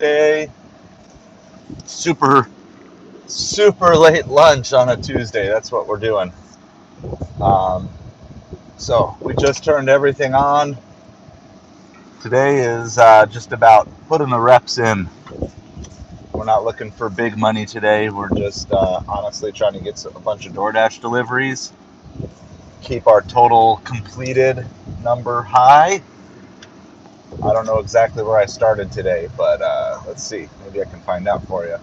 Tuesday. Super late lunch on a Tuesday. That's what we're doing. So we just turned everything on. Today is just about putting the reps in. We're not looking for big money today. We're just honestly trying to get a bunch of Doordash deliveries. Keep our total completed number high. I don't know exactly where I started today, but let's see. Maybe I can find out for you.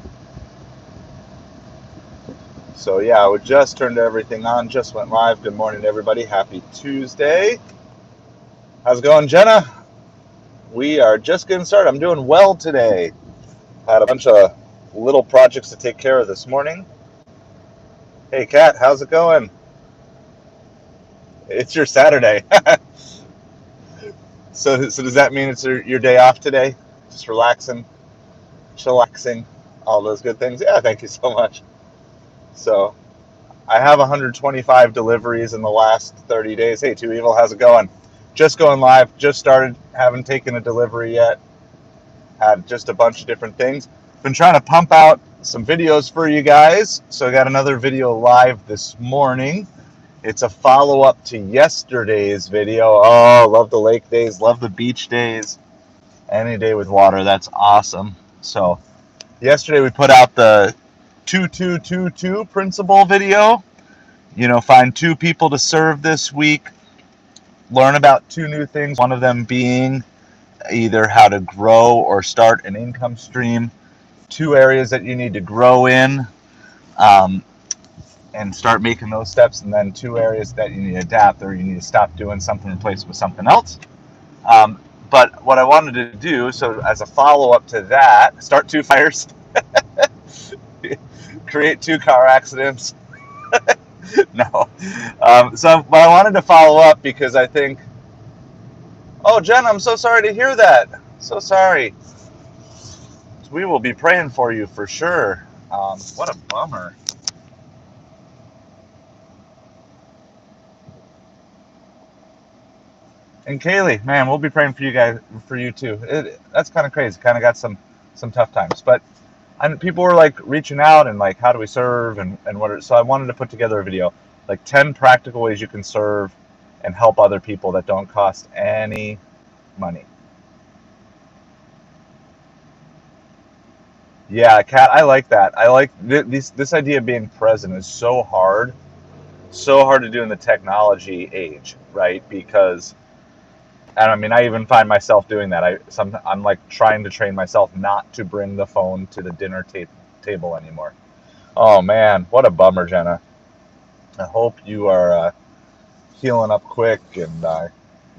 So yeah, we just turned everything on, just went live. Good morning, everybody. Happy Tuesday. How's it going, Jenna? We are just getting started. I'm doing well today. Had a bunch of little projects to take care of this morning. Hey, Kat, how's it going? It's your Saturday. So does that mean it's your day off today? Just relaxing, chillaxing, all those good things? Yeah, thank you so much. So I have 125 deliveries in the last 30 days. Hey, Too Evil, how's it going? Just going live, just started, haven't taken a delivery yet. Had just a bunch of different things. Been trying to pump out some videos for you guys. So I got another video live this morning. It's a follow-up to yesterday's video. Oh, love the lake days, love the beach days. Any day with water, that's awesome. So yesterday we put out the 2222 principle video. You know, find 2 people to serve this week. Learn about 2 new things. One of them being either how to grow or start an income stream. 2 areas that you need to grow in and start making those steps. And then 2 areas that you need to adapt or you need to stop doing something and replace with something else. But what I wanted to do, so as a follow-up to that, start 2 fires, create 2 car accidents. No. But I wanted to follow up because I think, oh, Jen, I'm so sorry to hear that. So sorry. We will be praying for you for sure. What a bummer. And Kaylee, man, we'll be praying for you guys, for you too. That's kind of crazy. Kind of got some tough times, but people were like reaching out and like, how do we serve and what? So I wanted to put together a video, like 10 practical ways you can serve and help other people that don't cost any money. Yeah, Kat, I like that. I like this idea of being present is so hard to do in the technology age, right? Because, and I mean, I even find myself doing that. I'm like trying to train myself not to bring the phone to the dinner table anymore. Oh man, what a bummer, Jenna. I hope you are healing up quick and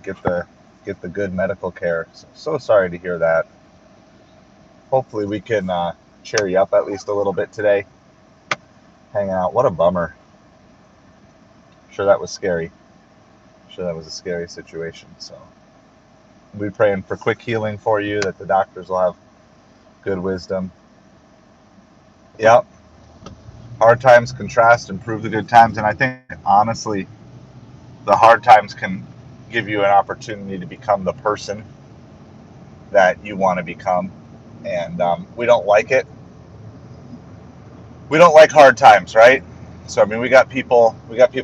get the good medical care. So sorry to hear that. Hopefully we can cheer you up at least a little bit today. Hang out. What a bummer. I'm sure that was scary. I'm sure that was a scary situation. So we'll be praying for quick healing for you, that the doctors will have good wisdom. Yep. Hard times contrast and prove the good times. And I think, honestly, the hard times can give you an opportunity to become the person that you want to become. And we don't like it. We don't like hard times, right? So I mean, we got people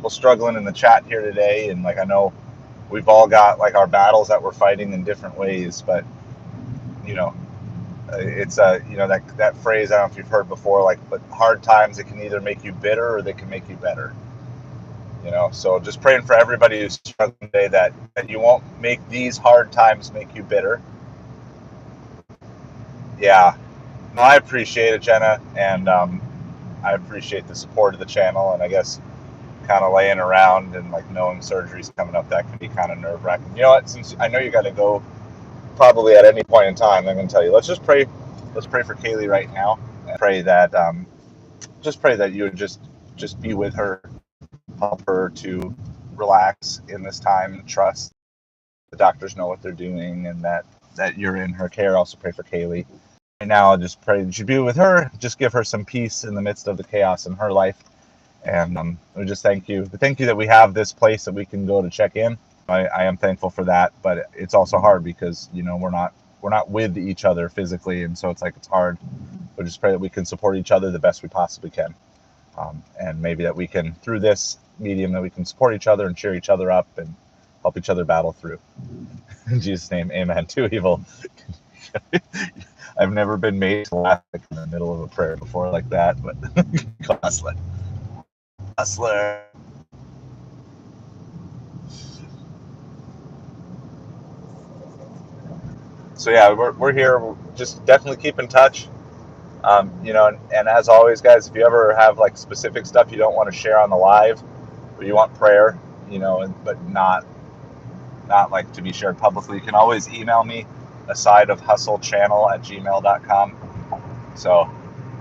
struggling in the chat here today, and like I know we've all got like our battles that we're fighting in different ways, but you know, it's you know, that phrase, I don't know if you've heard before, like, but hard times, it can either make you bitter or they can make you better. You know, so just praying for everybody who's struggling today that you won't make these hard times make you bitter. Yeah, no, I appreciate it, Jenna, and I appreciate the support of the channel, and I guess kind of laying around and like knowing surgery's coming up, that can be kind of nerve-wracking. You know what, since I know you got to go probably at any point in time, I'm going to tell you, let's pray for Kaylee right now, and pray that you would just be with her, help her to relax in this time and trust the doctors know what they're doing and that you're in her care. Also pray for Kaylee. Right now, I'll just pray that you be with her, just give her some peace in the midst of the chaos in her life. And we just thank you. Thank you that we have this place that we can go to check in. I am thankful for that, but it's also hard because, you know, we're we're not with each other physically, and so it's like it's hard. But just pray that we can support each other the best we possibly can, and maybe that we can, through this medium, that we can support each other and cheer each other up and help each other battle through. In Jesus' name, amen. Too evil. I've never been made to laugh in the middle of a prayer before like that, but hustler. Hustler. So yeah, we're here. We'll just definitely keep in touch. And as always, guys, if you ever have like specific stuff you don't want to share on the live, or you want prayer, but not like to be shared publicly, you can always email me, asideofhustlechannel@gmail.com. So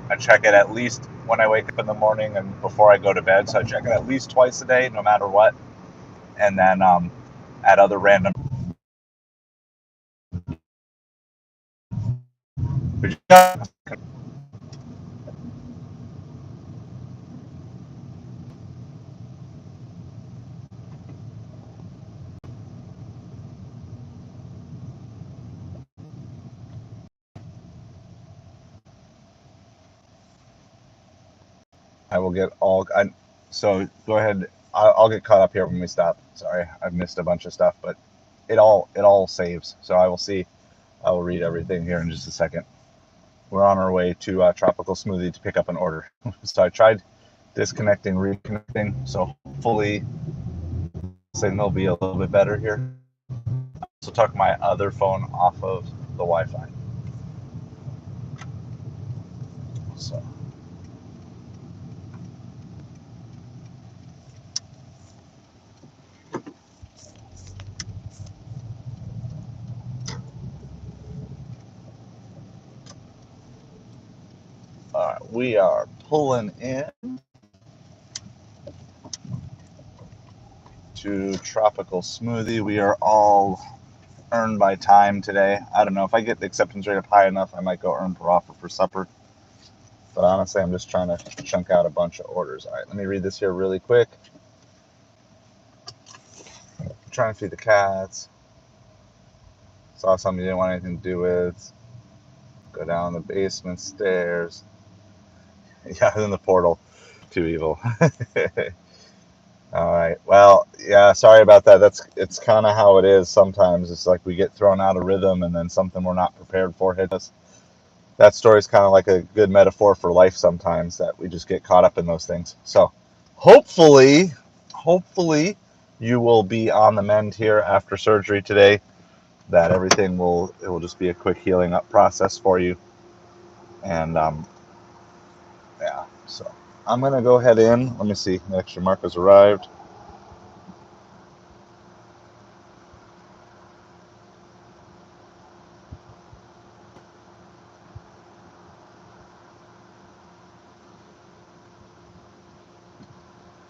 I check it at least when I wake up in the morning and before I go to bed. So I check it at least twice a day, no matter what. And then at other random. I will get all. So go ahead. I'll get caught up here when we stop. Sorry, I've missed a bunch of stuff, but it all saves. So I will see. I will read everything here in just a second. We're on our way to Tropical Smoothie to pick up an order. So I tried disconnecting, reconnecting. So hopefully signal will be a little bit better here. So tuck my other phone off of the Wi-Fi. So. All right, we are pulling in to Tropical Smoothie. We are all earned by time today. I don't know, if I get the acceptance rate up high enough, I might go earn per offer for supper. But honestly, I'm just trying to chunk out a bunch of orders. All right, let me read this here really quick. I'm trying to feed the cats. Saw something you didn't want anything to do with. Go down the basement stairs. Yeah, in the portal. Too evil. All right. Well, yeah, sorry about that. It's kind of how it is sometimes. It's like we get thrown out of rhythm and then something we're not prepared for hits us. That story is kind of like a good metaphor for life sometimes, that we just get caught up in those things. So hopefully you will be on the mend here after surgery today, that it will just be a quick healing up process for you. And yeah, so I'm going to go ahead in. Let me see. The extra mark has arrived.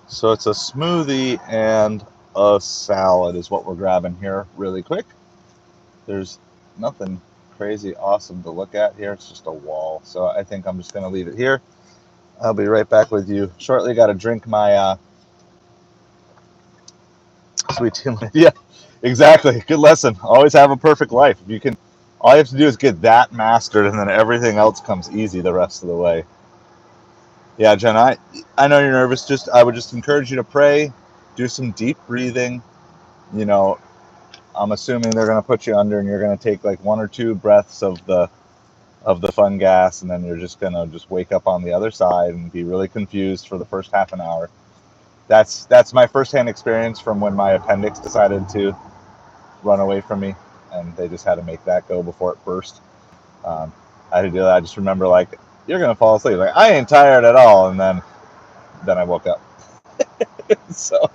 So it's a smoothie and a salad is what we're grabbing here really quick. There's nothing crazy awesome to look at here. It's just a wall. So I think I'm just going to leave it here. I'll be right back with you shortly. Got to drink my sweet tea. Yeah, exactly. Good lesson. Always have a perfect life. If you can, all you have to do is get that mastered, and then everything else comes easy the rest of the way. Yeah, Jen, I know you're nervous. I would just encourage you to pray, do some deep breathing. You know, I'm assuming they're going to put you under, and you're going to take like 1 or 2 breaths of the fun gas, and then you're just going to just wake up on the other side and be really confused for the first half an hour. That's my firsthand experience from when my appendix decided to run away from me, and they just had to make that go before it burst. I had to do that. I just remember, like, you're going to fall asleep. Like, I ain't tired at all, and then I woke up. So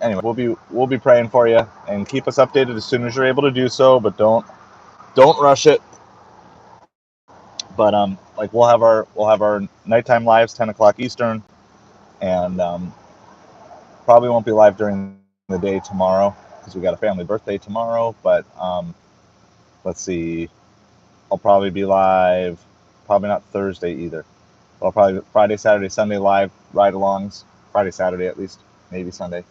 anyway, we'll be praying for you, and keep us updated as soon as you're able to do so, but don't rush it. But like we'll have our nighttime lives 10 o'clock Eastern, and probably won't be live during the day tomorrow because we got a family birthday tomorrow. But let's see, I'll probably be live, probably not Thursday either. But I'll probably Friday, Saturday, Sunday live ride-alongs. Friday, Saturday at least, maybe Sunday.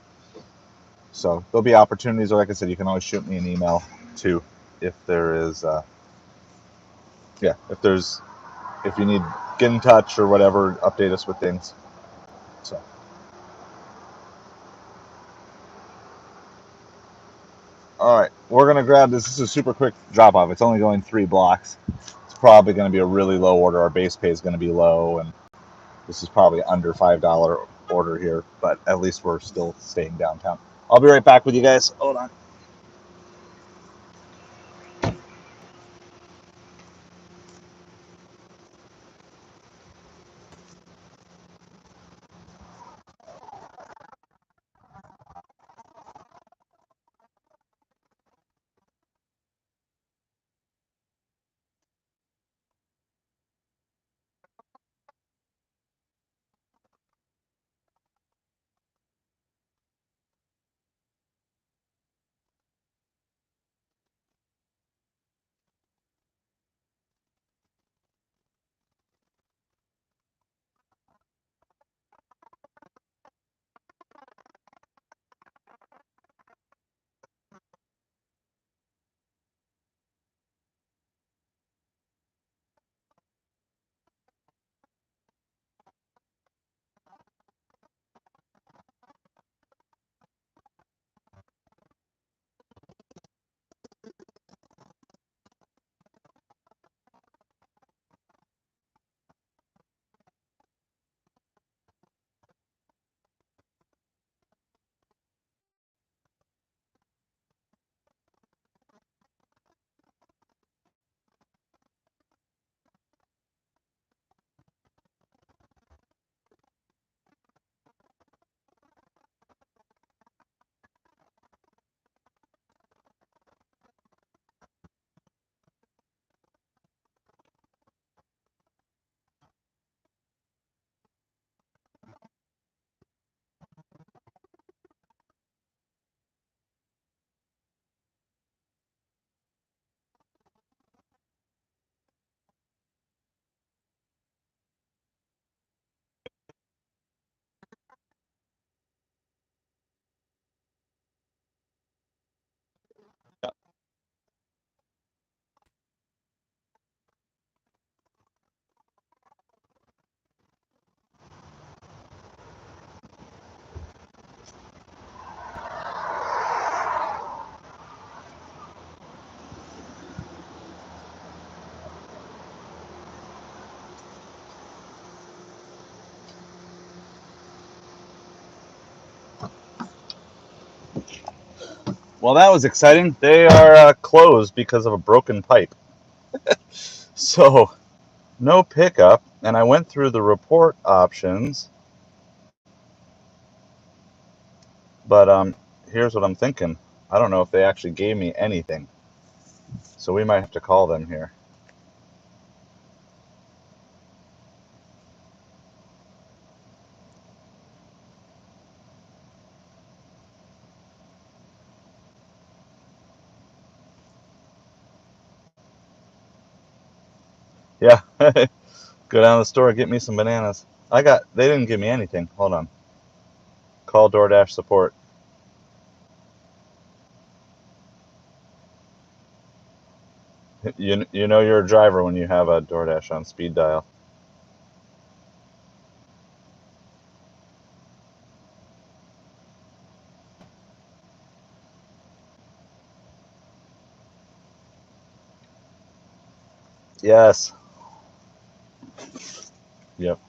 So there'll be opportunities, or like I said, you can always shoot me an email too. if there is, yeah, if you need, get in touch or whatever, update us with things. So, all right, we're gonna grab this. This is a super quick drop off. It's only going 3 blocks. It's probably going to be a really low order. Our base pay is going to be low, and this is probably under $5 order here, but at least we're still staying downtown. I'll be right back with you guys. Hold on. Well, that was exciting. They are closed because of a broken pipe. So, no pickup. And I went through the report options, but here's what I'm thinking. I don't know if they actually gave me anything. So we might have to call them here. Yeah. Go down to the store, get me some bananas. They didn't give me anything. Hold on. Call Doordash support. You know you're a driver when you have a Doordash on speed dial. Yes. Yep.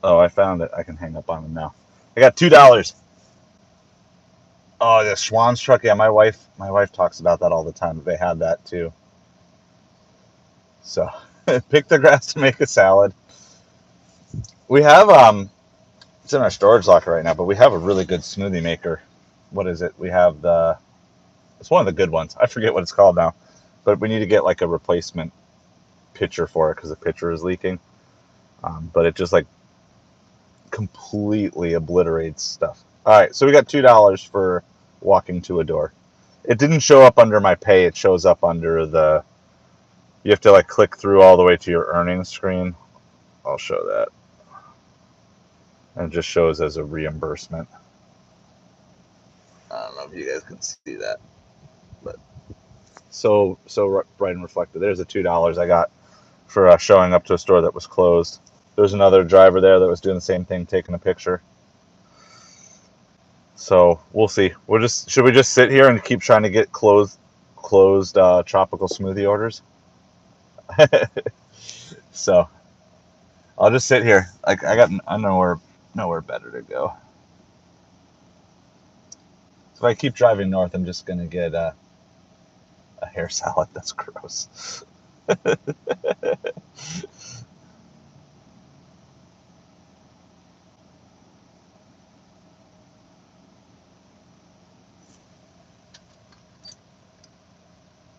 Oh, I found it. I can hang up on them now. I got $2. Oh, the Schwann's truck. Yeah, my wife talks about that all the time. They had that too. So, pick the grass to make a salad. We have it's in our storage locker right now, but we have a really good smoothie maker. What is it? We have it's one of the good ones. I forget what it's called now, but we need to get like a replacement pitcher for it because the pitcher is leaking. But it just like completely obliterates stuff. All right, so we got $2 for walking to a door. It didn't show up under my pay. It shows up under the. You have to like click through all the way to your earnings screen. I'll show that. And it just shows as a reimbursement. I don't know if you guys can see that, but so bright and reflective. There's the $2 I got for showing up to a store that was closed. There's another driver there that was doing the same thing, taking a picture. So we'll see. Should we just sit here and keep trying to get closed tropical smoothie orders? So I'll just sit here. Like I know nowhere better to go. So if I keep driving north, I'm just gonna get a hair salad. That's gross.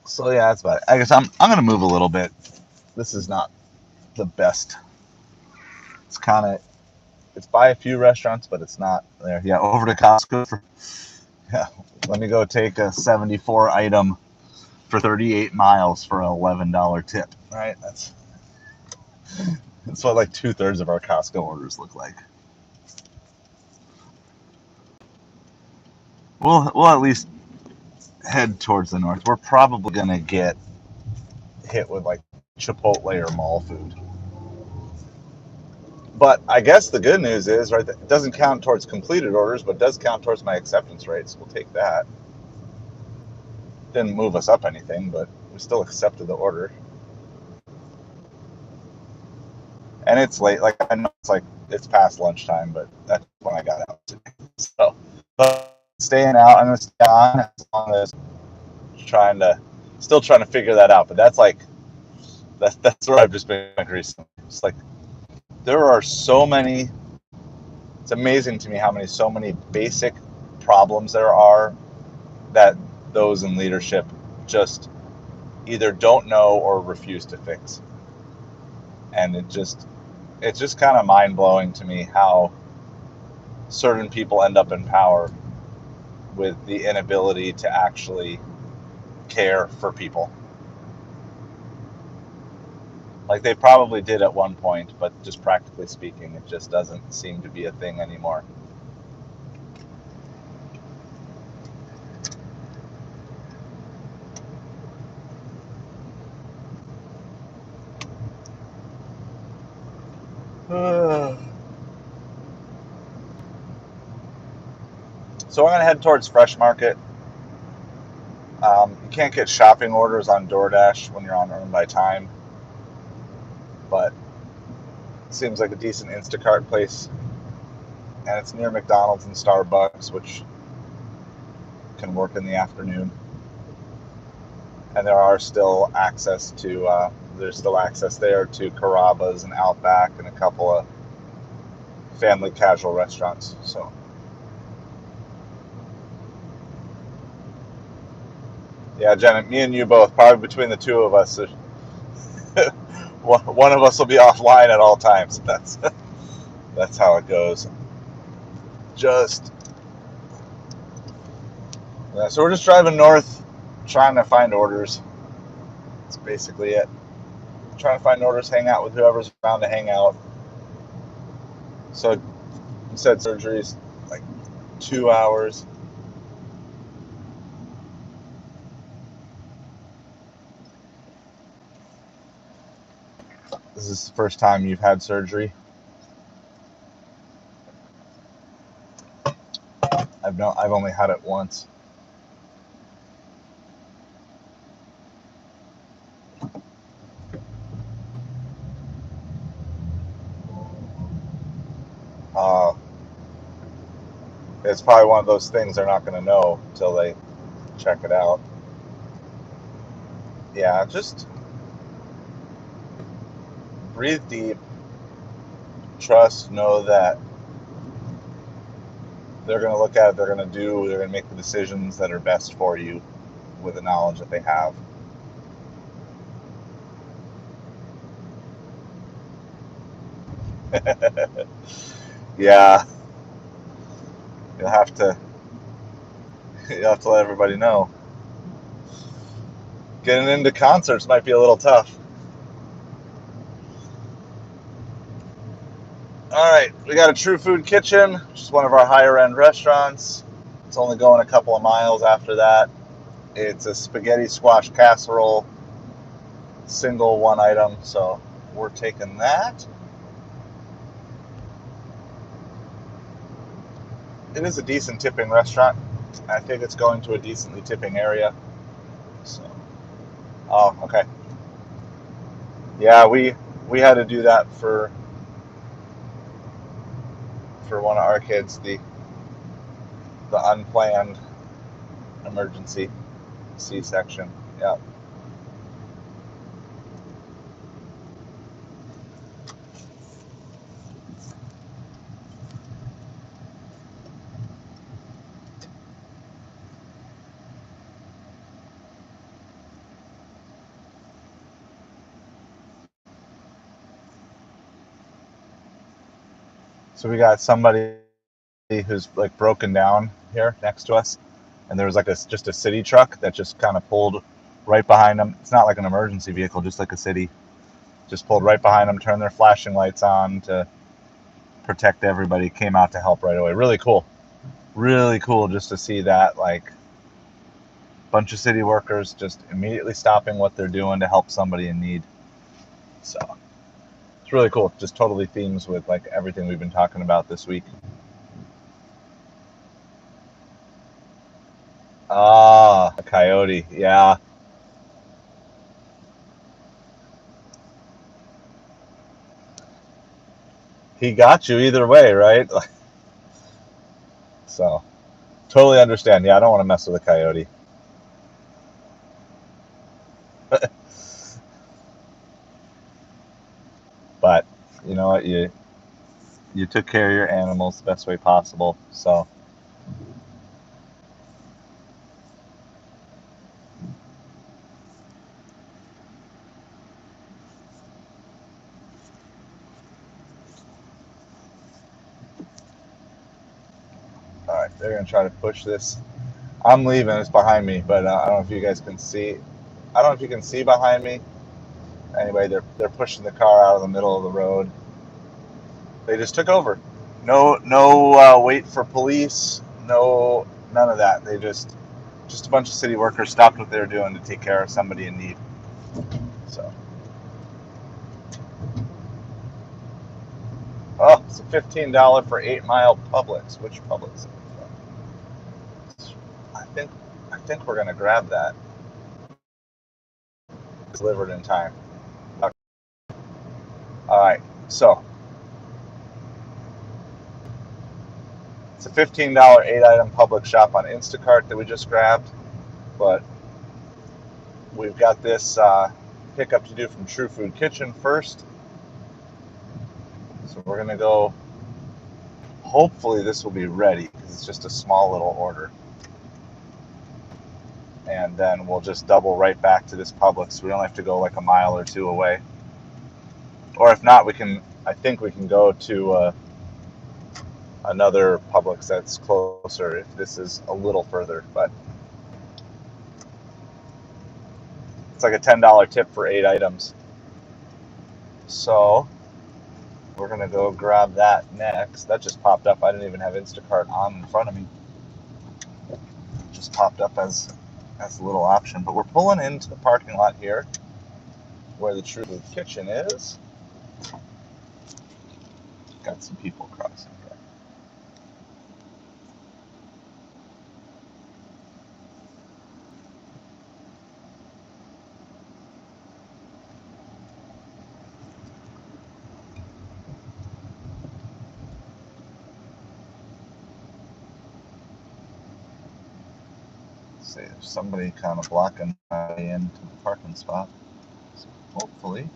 So yeah, that's about it. I guess I'm gonna move a little bit. This is not the best. It's by a few restaurants, but it's not there. Yeah, over to Costco. Let me go take a 74 item for 38 miles for an $11 tip. All right, that's what like 2/3 of our Costco orders look like. We'll at least head towards the north. We're probably gonna get hit with like Chipotle or mall food. But I guess the good news is, right, that it doesn't count towards completed orders, but does count towards my acceptance rates. We'll take that. Didn't move us up anything, but we still accepted the order. And it's late. Like I know it's past lunchtime, but that's when I got out today. So, but staying out, I'm gonna stay on as long as still trying to figure that out. But that's where I've just been recently. It's like there are so many. It's amazing to me so many basic problems there are that those in leadership just either don't know or refuse to fix. And it's just kind of mind-blowing to me how certain people end up in power with the inability to actually care for people. Like they probably did at one point, but just practically speaking, it just doesn't seem to be a thing anymore. So I'm going to head towards Fresh Market. You can't get shopping orders on Doordash when you're on Earn by Time, but it seems like a decent Instacart place, and it's near McDonald's and Starbucks, which can work in the afternoon. And there's still access there to Carrabba's and Outback and a couple of family casual restaurants. So yeah, Janet, me and you both, probably between the two of us, one of us will be offline at all times. That's how it goes. So we're just driving north, trying to find orders. That's basically it. Trying to find orders, hang out with whoever's around to hang out. So you said surgery's like 2 hours. This is the first time you've had surgery? I've only had it once. It's probably one of those things they're not going to know until they check it out. Yeah, just breathe deep, trust, know that they're going to look at it, they're going to make the decisions that are best for you with the knowledge that they have. Yeah, you'll have to let everybody know. Getting into concerts might be a little tough. All right, we got a True Food Kitchen, which is one of our higher end restaurants. It's only going a couple of miles after that. It's a spaghetti squash casserole, single one item, so we're taking that. It is a decent tipping restaurant. I think it's going to a decently tipping area. So, oh, okay. Yeah, we had to do that for one of our kids, the unplanned emergency C-section. Yeah. So we got somebody who's like broken down here next to us, and there was like just a city truck that just kind of pulled right behind them. It's not like an emergency vehicle, just like a city. Just pulled right behind them, turned their flashing lights on to protect everybody, came out to help right away. Really cool. Really cool just to see that, like, bunch of city workers just immediately stopping what they're doing to help somebody in need. So it's really cool. Just totally themes with like everything we've been talking about this week. Ah, a coyote. Yeah. He got you either way, right? So totally understand. Yeah, I don't want to mess with a coyote. But you know what? You took care of your animals the best way possible. So all right, they're gonna try to push this. I'm leaving. It's behind me, but I don't know if you guys can see. I don't know if you can see behind me. Anyway, they're pushing the car out of the middle of the road. They just took over. No wait for police. No, none of that. They just a bunch of city workers stopped what they were doing to take care of somebody in need. So, oh, it's a $15 for 8 Mile Publix. Which Publix? I think I think we're gonna grab that. Delivered in time. Okay. All right. So it's a $15 8 item Publix shop on Instacart that we just grabbed, but we've got this pickup to do from True Food Kitchen first. So we're gonna go. Hopefully this will be ready because it's just a small little order, and then we'll just double right back to this Publix. So we don't have to go like a mile or two away, or if not, we can. I think we can go to another Publix that's closer if this is a little further. But it's like a $10 tip for 8 items. So we're gonna go grab that next. That just popped up. I didn't even have Instacart on in front of me. It just popped up as a little option. But we're pulling into the parking lot here where the True Food Kitchen is. Got some people crossing here. See, there's somebody kind of blocking my way into the parking spot. So hopefully,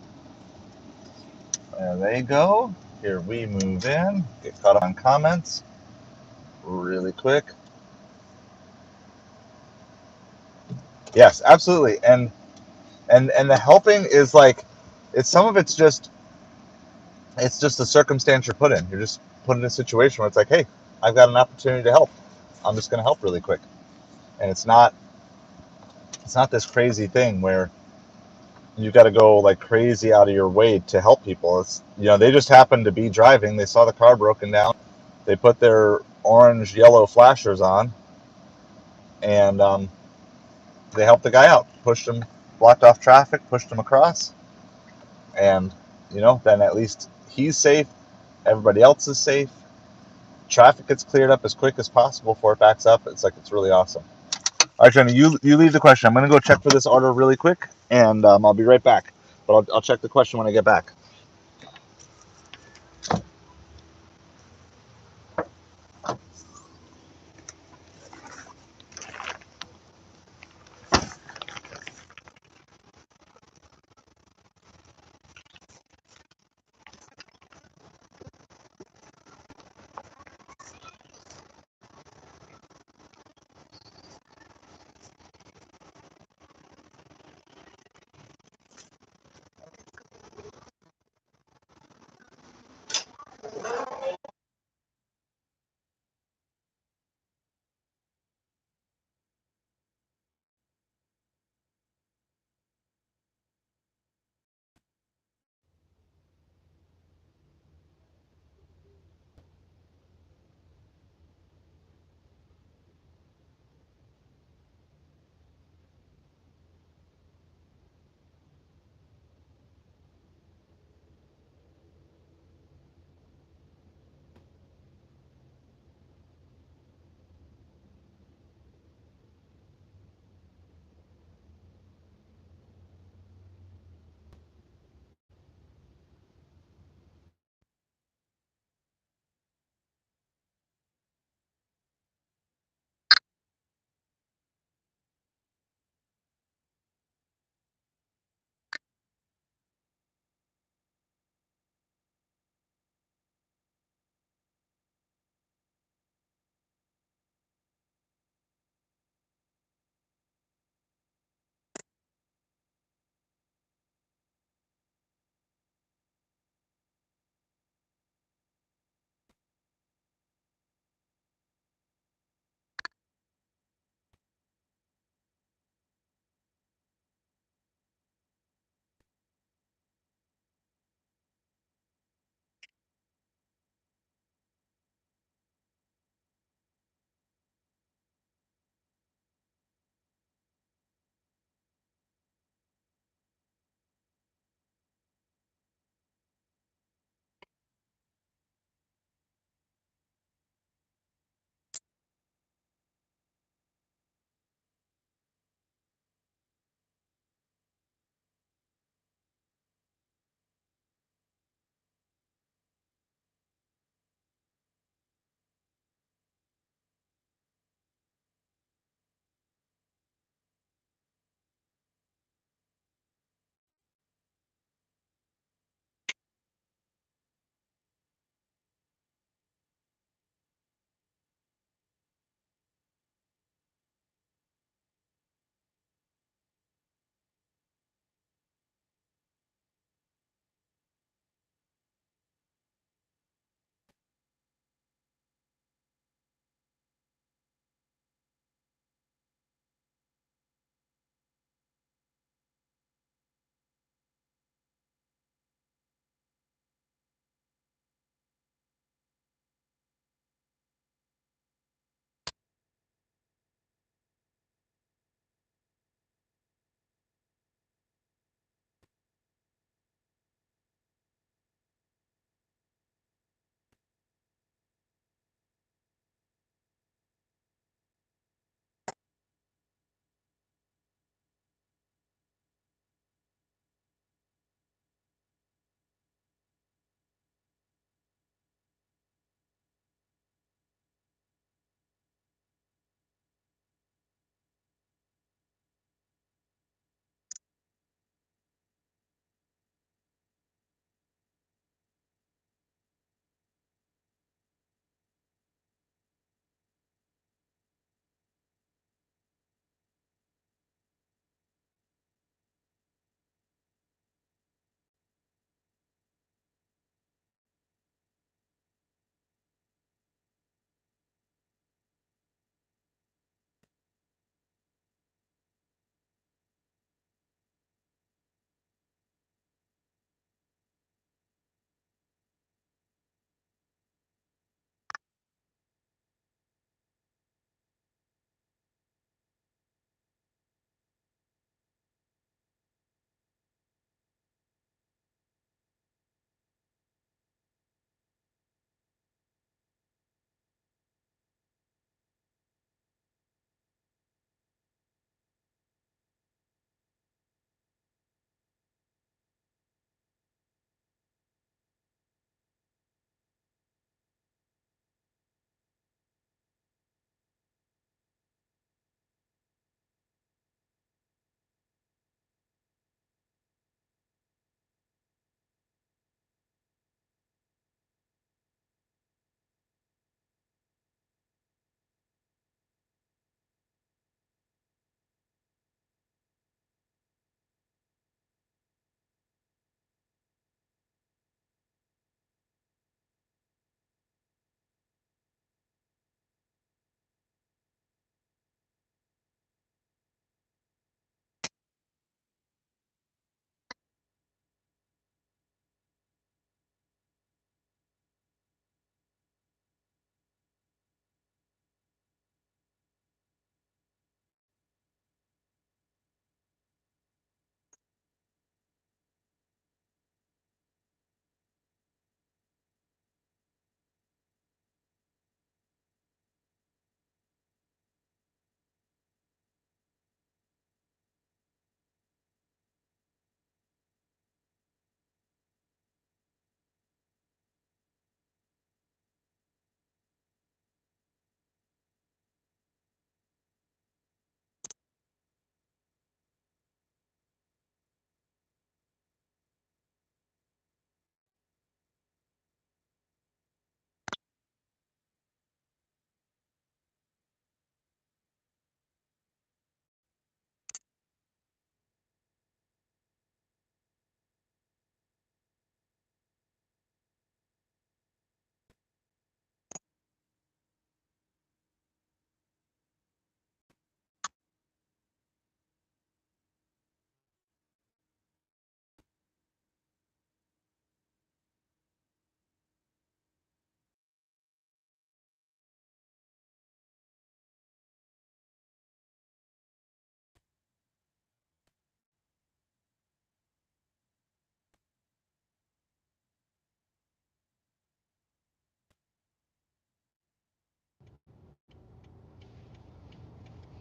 there they go. Here we move in. Get caught up on comments really quick. Yes, absolutely. And the helping is like, it's some of it's just a circumstance you're put in. You're just put in a situation where it's like, hey, I've got an opportunity to help. I'm just going to help really quick. And it's not this crazy thing where you got to go like crazy out of your way to help people. It's, they just happened to be driving. They saw the car broken down. They put their orange, yellow flashers on, and they helped the guy out. Pushed him, blocked off traffic, pushed him across, and then at least he's safe. Everybody else is safe. Traffic gets cleared up as quick as possible before it backs up. It's really awesome. All right, Jenny, you leave the question. I'm gonna go check for this order really quick, and I'll be right back. But I'll check the question when I get back.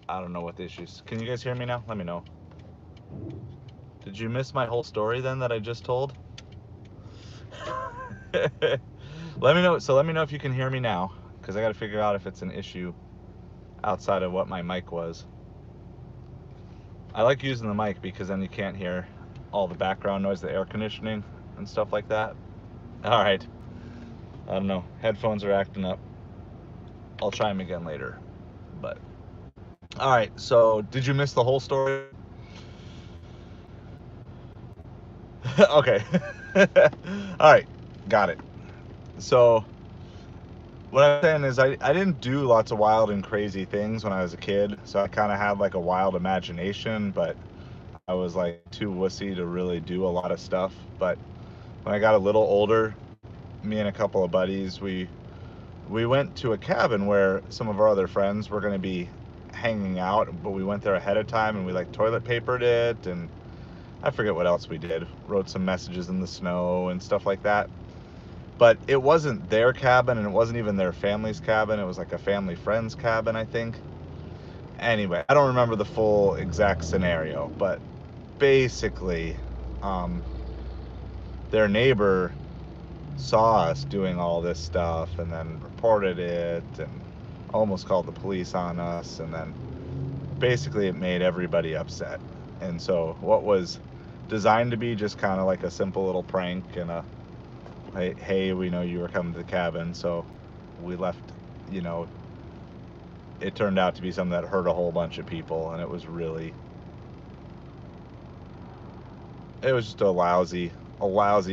I don't know what the issues. Can you guys hear me now? Let me know. Did you miss my whole story then that I just told? Let me know. So let me know if you can hear me now, because I got to figure out if it's an issue outside of what my mic was. I like using the mic because then you can't hear all the background noise, the air conditioning and stuff like that. All right. I don't know. Headphones are acting up. I'll try them again later. But all right. So did you miss the whole story? Okay. All right. Got it. So what I'm saying is I didn't do lots of wild and crazy things when I was a kid. So I kind of had like a wild imagination, but I was like too wussy to really do a lot of stuff. But when I got a little older, me and a couple of buddies, we went to a cabin where some of our other friends were going to be hanging out, but we went there ahead of time and we like toilet papered it, and I forget what else we did. Wrote some messages in the snow and stuff like that. But it wasn't their cabin, and it wasn't even their family's cabin. It was like a family friend's cabin, I think. Anyway, I don't remember the full exact scenario, but basically, their neighbor saw us doing all this stuff and then reported it and almost called the police on us, and then basically it made everybody upset. And so what was designed to be just kind of like a simple little prank and a hey, we know you were coming to the cabin, so we left, you know, it turned out to be something that hurt a whole bunch of people, and it was just a lousy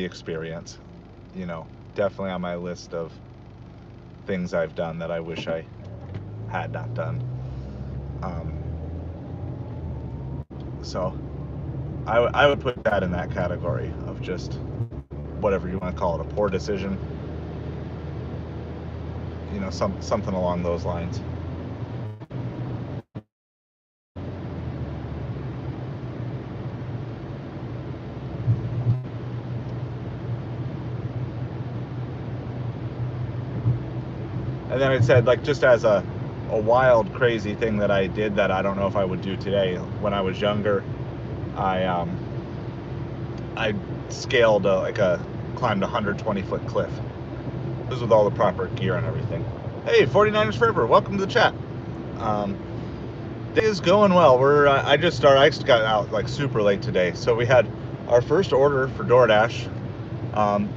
experience. You know, definitely on my list of things I've done that I wish I had not done. So I would put that in that category of just whatever you want to call it, a poor decision. You know, something along those lines. And then it said, like, just as a wild, crazy thing that I did that I don't know if I would do today. When I was younger, I scaled climbed a 120-foot cliff. This was with all the proper gear and everything. Hey, 49ers Forever, welcome to the chat. Day is going well. I just got out like super late today, so we had our first order for Doordash.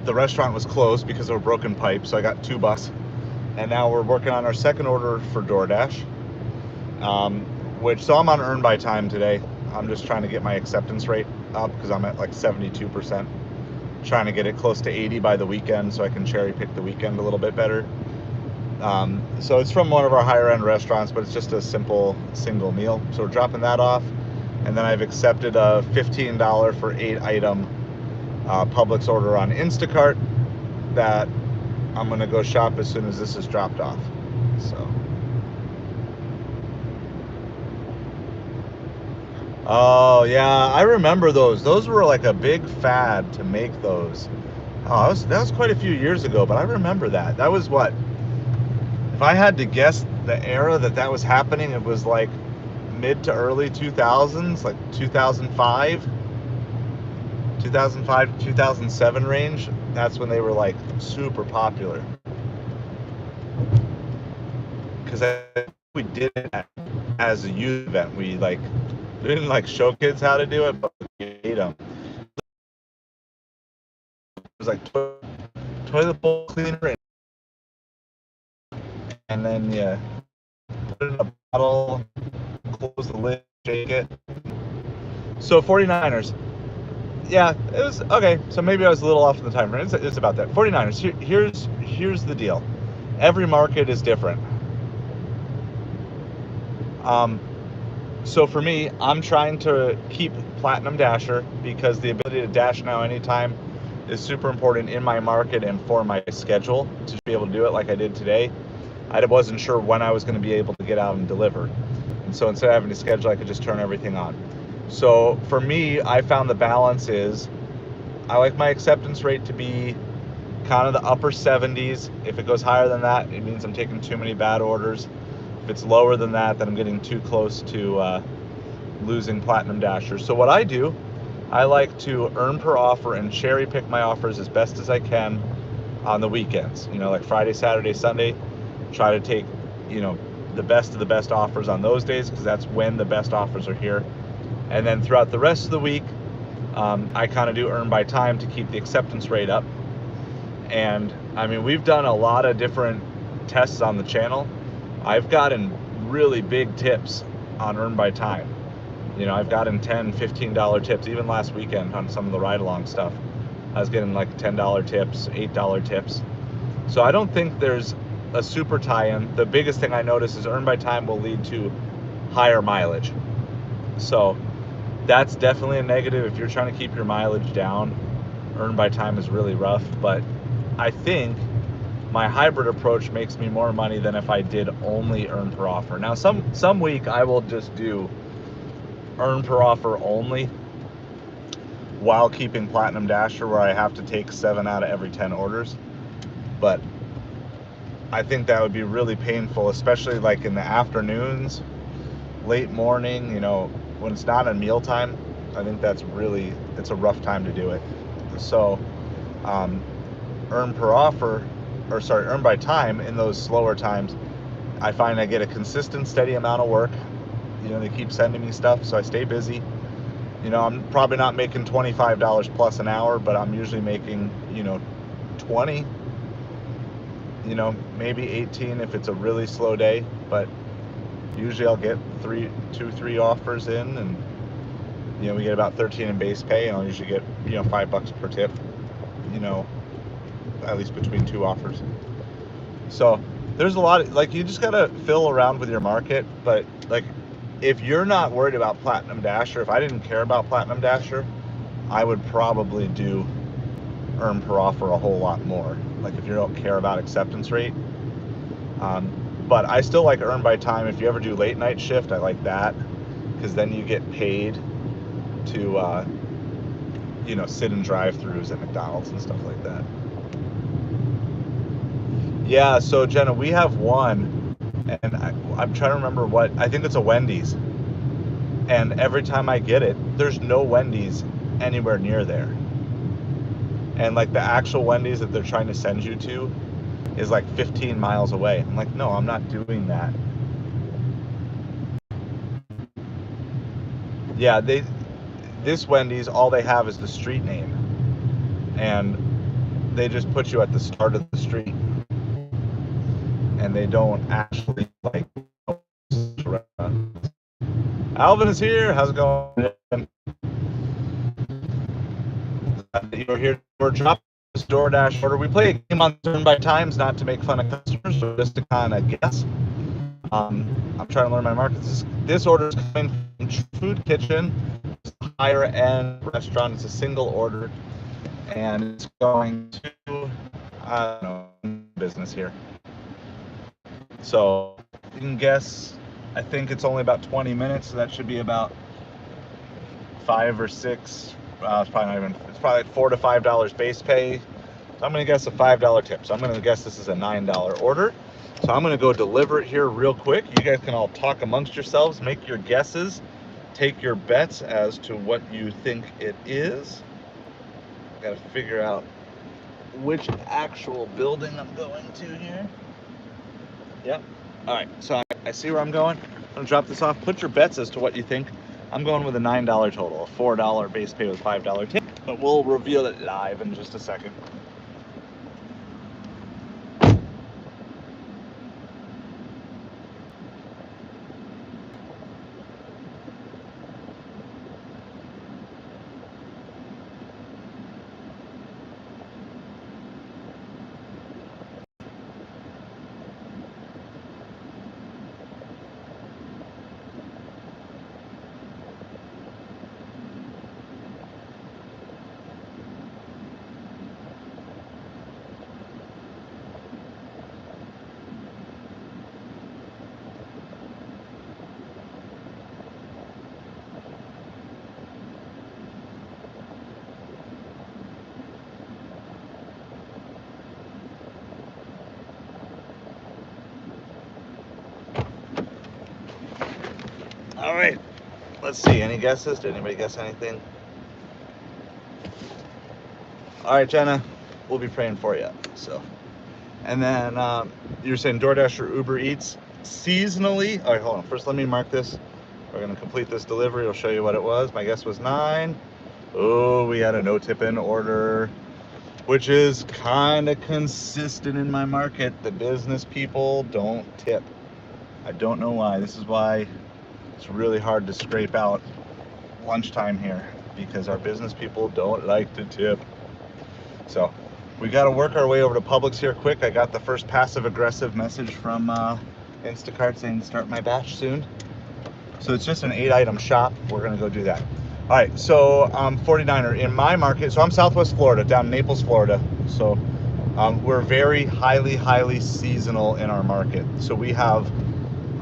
The restaurant was closed because of a broken pipe, so I got $2. And now we're working on our second order for Doordash, so I'm on earn by time today. I'm just trying to get my acceptance rate up because I'm at like 72%. Trying to get it close to 80 by the weekend so I can cherry pick the weekend a little bit better. So it's from one of our higher end restaurants, but it's just a simple single meal. So we're dropping that off. And then I've accepted a $15 for 8-item Publix order on Instacart that I'm going to go shop as soon as this is dropped off. So. Oh, yeah, I remember those. Those were like a big fad to make those. Oh, that was quite a few years ago, but I remember that. That was what? If I had to guess the era that was happening, it was like mid to early 2000s, like 2005 to 2007 range. That's when they were like super popular. Because we did it as a youth event. We didn't like show kids how to do it, but we made them. It was like toilet bowl cleaner, and then you put it in a bottle, close the lid, shake it. So 49ers. Yeah, it was okay. So maybe I was a little off in the timer. It's about that. 49ers. Here's the deal. Every market is different. So for me, I'm trying to keep Platinum Dasher because the ability to dash now anytime is super important in my market and for my schedule to be able to do it like I did today. I wasn't sure when I was going to be able to get out and deliver. And so instead of having to schedule, I could just turn everything on. So for me, I found the balance is I like my acceptance rate to be kind of the upper 70s. If it goes higher than that, it means I'm taking too many bad orders. If it's lower than that, then I'm getting too close to losing Platinum Dashers. So what I do, I like to earn per offer and cherry pick my offers as best as I can on the weekends. Like Friday, Saturday, Sunday, try to take, the best of the best offers on those days, because that's when the best offers are here. And then throughout the rest of the week, I kind of do earn by time to keep the acceptance rate up. And I mean, we've done a lot of different tests on the channel. I've gotten really big tips on earn by time. I've gotten $10, $15 tips. Even last weekend on some of the ride-along stuff, I was getting like $10 tips, $8 tips. So I don't think there's a super tie-in. The biggest thing I notice is earn by time will lead to higher mileage. So that's definitely a negative. If you're trying to keep your mileage down, earn by time is really rough. But I think my hybrid approach makes me more money than if I did only earn per offer. Now, some week I will just do earn per offer only while keeping Platinum Dasher, where I have to take 7 out of every 10 orders. But I think that would be really painful, especially like in the afternoons, late morning, when it's not a mealtime. I think it's a rough time to do it. So earn by time in those slower times, I find I get a consistent, steady amount of work. They keep sending me stuff, so I stay busy. I'm probably not making $25 plus an hour, but I'm usually making, 20, maybe 18 if it's a really slow day. But usually I'll get 3 offers in, and, we get about 13 in base pay, and I'll usually get, $5 per tip, at least between 2 offers. So there's a lot of, you just gotta fill around with your market. But if you're not worried about Platinum Dasher, if I didn't care about Platinum Dasher, I would probably do earn per offer a whole lot more. If you don't care about acceptance rate. But I still like earn by time. If you ever do late night shift, I like that, because then you get paid to sit in drive-thrus at McDonald's and stuff like that. Yeah, so Jenna, we have one, and I'm trying to remember I think it's a Wendy's. And every time I get it, there's no Wendy's anywhere near there. And the actual Wendy's that they're trying to send you to is 15 miles away. I'm like, no, I'm not doing that. Yeah, this Wendy's, all they have is the street name. And they just put you at the start of the street. And they don't actually Alvin is here. How's it going? You're here for drop this Doordash order. We play a game on turn by times, not to make fun of customers, but just to kind of guess. I'm trying to learn my markets. This order is coming from Food Kitchen, higher end restaurant. It's a single order, and it's going to I don't know, business here. So you can guess. I think it's only about 20 minutes, so that should be about 5 or 6. It's probably not even. It's probably $4 to $5 base pay. So I'm gonna guess a $5 tip. So I'm gonna guess this is a $9 order. So I'm gonna go deliver it here real quick. You guys can all talk amongst yourselves, make your guesses, take your bets as to what you think it is. Gotta figure out which actual building I'm going to here. Yep. All right. So I see where I'm going. I'm gonna drop this off. Put your bets as to what you think. I'm going with a $9 total, a $4 base pay with $5 tip, but we'll reveal it live in just a second. Let's see, any guesses? Did anybody guess anything? All right, Jenna, we'll be praying for you. So, and then you're saying DoorDash or Uber Eats seasonally. All right, hold on. First, let me mark this. We're gonna complete this delivery. I'll show you what it was. My guess was 9. Oh, we had a no tip in order, which is kind of consistent in my market. The business people don't tip. I don't know why. This is why it's really hard to scrape out lunchtime here, because our business people don't like to tip. So we got to work our way over to Publix here quick. I got the first passive aggressive message from Instacart saying start my batch soon. So it's just an 8-item shop. We're gonna go do that. All right, so 49er in my market. So I'm Southwest Florida, down in Naples, Florida. So we're very highly seasonal in our market. So we have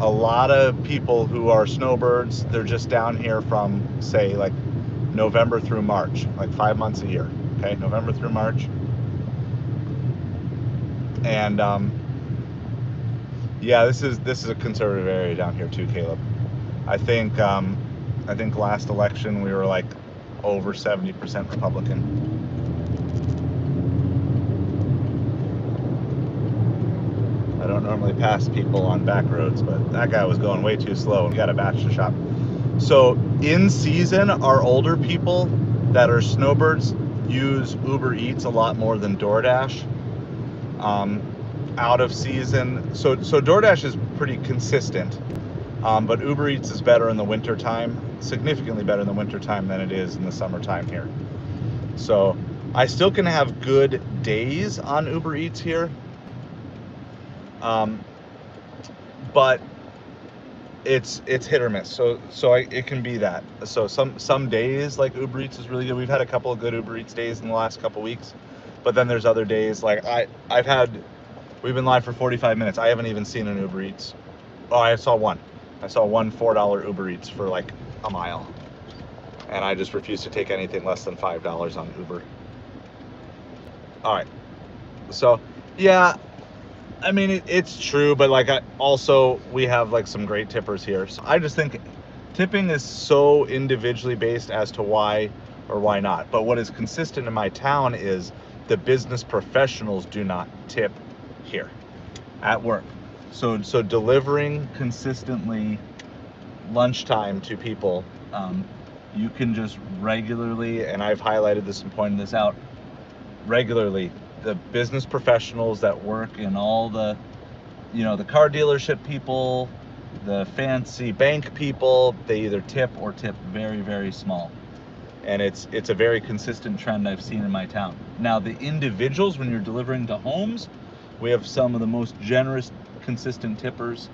a lot of people who are snowbirds. They're just down here from, say, like November through March, like 5 months a year. Okay, November through March. And yeah, this is a conservative area down here too, Caleb. I think last election we were like over 70% Republican. I don't normally pass people on back roads, but that guy was going way too slow and got a batch to shop. So in season, our older people that are snowbirds use Uber Eats a lot more than DoorDash. Out of season, so DoorDash is pretty consistent, but Uber Eats is better in the winter time, significantly better in the winter time than it is in the summertime here. So I still can have good days on Uber Eats here, but it's hit or miss. So it can be that. So some days like Uber Eats is really good. We've had a couple of good Uber Eats days in the last couple weeks, but then there's other days like we've been live for 45 minutes. I haven't even seen an Uber Eats. Oh, I saw one $4 Uber Eats for like a mile, and I just refuse to take anything less than $5 on Uber. All right, so yeah, I mean it's true, but like also we have like some great tippers here. So I just think tipping is so individually based as to why or why not. But what is consistent in my town is the business professionals do not tip here at work. So delivering consistently lunchtime to people, you can just regularly, and I've highlighted this and pointed this out regularly, the business professionals that work in all the, the car dealership people, the fancy bank people, they either tip or tip very small. And it's a very consistent trend I've seen in my town. Now the individuals, when you're delivering to homes, we have some of the most generous, consistent tippers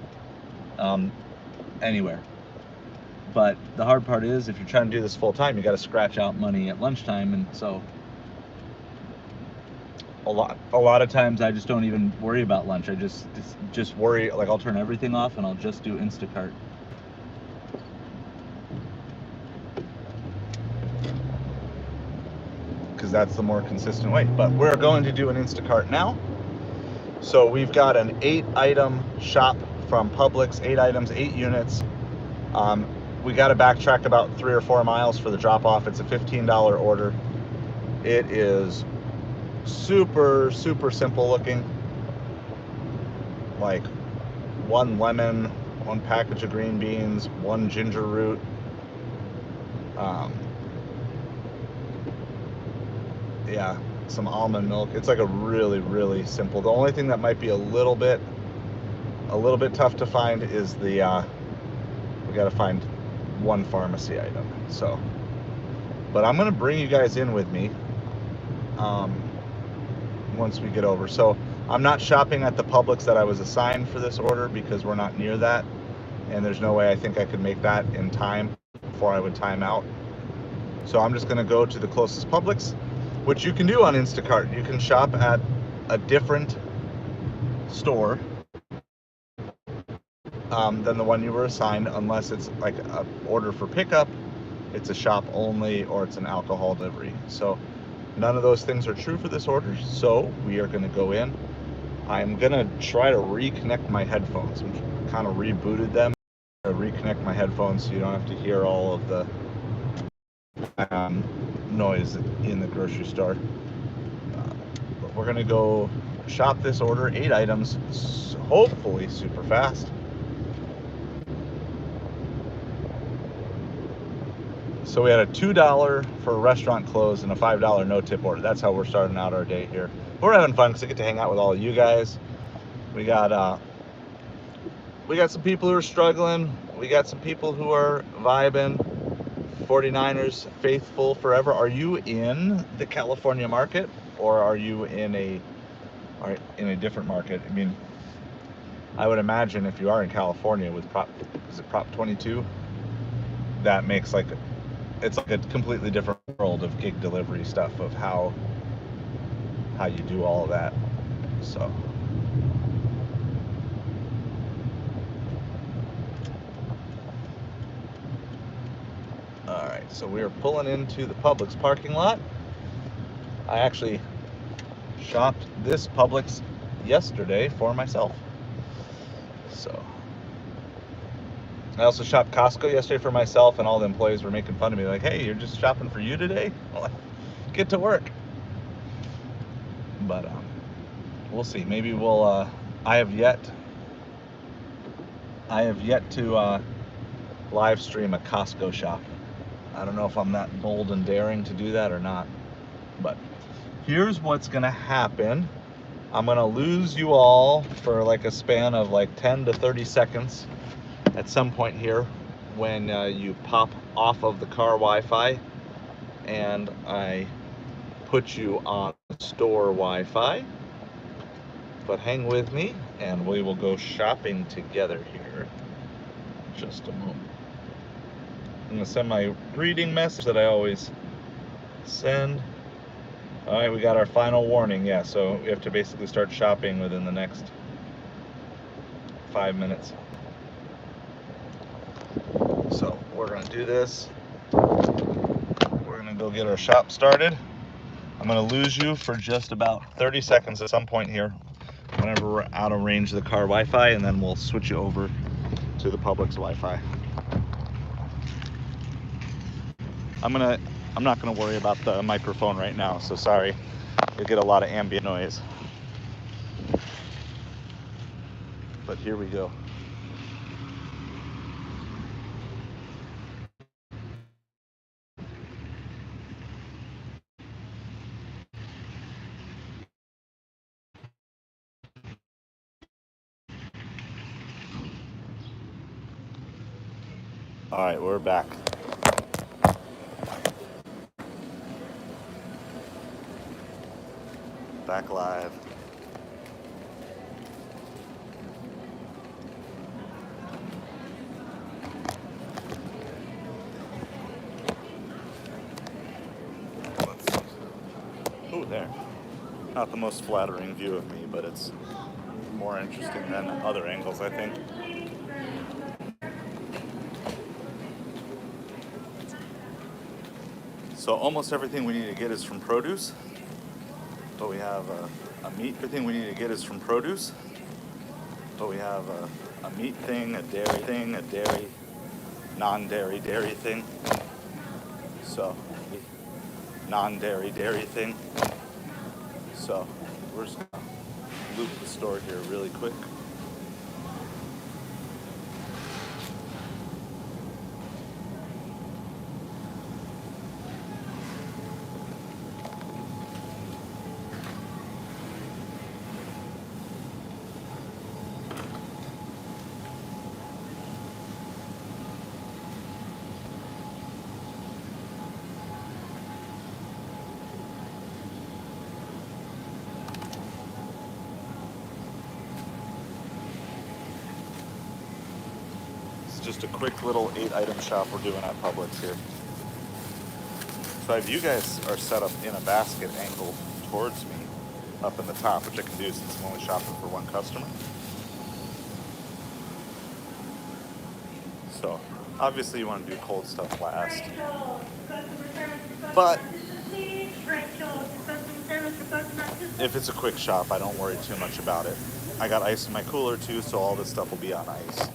anywhere. But the hard part is, if you're trying to do this full time, you got to scratch out money at lunchtime, and so a lot of times I just don't even worry about lunch. I just worry, like I'll turn everything off and I'll just do Instacart. Because that's the more consistent way. But we're going to do an Instacart now. So we've got an 8-item shop from Publix, 8 items, 8 units. We got to backtrack about 3 or 4 miles for the drop off. It's a $15 order. It is super simple looking. Like 1 lemon, 1 package of green beans, 1 ginger root. Yeah, some almond milk. It's like a really simple. The only thing that might be a little bit tough to find is we got to find 1 pharmacy item. So, but I'm gonna bring you guys in with me once we get over. So I'm not shopping at the Publix that I was assigned for this order because we're not near that, and there's no way I think I could make that in time before I would time out. So I'm just gonna go to the closest Publix, which you can do on Instacart. You can shop at a different store than the one you were assigned, unless it's like an order for pickup, it's a shop only, or it's an alcohol delivery. So none of those things are true for this order. So we are going to go in. I'm going to try to reconnect my headphones. I kind of rebooted them. reconnect my headphones so you don't have to hear all of the noise in the grocery store. But we're gonna go shop this order, 8 items, hopefully super fast. So we had a $2 for a restaurant close and a $5 no tip order. That's how we're starting out our day here. We're having fun because I get to hang out with all of you guys. We got some people who are struggling. We got some people who are vibing. 49ers faithful forever. Are you in the California market, or are you in a different market? I mean, I would imagine if you are in California with Prop 22, that makes it's like a completely different world of gig delivery stuff, of how you do all of that. So all right, so we are pulling into the Publix parking lot. I actually shopped this Publix yesterday for myself. So I also shopped Costco yesterday for myself, and all the employees were making fun of me, like, "Hey, you're just shopping for you today? Well, get to work." But we'll see. Maybe we'll. I have yet to live stream a Costco shop. I don't know if I'm that bold and daring to do that or not. But here's what's gonna happen. I'm gonna lose you all for like a span of like 10 to 30 seconds at some point here when you pop off of the car Wi-Fi and I put you on store Wi-Fi. But hang with me and we will go shopping together here. Just a moment. I'm gonna send my greeting message that I always send. All right, we got our final warning. Yeah, so we have to basically start shopping within the next 5 minutes. So we're gonna do this. We're gonna go get our shop started. I'm gonna lose you for just about 30 seconds at some point here, whenever we're out of range of the car Wi-Fi, and then we'll switch you over to the Publix Wi-Fi. I'm not gonna worry about the microphone right now, so sorry. You'll get a lot of ambient noise. But here we go. All right, we're back. Back live. Ooh, there. Not the most flattering view of me, but it's more interesting than other angles, I think. So almost everything we need to get is from produce. But we have a meat. Everything we need to get is from produce. But we have a meat thing, a dairy thing, a dairy, non-dairy dairy thing. So, non-dairy dairy thing. So, we're just gonna loop the store here really quick. Just a quick little 8-item shop we're doing at Publix here. So if you guys are set up in a basket angled towards me up in the top, which I can do since I'm only shopping for one customer. So obviously you want to do cold stuff last. But if it's a quick shop, I don't worry too much about it. I got ice in my cooler too, so all this stuff will be on ice.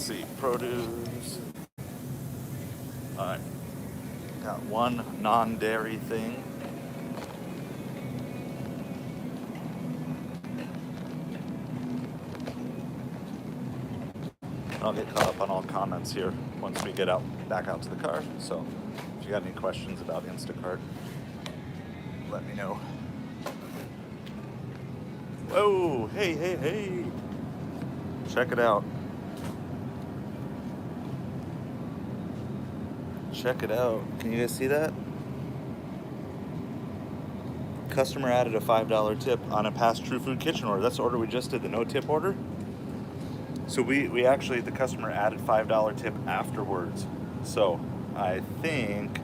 see, produce. All right, got one non-dairy thing. I'll get caught up on all comments here once we get back out to the car. So if you got any questions about Instacart, let me know. Whoa, hey. Check it out. Check it out. Can you guys see that? Customer added a $5 tip on a past True Food Kitchen order. That's the order we just did, the no tip order. So we actually, the customer added $5 tip afterwards. So I think,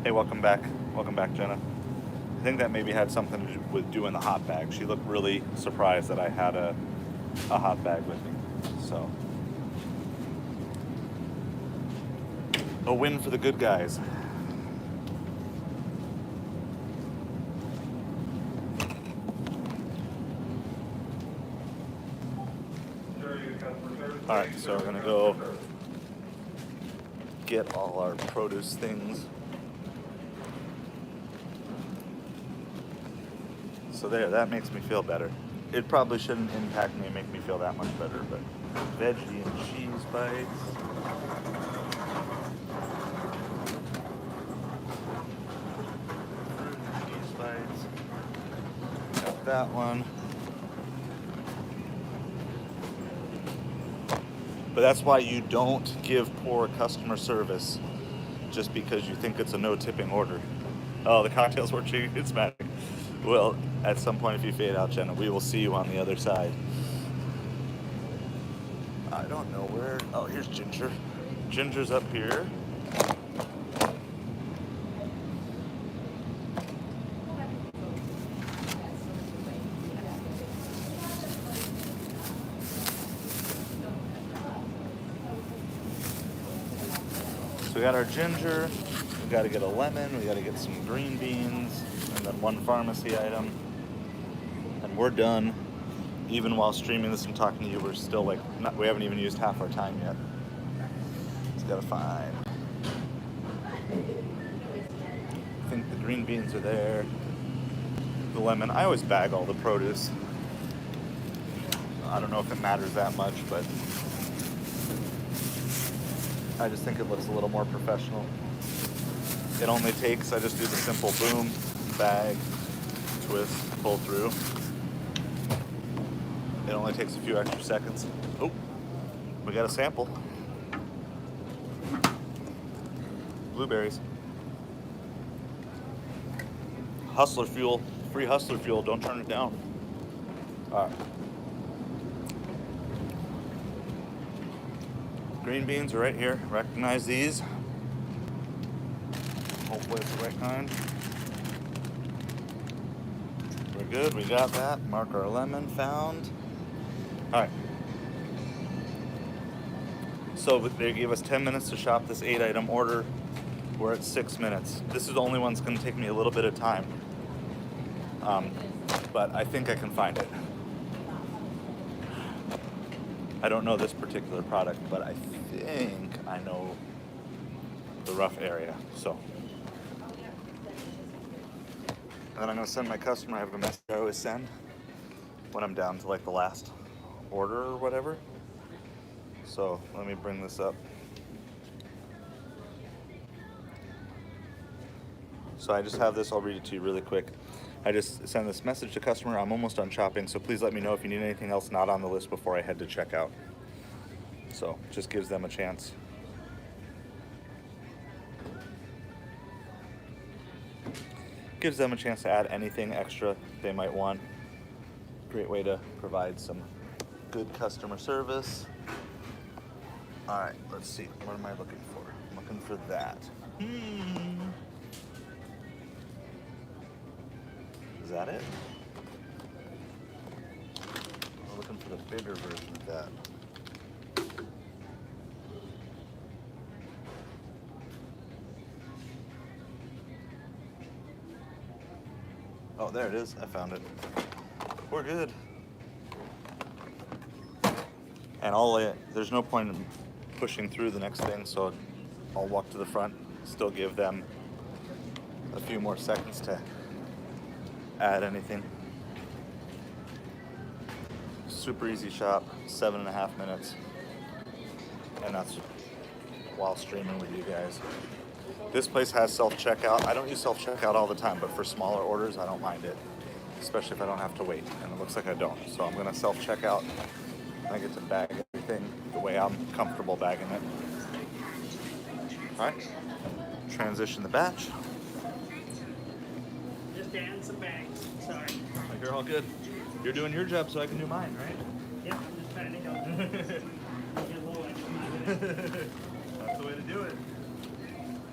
hey, welcome back, Jenna. I think that maybe had something to do with doing the hot bag. She looked really surprised that I had a hot bag with me. So a win for the good guys. All right, so we're gonna go get all our produce things. So there, that makes me feel better. It probably shouldn't impact me and make me feel that much better, but veggie and cheese bites. Cheese bites. Got that one. But that's why you don't give poor customer service just because you think it's a no tipping order. Oh, the cocktails were cheap. It's magic. Well, at some point, if you fade out, Jenna, we will see you on the other side. I don't know where. Oh, here's Ginger. Ginger's up here. So we got our ginger. We got to get a lemon. We got to get some green beans. And then one pharmacy item, and we're done. Even while streaming this and talking to you, we're still like, we haven't even used half our time yet. Just gotta find. I think the green beans are there. The lemon. I always bag all the produce. I don't know if it matters that much, but I just think it looks a little more professional. It only takes, I just do the simple boom, bag, twist, pull through. It only takes a few extra seconds. Oh, we got a sample. Blueberries. Hustler fuel, free hustler fuel, don't turn it down. All right. Green beans are right here, recognize these. Hopefully it's the right kind. We're good, we got that. Mark our lemon, found. All right. So they gave us 10 minutes to shop this 8-item order. We're at 6 minutes. This is the only one that's gonna take me a little bit of time. But I think I can find it. I don't know this particular product, but I think I know the rough area, so. And then I'm gonna send my customer, I have a message I always send when I'm down to like the last order or whatever. So let me bring this up. So I just have this, I'll read it to you really quick. I just send this message to customer, I'm almost done shopping, so please let me know if you need anything else not on the list before I head to checkout. So just gives them a chance. Gives them a chance to add anything extra they might want. Great way to provide some good customer service. All right, let's see, what am I looking for? I'm looking for that. Is that it? I'm looking for the bigger version of that. Oh, there it is. I found it. We're good. And there's no point in pushing through the next thing, so I'll walk to the front, still give them a few more seconds to add anything. Super easy shop, 7.5 minutes, and that's while streaming with you guys. This place has self-checkout. I don't use self-checkout all the time, but for smaller orders, I don't mind it, especially if I don't have to wait, and it looks like I don't. So I'm gonna self-checkout, and I get to bag everything the way I'm comfortable bagging it. All right, transition the batch. Just adding some bags. Sorry. Like, you're all good. You're doing your job, so I can do mine, right? Yeah, I'm just trying to help. Get a little extra. That's the way to do it.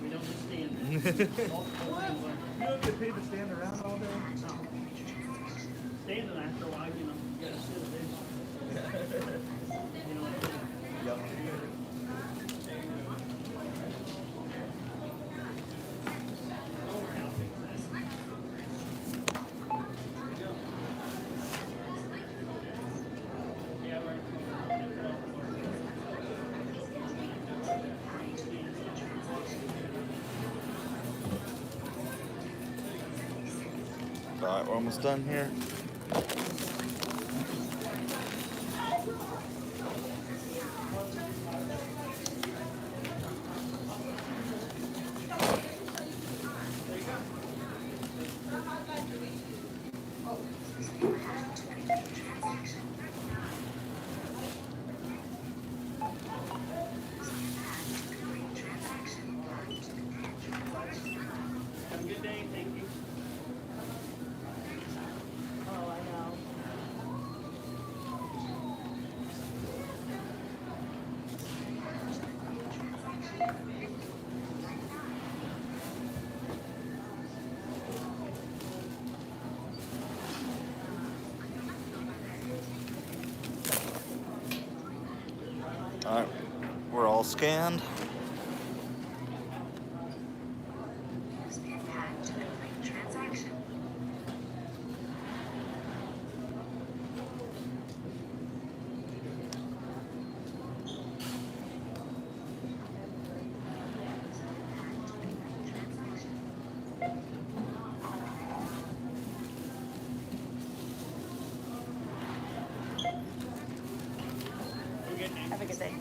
We don't just stand there. You don't get paid to stand around all day. No. Standing after a while, you know, you gotta sit there. You know, Yep. yeah, right. All right, we're almost done here. Have a good day. Thank you. Oh, I know. All right, we're all scanned. Have a good day.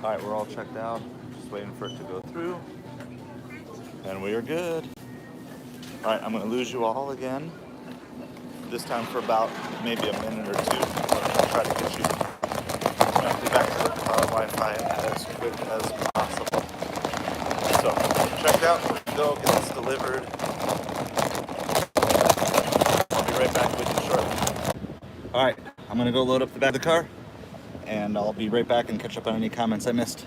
All right, we're all checked out. Just waiting for it to go through. And we are good. All right, I'm gonna lose you all again. This time for about maybe a minute or two. I'll try to get you connected back to the car Wi-Fi as quick as possible. So, checked out, go get this delivered. I'll be right back with you shortly. All right, I'm gonna go load up the back of the car, and I'll be right back and catch up on any comments I missed.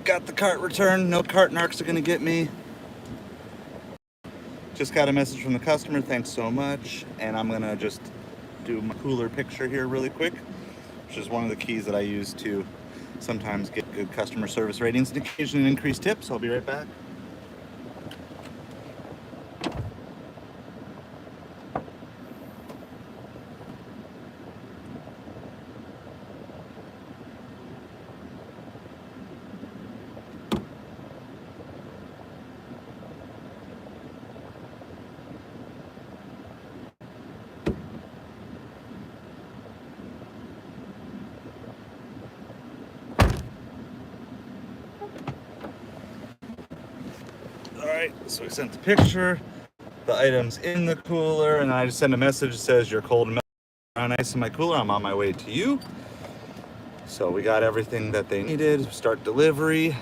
Got the cart returned. No cart narcs are gonna get me. Just got a message from the customer. Thanks so much. And I'm gonna just do my cooler picture here really quick, which is one of the keys that I use to sometimes get good customer service ratings and occasionally increase tips. I'll be right back. right, so we sent the picture, the items in the cooler, and I just send a message that says you're cold and nice in my cooler. I'm on my way to you. So we got everything that they needed. Start delivery.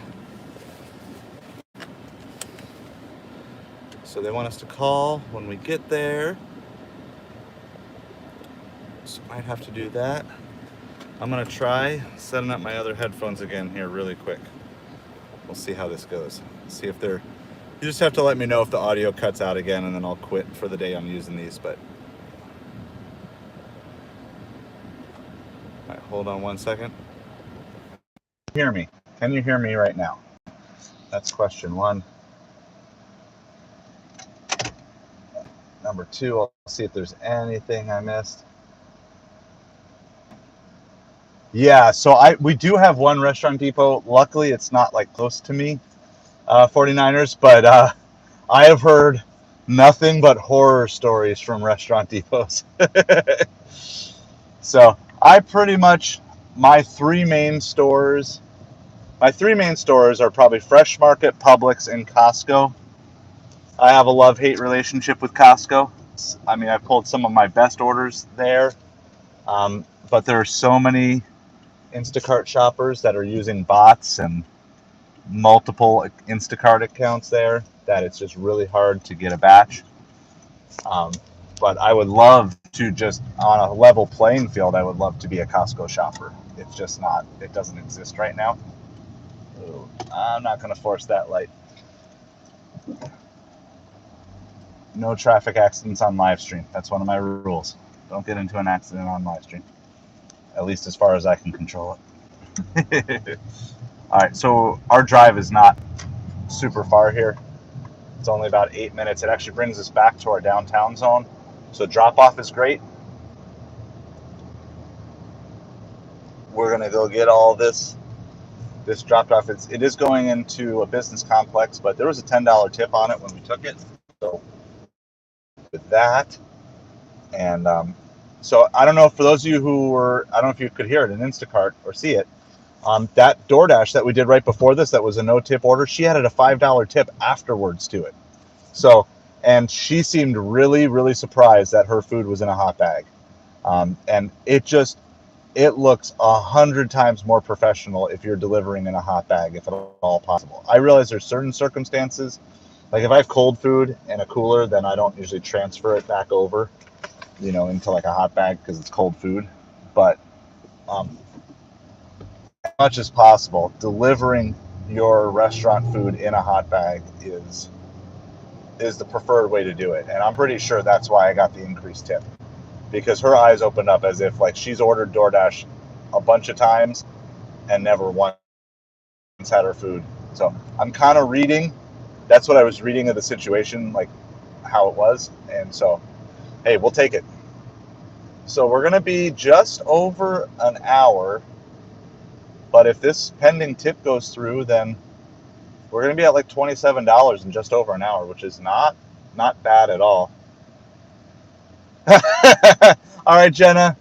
So they want us to call when we get there. So I might have to do that. I'm gonna try setting up my other headphones again here really quick. We'll see how this goes. See if they're, you just have to let me know if the audio cuts out again, and then I'll quit for the day on using these, but. All right, hold on one second. Hear me? Can you hear me right now? That's question one. Number two, I'll see if there's anything I missed. Yeah, so we do have one Restaurant Depot. Luckily, it's not like close to me, 49ers, but I have heard nothing but horror stories from Restaurant Depots. So I pretty much, my three main stores are probably Fresh Market, Publix, and Costco. I have a love-hate relationship with Costco. I mean, I've pulled some of my best orders there, but there are so many Instacart shoppers that are using bots and multiple Instacart accounts there that it's just really hard to get a batch. But I would love to just, on a level playing field, I would love to be a Costco shopper. It's just not, it doesn't exist right now. Ooh, I'm not going to force that light. No traffic accidents on live stream. That's one of my rules. Don't get into an accident on live stream. At least as far as I can control it. All right, so our drive is not super far here. It's only about 8 minutes. It actually brings us back to our downtown zone. So drop off is great. We're gonna go get all this dropped off. It is going into a business complex, but there was a $10 tip on it when we took it. So with that, and so I don't know, for those of you who were, I don't know if you could hear it in Instacart or see it, that Doordash that we did right before this, that was a no tip order, she added a $5 tip afterwards to it. So, and she seemed really, really surprised that her food was in a hot bag. And it looks 100 times more professional if you're delivering in a hot bag, if at all possible. I realize there's certain circumstances, like if I have cold food in a cooler, then I don't usually transfer it back over, into like a hot bag because it's cold food. But as much as possible, delivering your restaurant food in a hot bag is the preferred way to do it. And I'm pretty sure that's why I got the increased tip, because her eyes opened up as if like she's ordered DoorDash a bunch of times and never once had her food. So I'm kind of reading, that's what I was reading of the situation, like how it was. And so, hey, we'll take it. So we're going to be just over an hour, but if this pending tip goes through, then we're going to be at like $27 in just over an hour, which is not bad at all. All right, Jenna.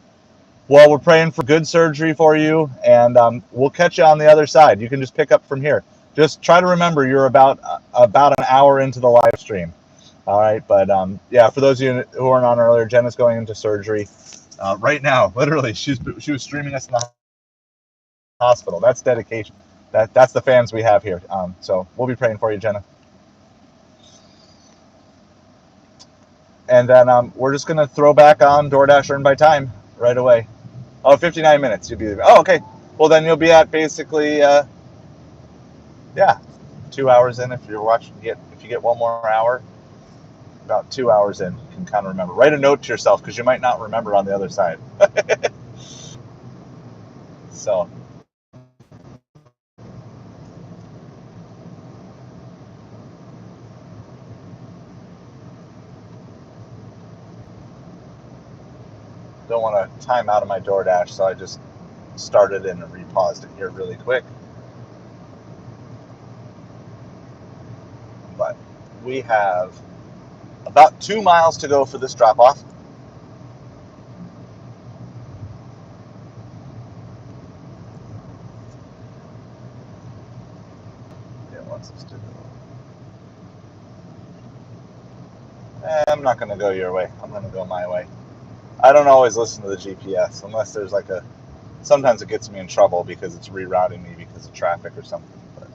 Well, we're praying for good surgery for you, and we'll catch you on the other side. You can just pick up from here. Just try to remember you're about an hour into the live stream. All right, but yeah, for those of you who weren't on earlier, Jenna's going into surgery right now. Literally, she was streaming us in the hospital. That's dedication. That's the fans we have here. So we'll be praying for you, Jenna. And then we're just gonna throw back on DoorDash Earn by Time right away. Oh, 59 minutes. You'll be there. Oh, okay. Well, then you'll be at basically, yeah, 2 hours in. If you're watching, if you get one more hour, about 2 hours in, you can kind of remember. Write a note to yourself because you might not remember on the other side. So. Don't want to time out of my DoorDash, so I just started and repaused it here really quick. But we have about 2 miles to go for this drop off. It wants us to go. I'm not going to go your way. I'm going to go my way. I don't always listen to the GPS unless there's like a. Sometimes it gets me in trouble because it's rerouting me because of traffic or something. But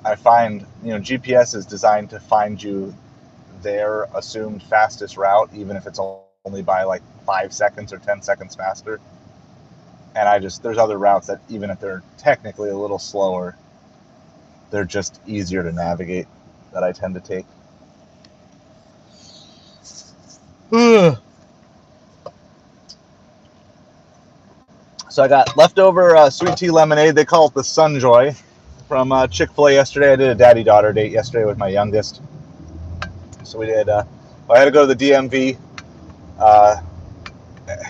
I find, GPS is designed to find you their assumed fastest route, even if it's only by like 5 seconds or 10 seconds faster. And there's other routes that even if they're technically a little slower, they're just easier to navigate that I tend to take. So I got leftover sweet tea lemonade. They call it the Sunjoy from Chick-fil-A yesterday. I did a daddy-daughter date yesterday with my youngest. So we did. I had to go to the DMV.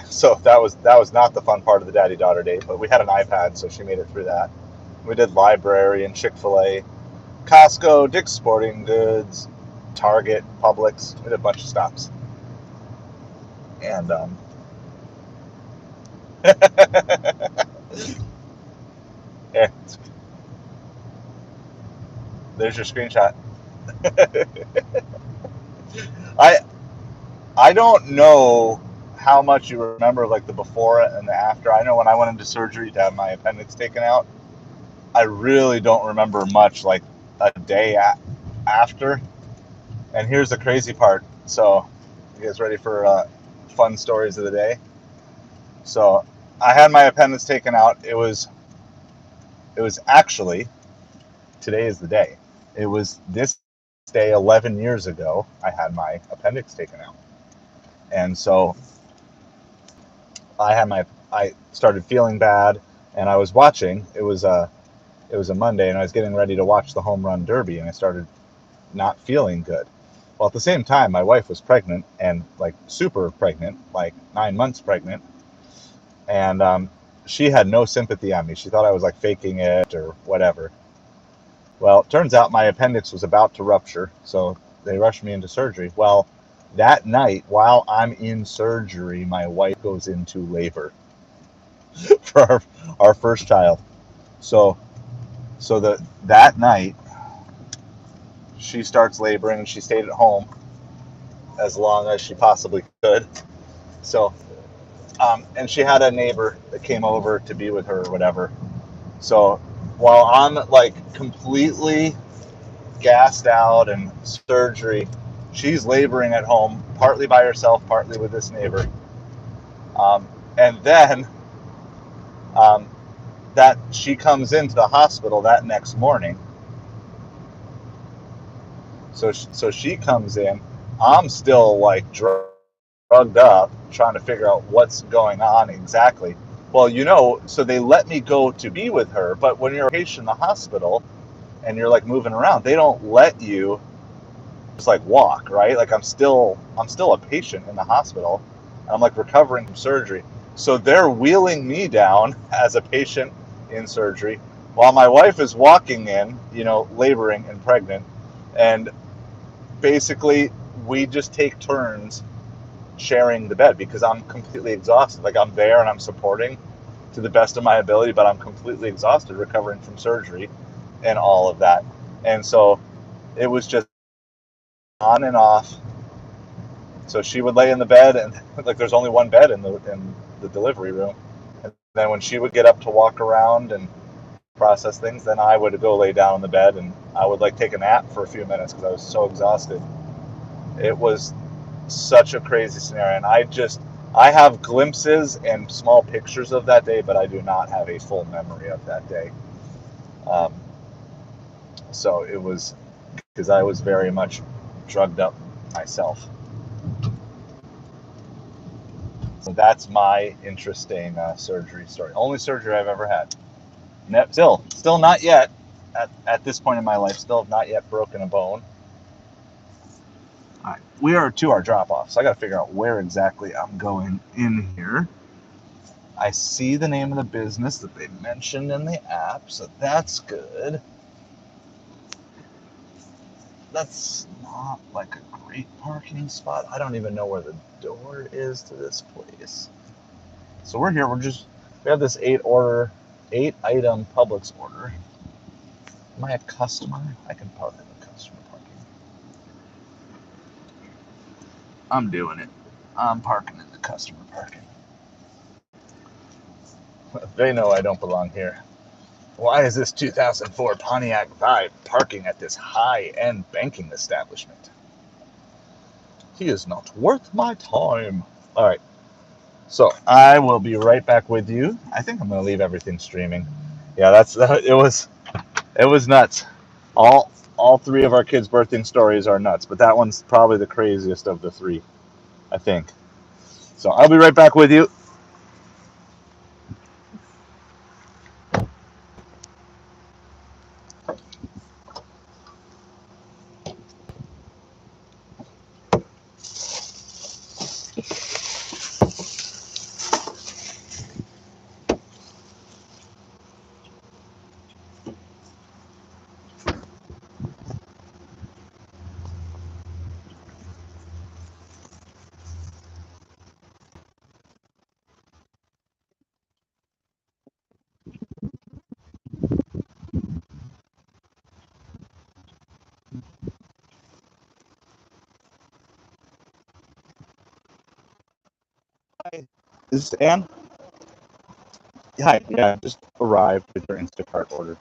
So that was not the fun part of the daddy-daughter date, but we had an iPad, so she made it through that. We did library and Chick-fil-A, Costco, Dick's Sporting Goods, Target, Publix. We did a bunch of stops. And yeah, there's your screenshot. I I don't know how much you remember, like the before and the after. I know when I went into surgery to have my appendix taken out, I really don't remember much, like a day after. And here's the crazy part. So, you guys ready for fun stories of the day? So, I had my appendix taken out. It was actually, today is the day. It was this day 11 years ago. I had my appendix taken out, and so I started feeling bad, and I was watching. It was a Monday, and I was getting ready to watch the Home Run Derby, and I started not feeling good. Well, at the same time, my wife was pregnant, and like super pregnant, like 9 months pregnant, and she had no sympathy on me. She thought I was like faking it or whatever. Well, it turns out my appendix was about to rupture, so they rushed me into surgery. Well, that night, while I'm in surgery, my wife goes into labor for our first child. So that night she starts laboring, and she stayed at home as long as she possibly could. So and she had a neighbor that came over to be with her or whatever. So while I'm like completely gassed out and surgery, she's laboring at home, partly by herself, partly with this neighbor. And then um, that she comes into the hospital that next morning. So she comes in. I'm still like drugged up, trying to figure out what's going on exactly. Well, so they let me go to be with her, but when you're a patient in the hospital and you're like moving around, they don't let you just like walk, right? Like I'm still a patient in the hospital. I'm like recovering from surgery. So they're wheeling me down as a patient in surgery while my wife is walking in, laboring and pregnant. And basically we just take turns sharing the bed because I'm completely exhausted. Like I'm there and I'm supporting to the best of my ability, but I'm completely exhausted recovering from surgery and all of that. And so it was just on and off. So she would lay in the bed, and like there's only one bed in the delivery room. And then when she would get up to walk around and process things, then I would go lay down in the bed, and I would like take a nap for a few minutes because I was so exhausted. It was such a crazy scenario, and I have glimpses and small pictures of that day, but I do not have a full memory of that day. Um, so it was because I was very much drugged up myself. So that's my interesting surgery story. Only surgery I've ever had. Still not yet. At this point in my life, still have not yet broken a bone. All right, we are to our drop off, so I got to figure out where exactly I'm going in here. I see the name of the business that they mentioned in the app, so that's good. That's not like a great parking spot. I don't even know where the door is to this place. So we're here. We have this 8-item Publix order. Am I a customer? I can park in the customer parking. I'm doing it. I'm parking in the customer parking. They know I don't belong here. Why is this 2004 Pontiac Vibe parking at this high-end banking establishment? He is not worth my time. All right. So I will be right back with you. I think I'm going to leave everything streaming. Yeah, it was nuts. All three of our kids' birthing stories are nuts, but that one's probably the craziest of the three, I think. So I'll be right back with you. Hi, is this Ann? Hi, yeah, just arrived with your Instacart order.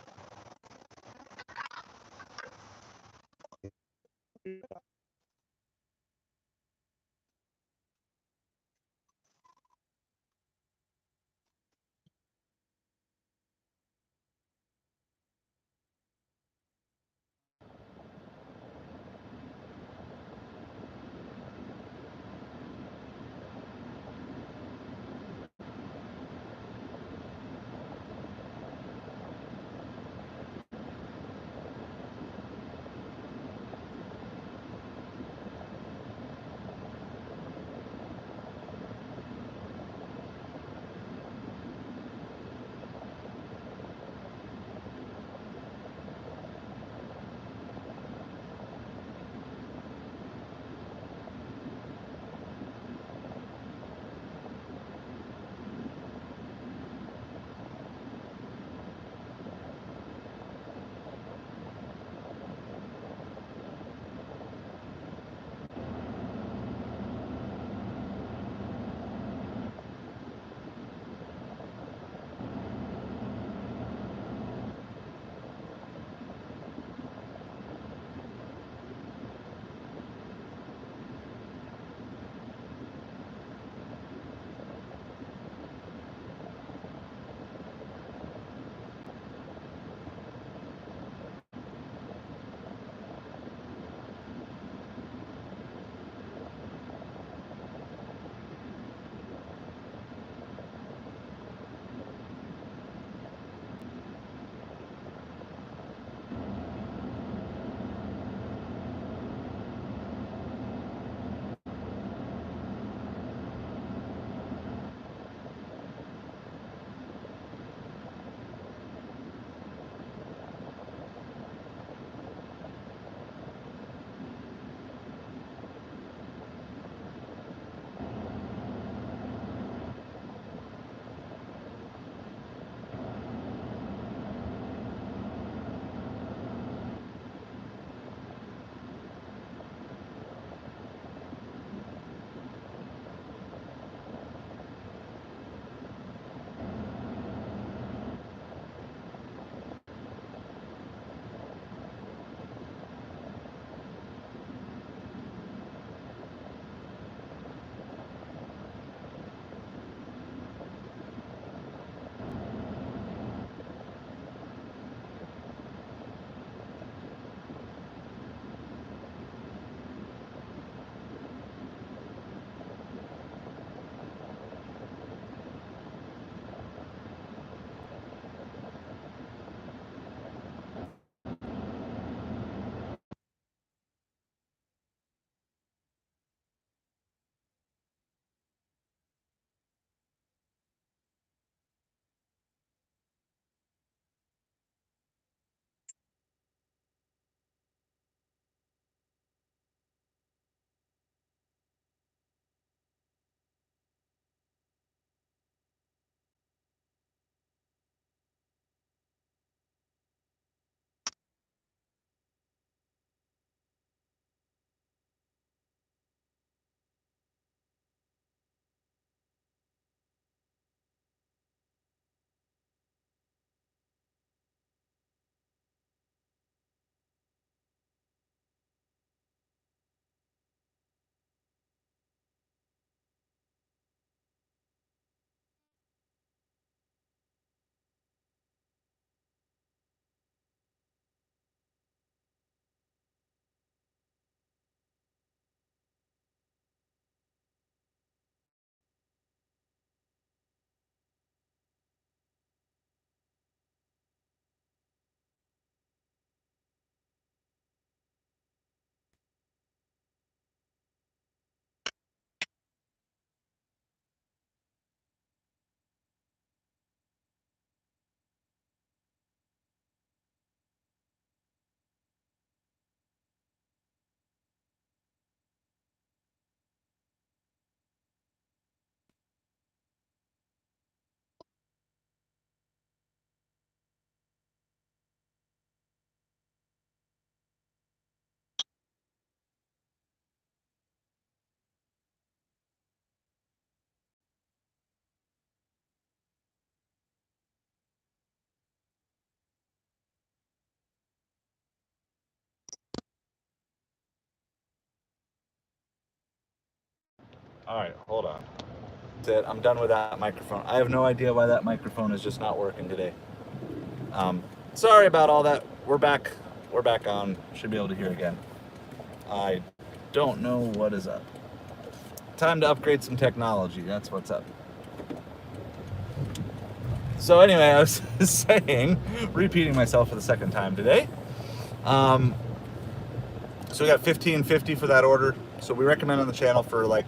All right, hold on. That's it. I'm done with that microphone. I have no idea why that microphone is just not working today. Sorry about all that. We're back. We're back on. Should be able to hear again. I don't know what is up. Time to upgrade some technology. That's what's up. So anyway, I was saying, repeating myself for the second time today. So we got $15.50 for that order. So we recommend on the channel for like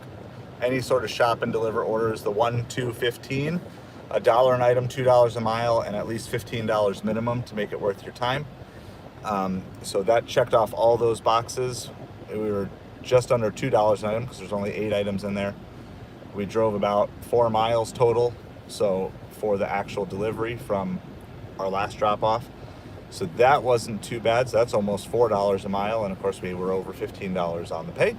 any sort of shop and deliver orders, the 1, 2, 15, $1 an item, $2 a mile, and at least $15 minimum to make it worth your time. So that checked off all those boxes. We were just under $2 an item because there's only 8 items in there. We drove about 4 miles total. So for the actual delivery from our last drop off. So that wasn't too bad. So that's almost $4 a mile. And of course we were over $15 on the pay.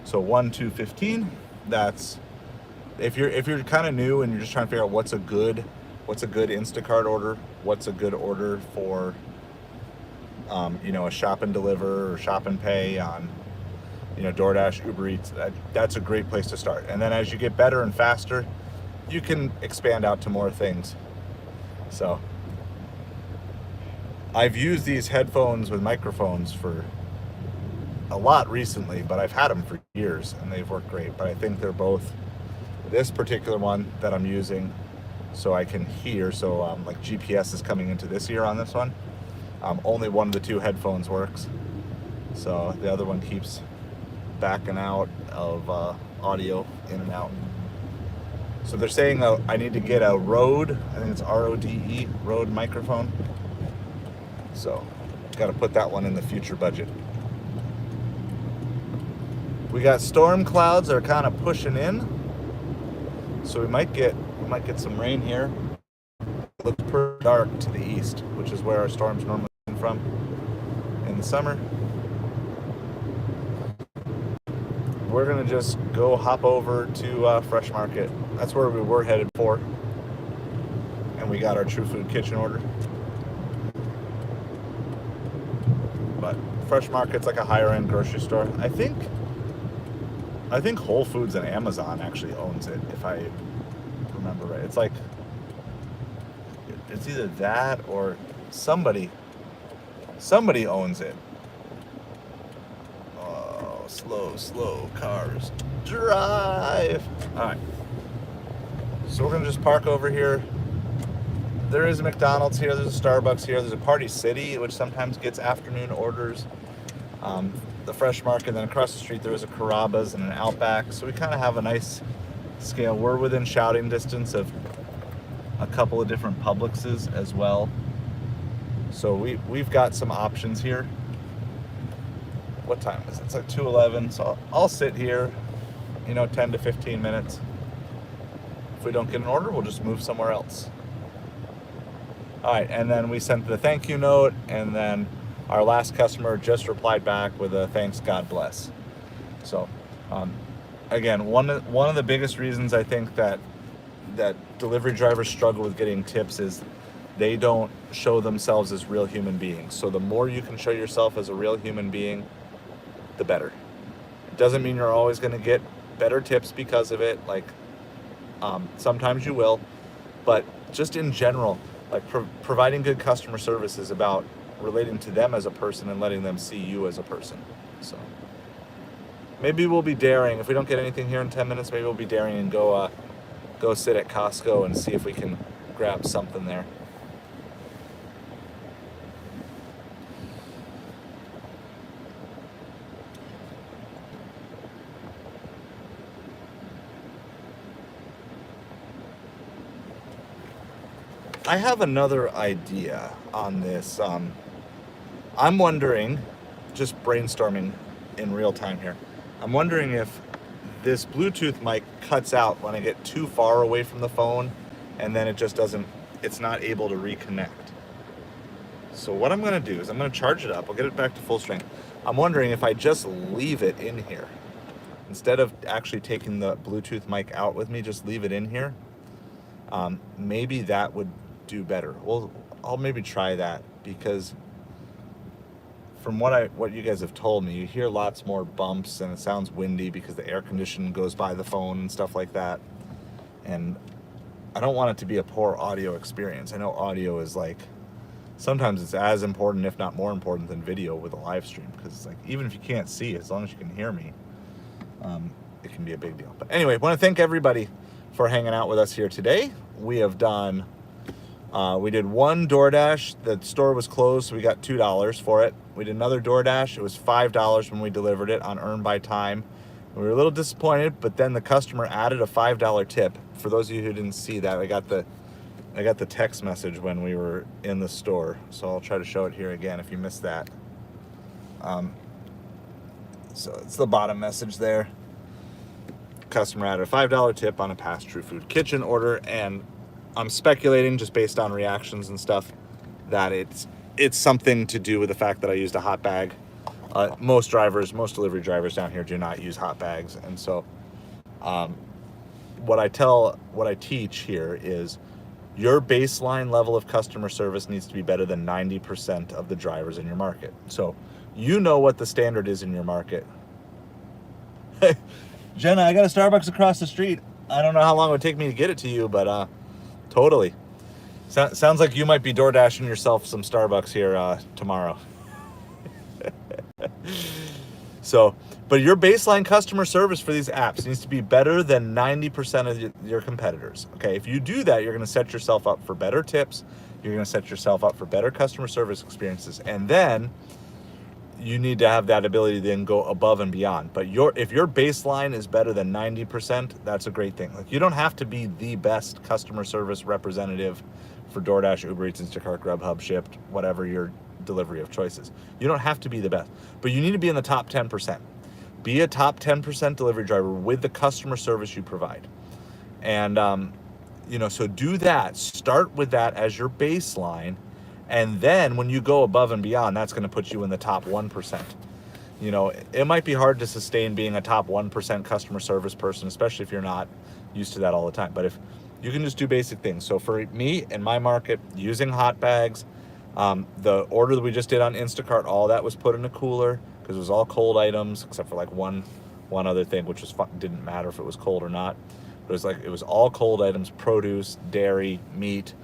So 1, 2, 15. That's if you're kind of new and you're just trying to figure out what's a good Instacart order, what's a good order for a shop and deliver or shop and pay on Doordash, Ubereats. That's a great place to start. And then as you get better and faster, you can expand out to more things. So I've used these headphones with microphones for a lot recently, but I've had them for years and they've worked great. But I think they're both, this particular one that I'm using so I can hear, so like GPS is coming into this ear on this one. Only one of the 2 headphones works. So the other one keeps backing out of audio in and out. So they're saying I need to get a Rode, I think it's RODE, Rode microphone. So got to put that one in the future budget. We got storm clouds that are kind of pushing in. So we might get some rain here. It looks pretty dark to the east, which is where our storms normally come from in the summer. We're gonna just go hop over to Fresh Market. That's where we were headed for. And we got our True Food Kitchen order. But Fresh Market's like a higher end grocery store. I think Whole Foods and Amazon actually owns it, if I remember right. It's like, it's either that or somebody owns it. Oh, slow cars drive. All right. So we're gonna just park over here. There is a McDonald's here, there's a Starbucks here, there's a Party City, which sometimes gets afternoon orders. The Fresh Market, then across the street there is a Carrabba's and an Outback. So we kind of have a nice scale. We're within shouting distance of a couple of different Publixes as well. So we've got some options here. What time is it? It's like 2:11, so I'll sit here, 10 to 15 minutes. If we don't get an order, we'll just move somewhere else. All right, and then we sent the thank you note, and then our last customer just replied back with a thanks, God bless. So, again, one of the biggest reasons I think that delivery drivers struggle with getting tips is they don't show themselves as real human beings. So the more you can show yourself as a real human being, the better. It doesn't mean you're always going to get better tips because of it. Like, sometimes you will, but just in general, like providing good customer service is about relating to them as a person and letting them see you as a person. So maybe we'll be daring. If we don't get anything here in 10 minutes, maybe we'll be daring and go sit at Costco and see if we can grab something there. I have another idea on this. I'm wondering, just brainstorming in real time here, I'm wondering if this Bluetooth mic cuts out when I get too far away from the phone and then it's not able to reconnect. So what I'm gonna do is I'm gonna charge it up, I'll get it back to full strength. I'm wondering if I just leave it in here. Instead of actually taking the Bluetooth mic out with me, just leave it in here. Maybe that would do better. Well, I'll maybe try that, because from what you guys have told me, you hear lots more bumps and it sounds windy because the air conditioning goes by the phone and stuff like that. And I don't want it to be a poor audio experience. I know audio is like, sometimes it's as important, if not more important, than video with a live stream, because it's like, even if you can't see, as long as you can hear me, it can be a big deal. But anyway, I want to thank everybody for hanging out with us here today. We have done, we did one DoorDash. The store was closed, so we got $2 for it. We did another DoorDash. It was $5 when we delivered it on Earn by Time. We were a little disappointed, but then the customer added a $5 tip. For those of you who didn't see that, I got the text message when we were in the store, so I'll try to show it here again if you missed that. So it's the bottom message there. Customer added a $5 tip on a past True Food Kitchen order, and I'm speculating just based on reactions and stuff that it's something to do with the fact that I used a hot bag. Most delivery drivers down here do not use hot bags, and so what I teach here is your baseline level of customer service needs to be better than 90% of the drivers in your market. So you know what the standard is in your market. Jenna, I got a Starbucks across the street. I don't know how long it would take me to get it to you, but totally. Sounds like you might be door dashing yourself some Starbucks here tomorrow. So, but your baseline customer service for these apps needs to be better than 90% of your competitors. Okay, if you do that, you're going to set yourself up for better tips. You're going to set yourself up for better customer service experiences, and then you need to have that ability to then go above and beyond. But if your baseline is better than 90%, that's a great thing. Like, you don't have to be the best customer service representative for DoorDash, Ubereats, Instacart, Grubhub, Shipped, whatever your delivery of choices. You don't have to be the best, but you need to be in the top 10%. Be a top 10% delivery driver with the customer service you provide. And, so do that. Start with that as your baseline. And then when you go above and beyond, that's going to put you in the top 1%. It might be hard to sustain being a top 1% customer service person, especially if you're not used to that all the time. But if you can just do basic things. So for me in my market, using hot bags, the order that we just did on Instacart, all that was put in a cooler because it was all cold items, except for like one other thing, which was didn't matter if it was cold or not. But it was all cold items, produce, dairy, meat,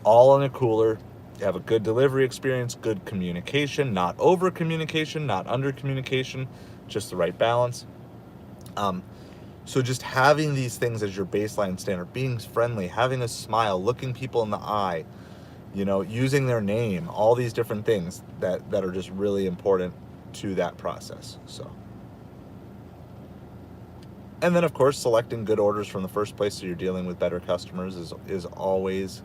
all in a cooler. You have a good delivery experience, good communication, not over communication, not under communication, just the right balance. So just having these things as your baseline standard, being friendly, having a smile, looking people in the eye, using their name, all these different things that are just really important to that process. So, and then of course, selecting good orders from the first place so you're dealing with better customers is always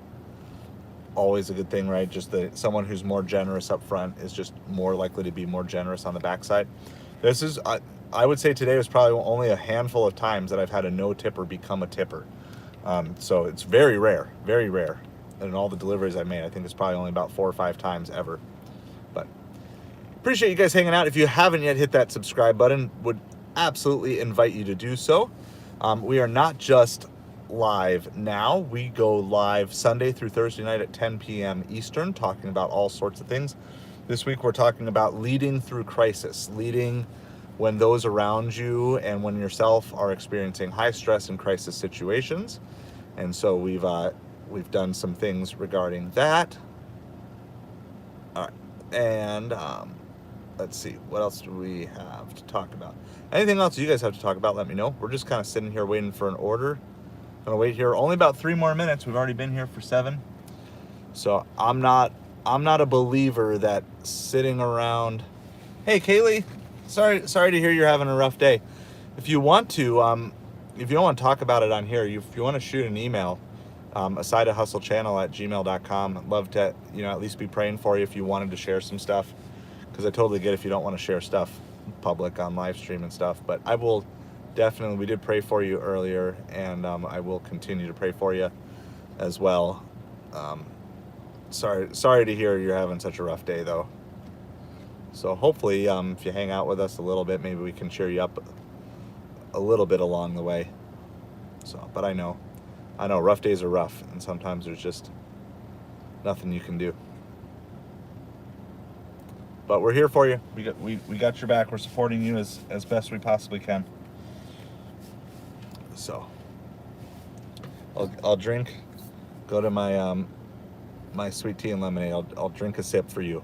a good thing, right? Just someone who's more generous up front is just more likely to be more generous on the backside. This is, I would say today was probably only a handful of times that I've had a no tipper become a tipper. So it's very rare, very rare. And in all the deliveries I've made, I think it's probably only about 4 or 5 times ever. But appreciate you guys hanging out. If you haven't yet hit that subscribe button, would absolutely invite you to do so. We are not just live now. We go live Sunday through Thursday night at 10 p.m. Eastern, talking about all sorts of things. This week we're talking about leading through crisis, leading when those around you and when yourself are experiencing high stress and crisis situations. And so we've done some things regarding that. All right, and let's see, what else do we have to talk about? Anything else you guys have to talk about, let me know. We're just kind of sitting here waiting for an order. Gonna wait here only about 3 more minutes. We've already been here for 7. So I'm not a believer that sitting around. Hey Kaylee, sorry to hear you're having a rough day. If you want to, if you don't want to talk about it on here, if you want to shoot an email, asidahustlechannel@gmail.com. I'd love to, at least be praying for you if you wanted to share some stuff, because I totally get if you don't want to share stuff public on live stream and stuff. But I will definitely, we did pray for you earlier, and I will continue to pray for you as well. Sorry to hear you're having such a rough day though. So hopefully, if you hang out with us a little bit, maybe we can cheer you up a little bit along the way. So, but I know rough days are rough, and sometimes there's just nothing you can do. But we're here for you. We got your back. We're supporting you as best we possibly can. So I'll drink. Go to my my sweet tea and lemonade. I'll drink a sip for you.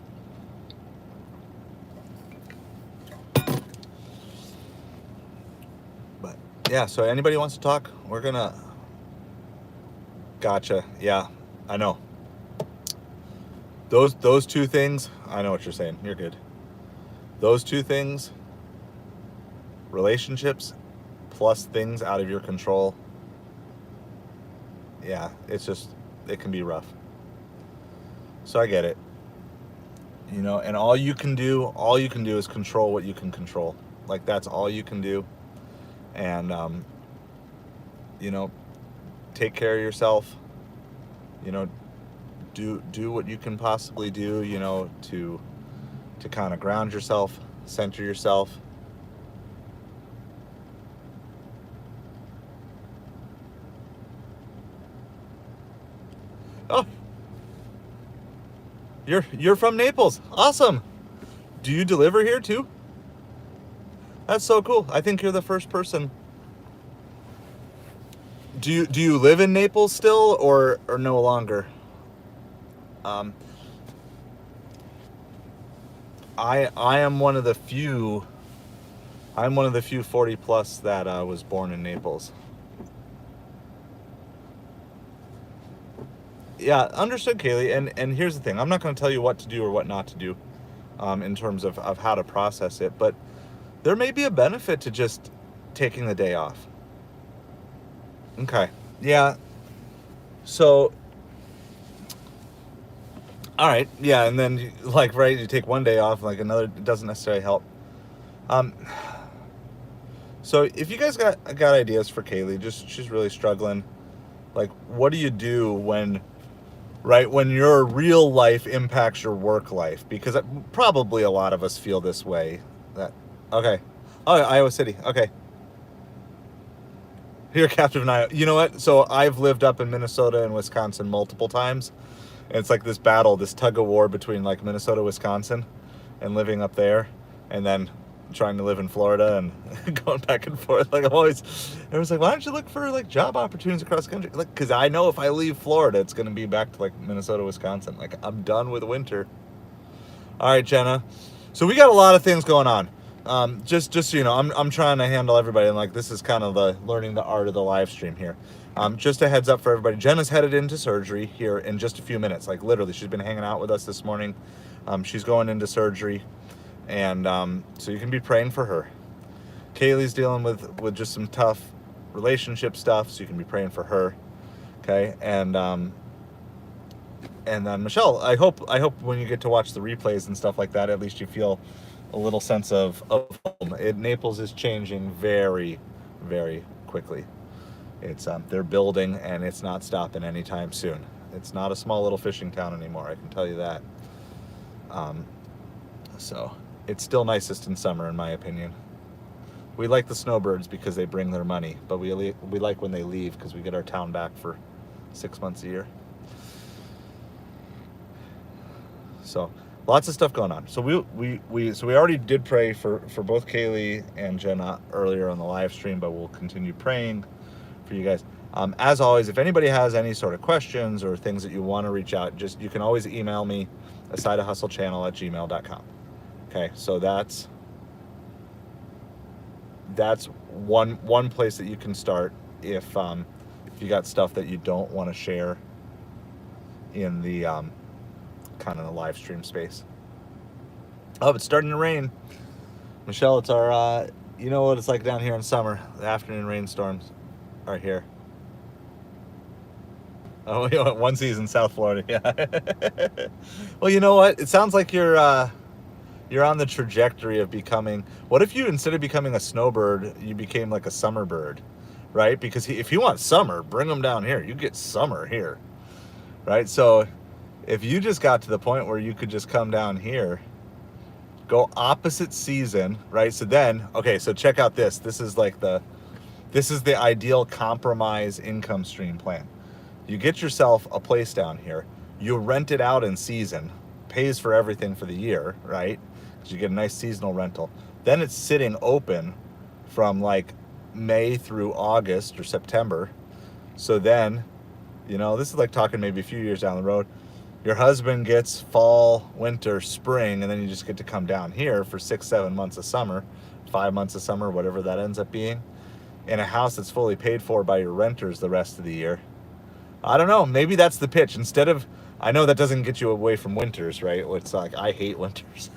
But yeah, so anybody wants to talk, we're gonna. Gotcha. Yeah, I know. Those two things, I know what you're saying. You're good. Those two things, relationships plus things out of your control. Yeah, it's just, it can be rough. So I get it. You know, and all you can do is control what you can control. Like, that's all you can do. And you know, take care of yourself. You know, do what you can possibly do, you know, to kind of ground yourself, center yourself. Oh, you're from Naples. Awesome. Do you deliver here too? That's so cool. I think you're the first person. Do you live in Naples still or no longer? I am one of the few. I'm one of the few 40 plus that was born in Naples. Yeah, understood, Kaylee. And here's the thing: I'm not going to tell you what to do or what not to do, in terms of how to process it. But there may be a benefit to just taking the day off. Okay. Yeah. So. All right. Yeah, and then like right, you take one day off, like another doesn't necessarily help. So if you guys got ideas for Kaylee, just she's really struggling. Like, what do you do when your real life impacts your work life? Because probably a lot of us feel this way. That okay. Oh, Iowa City. Okay. You're captive in Iowa. You know what? So I've lived up in Minnesota and Wisconsin multiple times. And it's like this battle, this tug of war between like Minnesota, Wisconsin, and living up there, and then trying to live in Florida and going back and forth. Like everyone's like, why don't you look for like job opportunities across the country? Like, because I know if I leave Florida, it's going to be back to like Minnesota, Wisconsin. Like, I'm done with winter. All right, Jenna. So we got a lot of things going on. Just so you know, I'm trying to handle everybody, and like this is kind of the learning the art of the live stream here. Just a heads up for everybody. Jenna's headed into surgery here in just a few minutes. Like literally, she's been hanging out with us this morning. She's going into surgery, and so you can be praying for her. Kaylee's dealing with just some tough relationship stuff, so you can be praying for her. Okay, and then Michelle, I hope when you get to watch the replays and stuff like that, at least you feel a little sense of home. Naples is changing very, very quickly. It's they're building, and it's not stopping anytime soon. It's not a small little fishing town anymore, I can tell you that. So it's still nicest in summer, in my opinion. We like the snowbirds because they bring their money, but we like when they leave because we get our town back for 6 months a year. So lots of stuff going on. So we already did pray for both Kaylee and Jenna earlier on the live stream, but we'll continue praying for you guys. As always, if anybody has any sort of questions or things that you want to reach out, you can always email me, asideofhustlechannel@gmail.com. Okay, so that's one place that you can start if you got stuff that you don't want to share in the kind of the live stream space. Oh, it's starting to rain. Michelle, it's our you know what it's like down here in summer. The afternoon rainstorms are here. Oh, you know, one season, South Florida. Yeah. Well, you know what? It sounds like you're on the trajectory of becoming. What if you, instead of becoming a snowbird, you became like a summer bird, right? Because if you want summer, bring them down here. You get summer here, right? So if you just got to the point where you could just come down here, go opposite season, right? So then, okay, so check out this. This is the ideal compromise income stream plan. You get yourself a place down here, you rent it out in season, pays for everything for the year, right? because you get a nice seasonal rental. Then it's sitting open from like May through August or September. So then, this is like talking maybe a few years down the road. Your husband gets fall, winter, spring, and then you just get to come down here for 6-7 months of summer, 5 months of summer, whatever that ends up being, in a house that's fully paid for by your renters the rest of the year. I don't know. Maybe that's the pitch. Instead of, I know that doesn't get you away from winters, right? It's like, I hate winters.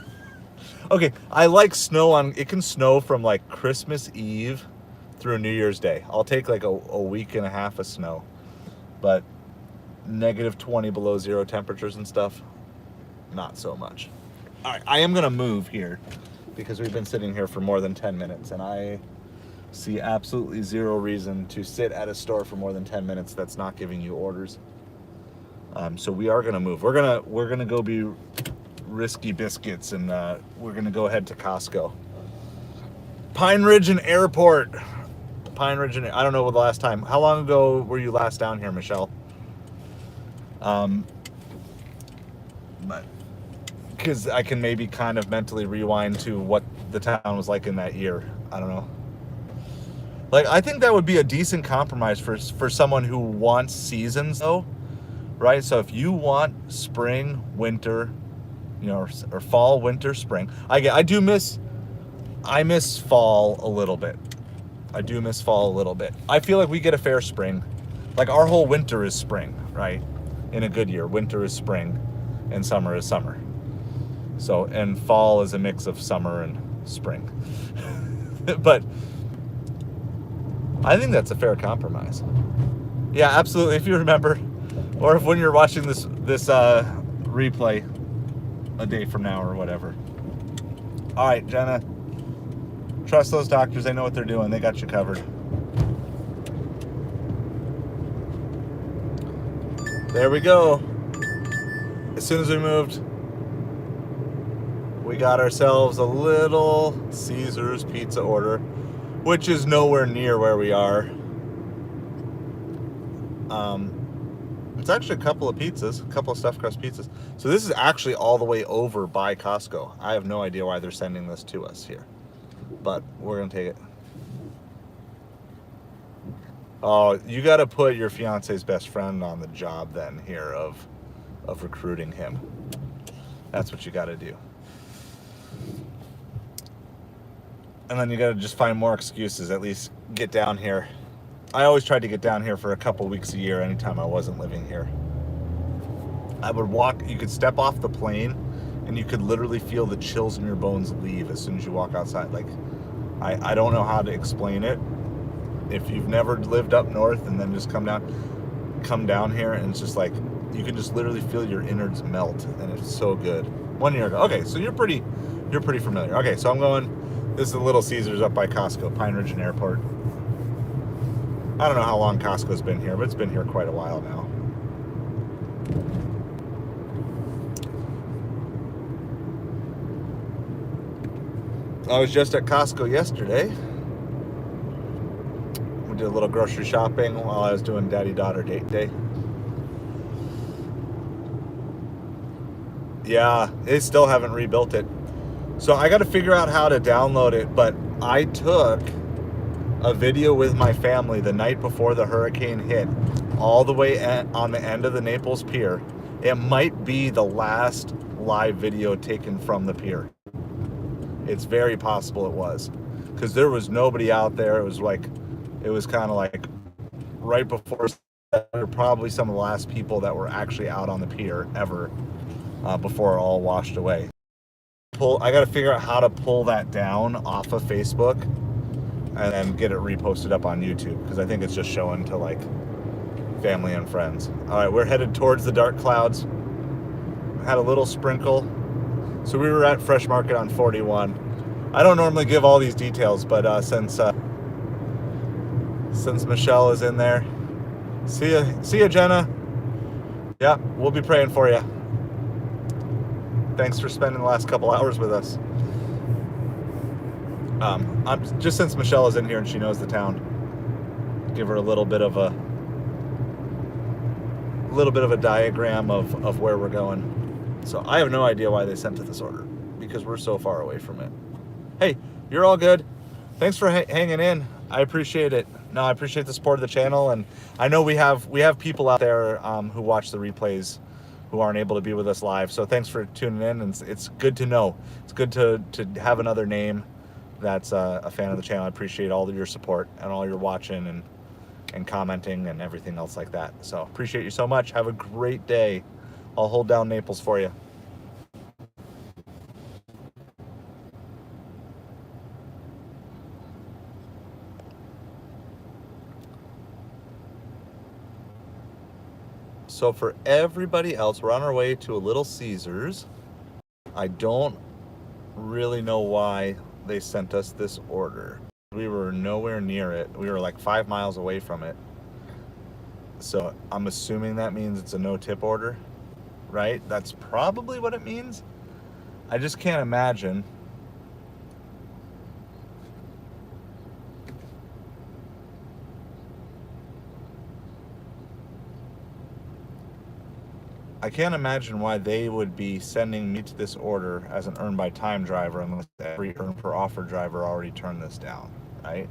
Okay, I like snow it can snow from like Christmas Eve through New Year's Day. I'll take like a week and a half of snow. But -20 below zero temperatures and stuff, not so much. All right, I am going to move here because we've been sitting here for more than 10 minutes and I see absolutely zero reason to sit at a store for more than 10 minutes that's not giving you orders. So we are going to move. We're going to go be risky biscuits and we're going to go head to Costco. Pine Ridge and Airport. I don't know the last time. How long ago were you last down here, Michelle? But because I can maybe kind of mentally rewind to what the town was like in that year. I don't know. Like, I think that would be a decent compromise for someone who wants seasons, though, right? So if you want spring, winter, or fall, winter, spring. I miss fall a little bit. I do miss fall a little bit. I feel like we get a fair spring. Like, our whole winter is spring, right? In a good year, winter is spring and summer is summer. So, and fall is a mix of summer and spring. But I think that's a fair compromise. Yeah, absolutely. If you remember, or if when you're watching this replay a day from now or whatever. All right, Jenna, trust those doctors. They know what they're doing. They got you covered. There we go. As soon as we moved, we got ourselves a little Caesar's pizza order, which is nowhere near where we are. It's actually a couple of stuffed crust pizzas. So this is actually all the way over by Costco. I have no idea why they're sending this to us here, but we're gonna take it. Oh, you got to put your fiance's best friend on the job then here of recruiting him. That's what you got to do. And then you got to just find more excuses, at least get down here. I always tried to get down here for a couple weeks a year anytime I wasn't living here. I would walk, you could step off the plane and you could literally feel the chills in your bones leave as soon as you walk outside. Like, I don't know how to explain it. If you've never lived up north and then just come down here and it's just like, you can just literally feel your innards melt and it's so good. 1 year ago. Okay, so you're pretty familiar. Okay, so I'm going, this is the Little Caesars up by Costco, Pine Ridge and Airport. I don't know how long Costco's been here, but it's been here quite a while now. I was just at Costco yesterday. We did a little grocery shopping while I was doing daddy-daughter date day. Yeah, they still haven't rebuilt it. So I got to figure out how to download it, but I took a video with my family the night before the hurricane hit, all the way on the end of the Naples Pier. It might be the last live video taken from the pier. It's very possible it was, because there was nobody out there. It was kind of like right before, probably some of the last people that were actually out on the pier ever, before it all washed away. I got to figure out how to pull that down off of Facebook and then get it reposted up on YouTube, because I think it's just showing to like family and friends. All right, we're headed towards the dark clouds. Had a little sprinkle. So we were at Fresh Market on 41. I don't normally give all these details, but since Michelle is in there, see ya, Jenna. Yeah, we'll be praying for you. Thanks for spending the last couple hours with us. I'm just, since Michelle is in here and she knows the town, give her a little bit of a diagram of where we're going. So I have no idea why they sent us this order, because because we're so far away from it. Hey, you're all good. Thanks for hanging in. I appreciate it. No, I appreciate the support of the channel, and I know we have people out there who watch the replays who aren't able to be with us live. So thanks for tuning in, and it's good to know. It's good to have another name that's a fan of the channel. I appreciate all of your support and all your watching and commenting and everything else like that. So appreciate you so much. Have a great day. I'll hold down Naples for you. So for everybody else, we're on our way to a Little Caesars. I don't really know why they sent us this order. We were nowhere near it. We were like 5 miles away from it. So I'm assuming that means it's a no-tip order, right? That's probably what it means. I just can't imagine. I can't imagine why they would be sending me to this order as an earn by time driver unless every earn per offer driver already turned this down, right?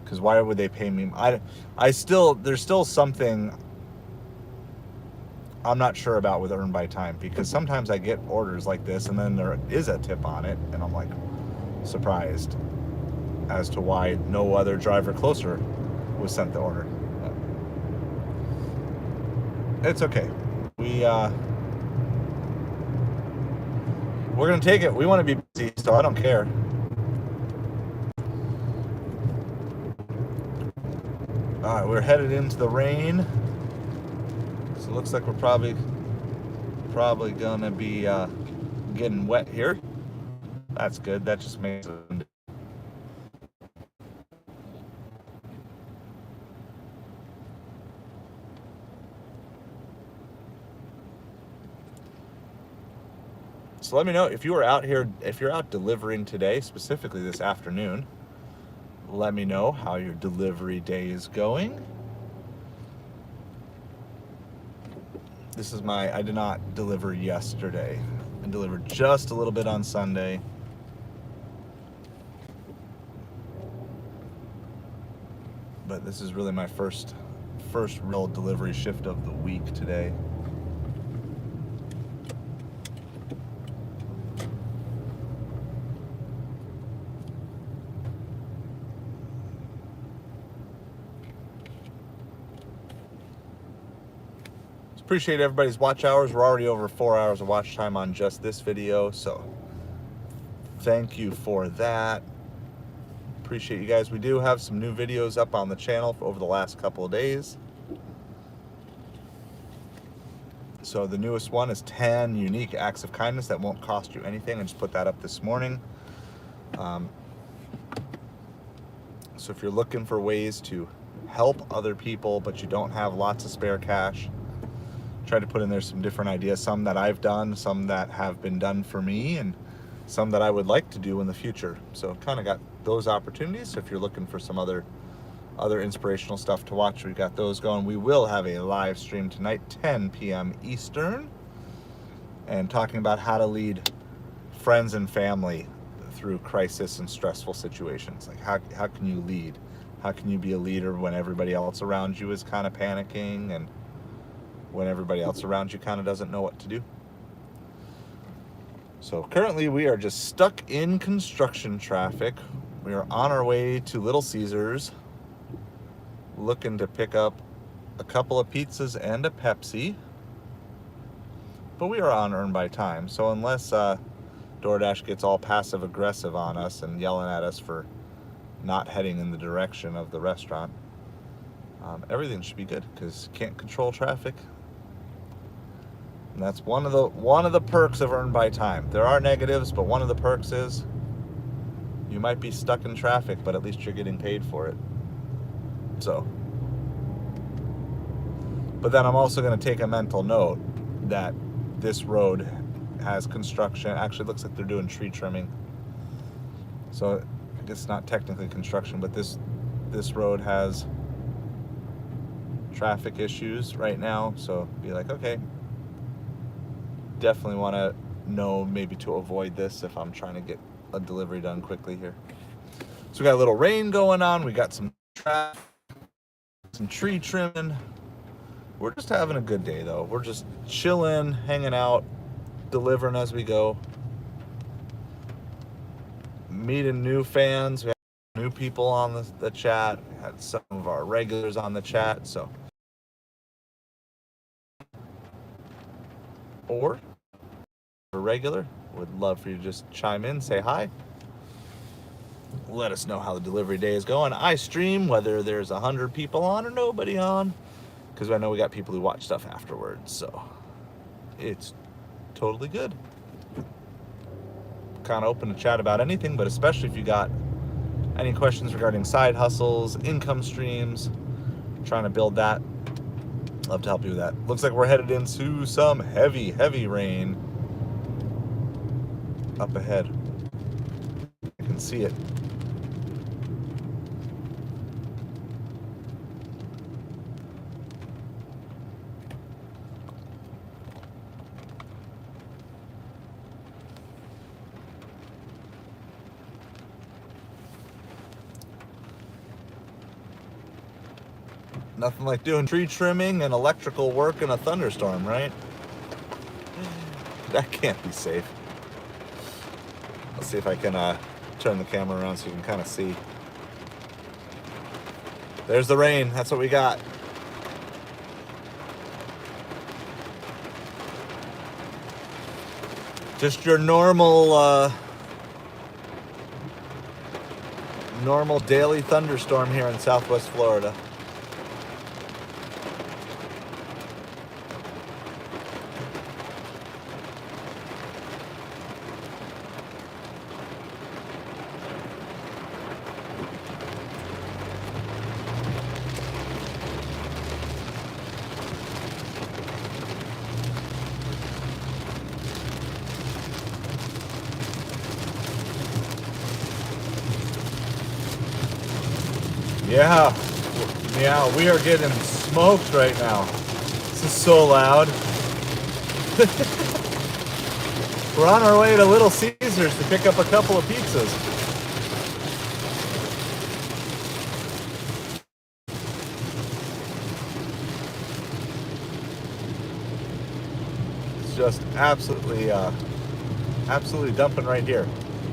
Because why would they pay me? There's still something I'm not sure about with earn by time, because sometimes I get orders like this and then there is a tip on it and I'm like surprised as to why no other driver closer was sent the order. But it's okay. We're gonna take it. We want to be busy, so I don't care. All right, we're headed into the rain, so it looks like we're probably gonna be getting wet here. That's good. That just makes it. So let me know if you are out here, if you're out delivering today, specifically this afternoon. Let me know how your delivery day is going. This is I did not deliver yesterday. I delivered just a little bit on Sunday. But this is really my first real delivery shift of the week today. Appreciate everybody's watch hours. We're already over 4 hours of watch time on just this video, so thank you for that. Appreciate you guys. We do have some new videos up on the channel over the last couple of days. So the newest one is 10 unique acts of kindness that won't cost you anything. I just put that up this morning. So if you're looking for ways to help other people but you don't have lots of spare cash, try to put in there some different ideas, some that I've done, some that have been done for me, and some that I would like to do in the future. So kind of got those opportunities. So if you're looking for some other inspirational stuff to watch, we've got those going. We will have a live stream tonight, 10 p.m. Eastern, and talking about how to lead friends and family through crisis and stressful situations. Like how can you lead? How can you be a leader when everybody else around you is kind of panicking, and when everybody else around you kind of doesn't know what to do? So currently we are just stuck in construction traffic. We are on our way to Little Caesars, looking to pick up a couple of pizzas and a Pepsi. But we are on earn by time, so unless Doordash gets all passive aggressive on us and yelling at us for not heading in the direction of the restaurant, everything should be good, because you can't control traffic. And that's one of the perks of earn by time. There are negatives, but one of the perks is you might be stuck in traffic, but at least you're getting paid for it. So, but then I'm also going to take a mental note that this road has construction. Actually, it looks like they're doing tree trimming. So it's not technically construction, but this road has traffic issues right now. So be like, okay, definitely want to know maybe to avoid this if I'm trying to get a delivery done quickly here. So we got a little rain going on. We got some traffic, some tree trimming. We're just having a good day though. We're just chilling, hanging out, delivering as we go. Meeting new fans. We had new people on the chat. We had some of our regulars on the chat. So, or a regular, would love for you to just chime in, say hi. Let us know how the delivery day is going. I stream whether there's 100 people on or nobody on, because I know we got people who watch stuff afterwards. So it's totally good. Kind of open to chat about anything, but especially if you got any questions regarding side hustles, income streams, trying to build that, love to help you with that. Looks like we're headed into some heavy rain up ahead. I can see it. Nothing like doing tree trimming and electrical work in a thunderstorm, right? That can't be safe. Let's see if I can turn the camera around so you can kind of see. There's the rain. That's what we got. Just your normal daily thunderstorm here in Southwest Florida. Yeah, we are getting smoked right now. This is so loud. We're on our way to Little Caesars to pick up a couple of pizzas. It's just absolutely dumping right here.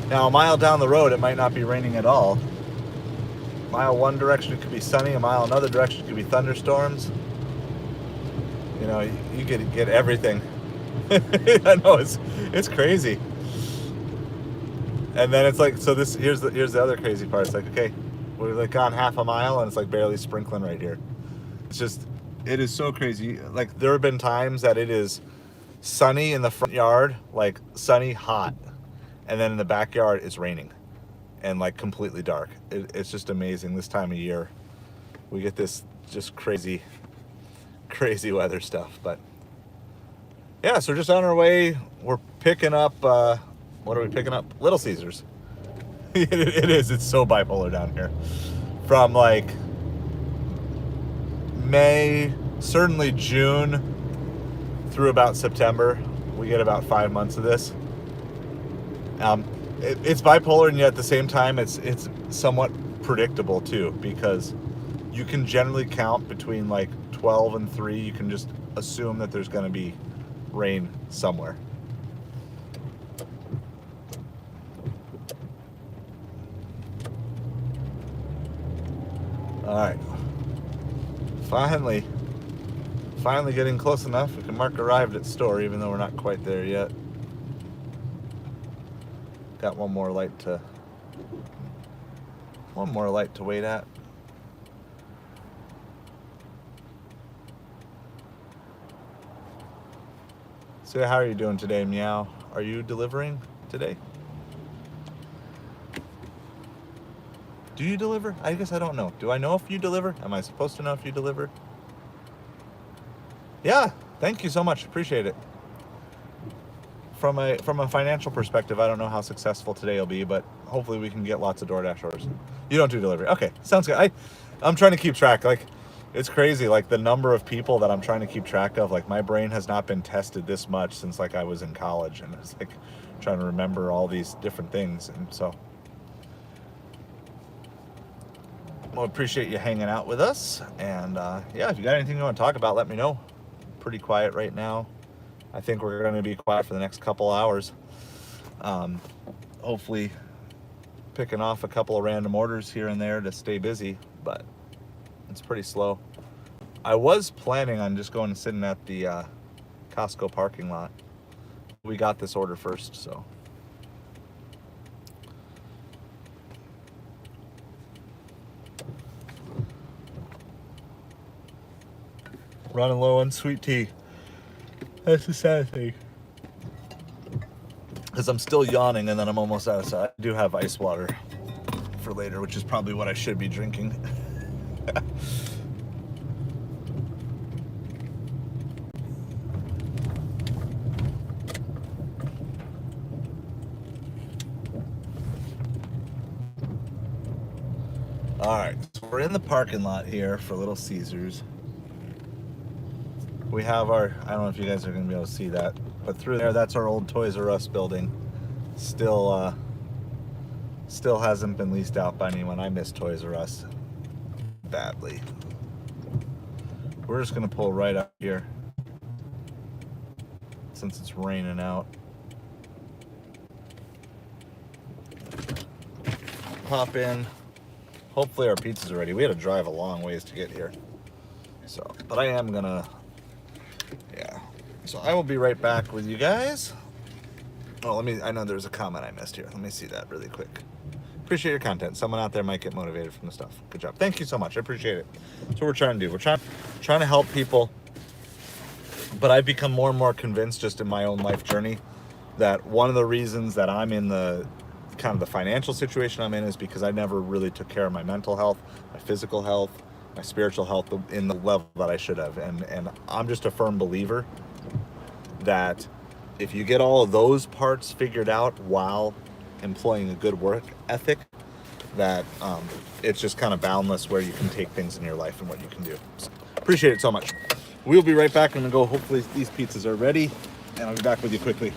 Now, a mile down the road, it might not be raining at all. Mile one direction it could be sunny, a mile another direction it could be thunderstorms. You know, you could get everything. I know it's crazy. And then it's like, so this here's the other crazy part. It's like, okay, we're like gone half a mile and it's like barely sprinkling right here. It's just, it is so crazy. Like there have been times that it is sunny in the front yard, like sunny, hot, and then in the backyard it's raining. And like completely dark. It's just amazing this time of year. We get this just crazy weather stuff. But yeah, so we're just on our way. We're picking up, what are we picking up? Little Caesars. It is. It's so bipolar down here. From like May, certainly June through about September, we get about 5 months of this. It's bipolar, and yet at the same time it's somewhat predictable too, because you can generally count between like 12 and 3. You can just assume that there's going to be rain somewhere. All right, finally getting close enough. We can mark arrived at store, even though we're not quite there yet. Got one more light to wait at. So how are you doing today, Meow? Are you delivering today? Do you deliver? I guess I don't know. Do I know if you deliver? Am I supposed to know if you deliver? Yeah, thank you so much. Appreciate it. From a financial perspective, I don't know how successful today will be, but hopefully we can get lots of Doordash orders. You don't do delivery. Okay, sounds good. I'm trying to keep track. Like, It's crazy, like the number of people that I'm trying to keep track of. Like my brain has not been tested this much since like I was in college, and it's like trying to remember all these different things. And so, well, appreciate you hanging out with us. And yeah, if you got anything you want to talk about, let me know. Pretty quiet right now. I think we're going to be quiet for the next couple hours. Hopefully, picking off a couple of random orders here and there to stay busy, but it's pretty slow. I was planning on just going and sitting at the Costco parking lot. We got this order first, so. Running low on sweet tea. That's the sad thing. Because I'm still yawning and then I'm almost out of sight. I do have ice water for later, which is probably what I should be drinking. Alright, so we're in the parking lot here for Little Caesars. We have our, I don't know if you guys are going to be able to see that, but through there, that's our old Toys R Us building. Still hasn't been leased out by anyone. I miss Toys R Us badly. We're just going to pull right up here since it's raining out. Hop in. Hopefully our pizza's ready. We had to drive a long ways to get here. So, but I am gonna, yeah. So I will be right back with you guys. Oh, I know there's a comment I missed here. Let me see that really quick. Appreciate your content. Someone out there might get motivated from the stuff. Good job. Thank you so much. I appreciate it. That's what we're trying to do. We're trying to help people. But I've become more and more convinced just in my own life journey that one of the reasons that I'm in the kind of the financial situation I'm in is because I never really took care of my mental health, my physical health, my spiritual health in the level that I should have. And I'm just a firm believer that if you get all of those parts figured out while employing a good work ethic, that it's just kind of boundless where you can take things in your life and what you can do. So, appreciate it so much. We'll be right back. I'm gonna go. Hopefully these pizzas are ready, and I'll be back with you quickly.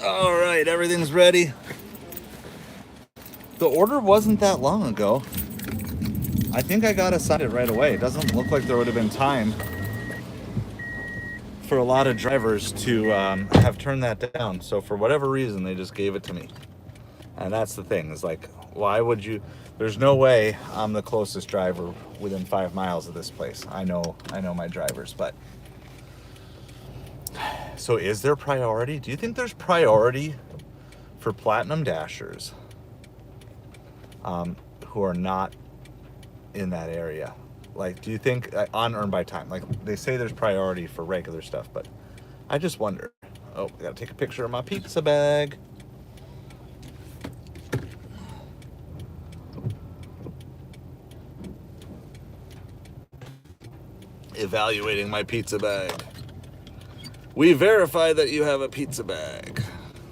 All right, everything's ready. The order wasn't that long ago. I think I got assigned it right away. It doesn't look like there would have been time for a lot of drivers to have turned that down. So for whatever reason, they just gave it to me. And that's the thing, is like, why would you? There's no way I'm the closest driver within 5 miles of this place. I know my drivers, but so is there priority? Do you think there's priority for Platinum Dashers who are not in that area? Like, do you think on Earn by Time, like they say there's priority for regular stuff, but I just wonder. Oh, I gotta take a picture of my pizza bag. Evaluating my pizza bag. We verify that you have a pizza bag.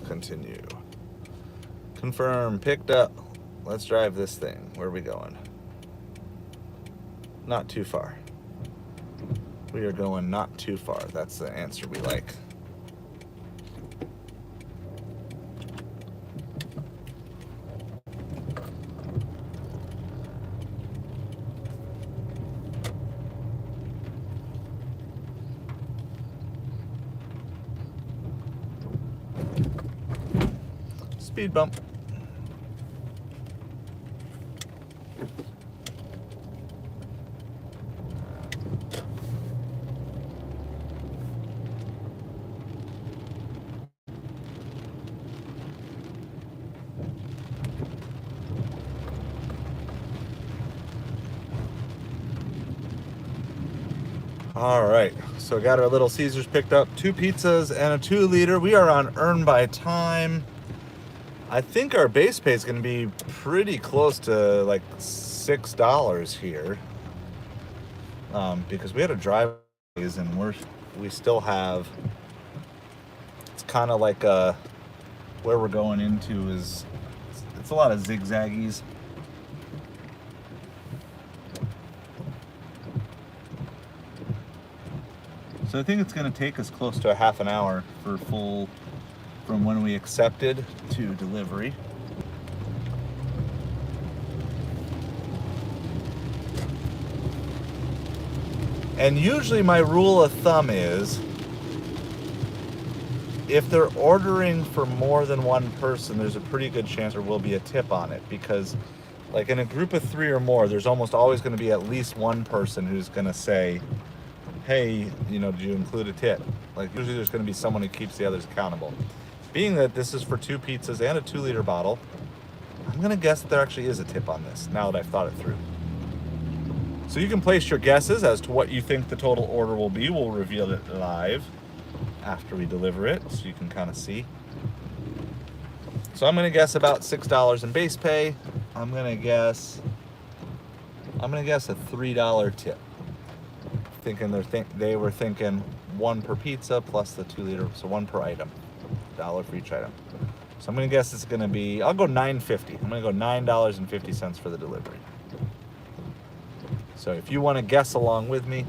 Continue. Confirm. Picked up. Let's drive this thing. Where are we going? Not too far. We are going not too far. That's the answer we like. Speed bump. All right, so got our Little Caesars picked up, 2 pizzas and a 2-liter. We are on earn by time. I think our base pay is going to be pretty close to like $6 here, because we had a drive and we still have. It's kind of like where we're going into is it's a lot of zigzaggies. So I think it's going to take us close to a half an hour for full, from when we accepted to delivery. And usually my rule of thumb is, if they're ordering for more than one person, there's a pretty good chance there will be a tip on it, because like in a group of 3 or more, there's almost always going to be at least one person who's going to say, hey, did you include a tip? Like usually there's going to be someone who keeps the others accountable. Being that this is for 2 pizzas and a 2-liter bottle, I'm going to guess that there actually is a tip on this now that I've thought it through. So you can place your guesses as to what you think the total order will be. We'll reveal it live after we deliver it, so you can kind of see. So I'm going to guess about $6 in base pay. I'm going to guess a $3 tip. Thinking they were thinking 1 per pizza plus the 2-liter, so 1 per item, $1 for each item. So I'm gonna guess it's gonna be, I'll go $9.50. I'm gonna go $9.50 for the delivery. So if you want to guess along with me,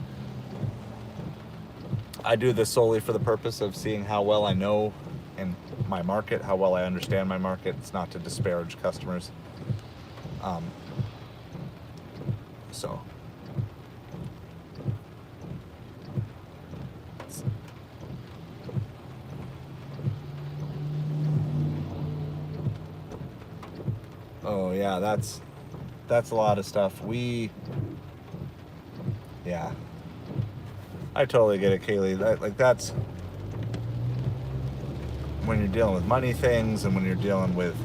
I do this solely for the purpose of seeing how well I know in my market, how well I understand my market. It's not to disparage customers. So. Oh yeah, that's a lot of stuff. Yeah, I totally get it, Kaylee. That's when you're dealing with money things, and when you're dealing with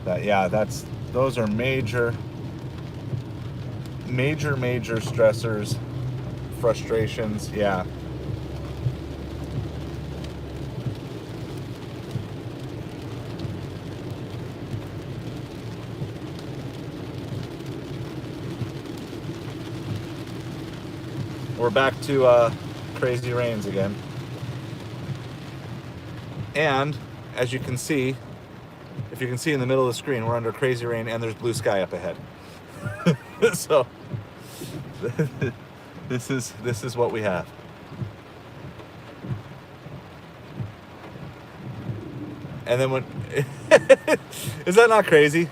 that. Yeah, those are major stressors, frustrations. Yeah. We're back to crazy rains again. And as you can see, if you can see in the middle of the screen, we're under crazy rain and there's blue sky up ahead. So this is what we have. And then when is that not crazy?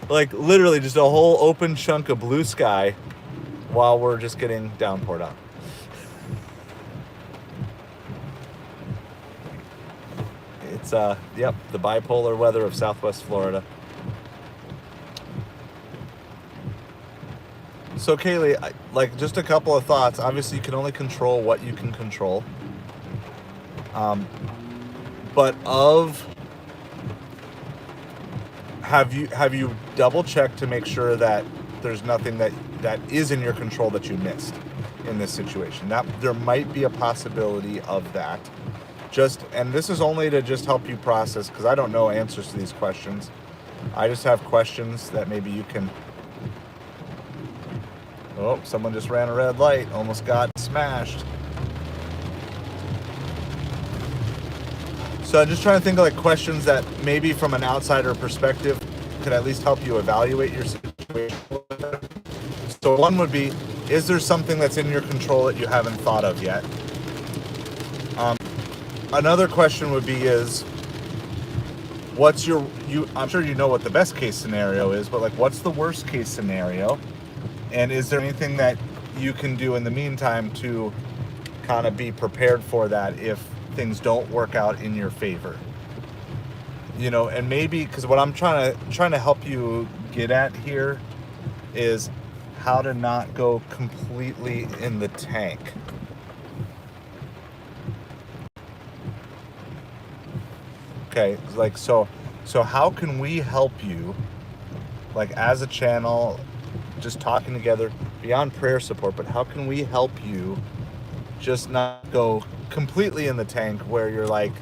Like literally just a whole open chunk of blue sky while we're just getting downpoured on. It's yep, the bipolar weather of Southwest Florida. So Kaylee, like just a couple of thoughts. Obviously, you can only control what you can control. But have you double checked to make sure that there's nothing that is in your control that you missed in this situation? That there might be a possibility of that. And this is only to just help you process, because I don't know answers to these questions. I just have questions that maybe you can. Oh, someone just ran a red light, almost got smashed. So I'm just trying to think of like questions that maybe from an outsider perspective could at least help you evaluate your situation. So one would be, is there something that's in your control that you haven't thought of yet? Another question would be is, what's I'm sure you know what the best case scenario is, but like what's the worst case scenario? And is there anything that you can do in the meantime to kind of be prepared for that if things don't work out in your favor? You know, and maybe, because what I'm trying to help you get at here is how to not go completely in the tank. Okay, like so how can we help you, like as a channel, just talking together beyond prayer support, but how can we help you just not go completely in the tank where you're like,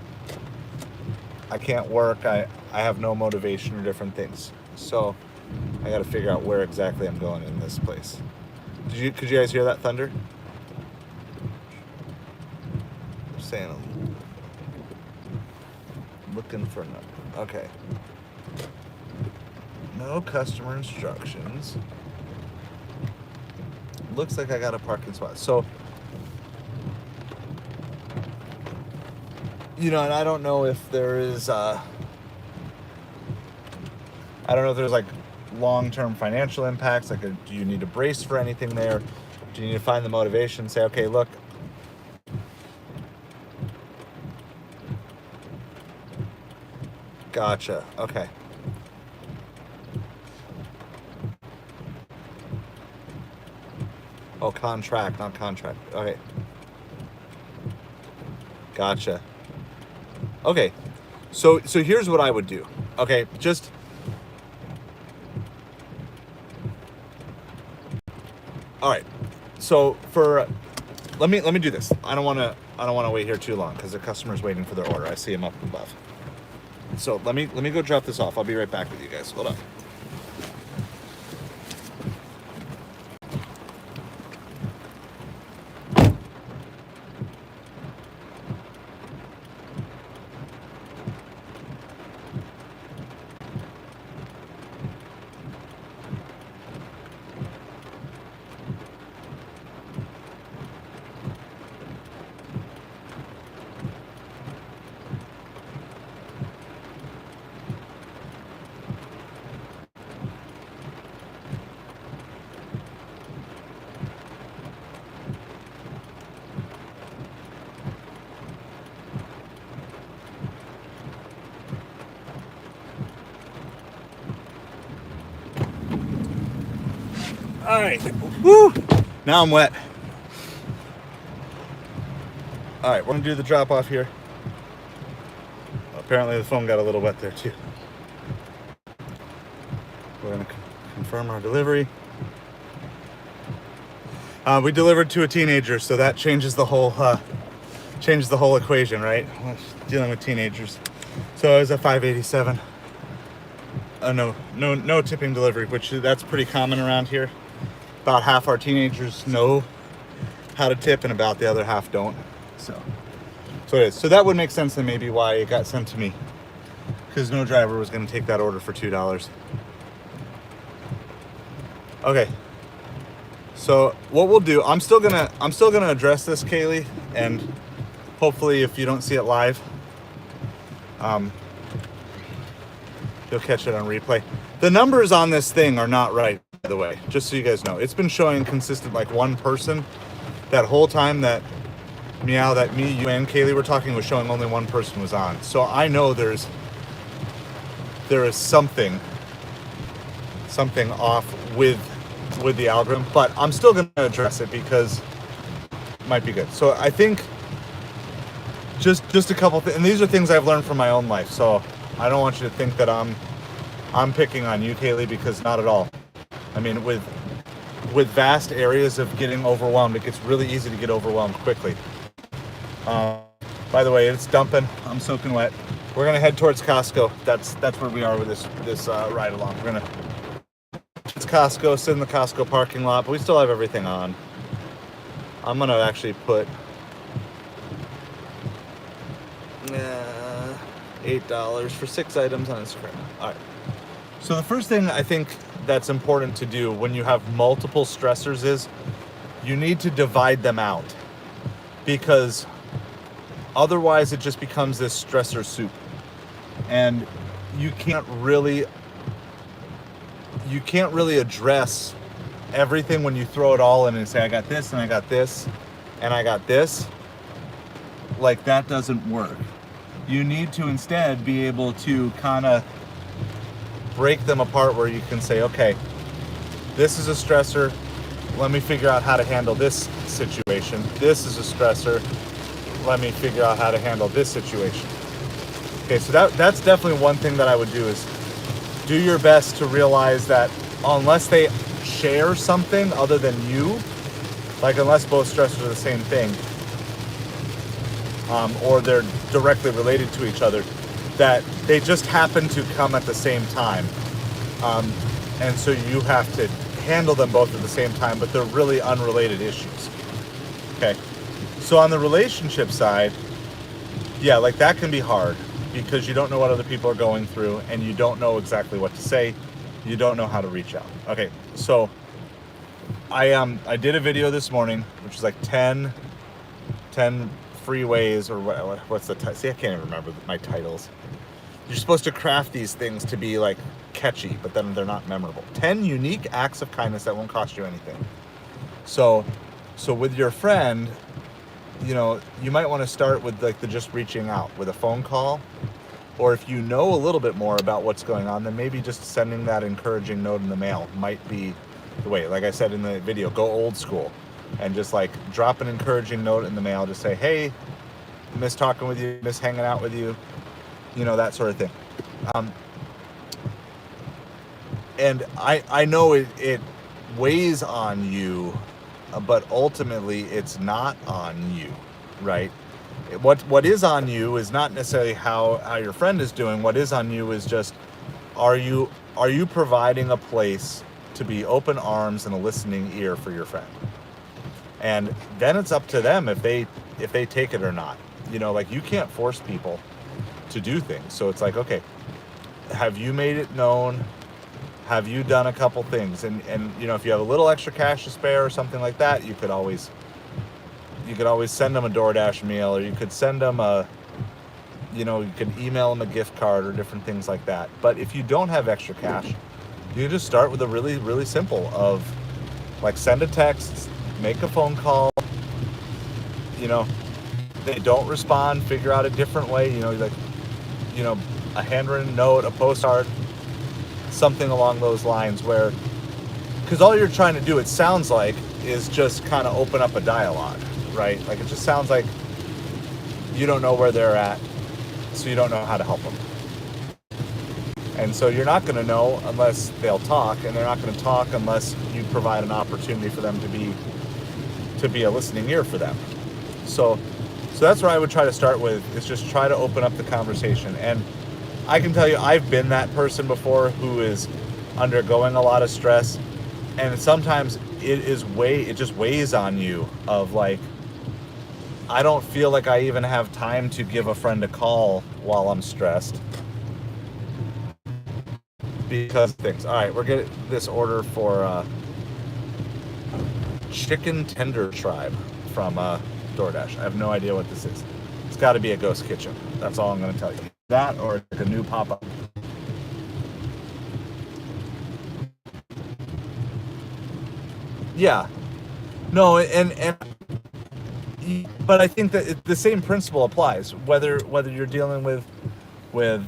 I can't work, I have no motivation or different things. So I got to figure out where exactly I'm going in this place. Could you guys hear that thunder? Saying I'm looking for no. Okay. No customer instructions. Looks like I got a parking spot. So, you know, and I don't know if there is, I don't know if there's like long-term financial impacts. Like, do you need to brace for anything there? Do you need to find the motivation? Say, okay, look, gotcha. Okay. Oh, contract, not contract. Okay. Gotcha. Okay. So here's what I would do. Okay, just all right. So let me do this. I don't want to wait here too long because the customer's waiting for their order. I see him up above. So let me go drop this off. I'll be right back with you guys. Hold on. All right. Woo! Now I'm wet. All right, we're gonna do the drop off here. Apparently the phone got a little wet there too. We're gonna confirm our delivery. We delivered to a teenager, so that changes the whole equation, right? Dealing with teenagers. So it was a 587. No tipping delivery, which that's pretty common around here. About half our teenagers know how to tip, and about the other half don't. So it is. So that would make sense then maybe why it got sent to me, because no driver was going to take that order for $2. Okay. So what we'll do, I'm still gonna address this, Kaylee, and hopefully if you don't see it live, you'll catch it on replay. The numbers on this thing are not right, by the way, just so you guys know. It's been showing consistent like one person that whole time that me, you, and Kaylee were talking was showing only one person was on. So I know there is something off with the algorithm, but I'm still going to address it because it might be good. So I think just a couple things, and these are things I've learned from my own life. So I don't want you to think that I'm picking on you, Kaylee, because not at all. I mean, with vast areas of getting overwhelmed, it gets really easy to get overwhelmed quickly. By the way, it's dumping. I'm soaking wet. We're gonna head towards Costco. That's where we are with this ride along. We're gonna it's Costco, sit in the Costco parking lot, but we still have everything on. I'm gonna actually put $8 for 6 items on Instagram. All right. So the first thing I think that's important to do when you have multiple stressors is you need to divide them out, because otherwise it just becomes this stressor soup, and you can't really address everything when you throw it all in and say, I got this and I got this and I got this. Like, that doesn't work. You need to instead be able to kind of break them apart, where you can say, okay, this is a stressor, let me figure out how to handle this situation. This is a stressor, let me figure out how to handle this situation. Okay, so that's definitely one thing that I would do, is do your best to realize that unless they share something other than you, like unless both stressors are the same thing, or they're directly related to each other, that they just happen to come at the same time. And so you have to handle them both at the same time, but they're really unrelated issues. Okay. So on the relationship side, yeah, like that can be hard, because you don't know what other people are going through, and you don't know exactly what to say. You don't know how to reach out. Okay. So I did a video this morning, which is like 10 free ways, or what's the title? See, I can't even remember my titles. You're supposed to craft these things to be like catchy, but then they're not memorable. 10 unique acts of kindness that won't cost you anything. So with your friend, you know, you might want to start with like the just reaching out with a phone call, or if you know a little bit more about what's going on, then maybe just sending that encouraging note in the mail might be the way. Like I said in the video, go old school and just like drop an encouraging note in the mail. Just say, hey, miss talking with you, miss hanging out with you, you know, that sort of thing. And I know it weighs on you, but ultimately it's not on you, right? What is on you is not necessarily how your friend is doing. What is on you is just, are you providing a place to be open arms and a listening ear for your friend? And then it's up to them if they take it or not. You know, like, you can't force people to do things. So it's like, okay, have you made it known? Have you done a couple things? And you know, if you have a little extra cash to spare or something like that, you could always send them a Doordash meal, or you could send them you could email them a gift card or different things like that. But if you don't have extra cash, you can just start with a really, really simple of like, send a text, make a phone call. You know, they don't respond, figure out a different way, a handwritten note, a postcard, something along those lines, where, because all you're trying to do, it sounds like, is just kind of open up a dialogue, right? Like, it just sounds like you don't know where they're at, so you don't know how to help them. And so you're not going to know unless they'll talk, and they're not going to talk unless you provide an opportunity for them to be a listening ear for them. So that's where I would try to start with, is just try to open up the conversation. And I can tell you, I've been that person before who is undergoing a lot of stress, and sometimes it just weighs on you, of like, I don't feel like I even have time to give a friend a call while I'm stressed because of things. All right, we're getting this order for chicken tender tribe from Doordash. I have no idea what this is. It's got to be a ghost kitchen. That's all I'm going to tell you. That, or like a new pop-up. Yeah. No, but I think that the same principle applies, whether you're dealing with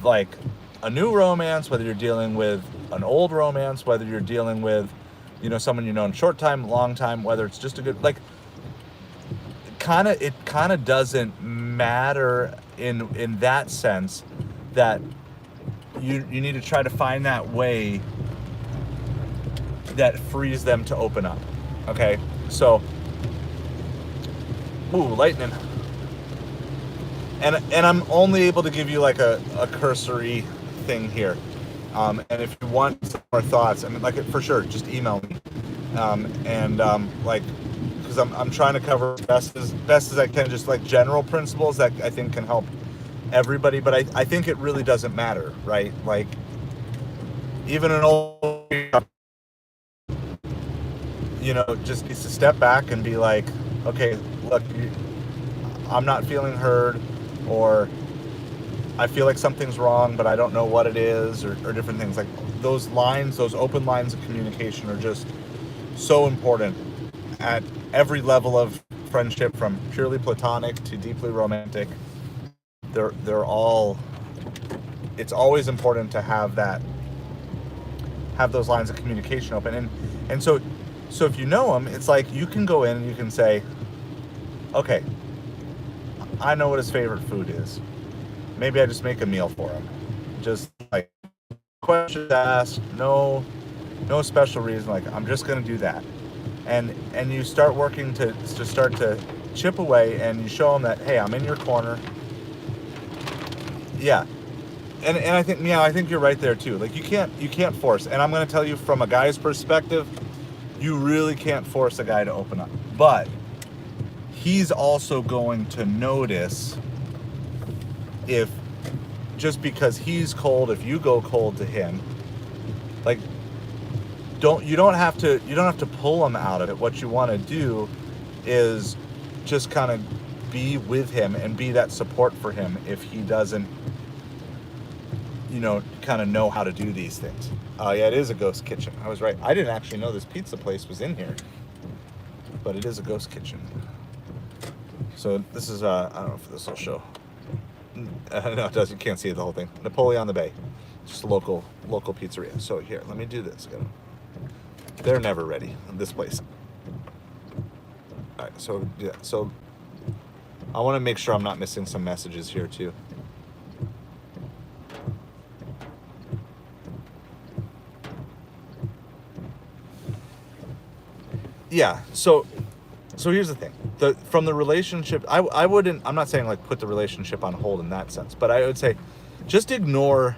like a new romance, whether you're dealing with an old romance, whether you're dealing with, someone you know in short time, long time, whether it's just a good, like, it kind of doesn't matter in that sense, that you need to try to find that way that frees them to open up. Okay, so, ooh, lightning. And I'm only able to give you like a cursory thing here. And if you want some more thoughts, I mean, like, for sure, just email me. Because I'm trying to cover as best as I can, just like general principles that I think can help everybody, but I think it really doesn't matter, right? Like, even an old, just needs to step back and be like, okay, look, I'm not feeling heard, or I feel like something's wrong, but I don't know what it is, or different things. Like, those lines, those open lines of communication are just so important at every level of friendship, from purely platonic to deeply romantic. They're all, it's always important to have those lines of communication open. And so if you know him, it's like you can go in and you can say, okay, I know what his favorite food is. Maybe I just make a meal for him. Just like, questions asked, no special reason. Like, I'm just gonna do that. And you start working to start to chip away, and you show him that, hey, I'm in your corner. Yeah. And I think you're right there too. Like, you can't force. And I'm gonna tell you, from a guy's perspective, you really can't force a guy to open up. But he's also going to notice if, just because he's cold, if you go cold to him, like, you don't have to pull him out of it. What you want to do is just kind of be with him and be that support for him if he doesn't, kind of know how to do these things. Yeah, it is a ghost kitchen. I was right. I didn't actually know this pizza place was in here, but it is a ghost kitchen. So this is, I don't know if this will show. No, it does. You can't see the whole thing. Napoleon on the Bay, just a local pizzeria. So here, let me do this. They're never ready in this place. All right, so yeah, so I want to make sure I'm not missing some messages here too. Yeah, so here's the thing. From the relationship, I wouldn't, I'm not saying like put the relationship on hold in that sense, but I would say just ignore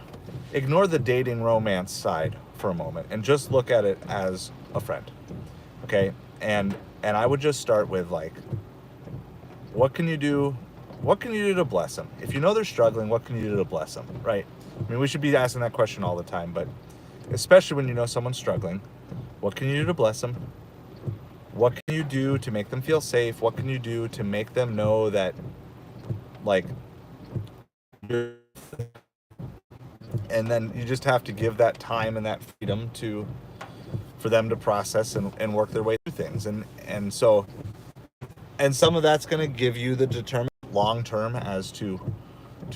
the dating romance side for a moment and just look at it as a friend. Okay? And I would just start with, like, what can you do to bless them? If you know they're struggling, what can you do to bless them, right? I mean, we should be asking that question all the time, but especially when you know someone's struggling, what can you do to bless them? What can you do to make them feel safe? What can you do to make them know that, like, and then you just have to give that time and that freedom for them to process and work their way through things. And so some of that's going to give you the determination long term as to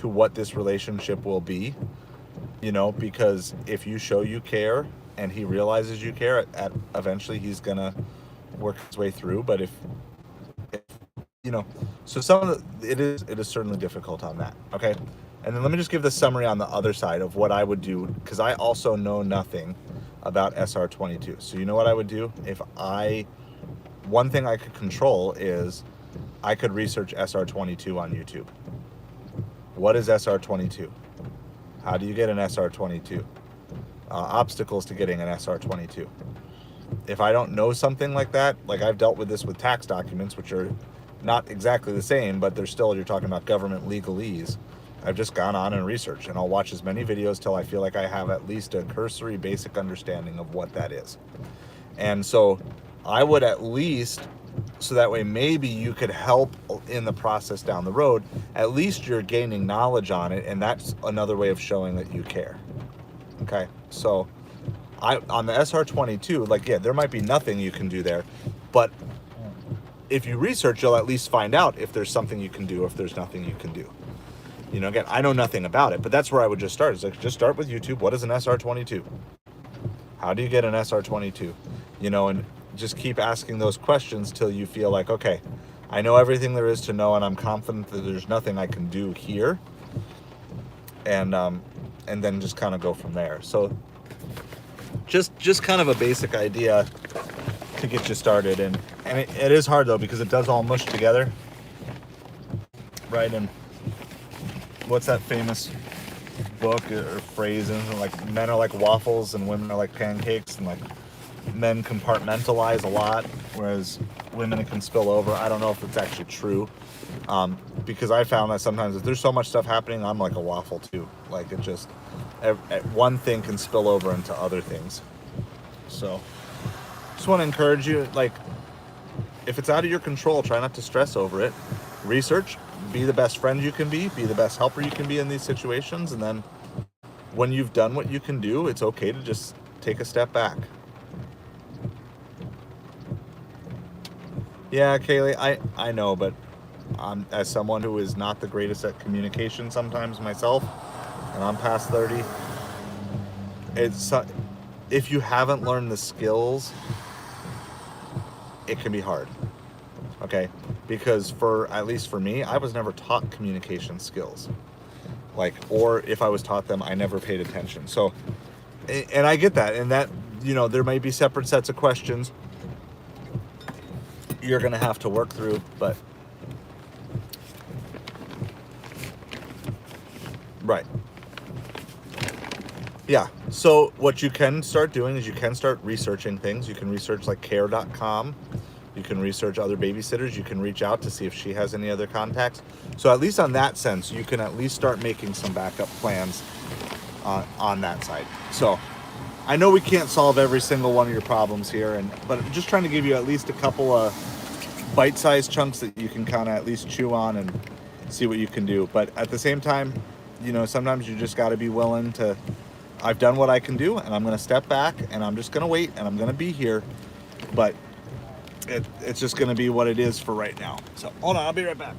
what this relationship will be, because if you show you care and he realizes you care, eventually he's going to work his way through. But if so some of it is certainly difficult on that. Okay. And then let me just give the summary on the other side of what I would do, because I also know nothing about SR22. So you know what I would do? One thing I could control is I could research SR22 on YouTube. What is SR22? How do you get an SR22? Obstacles to getting an SR22. If I don't know something like that, like I've dealt with this with tax documents, which are not exactly the same, but they're still, you're talking about government legalese. I've just gone on and researched, and I'll watch as many videos till I feel like I have at least a cursory basic understanding of what that is. And so I would at least, so that way maybe you could help in the process down the road, at least you're gaining knowledge on it, and that's another way of showing that you care. Okay, so on the SR22, like, yeah, there might be nothing you can do there, but if you research, you'll at least find out if there's something you can do or if there's nothing you can do. Again, I know nothing about it, but that's where I would just start. It's like, just start with YouTube. What is an SR22? How do you get an SR22? And just keep asking those questions till you feel like, okay, I know everything there is to know, and I'm confident that there's nothing I can do here. And then just kind of go from there. So just kind of a basic idea to get you started. And it is hard though, because it does all mush together, right? And what's that famous book or phrase? And like, men are like waffles and women are like pancakes, and like men compartmentalize a lot, whereas women, it can spill over. I don't know if it's actually true, Because I found that sometimes if there's so much stuff happening, I'm like a waffle too. Like it just, one thing can spill over into other things. So just want to encourage you, like, if it's out of your control, try not to stress over it. Research, be the best friend you can be the best helper you can be in these situations, and then when you've done what you can do, it's okay to just take a step back. Yeah, Kaylee, I know, but as someone who is not the greatest at communication sometimes myself, and I'm past 30, it's if you haven't learned the skills, it can be hard. Okay, because at least for me, I was never taught communication skills. Like, or if I was taught them, I never paid attention. So, and I get that, and that, there might be separate sets of questions you're gonna have to work through, but right. Yeah, so what you can start doing is you can start researching things. You can research like care.com. You can research other babysitters. You can reach out to see if she has any other contacts. So at least on that sense, you can at least start making some backup plans on that side. So I know we can't solve every single one of your problems here, but I'm just trying to give you at least a couple of bite-sized chunks that you can kind of at least chew on and see what you can do. But at the same time, sometimes you just got to be willing to, I've done what I can do, and I'm going to step back, and I'm just going to wait, and I'm going to be here. But it's just going to be what it is for right now. So hold on, I'll be right back.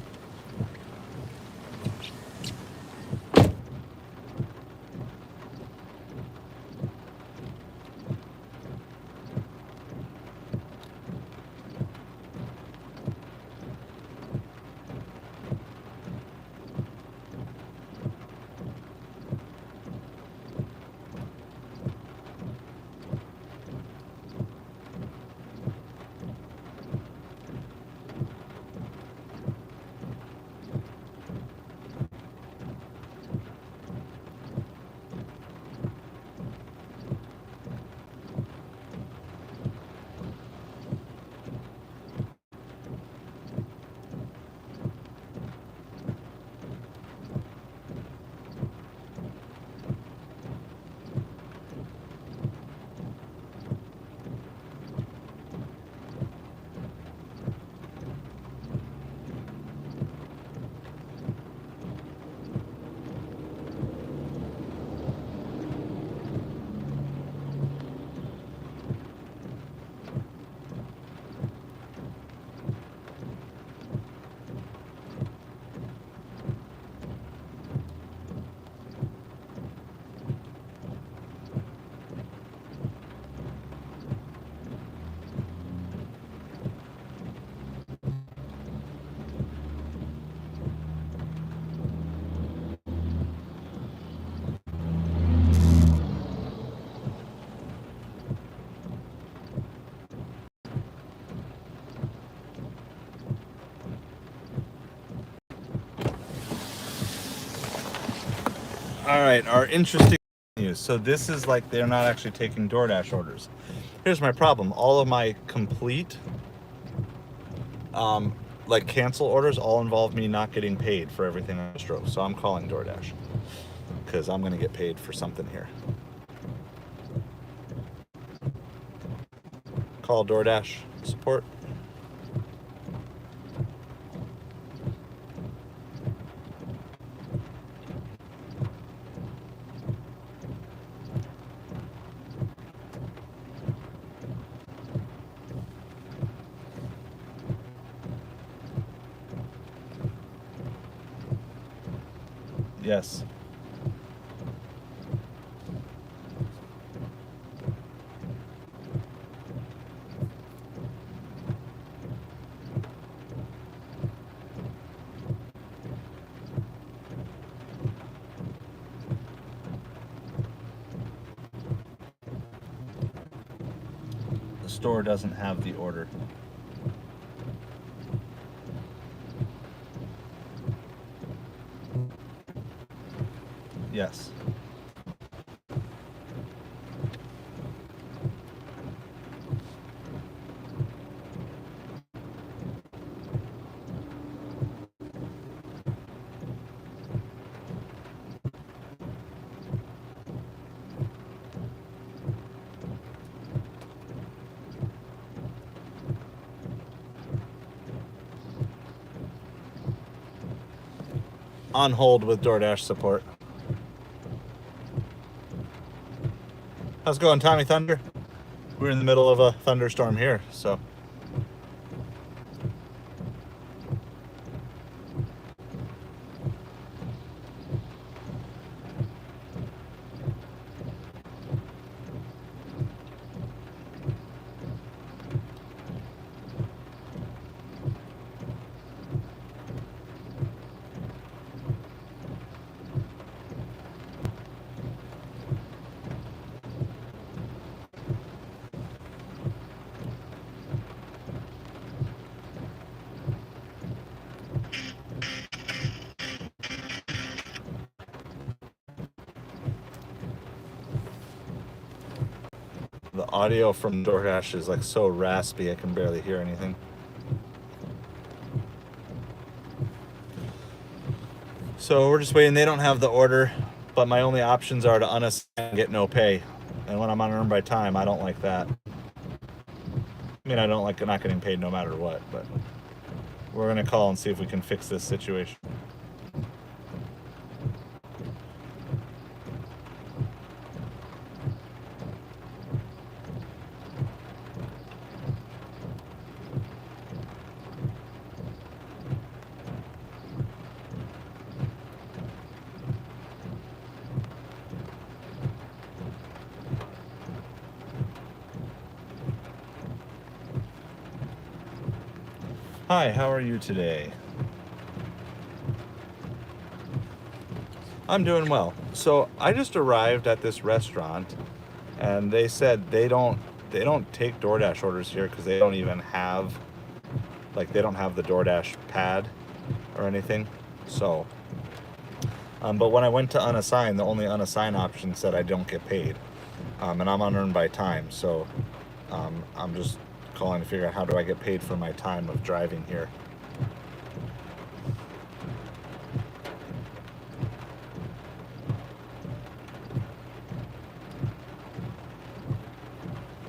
All right, our interesting news. So this is like they're not actually taking DoorDash orders. Here's my problem. All of my complete like cancel orders all involve me not getting paid for everything I drove. So I'm calling DoorDash because I'm going to get paid for something here. Call DoorDash support. Yes. The store doesn't have the order. Yes. on hold with DoorDash support. How's it going, Tommy Thunder? We're in the middle of a thunderstorm here, so. The audio from DoorDash is like so raspy I can barely hear anything. So we're just waiting. They don't have the order, but my only options are to unassign and get no pay. And when I'm on earn by time, I don't like that. I mean, I don't like not getting paid no matter what, but we're gonna call and see if we can fix this situation. Hi, how are you today? I'm doing well. So I just arrived at this restaurant and they said they don't take DoorDash orders here because they don't even have, like, they don't have the DoorDash pad or anything. So but when I went to unassign, the only unassign option said I don't get paid, and I'm unearned by time. So I'm just calling to figure out how do I get paid for my time of driving here.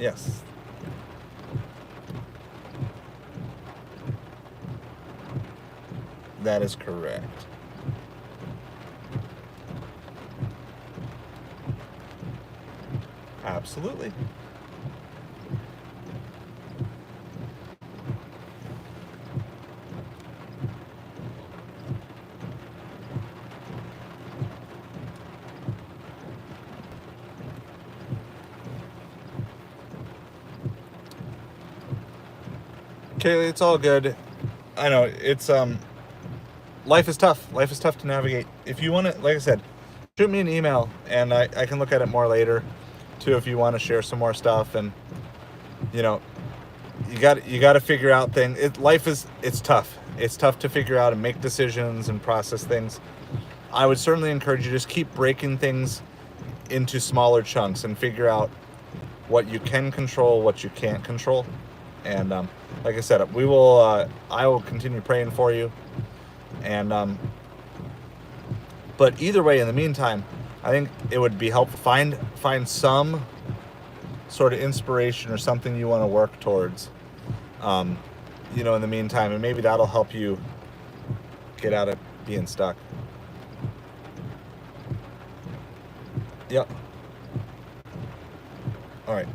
Yes. That is correct. Absolutely. Kaylee, it's all good. I know it's life is tough. Life is tough to navigate. If you want to, like I said, shoot me an email and I can look at it more later too if you want to share some more stuff. And you know, you got to figure out things. It's tough. It's tough to figure out and make decisions and process things. I would certainly encourage you to just keep breaking things into smaller chunks and figure out what you can control, what you can't control. And like I said, we will. I will continue praying for you. And but either way, in the meantime, I think it would be helpful find some sort of inspiration or something you want to work towards. You know, in the meantime, and maybe that'll help you get out of being stuck. Yep. All right.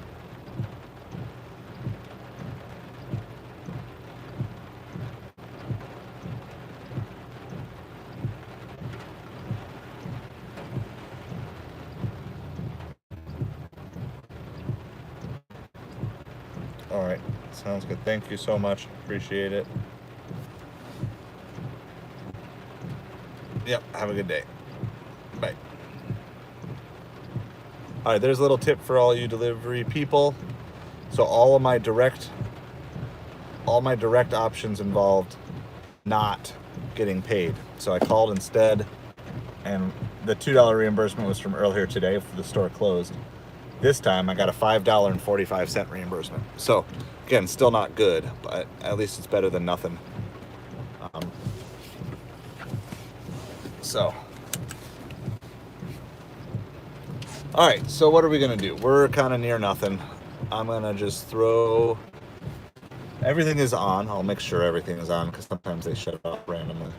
All right. Sounds good. Thank you so much. Appreciate it. Yep. Have a good day. Bye. All right. There's a little tip for all you delivery people. So all my direct options involved not getting paid. So I called instead, and the $2 reimbursement was from earlier today for the store closed. This time I got a $5.45 reimbursement. So again, still not good, but at least it's better than nothing. All right, so what are we gonna do? We're kind of near nothing. I'm gonna just throw, everything is on. I'll make sure everything is on because sometimes they shut it off randomly.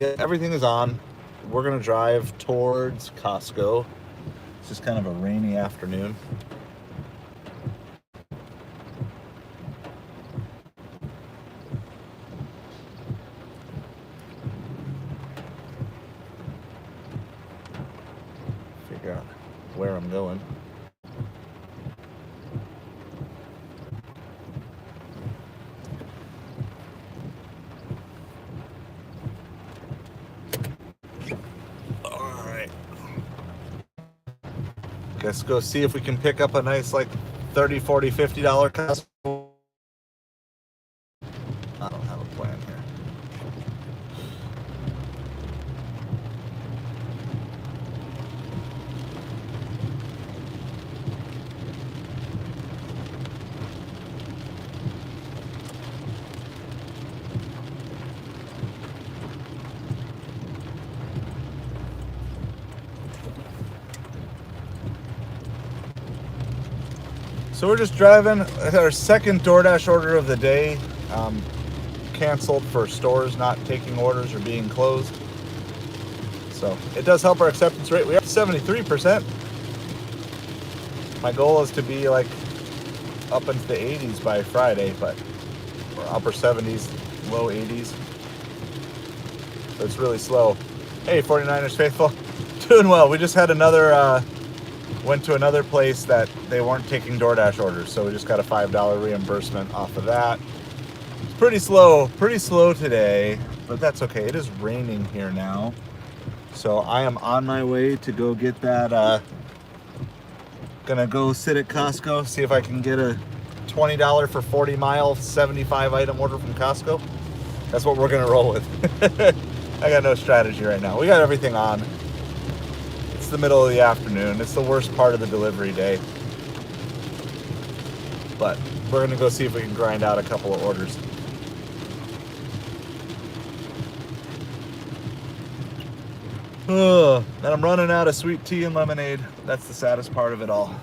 Yeah, everything is on. We're gonna drive towards Costco. It's just kind of a rainy afternoon. Figure out where I'm going. Let's go see if we can pick up a nice like $30, $40, $50 Costco. I don't have a plan here. So we're just driving. Our second DoorDash order of the day. Canceled for stores not taking orders or being closed. So it does help our acceptance rate. We are 73%. My goal is to be like up into the 80s by Friday, but we're upper 70s, low 80s. So it's really slow. Hey, 49ers faithful. Doing well. We just had another... went to another place that they weren't taking DoorDash orders, so we just got a $5 reimbursement off of that. It's pretty slow today, but that's okay. It is raining here now, so I am on my way to go get that. Gonna go sit at Costco, see if I can get a $20 for 40 mile, 75 item order from Costco. That's what we're gonna roll with. I got no strategy right now. We got everything on. It's the middle of the afternoon. It's the worst part of the delivery day. But we're gonna go see if we can grind out a couple of orders. And I'm running out of sweet tea and lemonade. That's the saddest part of it all.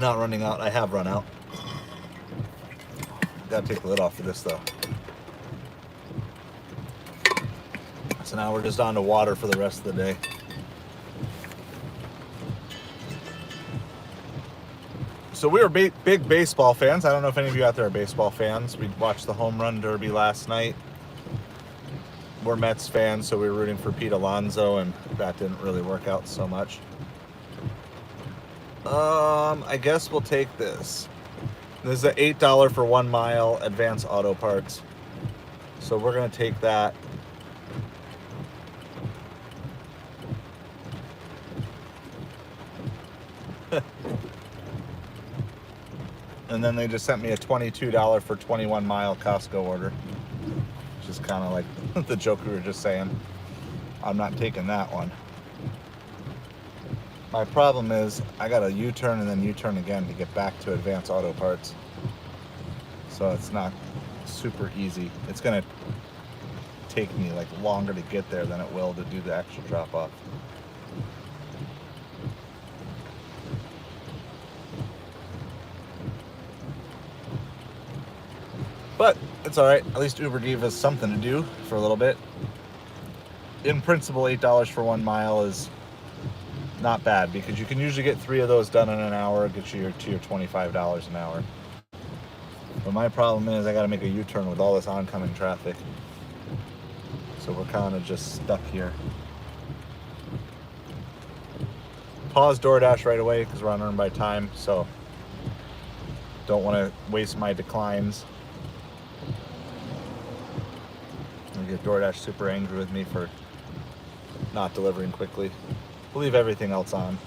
Not running out. I have run out. Gotta take the lid off of this though. So now we're just on to water for the rest of the day. So we were big baseball fans. I don't know if any of you out there are baseball fans. We watched the home run derby last night. We're Mets fans, so we were rooting for Pete Alonso, and that didn't really work out so much. I guess we'll take this. This is an $8 for 1 mile Advance Auto Parts. So we're gonna take that. And then they just sent me a $22 for 21 mile Costco order, which is kind of like the joke we were just saying. I'm not taking that one. My problem is I got to U-turn and then U-turn again to get back to Advance Auto Parts. So it's not super easy. It's going to take me like longer to get there than it will to do the actual drop off. But it's all right. At least Uber gave us something to do for a little bit. In principle, $8 for 1 mile is not bad because you can usually get 3 of those done in an hour, get you to your $25 an hour. But my problem is I got to make a U-turn with all this oncoming traffic. So we're kind of just stuck here. Pause DoorDash right away because we're on earn by time, so don't want to waste my declines. I get DoorDash super angry with me for not delivering quickly. We'll leave everything else on.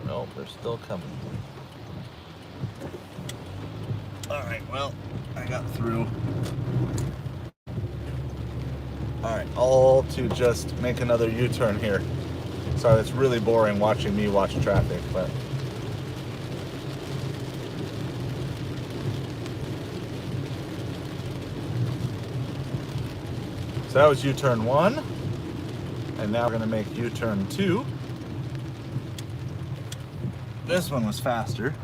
No, they're still coming. Alright, well, I got through. Alright, all to just make another U-turn here. Sorry, it's really boring watching me watch traffic, but So that was U-turn 1. And now we're going to make U-turn 2. This one was faster.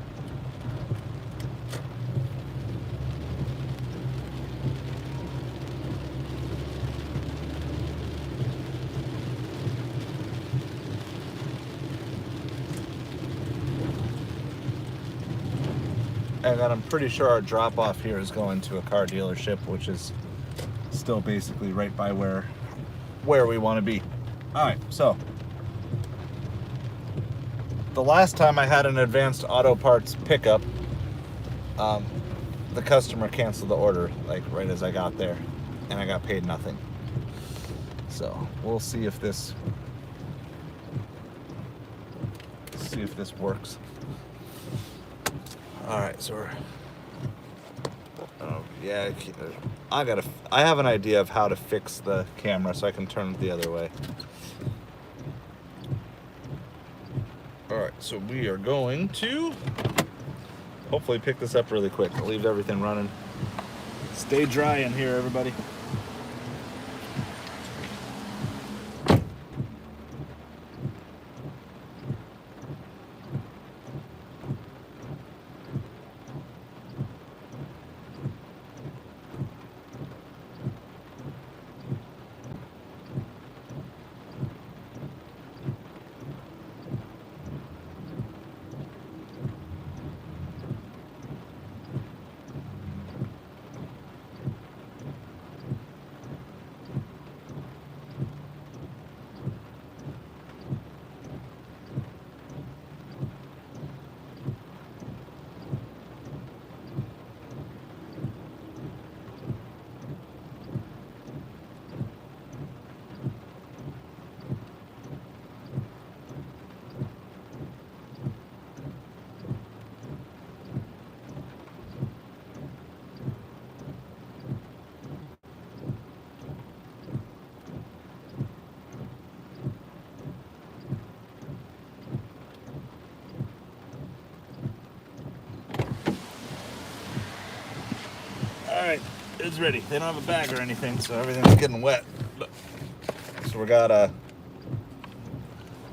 And then I'm pretty sure our drop off here is going to a car dealership, which is still basically right by where we want to be. All right, so the last time I had an Advanced Auto Parts pickup, the customer canceled the order like right as I got there, and I got paid nothing. So we'll see if this works. All right, so yeah, I have an idea of how to fix the camera so I can turn it the other way. All right, so we are going to hopefully pick this up really quick. I'll leave everything running. Stay dry in here, everybody. All right, it's ready. They don't have a bag or anything, so everything's getting wet. So we got a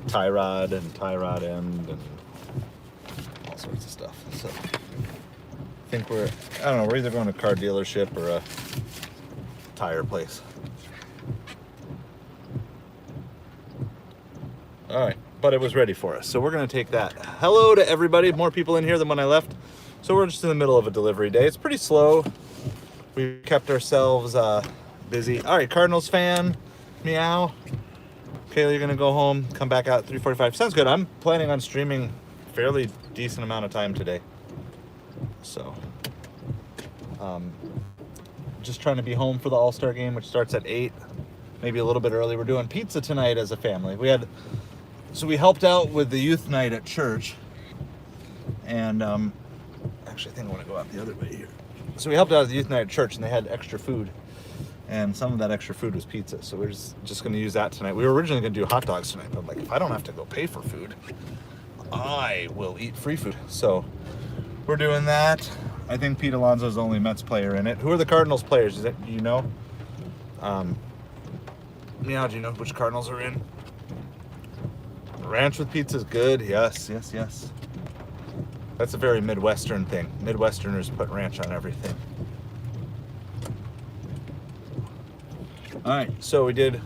tie rod and tie rod end and all sorts of stuff. So I think we're either going to a car dealership or a tire place. All right, but it was ready for us. So we're gonna take that. Hello to everybody. More people in here than when I left. So we're just in the middle of a delivery day. It's pretty slow. We kept ourselves busy. All right, Cardinals fan, meow. Kayla, you're gonna go home, come back out at 3:45. Sounds good. I'm planning on streaming a fairly decent amount of time today. So, just trying to be home for the All-Star game, which starts at 8, maybe a little bit early. We're doing pizza tonight as a family. So we helped out with the youth night at church. And actually, I think I want to go out the other way here. So we helped out at the youth night at church, and they had extra food. And some of that extra food was pizza. So we're just going to use that tonight. We were originally going to do hot dogs tonight. But I'm like, if I don't have to go pay for food, I will eat free food. So we're doing that. I think Pete Alonso's the only Mets player in it. Who are the Cardinals players? Do you know? Meow, do you know which Cardinals are in? Ranch with pizza is good. Yes. That's a very Midwestern thing. Midwesterners put ranch on everything. All right, so we've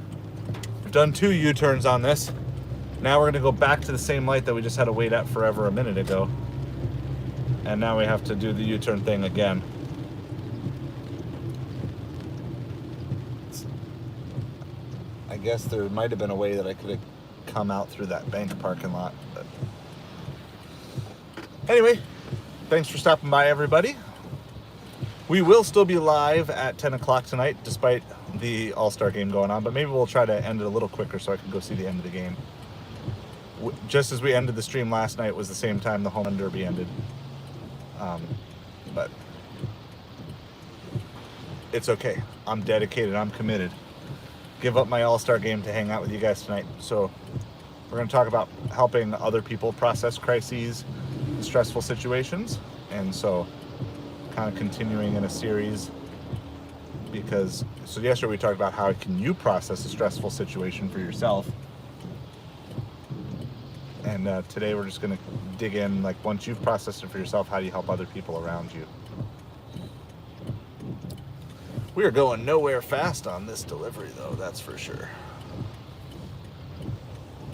done 2 U-turns on this. Now we're gonna go back to the same light that we just had to wait at forever a minute ago. And now we have to do the U-turn thing again. I guess there might have been a way that I could have come out through that bank parking lot, but anyway, thanks for stopping by, everybody. We will still be live at 10 o'clock tonight, despite the All-Star game going on, but maybe we'll try to end it a little quicker so I can go see the end of the game. Just as we ended the stream last night was the same time the home run derby ended. But it's okay. I'm dedicated. I'm committed. Give up my All-Star game to hang out with you guys tonight. So we're going to talk about helping other people process crises and stressful situations. And so kind of continuing in a series because so yesterday we talked about how can you process a stressful situation for yourself, and today we're just going to dig in, like, once you've processed it for yourself, how do you help other people around you? We are going nowhere fast on this delivery, though, that's for sure.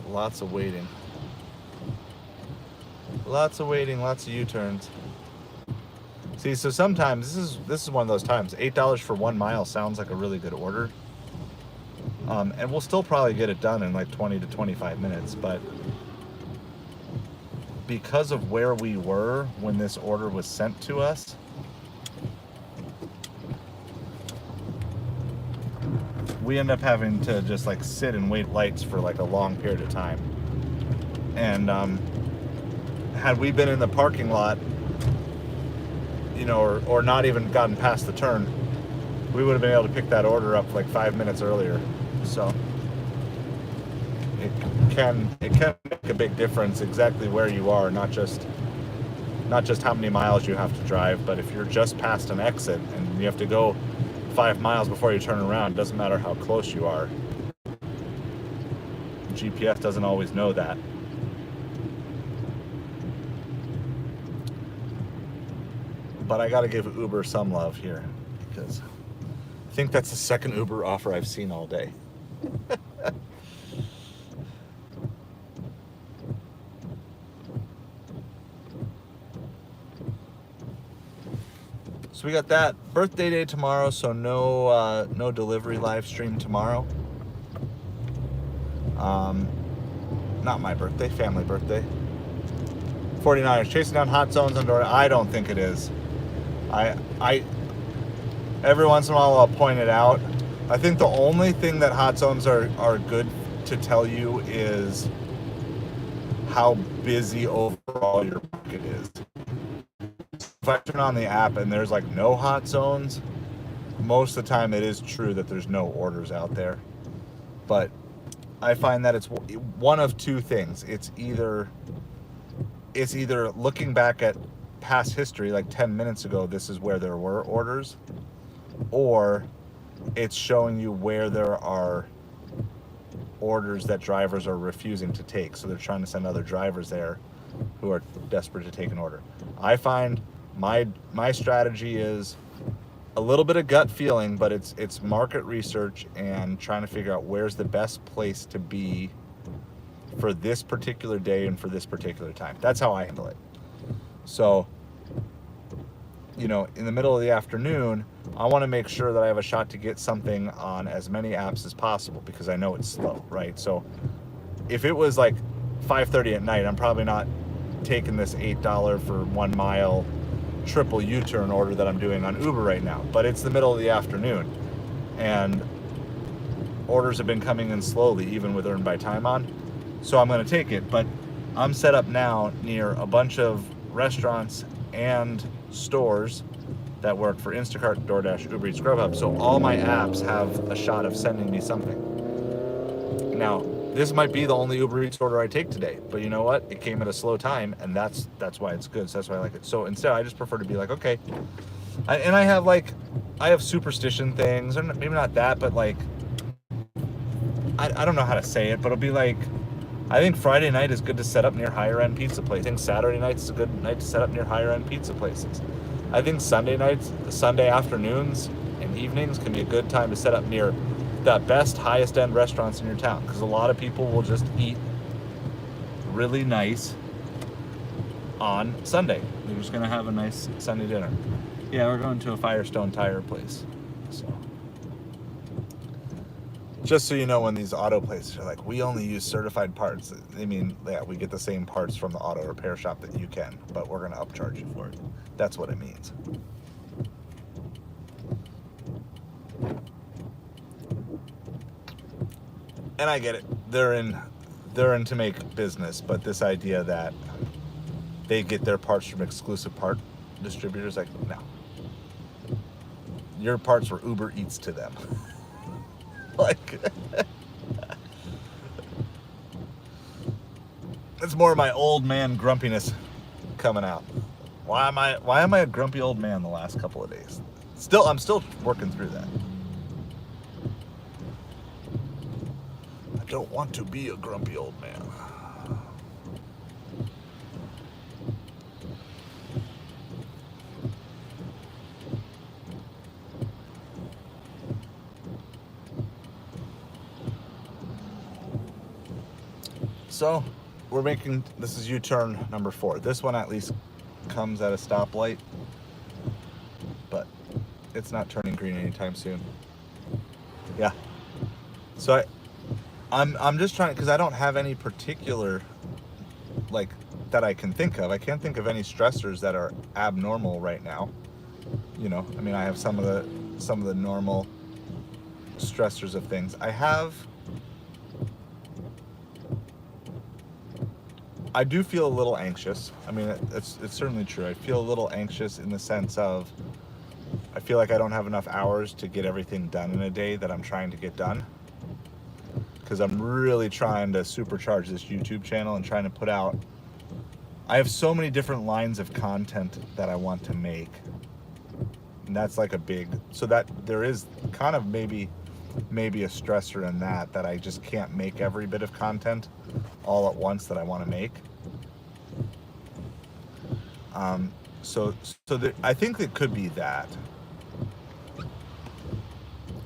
Lots of waiting. Lots of waiting, lots of U-turns. See, so sometimes this is one of those times. $8 for 1 mile sounds like a really good order. And we'll still probably get it done in like 20 to 25 minutes, but because of where we were when this order was sent to us, we end up having to just like sit and wait lights for like a long period of time. And had we been in the parking lot, you know, or not even gotten past the turn, we would have been able to pick that order up like 5 minutes earlier. So it can make a big difference exactly where you are, not just how many miles you have to drive, but if you're just past an exit and you have to go 5 miles before you turn around, it doesn't matter how close you are. GPS doesn't always know that. But I gotta give Uber some love here, because I think that's the second Uber offer I've seen all day. So we got that birthday day tomorrow, so no delivery live stream tomorrow. Not my birthday, family birthday. 49ers chasing down hot zones on Doordash. I don't think it is. I every once in a while I'll point it out. I think the only thing that hot zones are good to tell you is how busy overall your market is. If I turn on the app and there's like no hot zones, most of the time it is true that there's no orders out there. But I find that it's one of two things. It's either looking back at past history, like 10 minutes ago, this is where there were orders, or it's showing you where there are orders that drivers are refusing to take. So they're trying to send other drivers there who are desperate to take an order. I find my strategy is a little bit of gut feeling, but it's market research and trying to figure out where's the best place to be for this particular day and for this particular time. That's how I handle it. So, you know, in the middle of the afternoon, I want to make sure that I have a shot to get something on as many apps as possible, because I know it's slow, right? So if it was like 5:30 at night, I'm probably not taking this $8 for 1 mile triple U-turn order that I'm doing on Uber right now. But it's the middle of the afternoon, and orders have been coming in slowly, even with earn by time on. So I'm going to take it. But I'm set up now near a bunch of restaurants and stores that work for Instacart, Doordash, Ubereats, Grubhub. So all my apps have a shot of sending me something. Now, this might be the only Uber Eats order I take today, but you know what? It came at a slow time, and that's why it's good. So that's why I like it. So instead, I just prefer to be like, okay. I have superstition things, or maybe not that, but like, I don't know how to say it, but it'll be like, I think Friday night is good to set up near higher end pizza places. I think Saturday night is a good night to set up near higher end pizza places. I think Sunday afternoons and evenings can be a good time to set up near the best, highest end restaurants in your town, because a lot of people will just eat really nice on Sunday. They're just gonna have a nice Sunday dinner. Yeah, we're going to a Firestone tire place. So just so you know, when these auto places are like, we only use certified parts, they mean, yeah, we get the same parts from the auto repair shop that you can, but we're gonna upcharge you for it. That's what it means. And I get it. They're in to make business, but this idea that they get their parts from exclusive part distributors, like, no. Your parts were Uber Eats to them. Like, it's more of my old man grumpiness coming out. Why am I a grumpy old man the last couple of days? I'm still working through that. I don't want to be a grumpy old man. So, we're making, this is U-turn number 4. This one at least comes at a stoplight, but it's not turning green anytime soon. Yeah. So I'm just trying, because I don't have any particular, like, that I can think of. I can't think of any stressors that are abnormal right now. You know, I mean, I have some of the normal stressors of things. I do feel a little anxious. I mean, it's certainly true. I feel a little anxious in the sense of I feel like I don't have enough hours to get everything done in a day that I'm trying to get done. Because I'm really trying to supercharge this YouTube channel and trying to put out. I have so many different lines of content that I want to make. And that's like a big, so that there is kind of maybe a stressor in that I just can't make every bit of content all at once that I want to make. So I think it could be that.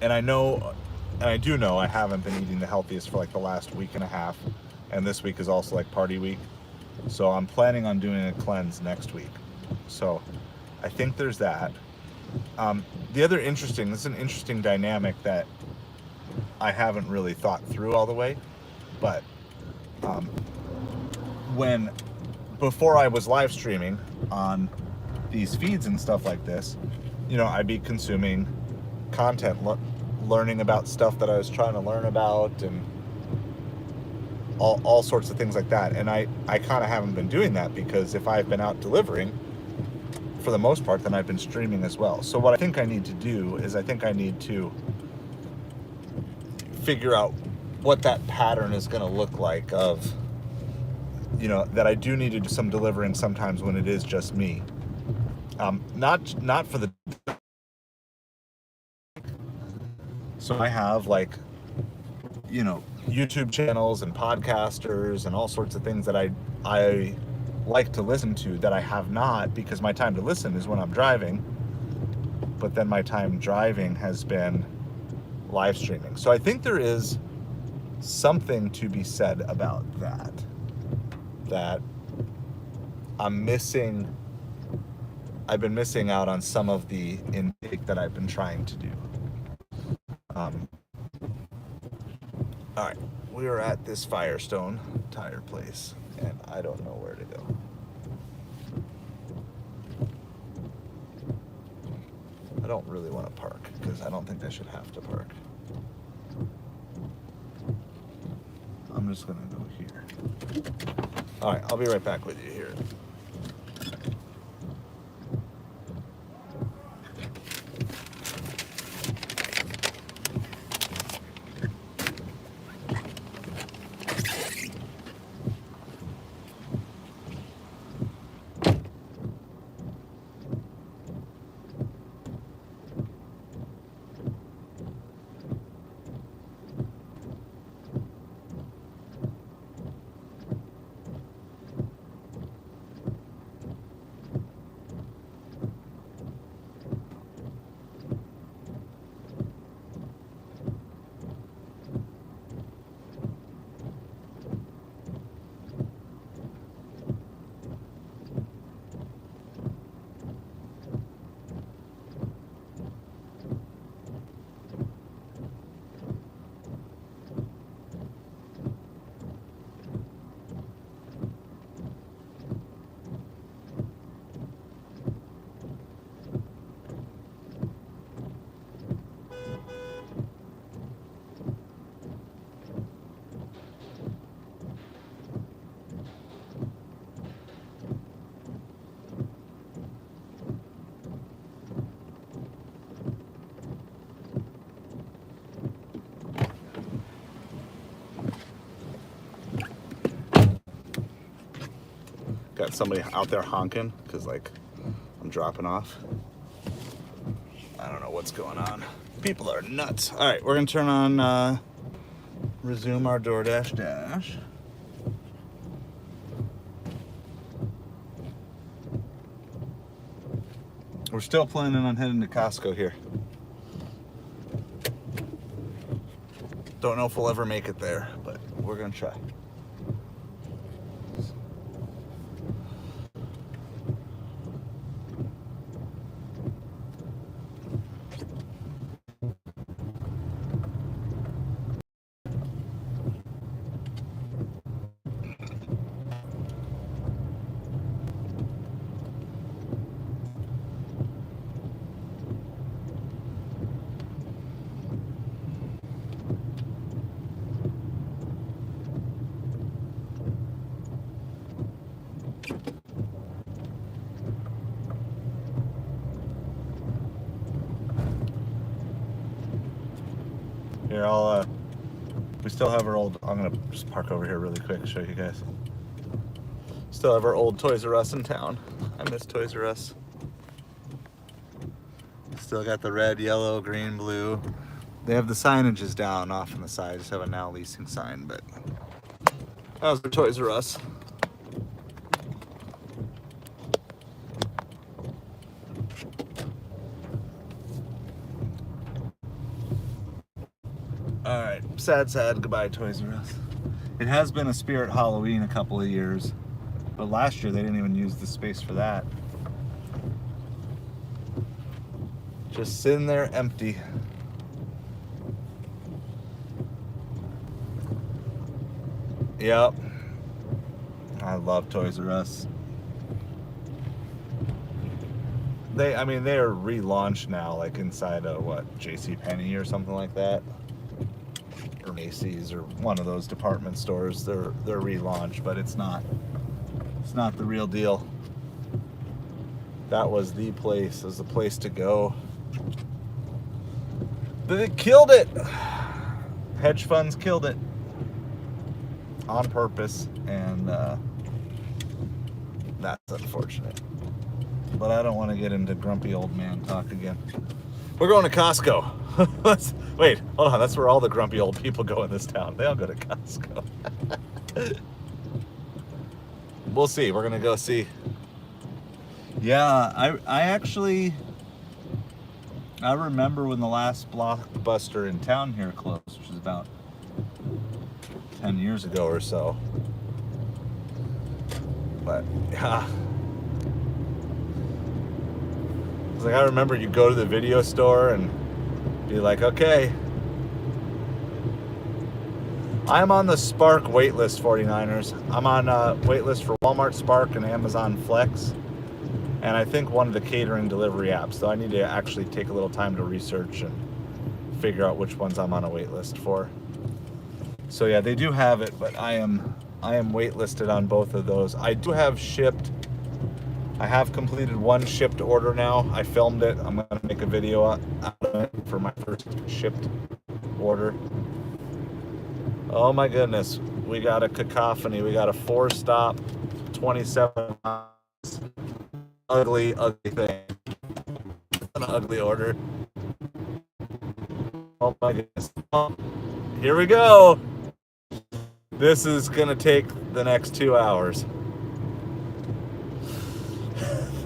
And I do know I haven't been eating the healthiest for like the last week and a half. And this week is also like party week. So I'm planning on doing a cleanse next week. So I think there's that. The other this is an interesting dynamic that I haven't really thought through all the way. But before I was live streaming on these feeds and stuff like this, you know, I'd be consuming content, learning about stuff that I was trying to learn about, and all sorts of things like that. And I kind of haven't been doing that, because if I've been out delivering, for the most part, then I've been streaming as well. So what I think I need to do is I think I need to figure out what that pattern is going to look like of, you know, that I do need to do some delivering sometimes when it is just me. Not for the... So I have, like, you know, YouTube channels and podcasters and all sorts of things that I like to listen to that I have not, because my time to listen is when I'm driving, but then my time driving has been live streaming. So I think there is something to be said about that I've been missing out on some of the intake that I've been trying to do. All right, we are at this Firestone tire place, and I don't know where to go. I don't really want to park, because I don't think I should have to park. I'm just gonna go here. All right, I'll be right back with you here. Got somebody out there honking because, like, I'm dropping off. I don't know what's going on. People are nuts. All right, we're gonna turn on, resume our DoorDash dash. We're still planning on heading to Costco here. Don't know if we'll ever make it there, but we're gonna try. Here, we still have our old, I'm gonna just park over here really quick, show you guys. Still have our old Toys R Us in town. I miss Toys R Us. Still got the red, yellow, green, blue. They have the signages down off on the side. Just have a now leasing sign, but that was the Toys R Us. All right, sad, goodbye Toys R Us. It has been a Spirit Halloween a couple of years, but last year they didn't even use the space for that. Just sitting there empty. Yep. I love Toys R Us. They are relaunched now, like inside of JCPenney or something like that. Or Macy's or one of those department stores. They're relaunched, but it's not the real deal. That was the place. It was the place to go. They killed it. Hedge funds killed it on purpose, and that's unfortunate. But I don't want to get into grumpy old man talk again. We're going to Costco. Wait, hold on. That's where all the grumpy old people go in this town. They all go to Costco. We'll see. We're gonna go see. Yeah, I remember when the last Blockbuster in town here closed, which was about 10 years ago or so. But yeah, it's like I remember you go to the video store and be like, okay, I'm on the Spark waitlist, 49ers. I'm on waitlist for Walmart Spark and Amazon Flex, and I think one of the catering delivery apps. So I need to actually take a little time to research and figure out which ones I'm on a waitlist for. So yeah, they do have it, but I am waitlisted on both of those. I do have shipped. I have completed one shipped order now. I filmed it. I'm gonna make a video out of it for my first shipped order. Oh my goodness, we got a cacophony. We got a 4-stop, 27 miles. Ugly thing. An ugly order. Oh my goodness. Here we go. This is gonna take the next 2 hours.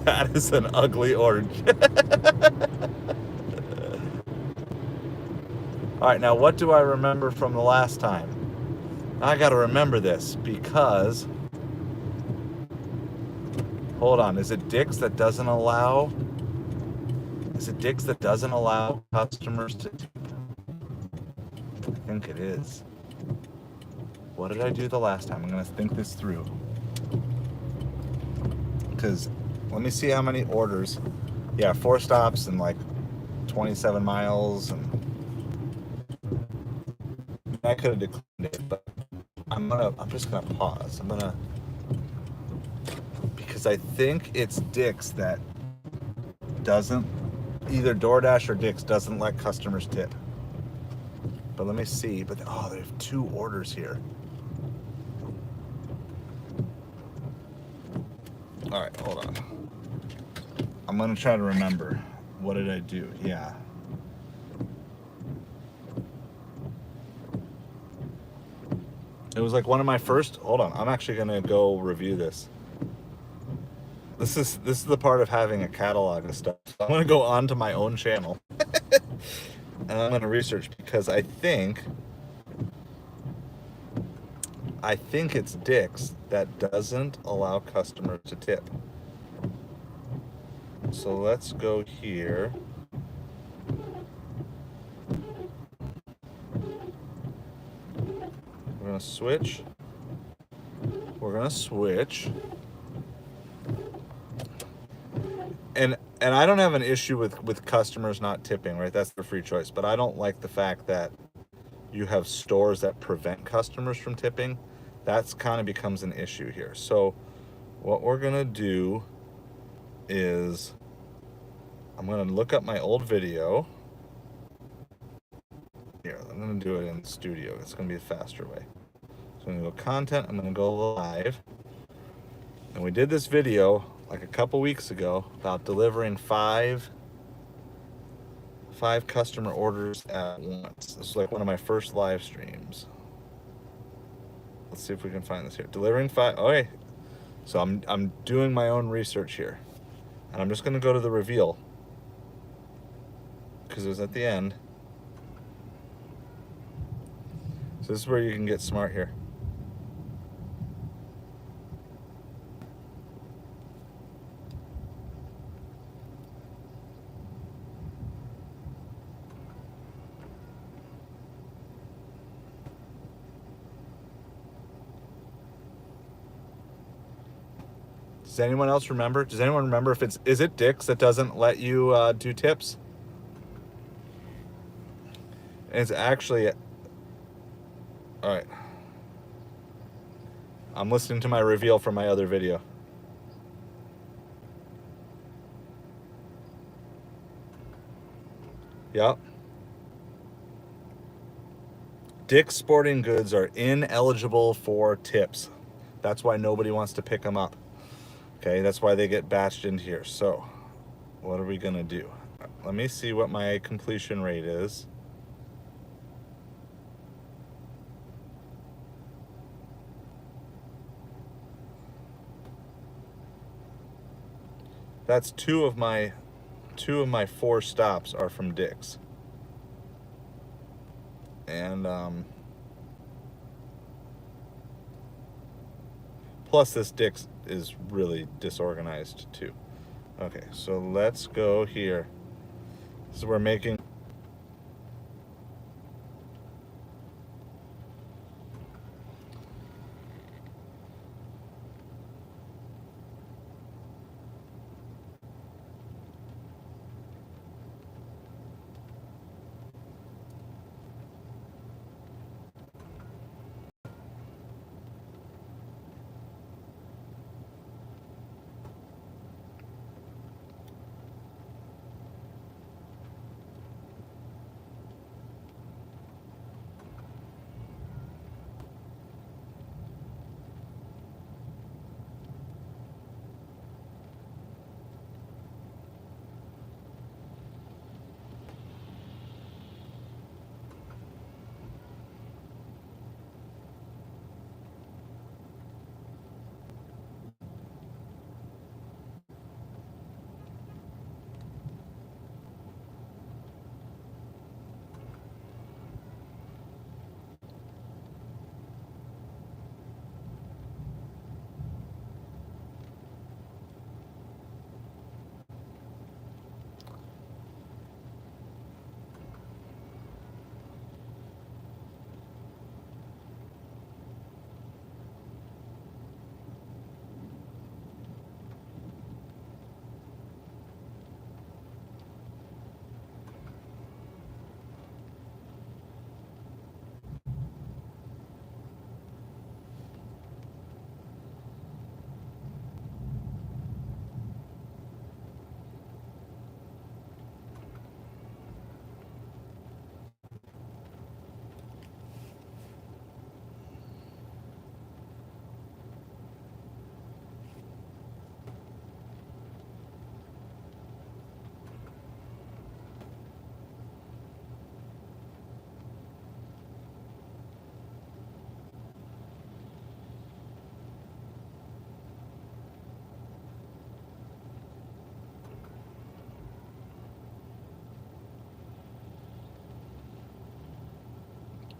That is an ugly orange. All right, now what do I remember from the last time? I gotta remember this because, hold on, is it Dick's that doesn't allow customers to tip? I think it is. What did I do the last time? I'm gonna think this through. Because let me see how many orders. Yeah, 4 stops and like 27 miles, and I could have declined it, but I'm just gonna pause. Because I think it's Dick's that doesn't, either DoorDash or Dick's doesn't let customers tip. But let me see. But they have 2 orders here. All right, hold on. I'm gonna try to remember. What did I do? Yeah. It was like one of my first. Hold on, I'm actually gonna go review this. This is the part of having a catalog of stuff. I'm gonna go onto my own channel and I'm gonna research because I think it's Dick's that doesn't allow customers to tip. So let's go here. We're gonna switch. And I don't have an issue with customers not tipping, right? That's their free choice. But I don't like the fact that you have stores that prevent customers from tipping. That's kind of becomes an issue here. So what we're gonna do is I'm gonna look up my old video. Here, I'm gonna do it in the studio. It's gonna be a faster way. So I'm gonna go content, I'm gonna go live. And we did this video like a couple weeks ago about delivering five customer orders at once. This is like one of my first live streams. Let's see if we can find this here. Delivering 5. Okay. So I'm doing my own research here. And I'm just going to go to the reveal because it was at the end. So this is where you can get smart here. Does anyone else remember? Does anyone remember if is it Dick's that doesn't let you do tips? And it's actually, all right. I'm listening to my reveal from my other video. Yep. Dick's Sporting Goods are ineligible for tips. That's why nobody wants to pick them up. Okay, that's why they get batched in here. So, what are we gonna do? Let me see what my completion rate is. That's two of my 4 stops are from Dick's. And plus this Dick's is really disorganized too. Okay, so let's go here. So we're making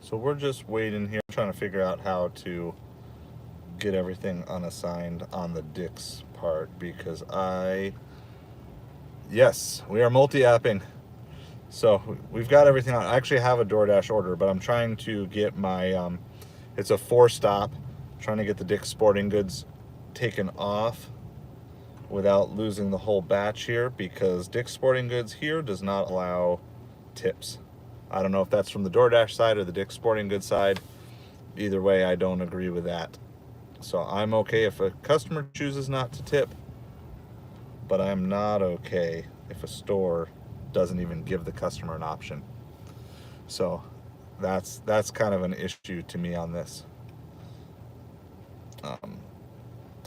So we're just waiting here, trying to figure out how to get everything unassigned on the Dick's part, because yes, we are multi-apping. So we've got everything on. I actually have a DoorDash order, but I'm trying to get my, it's a 4-stop, trying to get the Dick's Sporting Goods taken off without losing the whole batch here, because Dick's Sporting Goods here does not allow tips. I don't know if that's from the DoorDash side or the Dick's Sporting Goods side. Either way, I don't agree with that. So I'm okay if a customer chooses not to tip, but I'm not okay if a store doesn't even give the customer an option. So that's kind of an issue to me on this.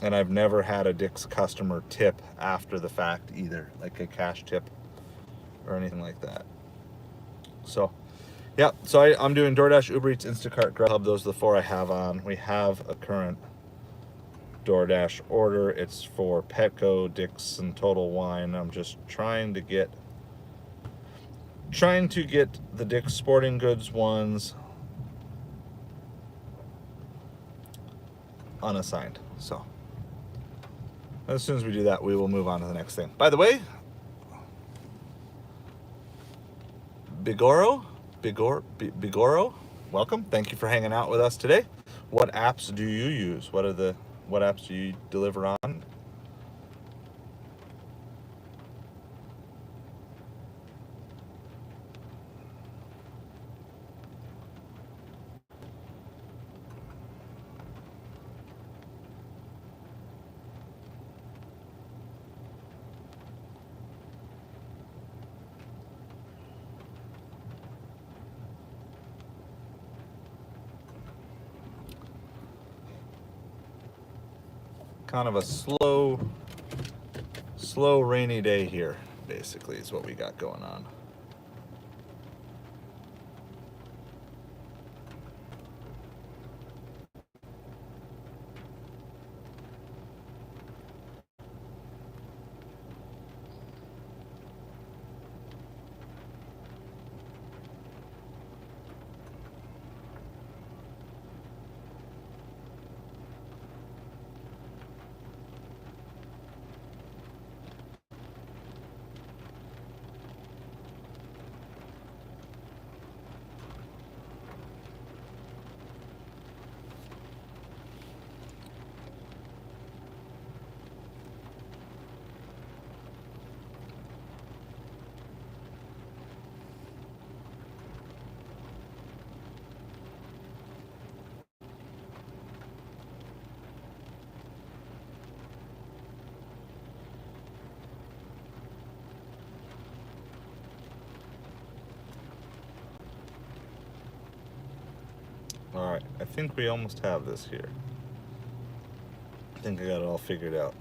And I've never had a Dick's customer tip after the fact either, like a cash tip or anything like that. So, yeah, so I'm doing DoorDash, Ubereats, Instacart, Grubhub. Those are the 4 I have on. We have a current DoorDash order. It's for Petco, Dick's, and Total Wine. I'm just trying to get the Dick's Sporting Goods ones unassigned. So as soon as we do that, we will move on to the next thing. By the way, Bigoro, welcome. Thank you for hanging out with us today. What apps do you use? What apps do you deliver on? Kind of a slow rainy day here, basically, is what we got going on. All right, I think we almost have this here. I think I got it all figured out.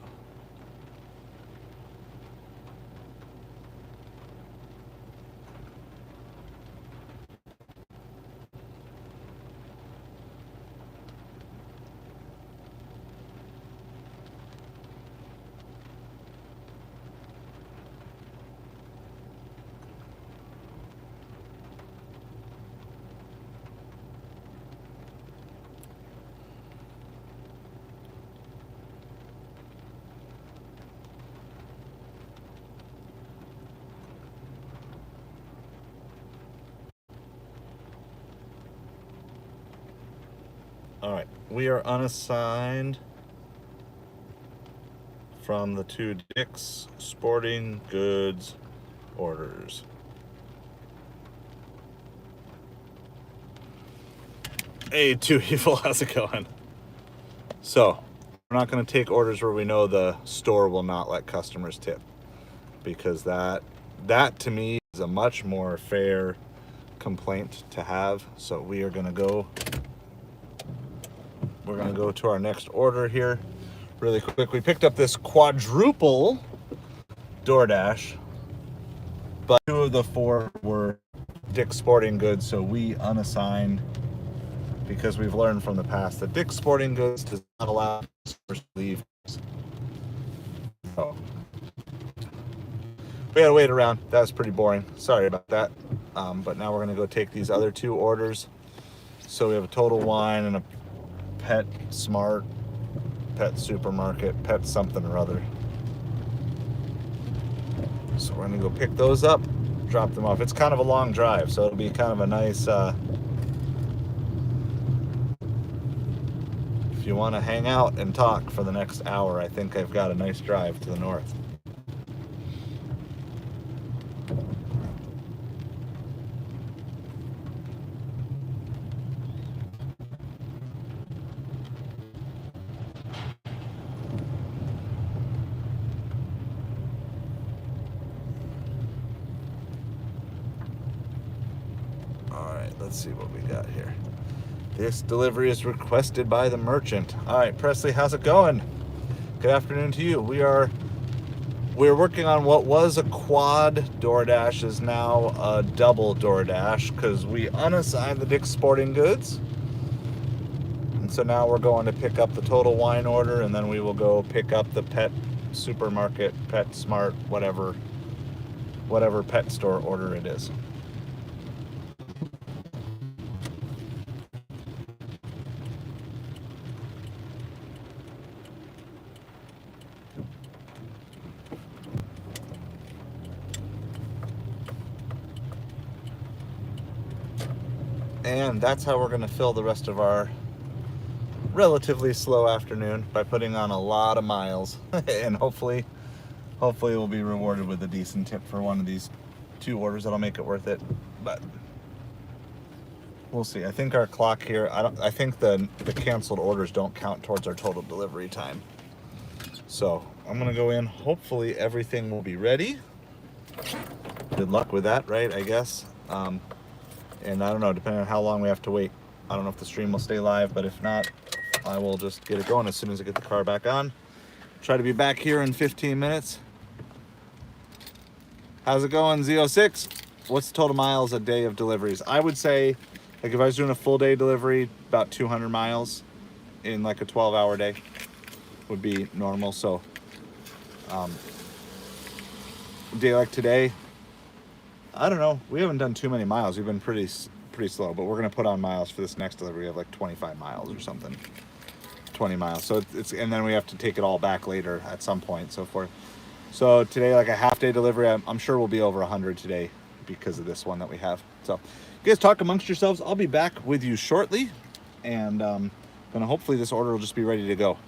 All right, we are unassigned from the 2 Dick's Sporting Goods orders. Hey, Too Evil, how's it going? So, we're not going to take orders where we know the store will not let customers tip, because that to me is a much more fair complaint to have. So we are going to go. We're going to go to our next order here really quick. We picked up this quadruple DoorDash, but 2 of the 4 were Dick's Sporting Goods, so we unassigned, because we've learned from the past that Dick's Sporting Goods does not allow customers to leave. So we had to wait around. That was pretty boring. Sorry about that. But now we're going to go take these other 2 orders So we have a Total Wine and a Pet Smart, Pet Supermarket, Pet something or other. So we're gonna go pick those up, drop them off. It's kind of a long drive, so it'll be kind of a nice, if you want to hang out and talk for the next hour, I think I've got a nice drive to the north. Let's see what we got here. This delivery is requested by the merchant. All right, Presley, how's it going? Good afternoon to you. We're working on what was a quad Doordash is now a double Doordash because we unassigned the Dick's Sporting Goods. And so now we're going to pick up the Total Wine order, and then we will go pick up the Pet Supermarket, Pet Smart, whatever pet store order it is. And that's how we're going to fill the rest of our relatively slow afternoon, by putting on a lot of miles. And hopefully we'll be rewarded with a decent tip for one of these 2 orders that'll make it worth it. But we'll see. I think our clock here, I think the canceled orders don't count towards our total delivery time. So I'm going to go in. Hopefully everything will be ready. Good luck with that, right? I guess. And I don't know, depending on how long we have to wait. I don't know if the stream will stay live, but if not, I will just get it going as soon as I get the car back on. Try to be back here in 15 minutes. How's it going, Z06? What's the total miles a day of deliveries? I would say, like if I was doing a full day delivery, about 200 miles in like a 12-hour day would be normal. So a day like today, I don't know. We haven't done too many miles. We've been pretty slow, but we're gonna put on miles for this next delivery. We have like 25 miles or something, 20 miles. So it's and then we have to take it all back later at some point, so forth. So today, like a half day delivery, I'm sure we'll be over 100 today because of this one that we have. So you guys talk amongst yourselves. I'll be back with you shortly, and gonna hopefully this order will just be ready to go.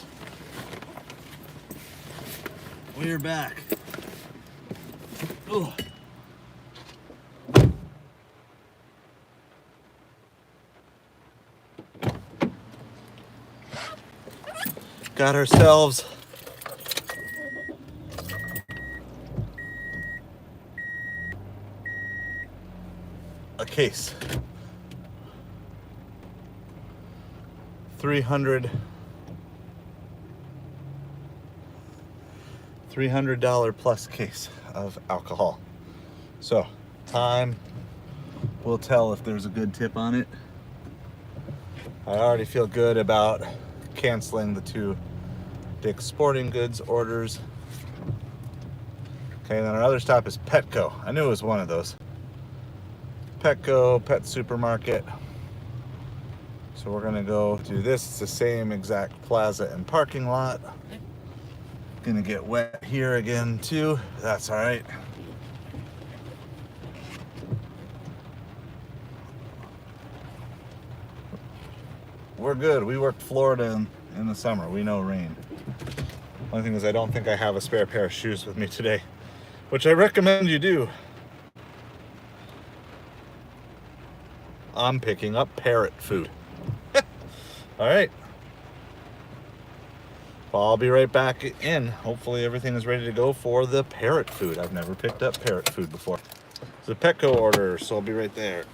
right. We're back. Ugh. Got ourselves a case. $300 plus case of alcohol. So, time will tell if there's a good tip on it. I already feel good about canceling the 2 Dick's Sporting Goods orders. Okay, then our other stop is Petco. I knew it was one of those. Petco, Pet Supermarket. So we're gonna go do this. It's the same exact plaza and parking lot. Gonna get wet here again too. That's all right. We're good. We worked Florida in the summer. We know rain. Only thing is I don't think I have a spare pair of shoes with me today, which I recommend you do. I'm picking up parrot food. All right. Well, I'll be right back in. Hopefully everything is ready to go for the parrot food. I've never picked up parrot food before. It's a Petco order, so I'll be right there.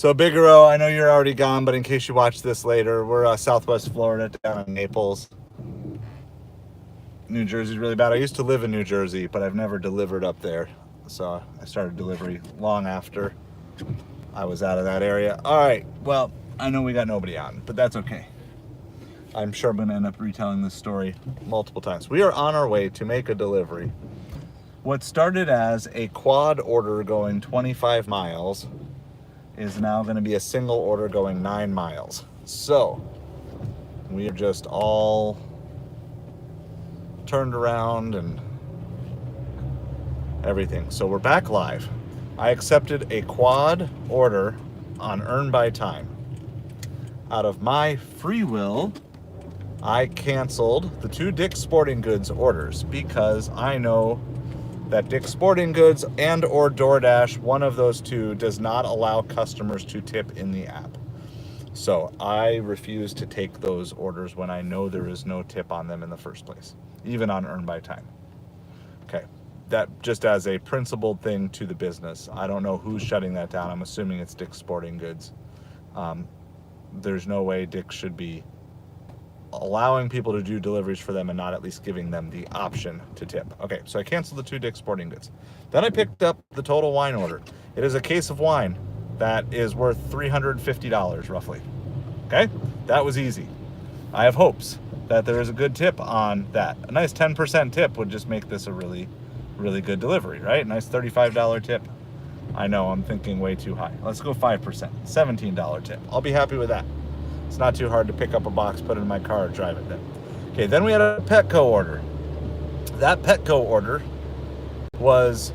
So Bigelow, I know you're already gone, but in case you watch this later, we're Southwest Florida down in Naples. New Jersey's really bad. I used to live in New Jersey, but I've never delivered up there. So I started delivery long after I was out of that area. All right, well, I know we got nobody on, but that's okay. I'm sure I'm going to end up retelling this story multiple times. We are on our way to make a delivery. What started as a quad order going 25 miles is now going to be a single order going 9 miles. So we are just all turned around and everything. So we're back live. I accepted a quad order on Earn by Time. Out of my free will, I canceled the 2 Dick's Sporting Goods orders because I know that Dick's Sporting Goods and or DoorDash, one of those 2, does not allow customers to tip in the app. So I refuse to take those orders when I know there is no tip on them in the first place, even on Earn by Time. Okay, that just as a principled thing to the business. I don't know who's shutting that down. I'm assuming it's Dick's Sporting Goods. There's no way Dick's should be allowing people to do deliveries for them and not at least giving them the option to tip. Okay, so I canceled the 2 Dick's Sporting Goods. Then I picked up the Total Wine order. It is a case of wine that is worth $350 roughly. Okay, that was easy. I have hopes that there is a good tip on that. A nice 10% tip would just make this a really, really good delivery, right? Nice $35 tip. I know I'm thinking way too high. Let's go 5%, $17 tip. I'll be happy with that. It's not too hard to pick up a box, put it in my car, drive it then. Okay, then we had a Petco order. That Petco order was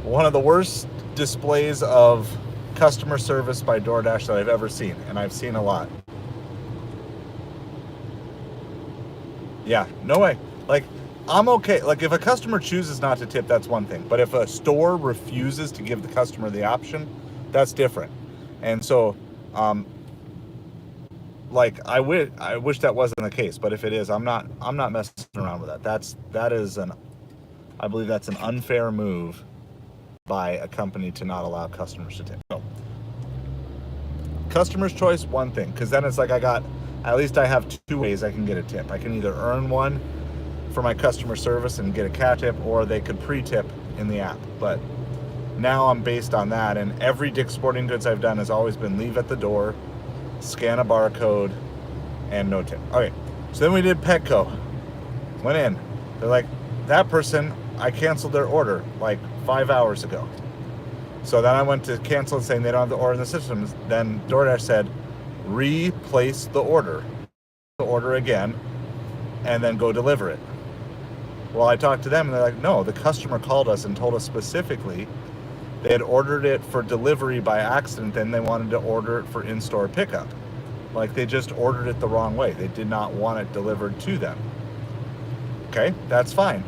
one of the worst displays of customer service by DoorDash that I've ever seen, and I've seen a lot. Yeah, no way. Like, I'm okay. Like, if a customer chooses not to tip, that's one thing. But if a store refuses to give the customer the option, that's different. And so, like, I wish that wasn't the case, but if it is, I'm not messing around with that. I believe that's an unfair move by a company to not allow customers to tip. So, customer's choice, one thing, because then it's like at least I have 2 ways I can get a tip. I can either earn one for my customer service and get a cat tip, or they could pre-tip in the app. But now I'm based on that, and every Dick's Sporting Goods I've done has always been leave at the door, scan a barcode, and no tip. Okay, so then we did Petco. Went in. They're like, that person, I canceled their order like 5 hours ago. So then I went to cancel and saying they don't have the order in the system. Then DoorDash said, replace the order again, and then go deliver it. Well, I talked to them and they're like, no, the customer called us and told us specifically they had ordered it for delivery by accident, then they wanted to order it for in-store pickup. Like, they just ordered it the wrong way. They did not want it delivered to them. Okay, that's fine.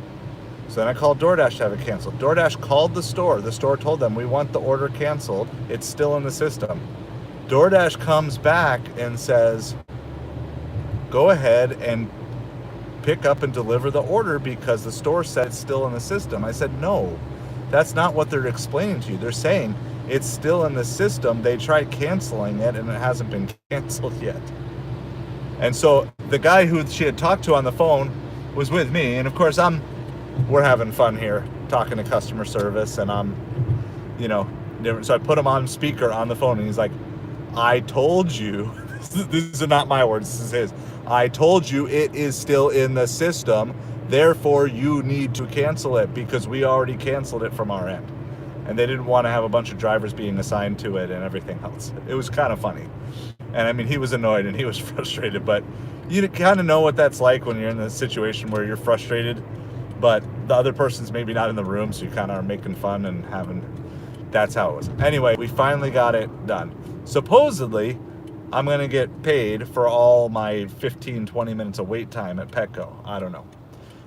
So then I called DoorDash to have it canceled. DoorDash called the store. The store told them, we want the order canceled. It's still in the system. DoorDash comes back and says, go ahead and pick up and deliver the order because the store said it's still in the system. I said, no, that's not what they're explaining to you. They're saying it's still in the system. They tried canceling it and it hasn't been canceled yet. And so the guy who she had talked to on the phone was with me. And of course, we're having fun here talking to customer service, and so I put him on speaker on the phone and he's like, I told you, these are not my words, this is his. I told you it is still in the system, therefore you need to cancel it because we already canceled it from our end. And they didn't want to have a bunch of drivers being assigned to it and everything else. It was kind of funny. And I mean, he was annoyed and he was frustrated, but you kind of know what that's like when you're in a situation where you're frustrated, but the other person's maybe not in the room, so you kind of are making fun and that's how it was. Anyway, we finally got it done. Supposedly, I'm going to get paid for all my 15, 20 minutes of wait time at Petco. I don't know.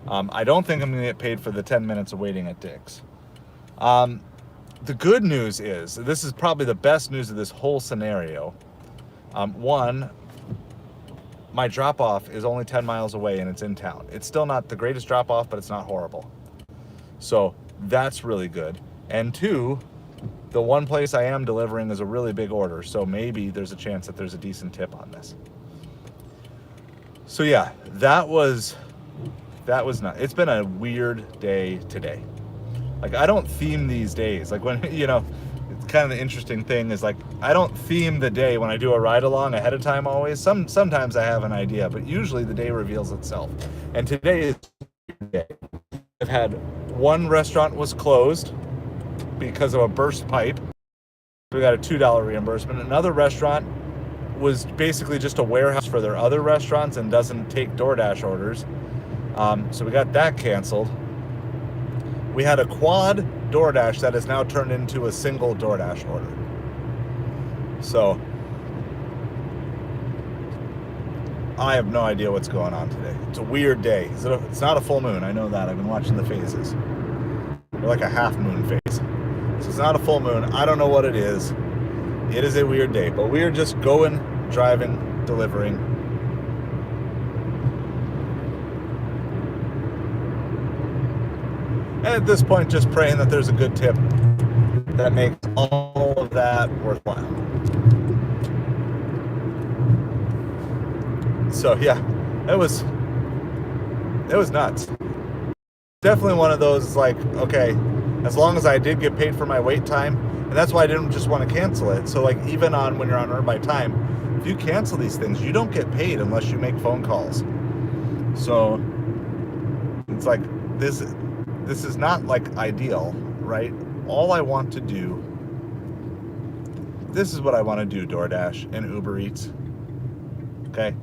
I don't think I'm going to get paid for the 10 minutes of waiting at Dick's. The good news is, this is probably the best news of this whole scenario. One, my drop-off is only 10 miles away and it's in town. It's still not the greatest drop-off, but it's not horrible. So that's really good. And two, the one place I am delivering is a really big order, so maybe there's a chance that there's a decent tip on this. So yeah, that was not. It's been a weird day today. Like, I don't theme these days. Like, when, it's kind of the interesting thing is, like, I don't theme the day when I do a ride along ahead of time always. Sometimes I have an idea, but usually the day reveals itself. And today is a weird day. I've had one restaurant was closed because of a burst pipe. We got a $2 reimbursement. Another restaurant was basically just a warehouse for their other restaurants and doesn't take DoorDash orders. So we got that canceled. We had a quad DoorDash that has now turned into a single DoorDash order. So I have no idea what's going on today. It's a weird day. It's not a full moon. I know that. I've been watching the phases. They're like a half moon phase. So it's not a full moon. I don't know what it is. It is a weird day. But we are just going, driving, delivering. And at this point, just praying that there's a good tip that makes all of that worthwhile. So yeah, it was nuts. Definitely one of those, like, okay, as long as I did get paid for my wait time, and that's why I didn't just want to cancel it. So, like, even on when you're on earn by time, if you cancel these things, you don't get paid unless you make phone calls. So it's like, this is not, like, ideal, right? All I want to do, this is what I want to do, DoorDash and Ubereats. Okay?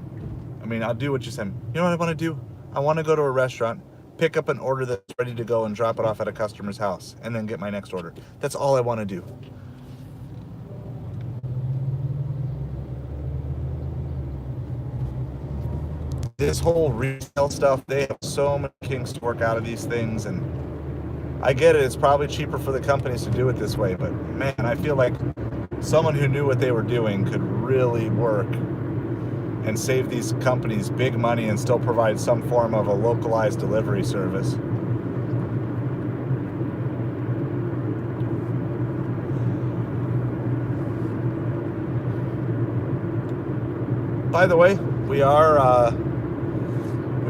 I mean, I'll do what you said. You know what I want to do? I want to go to a restaurant, pick up an order that's ready to go and drop it off at a customer's house, and then get my next order. That's all I want to do. This whole retail stuff, they have so many kinks to work out of these things, and I get it, it's probably cheaper for the companies to do it this way, but man, I feel like someone who knew what they were doing could really work and save these companies big money and still provide some form of a localized delivery service. By the way, we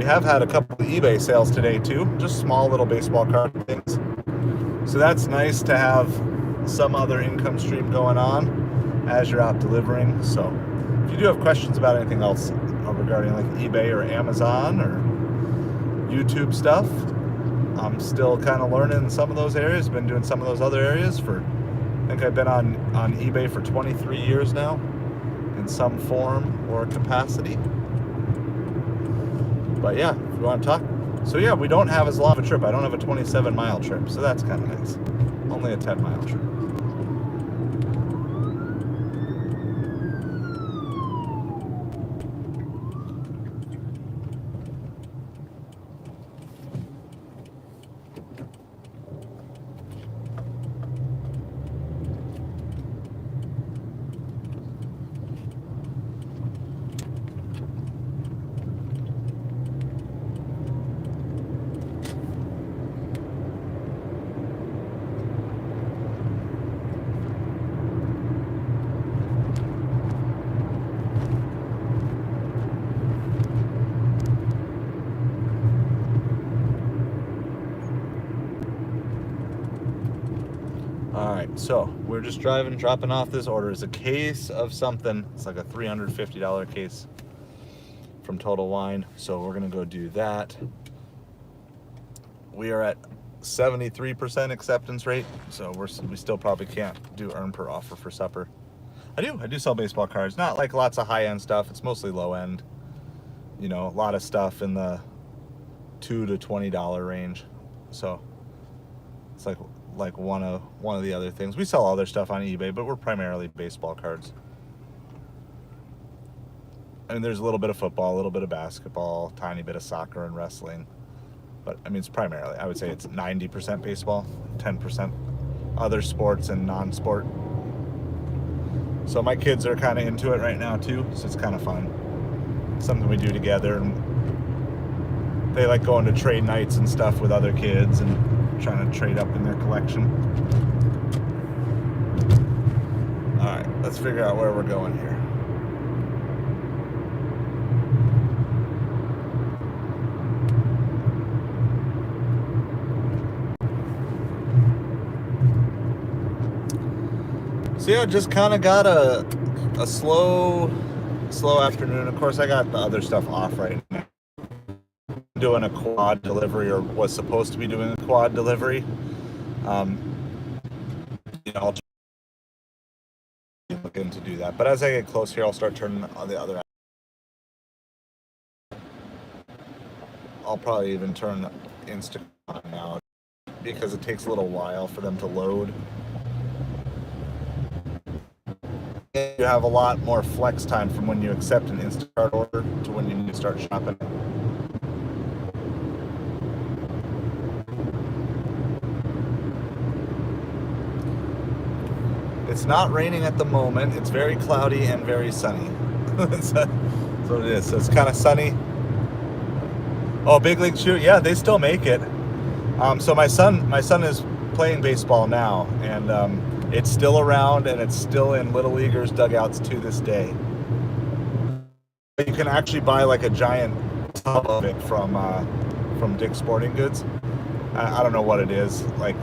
have had a couple of eBay sales today too, just small little baseball card things. So that's nice to have some other income stream going on as you're out delivering. So if you do have questions about anything else regarding like eBay or Amazon or YouTube stuff, I'm still kind of learning in some of those areas. Been doing some of those other areas I think I've been on eBay for 23 years now in some form or capacity. But yeah, if you want to talk. So yeah, we don't have as long of a trip. I don't have a 27-mile trip, so that's kind of nice. Only a 10-mile trip. Alright, so we're just driving, dropping off this order. It's a case of something. It's like a $350 case from Total Wine. So we're going to go do that. We are at 73% acceptance rate. So we still probably can't do earn per offer for supper. I do sell baseball cards. Not like lots of high-end stuff. It's mostly low-end. You know, a lot of stuff in the $2 to $20 range. So it's like one of the other things. We sell other stuff on eBay, but we're primarily baseball cards. I mean, there's a little bit of football, a little bit of basketball, tiny bit of soccer and wrestling. But I mean, it's primarily, I would say it's 90% baseball, 10% other sports and non-sport. So my kids are kind of into it right now too, so it's kind of fun. Something we do together, and they like going to trade nights and stuff with other kids and trying to trade up in their collection. let's figure out where we're going here. So yeah, just kind of got a slow afternoon. Of course, I got the other stuff off right now. Doing a quad delivery, or was supposed to be doing a quad delivery. I'll look in to do that. But as I get close here, I'll start turning on the other. I'll probably even turn Instacart on now because it takes a little while for them to load. You have a lot more flex time from when you accept an Instacart order to when you need to start shopping. It's not raining at the moment. It's very cloudy and very sunny. So it is. So it's kind of sunny. Oh, Big League Shoe. Yeah, they still make it. So my son is playing baseball now, and it's still around, and it's still in Little Leaguers dugouts to this day. You can actually buy like a giant tub of it from Dick's Sporting Goods. I don't know what it is. Like,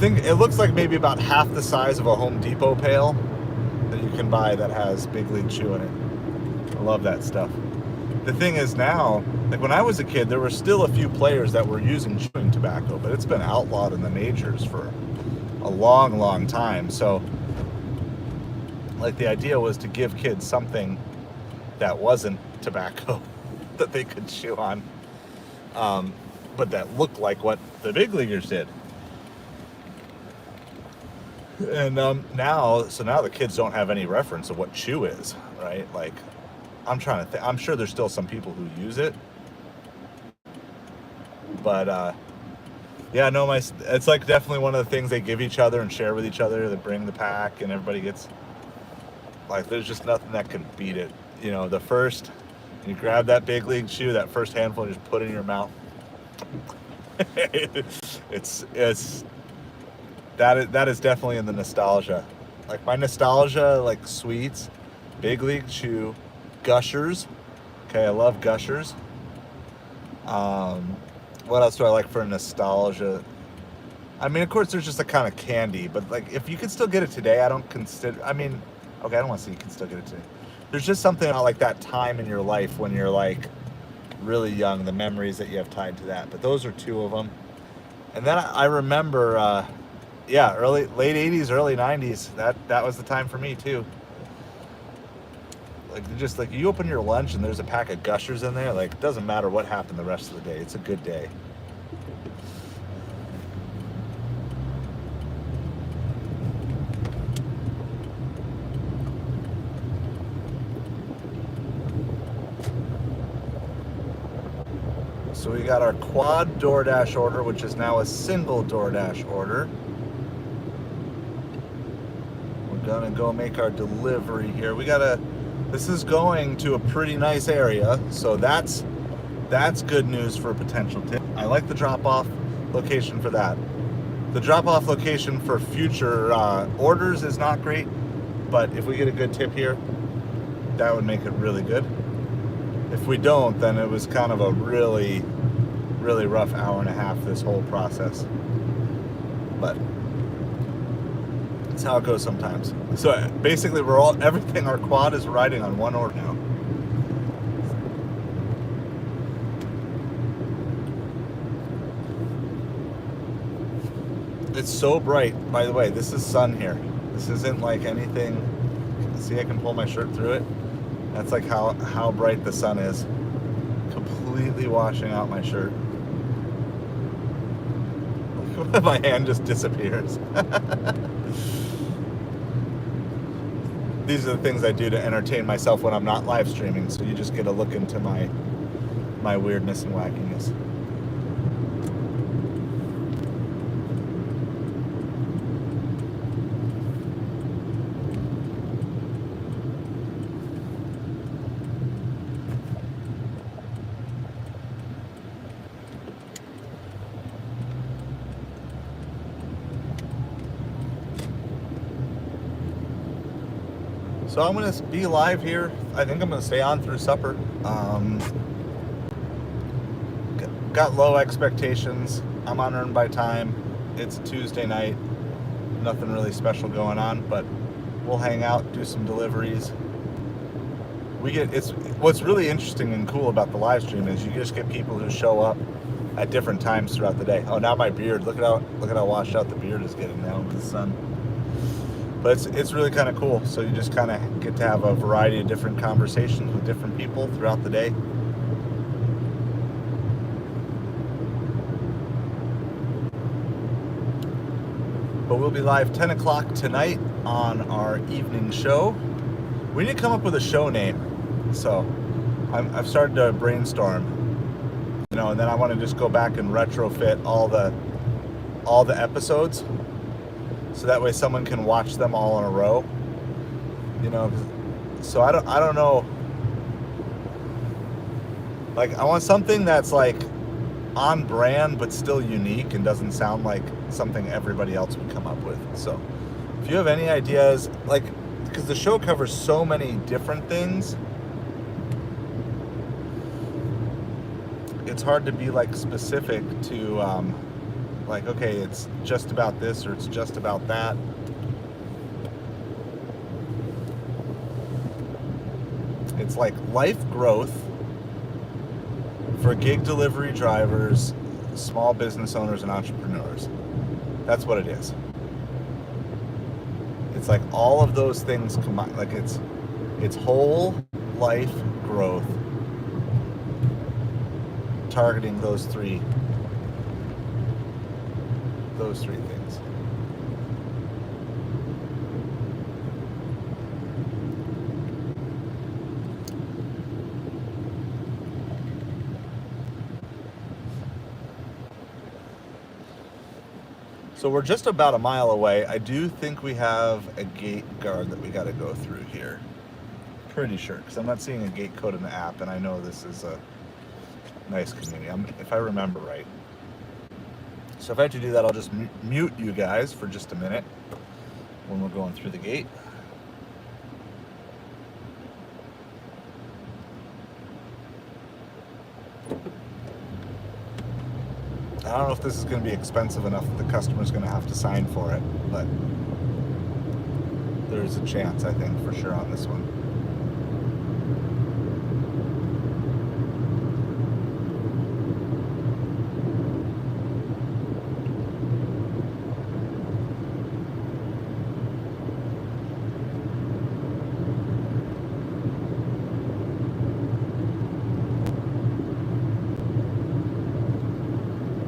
it looks like maybe about half the size of a Home Depot pail that you can buy that has Big League Chew in it. I love that stuff. The thing is now, like when I was a kid, there were still a few players that were using chewing tobacco, but it's been outlawed in the majors for a long, long time. So, like, the idea was to give kids something that wasn't tobacco that they could chew on, but that looked like what the big leaguers did. And now the kids don't have any reference of what chew is, right? Like, I'm trying to think. I'm sure there's still some people who use it, but yeah, no, it's like definitely one of the things they give each other and share with each other. They bring the pack, and everybody gets, like, there's just nothing that can beat it. You know, the first, you grab that Big League Chew, that first handful, and just put it in your mouth. That is definitely in the nostalgia. Like, my nostalgia, like sweets, Big League Chew, Gushers. Okay, I love Gushers. What else do I like for nostalgia? I mean, of course, there's just a kind of candy, but like, if you could still get it today, I don't consider. I mean, okay, I don't want to say you can still get it today. There's just something about like that time in your life when you're like really young, the memories that you have tied to that. But those are two of them. And then I remember, late 80s, early 90s. That was the time for me too. Like, just like you open your lunch and there's a pack of Gushers in there, like, it doesn't matter what happened the rest of the day. It's a good day. So we got our quad Doordash order, which is now a single Doordash order. We're gonna go make our delivery here. This is going to a pretty nice area, so that's good news for a potential tip. I like the drop-off location for that. The drop-off location for future orders is not great, but if we get a good tip here, that would make it really good. If we don't, then it was kind of a really, really rough hour and a half, this whole process. But that's how it goes sometimes. So basically, everything, our quad is riding on one order now. It's so bright, by the way. This is sun here. This isn't like anything. See, I can pull my shirt through it. That's like how bright the sun is. Completely washing out my shirt. My hand just disappears. These are the things I do to entertain myself when I'm not live streaming, so you just get a look into my weirdness and wackiness. So I'm going to be live here. I think I'm going to stay on through supper. Got low expectations. I'm on Earn by Time. It's a Tuesday night. Nothing really special going on, but we'll hang out, do some deliveries. What's really interesting and cool about the live stream is you just get people who show up at different times throughout the day. Oh, now my beard. Look at how washed out the beard is getting now with the sun. But it's really kind of cool. So you just kind of get to have a variety of different conversations with different people throughout the day. But we'll be live 10 o'clock tonight on our evening show. We need to come up with a show name. So I've started to brainstorm, and then I want to just go back and retrofit all the episodes, so that way someone can watch them all in a row. So I don't know. Like, I want something that's like on brand but still unique and doesn't sound like something everybody else would come up with. So if you have any ideas, like, because the show covers so many different things, it's hard to be like specific to like, okay, it's just about this or it's just about that. It's like life growth for gig delivery drivers, small business owners, and entrepreneurs. That's what it is. It's like all of those things combined. Like, it's whole life growth, targeting those three things. So we're just about a mile away. I do think we have a gate guard that we got to go through here. Pretty sure, because I'm not seeing a gate code in the app, and I know this is a nice community, if I remember right. So if I have to do that, I'll just mute you guys for just a minute when we're going through the gate. I don't know if this is going to be expensive enough that the customer's going to have to sign for it, but there's a chance, I think, for sure on this one.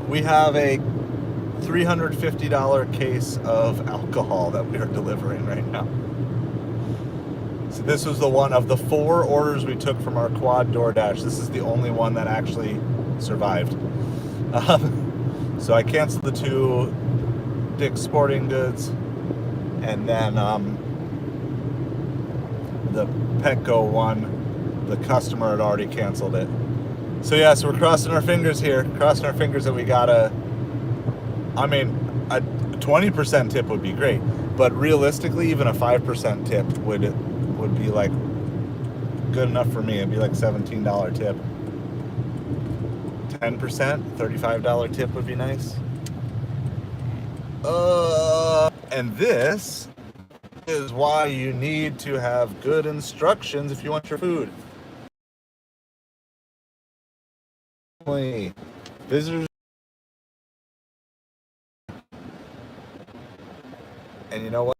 We have a $350 case of alcohol that we are delivering right now. So this was the one of the 4 orders we took from our quad Doordash. This is the only one that actually survived. So I canceled the 2 Dick's Sporting Goods, and then the Petco one, the customer had already canceled it. So yeah, so we're crossing our fingers here. Crossing our fingers that we got a 20% tip would be great. But realistically, even a 5% tip would be like good enough for me. It'd be like $17 tip. 10%, $35 tip would be nice. And this is why you need to have good instructions if you want your food. Visitors, and you know what?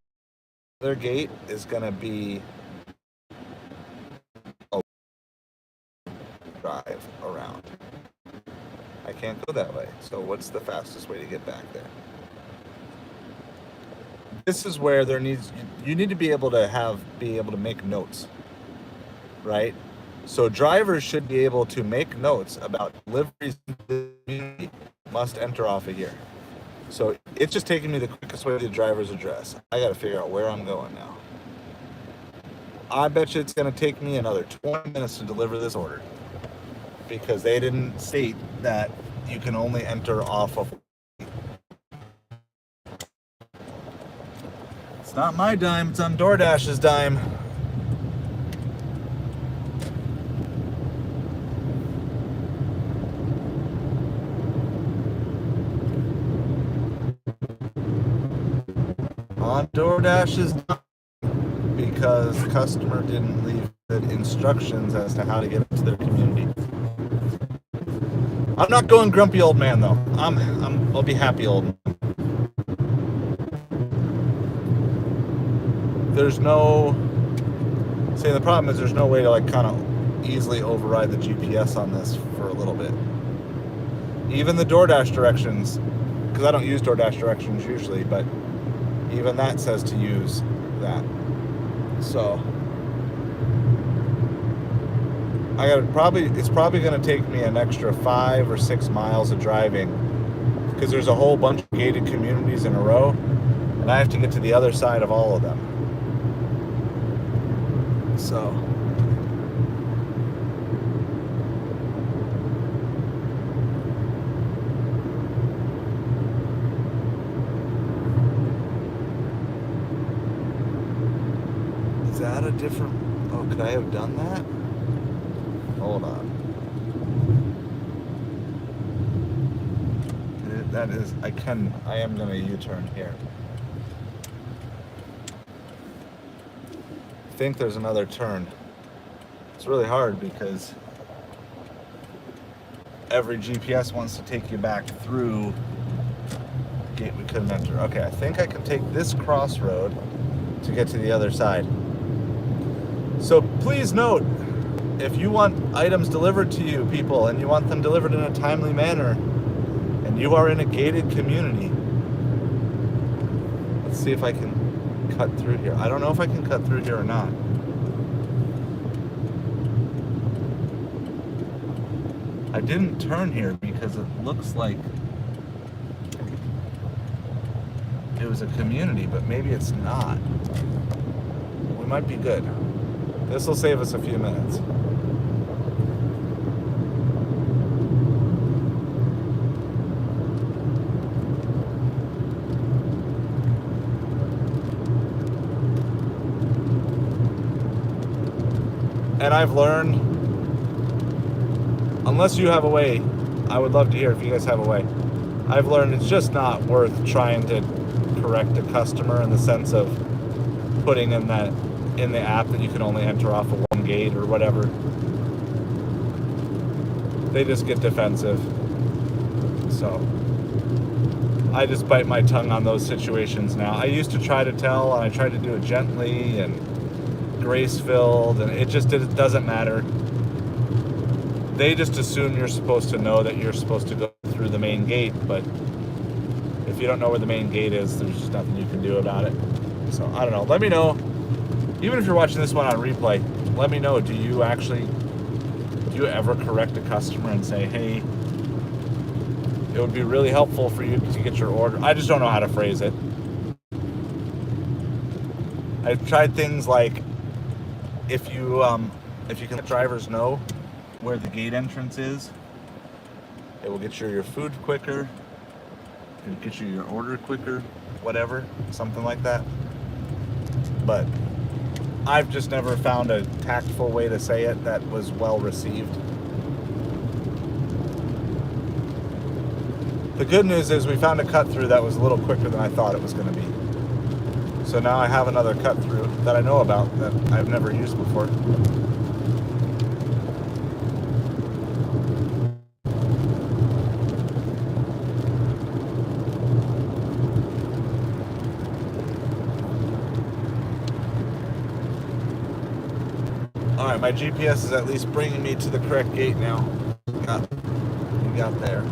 Their gate is going to be a drive around. I can't go that way. So what's the fastest way to get back there? This is where you need to be able to make notes, right? So drivers should be able to make notes about deliveries in the community must enter off of here. So it's just taking me the quickest way to the driver's address. I got to figure out where I'm going now. I bet you it's going to take me another 20 minutes to deliver this order, because they didn't state that you can only enter off of. It's not my dime, it's on DoorDash's dime. on DoorDash is not, because the customer didn't leave good instructions as to how to get into their community. I'm not going grumpy old man though. I'll be happy old man. There's no, see, the problem is there's no way to like kind of easily override the GPS on this for a little bit. Even the DoorDash directions, because I don't use DoorDash directions usually, but even that says to use that. So it's probably going to take me an extra 5 or 6 miles of driving, because there's a whole bunch of gated communities in a row, and I have to get to the other side of all of them. So is that a different, oh, could I have done that? Hold on. That is, I am going to U-turn here. I think there's another turn. It's really hard because every GPS wants to take you back through gate we couldn't enter. Okay, I think I can take this crossroad to get to the other side. So please note, if you want items delivered to you, people, and you want them delivered in a timely manner, and you are in a gated community, let's see if I can cut through here. I don't know if I can cut through here or not. I didn't turn here because it looks like it was a community, but maybe it's not. We might be good. This will save us a few minutes. And I've learned, unless you have a way, I would love to hear if you guys have a way. I've learned it's just not worth trying to correct a customer in the sense of putting in the app that you can only enter off of one gate or whatever. They just get defensive. So I just bite my tongue on those situations now. I used to try to tell, and I tried to do it gently and grace-filled, and it doesn't matter. They just assume you're supposed to know that you're supposed to go through the main gate, but if you don't know where the main gate is, there's just nothing you can do about it. So I don't know. Let me know. Even if you're watching this one on replay, let me know. Do you ever correct a customer and say, hey, it would be really helpful for you to get your order? I just don't know how to phrase it. I've tried things like, if you can let drivers know where the gate entrance is, it will get you your food quicker, it'll get you your order quicker, whatever, something like that. But I've just never found a tactful way to say it that was well received. The good news is we found a cut through that was a little quicker than I thought it was going to be. So now I have another cut through that I know about that I've never used before. Alright, my GPS is at least bringing me to the correct gate now. We got there.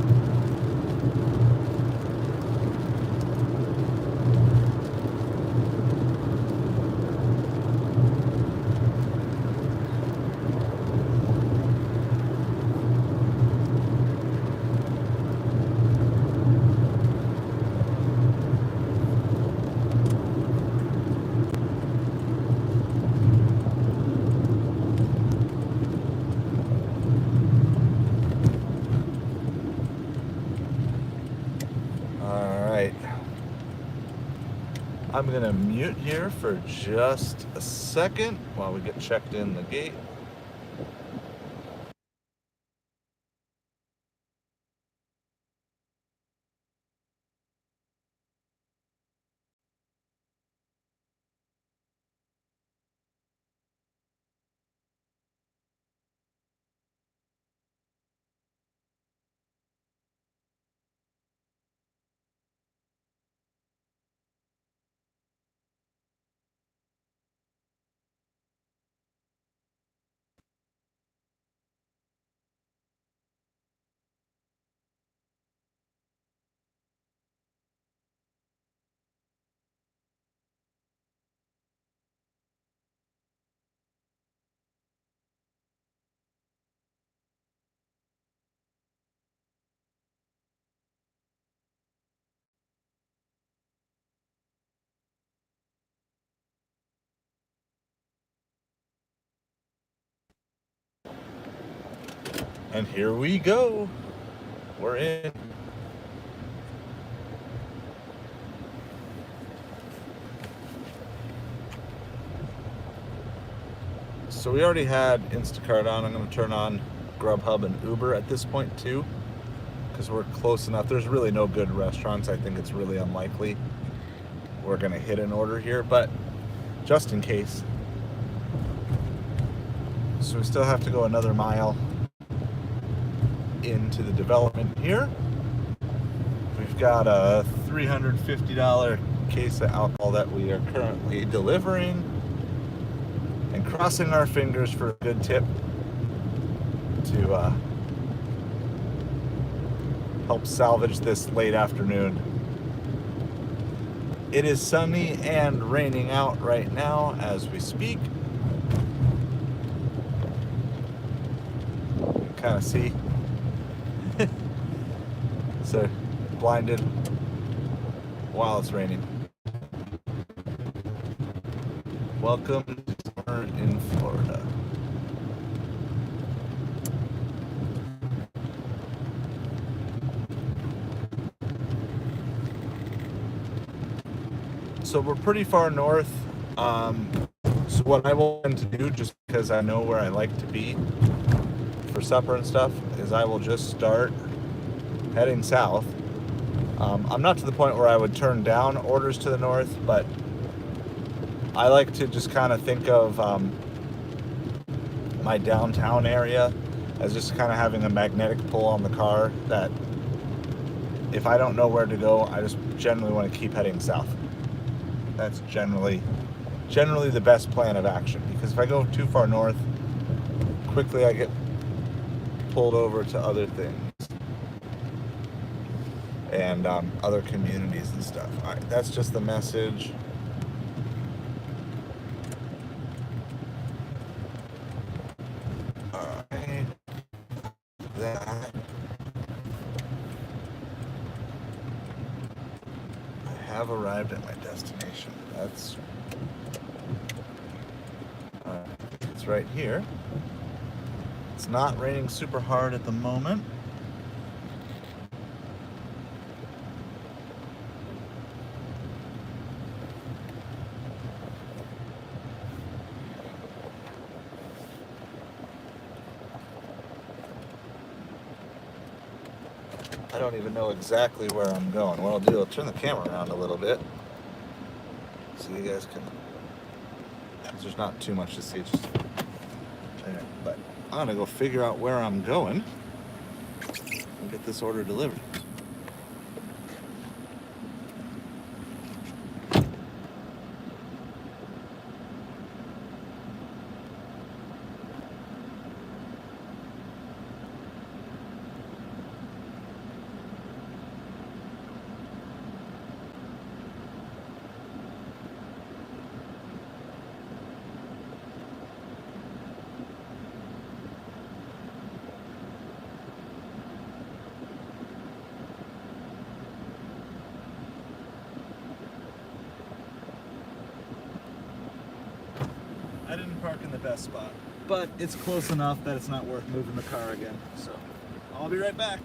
I'm going to mute here for just a second while we get checked in the gate. And here we go. We're in. So we already had Instacart on. I'm going to turn on Grubhub and Uber at this point too, because we're close enough. There's really no good restaurants. I think it's really unlikely we're going to hit an order here, but just in case. So we still have to go another mile into the development here. We've got a $350 case of alcohol that we are currently delivering, and crossing our fingers for a good tip to help salvage this late afternoon. It is sunny and raining out right now as we speak. Kind of see. So blinded while it's raining. Welcome to summer in Florida. So we're pretty far north. So what I will tend to do, just because I know where I like to be for supper and stuff, is I will just start heading south. I'm not to the point where I would turn down orders to the north, but I like to just kind of think of my downtown area as just kind of having a magnetic pull on the car that if I don't know where to go, I just generally want to keep heading south. That's generally the best plan of action, because if I go too far north, quickly I get pulled over to other things and other communities and stuff. All right, that's just the message. All right, that. I have arrived at my destination. That's it's right here. It's not raining super hard at the moment. I don't even know exactly where I'm going. What I'll do, I'll turn the camera around a little bit so you guys can, because there's not too much to see, just there. But I'm gonna go figure out where I'm going and get this order delivered. I didn't park in the best spot, but it's close enough that it's not worth moving the car again. So I'll be right back.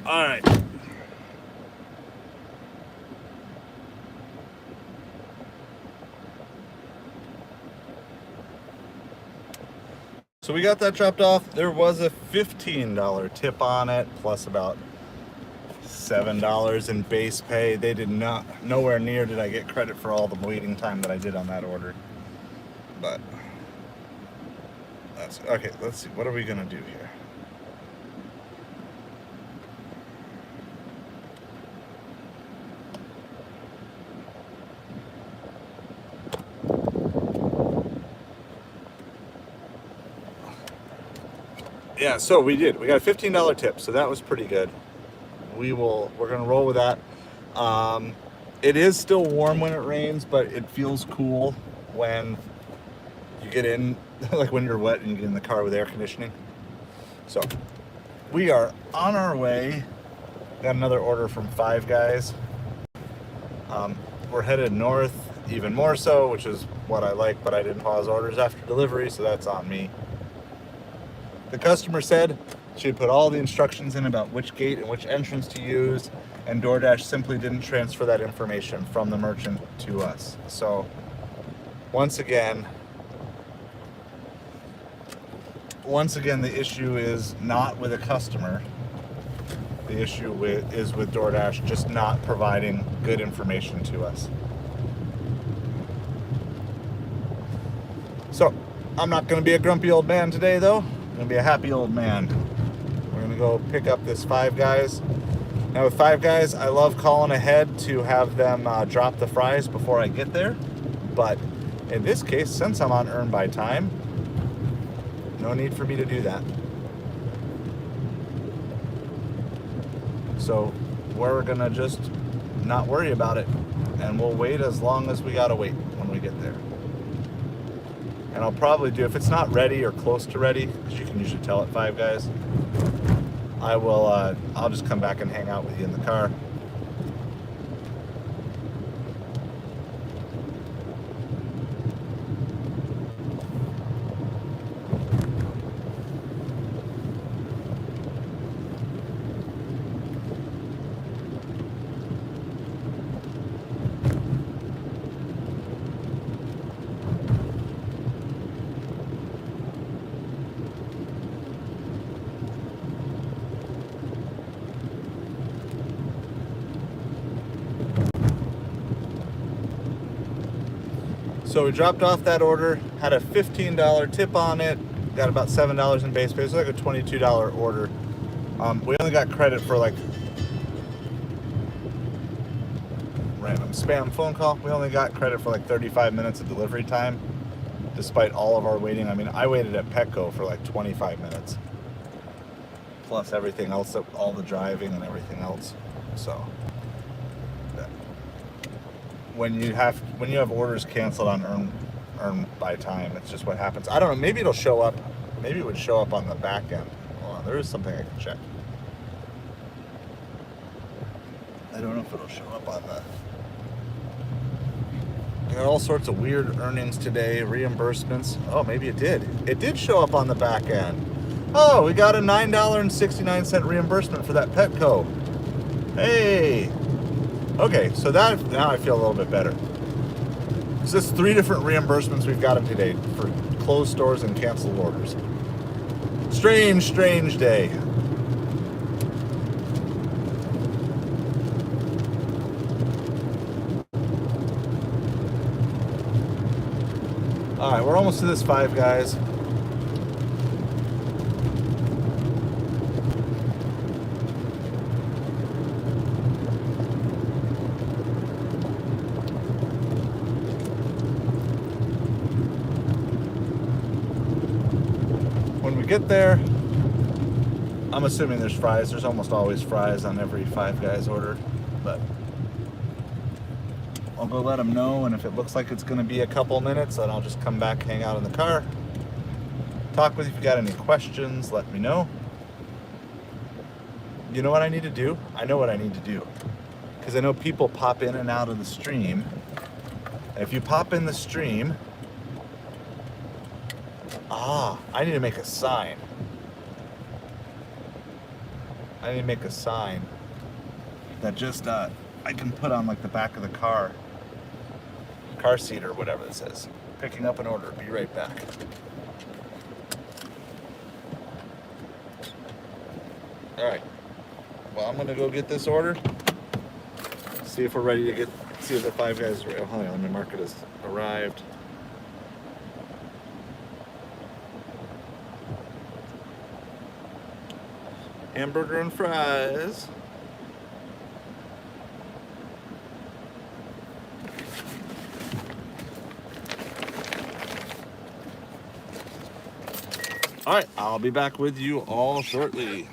All right. So we got that dropped off. There was a $15 tip on it, plus about $7 in base pay. They did not, nowhere near did I get credit for all the waiting time that I did on that order. But that's okay. Let's see. What are we gonna do here? Yeah, so we did. We got a $15 tip, so that was pretty good. We're gonna roll with that. It is still warm when it rains, but it feels cool when you get in, like when you're wet and you get in the car with air conditioning. So we are on our way. Got another order from Five Guys. We're headed north even more so, which is what I like, but I didn't pause orders after delivery, so that's on me. The customer said she'd put all the instructions in about which gate and which entrance to use, and Doordash simply didn't transfer that information from the merchant to us. So once again, the issue is not with a customer. The issue is with Doordash just not providing good information to us. So I'm not going to be a grumpy old man today, though. I'm going to be a happy old man. We're going to go pick up this Five Guys. Now with Five Guys, I love calling ahead to have them drop the fries before I get there. But in this case, since I'm on earn by time, no need for me to do that. So we're going to just not worry about it. And we'll wait as long as we got to wait when we get there. And I'll probably do, if it's not ready or close to ready, because you can usually tell at Five Guys, I'll just come back and hang out with you in the car. So we dropped off that order, had a $15 tip on it, got about $7 in base pay, so like a $22 order. We only got credit for like random spam phone call. We only got credit for like 35 minutes of delivery time, despite all of our waiting. I mean, I waited at Petco for like 25 minutes, plus everything else, all the driving and everything else. So when you have orders canceled on earn by time, it's just what happens. I don't know, maybe it'll show up. Maybe it would show up on the back end. Hold on, there is something I can check. I don't know if it'll show up on the... We got all sorts of weird earnings today, reimbursements. Oh, maybe it did. It did show up on the back end. Oh, we got a $9.69 reimbursement for that Petco. Hey! Okay, so that, now I feel a little bit better. So this is 3 different reimbursements we've got today for closed stores and canceled orders. Strange, strange day. All right, we're almost to this Five Guys. When we get there, I'm assuming there's fries. There's almost always fries on every Five Guys order, but I'll go let them know, and if it looks like it's going to be a couple minutes, then I'll just come back, hang out in the car, talk with you. If you got any questions, let me know. You know what I need to do? I know what I need to do, because I know people pop in and out of the stream. If you pop in the stream, I need to make a sign. I I need to make a sign that just I can put on like the back of the car seat or whatever it says. Picking up an order. Be right back. All right. Well, I'm gonna go get this order. See if we're ready to get. See if the Five Guys. Oh, hold on. Let me mark it as arrived. Hamburger and fries. All right, I'll be back with you all shortly.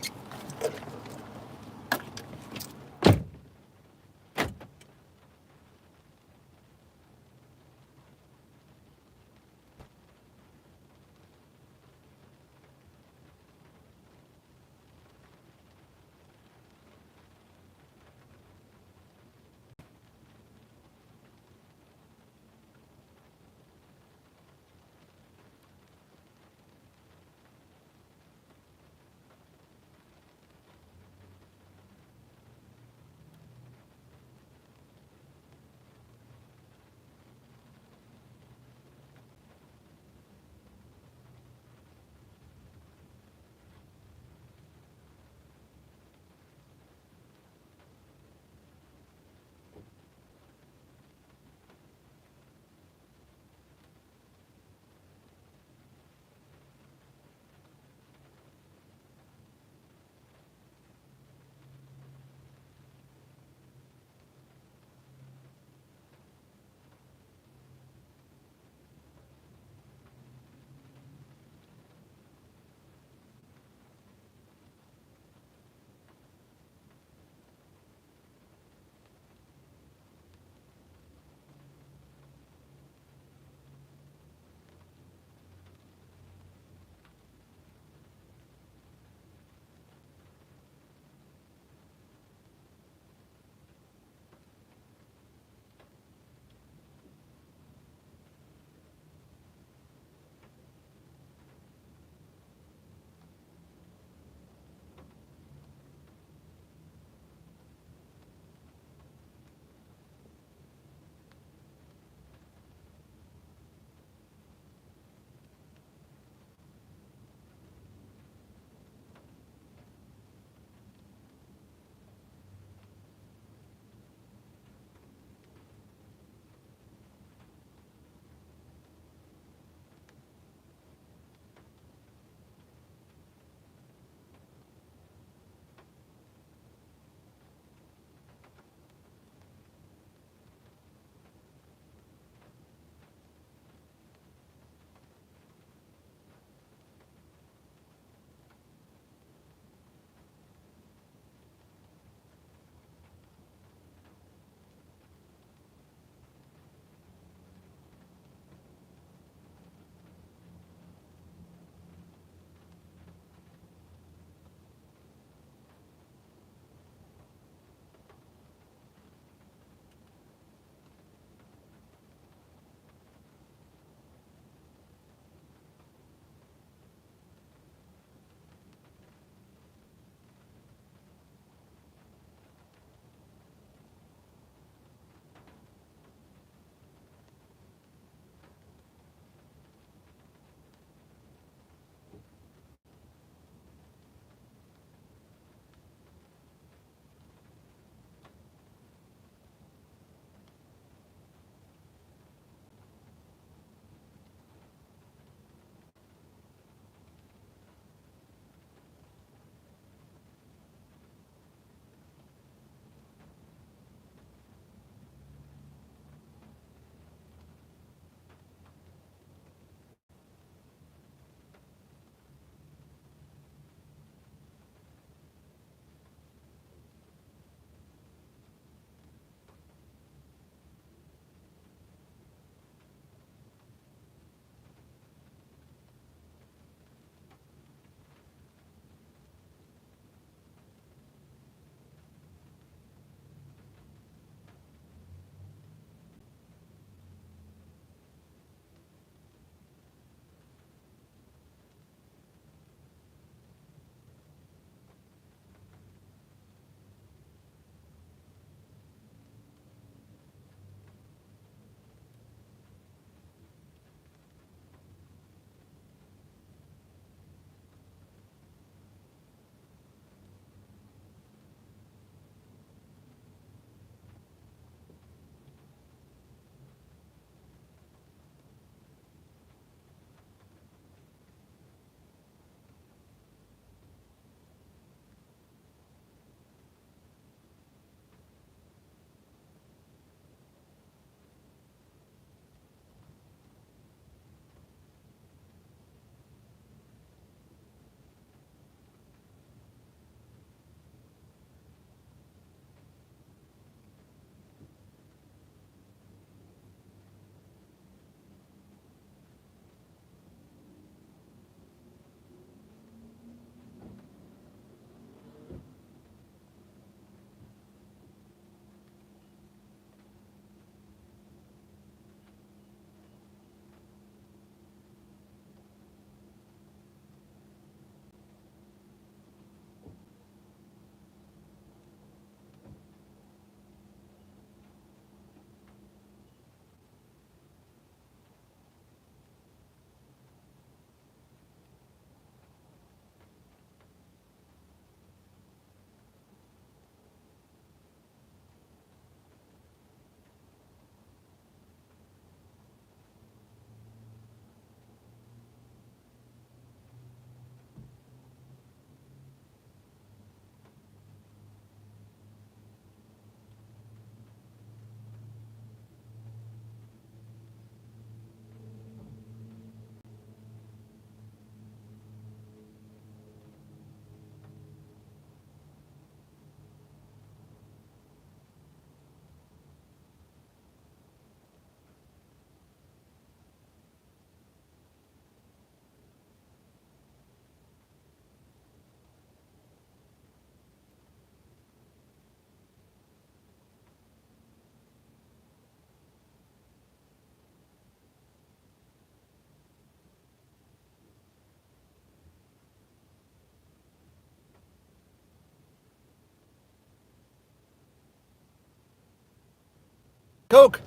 Coke.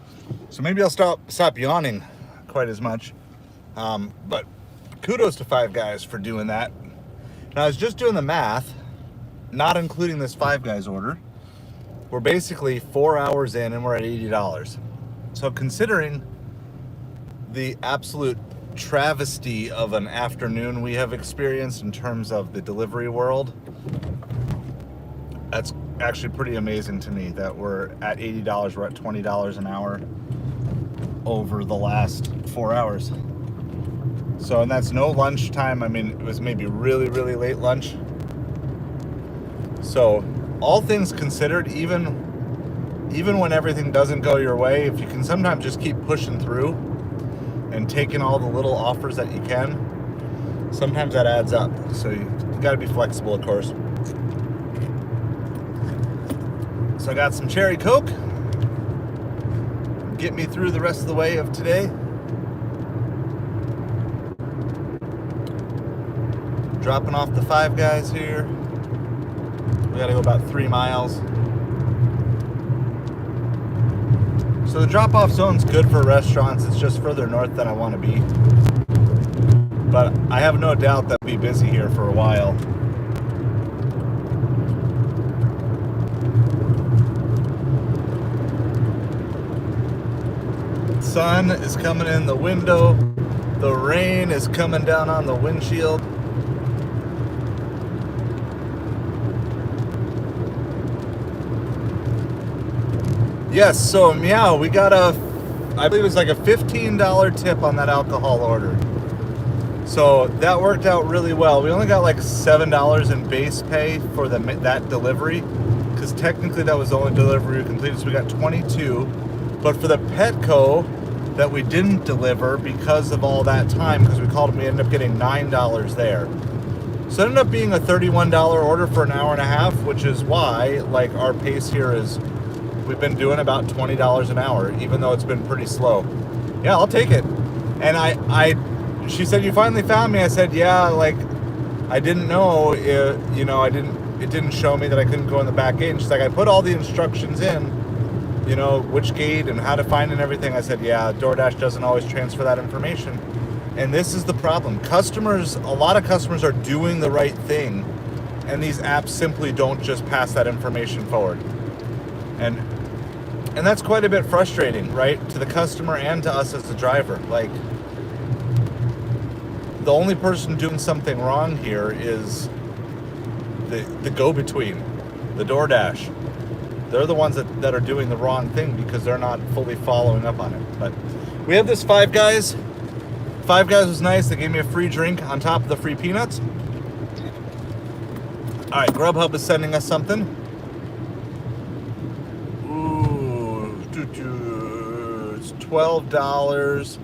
So maybe I'll stop yawning quite as much. But kudos to Five Guys for doing that. Now I was just doing the math, not including this Five Guys order. We're basically 4 hours in and we're at $80. So considering the absolute travesty of an afternoon we have experienced in terms of the delivery world, that's actually pretty amazing to me that we're at $80, we're at $20 an hour over the last 4 hours. So, and that's no lunch time. I mean, it was maybe really, really late lunch. So, all things considered, even when everything doesn't go your way, if you can sometimes just keep pushing through and taking all the little offers that you can, sometimes that adds up. So you got to be flexible, of course. So I got some cherry Coke. Get me through the rest of the way of today. Dropping off the Five Guys here. We gotta go about 3 miles. So the drop-off zone's good for restaurants. It's just further north than I want to be. But I have no doubt that we'll be busy here for a while. Sun is coming in the window. The rain is coming down on the windshield. Yes, so Meow, we got I believe it was like a $15 tip on that alcohol order. So that worked out really well. We only got like $7 in base pay for that delivery, because technically that was the only delivery we completed, so we got 22. But for the Petco that we didn't deliver because of all that time, because we called them, we ended up getting $9 there. So it ended up being a $31 order for an hour and a half, which is why like our pace here is, we've been doing about $20 an hour, even though it's been pretty slow. Yeah, I'll take it. And she said, you finally found me. I said, yeah, like, I didn't know, it didn't show me that I couldn't go in the back gate. And she's like, I put all the instructions in, which gate and how to find and everything. I said, yeah, Doordash doesn't always transfer that information. And this is the problem. A lot of customers are doing the right thing, and these apps simply don't just pass that information forward. And that's quite a bit frustrating, right? To the customer and to us as the driver. Like, the only person doing something wrong here is the go-between, the Doordash. They're the ones that are doing the wrong thing because they're not fully following up on it. But we have this Five Guys. Five Guys was nice. They gave me a free drink on top of the free peanuts. All right, Grubhub is sending us something. It's $12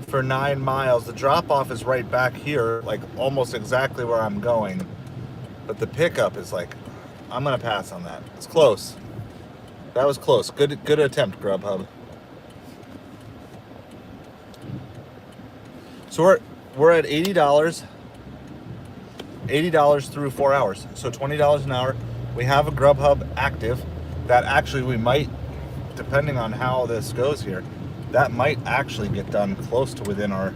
for 9 miles. The drop-off is right back here, like almost exactly where I'm going. But the pickup is like, I'm gonna pass on that. It's close. That was close. Good attempt, Grubhub. So we're at $80. $80 through 4 hours. So $20 an hour. We have a Grubhub active that actually we might, depending on how this goes here, that might actually get done close to within our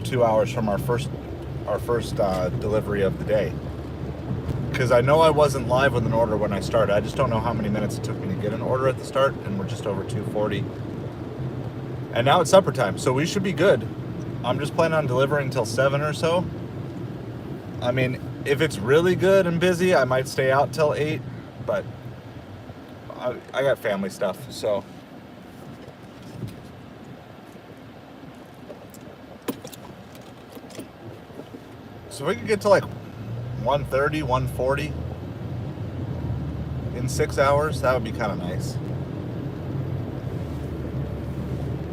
2 hours from our first delivery of the day. Because I know I wasn't live with an order when I started. I just don't know how many minutes it took me to get an order at the start, and we're just over 2:40. And now it's supper time, so we should be good. I'm just planning on delivering until 7 or so. I mean, if it's really good and busy, I might stay out till 8, but I got family stuff, so. So we could get to like 130, 140 in 6 hours. That would be kind of nice.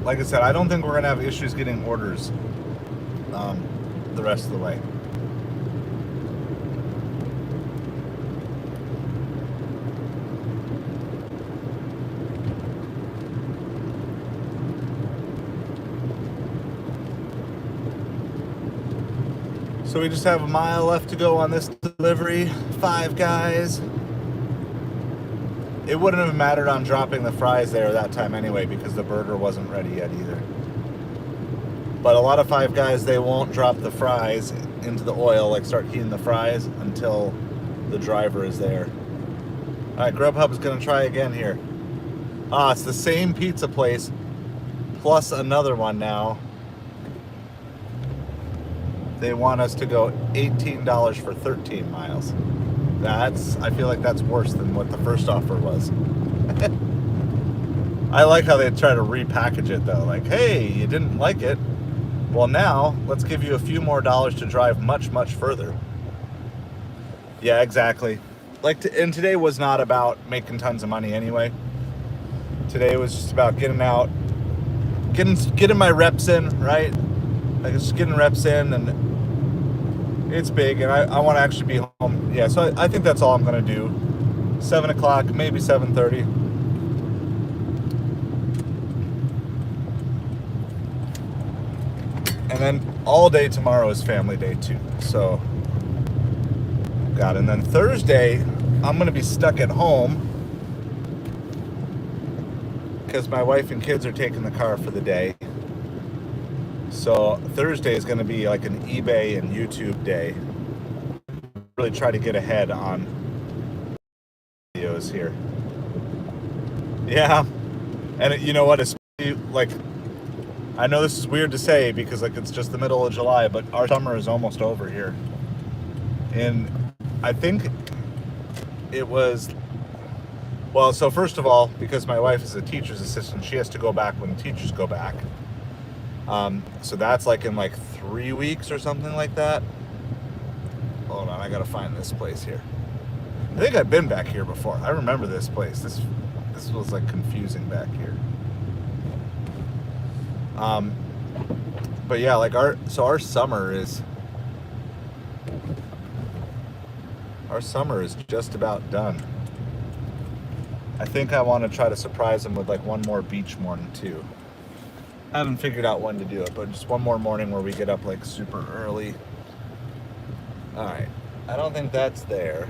Like I said, I don't think we're gonna have issues getting orders the rest of the way. So we just have a mile left to go on this delivery. Five Guys. it wouldn't have mattered on dropping the fries there that time anyway because the burger wasn't ready yet either. But a lot of Five Guys, they won't drop the fries into the oil, like start heating the fries until the driver is there. All right, Grubhub is gonna try again here. It's the same pizza place plus another one now. They want us to go $18 for 13 miles. I feel like that's worse than what the first offer was. I like how they try to repackage it though. Like, hey, you didn't like it. Well, now let's give you a few more dollars to drive much, much further. Yeah, exactly. And today was not about making tons of money anyway. Today was just about getting out, getting my reps in, right? Like just getting reps in, and it's big, and I want to actually be home. Yeah, so I think that's all I'm gonna do. 7 o'clock, maybe 7:30. And then all day tomorrow is family day too. So, God, and then Thursday, I'm going to be stuck at home because my wife and kids are taking the car for the day. So Thursday is going to be like an eBay and YouTube day. Really try to get ahead on videos here. Yeah, and you know what? Especially like, I know this is weird to say because like it's just the middle of July, but our summer is almost over here. And I think it was, well, so first of all, because my wife is a teacher's assistant, she has to go back when teachers go back. So that's like in like 3 weeks or something like that. Hold on, I gotta find this place here. I think I've been back here before. I remember this place. This was like confusing back here. But yeah, like our summer is just about done. I think I want to try to surprise them with like one more beach morning too. I haven't figured out when to do it, but just one more morning where we get up like super early. All right, I don't think that's there.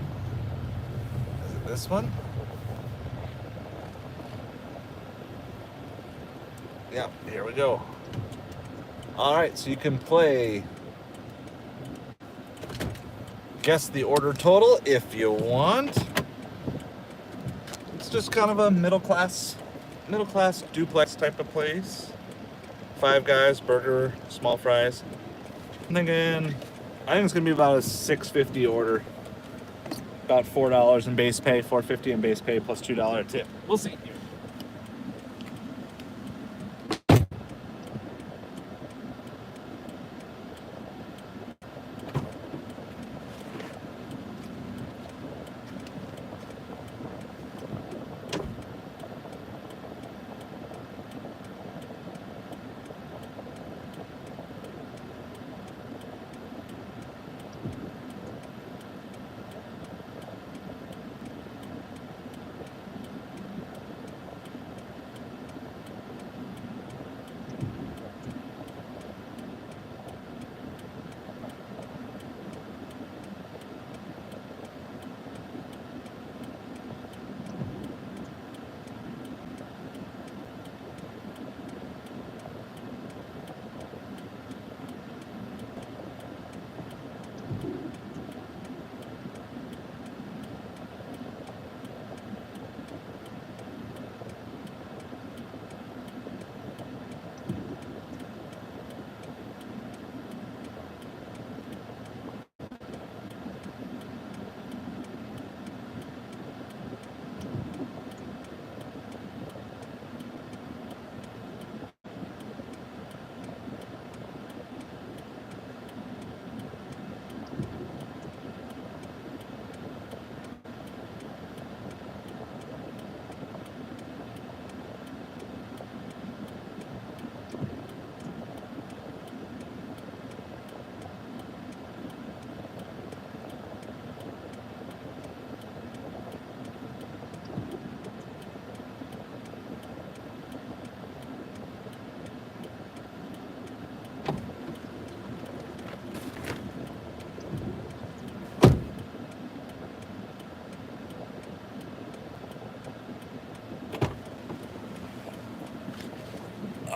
Is it this one? Yep, here we go. All right, so you can play guess the order total if you want. It's just kind of a middle class duplex type of place. Five Guys, burger, small fries. I think it's gonna be about a $6.50 order. About $4 in base pay, $4.50 in base pay plus $2 tip. We'll see.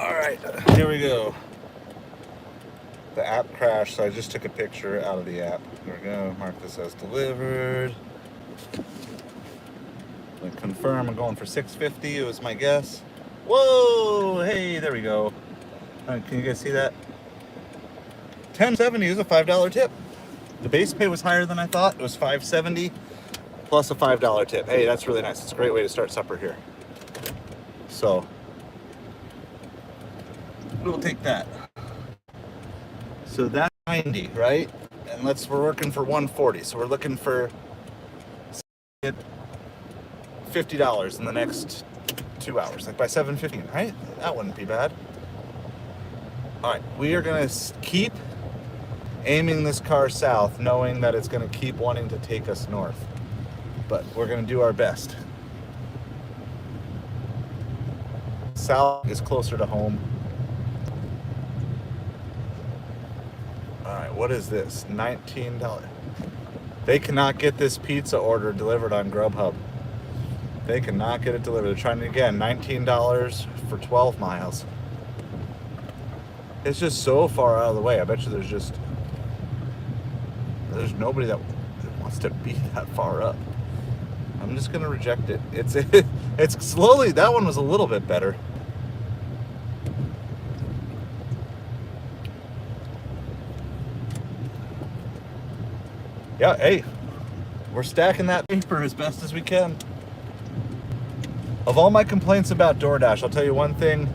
All right, here we go. The app crashed, so I just took a picture out of the app. There we go. Mark this as delivered. Then confirm. I'm going for $6.50. It was my guess. Whoa! Hey, there we go. Can you guys see that? $10.70 is a $5 tip. The base pay was higher than I thought. It was $5.70 plus a $5 tip. Hey, that's really nice. It's a great way to start supper here. So we'll take that. So that's 90, right? And we're working for 140. So we're looking for $50 in the next 2 hours, like by 7:15, right? That wouldn't be bad. All right, we are gonna keep aiming this car south, knowing that it's gonna keep wanting to take us north. But we're gonna do our best. South is closer to home. All right, what is this? $19. They cannot get this pizza order delivered on Grubhub. They cannot get it delivered. They're trying it again. $19 for 12 miles. It's just so far out of the way. I bet you there's nobody that wants to be that far up. I'm just gonna reject it. It's slowly. That one was a little bit better. Yeah, hey, we're stacking that paper as best as we can. Of all my complaints about DoorDash, I'll tell you one thing.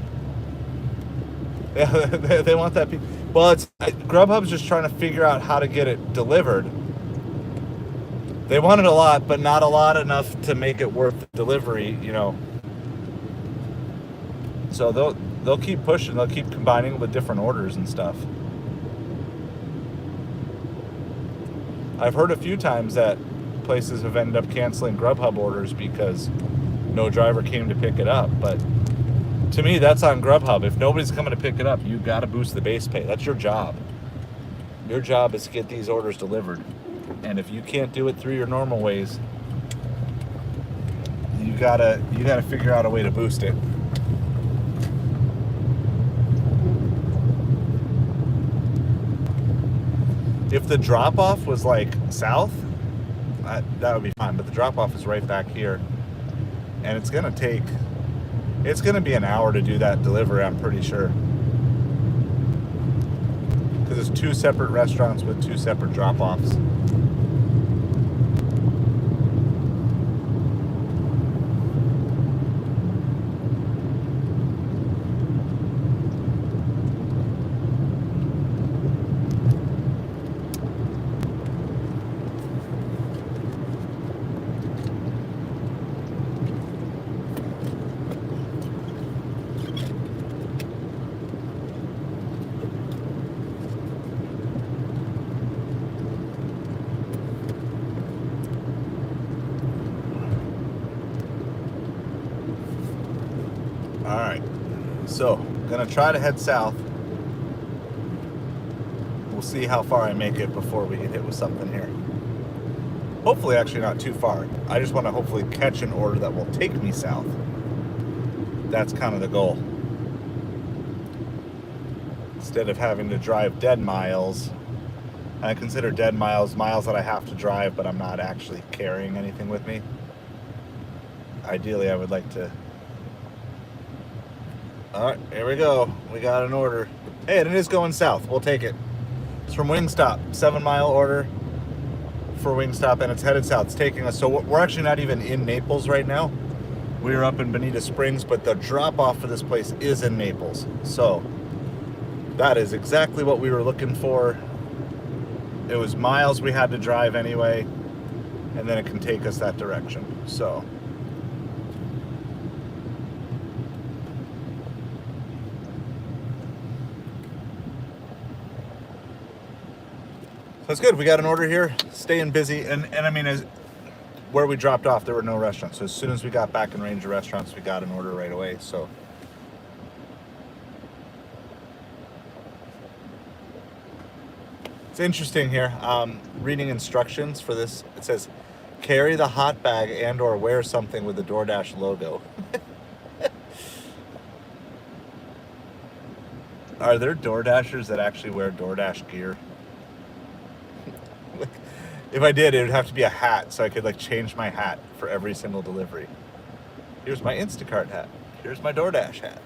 They want that. Well, Grubhub's just trying to figure out how to get it delivered. They want it a lot, but not a lot enough to make it worth the delivery, you know. So they'll keep pushing. They'll keep combining with different orders and stuff. I've heard a few times that places have ended up canceling Grubhub orders because no driver came to pick it up. But to me, that's on Grubhub. If nobody's coming to pick it up, you got to boost the base pay. That's your job. Your job is to get these orders delivered. And if you can't do it through your normal ways, you gotta figure out a way to boost it. If the drop-off was like south, that would be fine. But the drop-off is right back here. And it's gonna be an hour to do that delivery, I'm pretty sure. Because it's two separate restaurants with two separate drop-offs. Alright, so gonna try to head south. We'll see how far I make it before we get hit with something here. Hopefully actually not too far. I just want to hopefully catch an order that will take me south. That's kind of the goal. Instead of having to drive dead miles. I consider dead miles that I have to drive but I'm not actually carrying anything with me. Ideally I would like to. Alright, here we go. We got an order. Hey, and it is going south. We'll take it. It's from Wingstop. 7-mile order for Wingstop, and it's headed south. It's taking us. So we're actually not even in Naples right now. We're up in Bonita Springs, but the drop-off for this place is in Naples. So that is exactly what we were looking for. It was miles we had to drive anyway, and then it can take us that direction. So that's good. We got an order here, staying busy, and I mean, where we dropped off, there were no restaurants. So as soon as we got back in range of restaurants, we got an order right away. So it's interesting here. Reading instructions for this, it says, carry the hot bag and or wear something with the DoorDash logo. Are there DoorDashers that actually wear DoorDash gear? If I did, it would have to be a hat, so I could like change my hat for every single delivery. Here's my Instacart hat. Here's my DoorDash hat.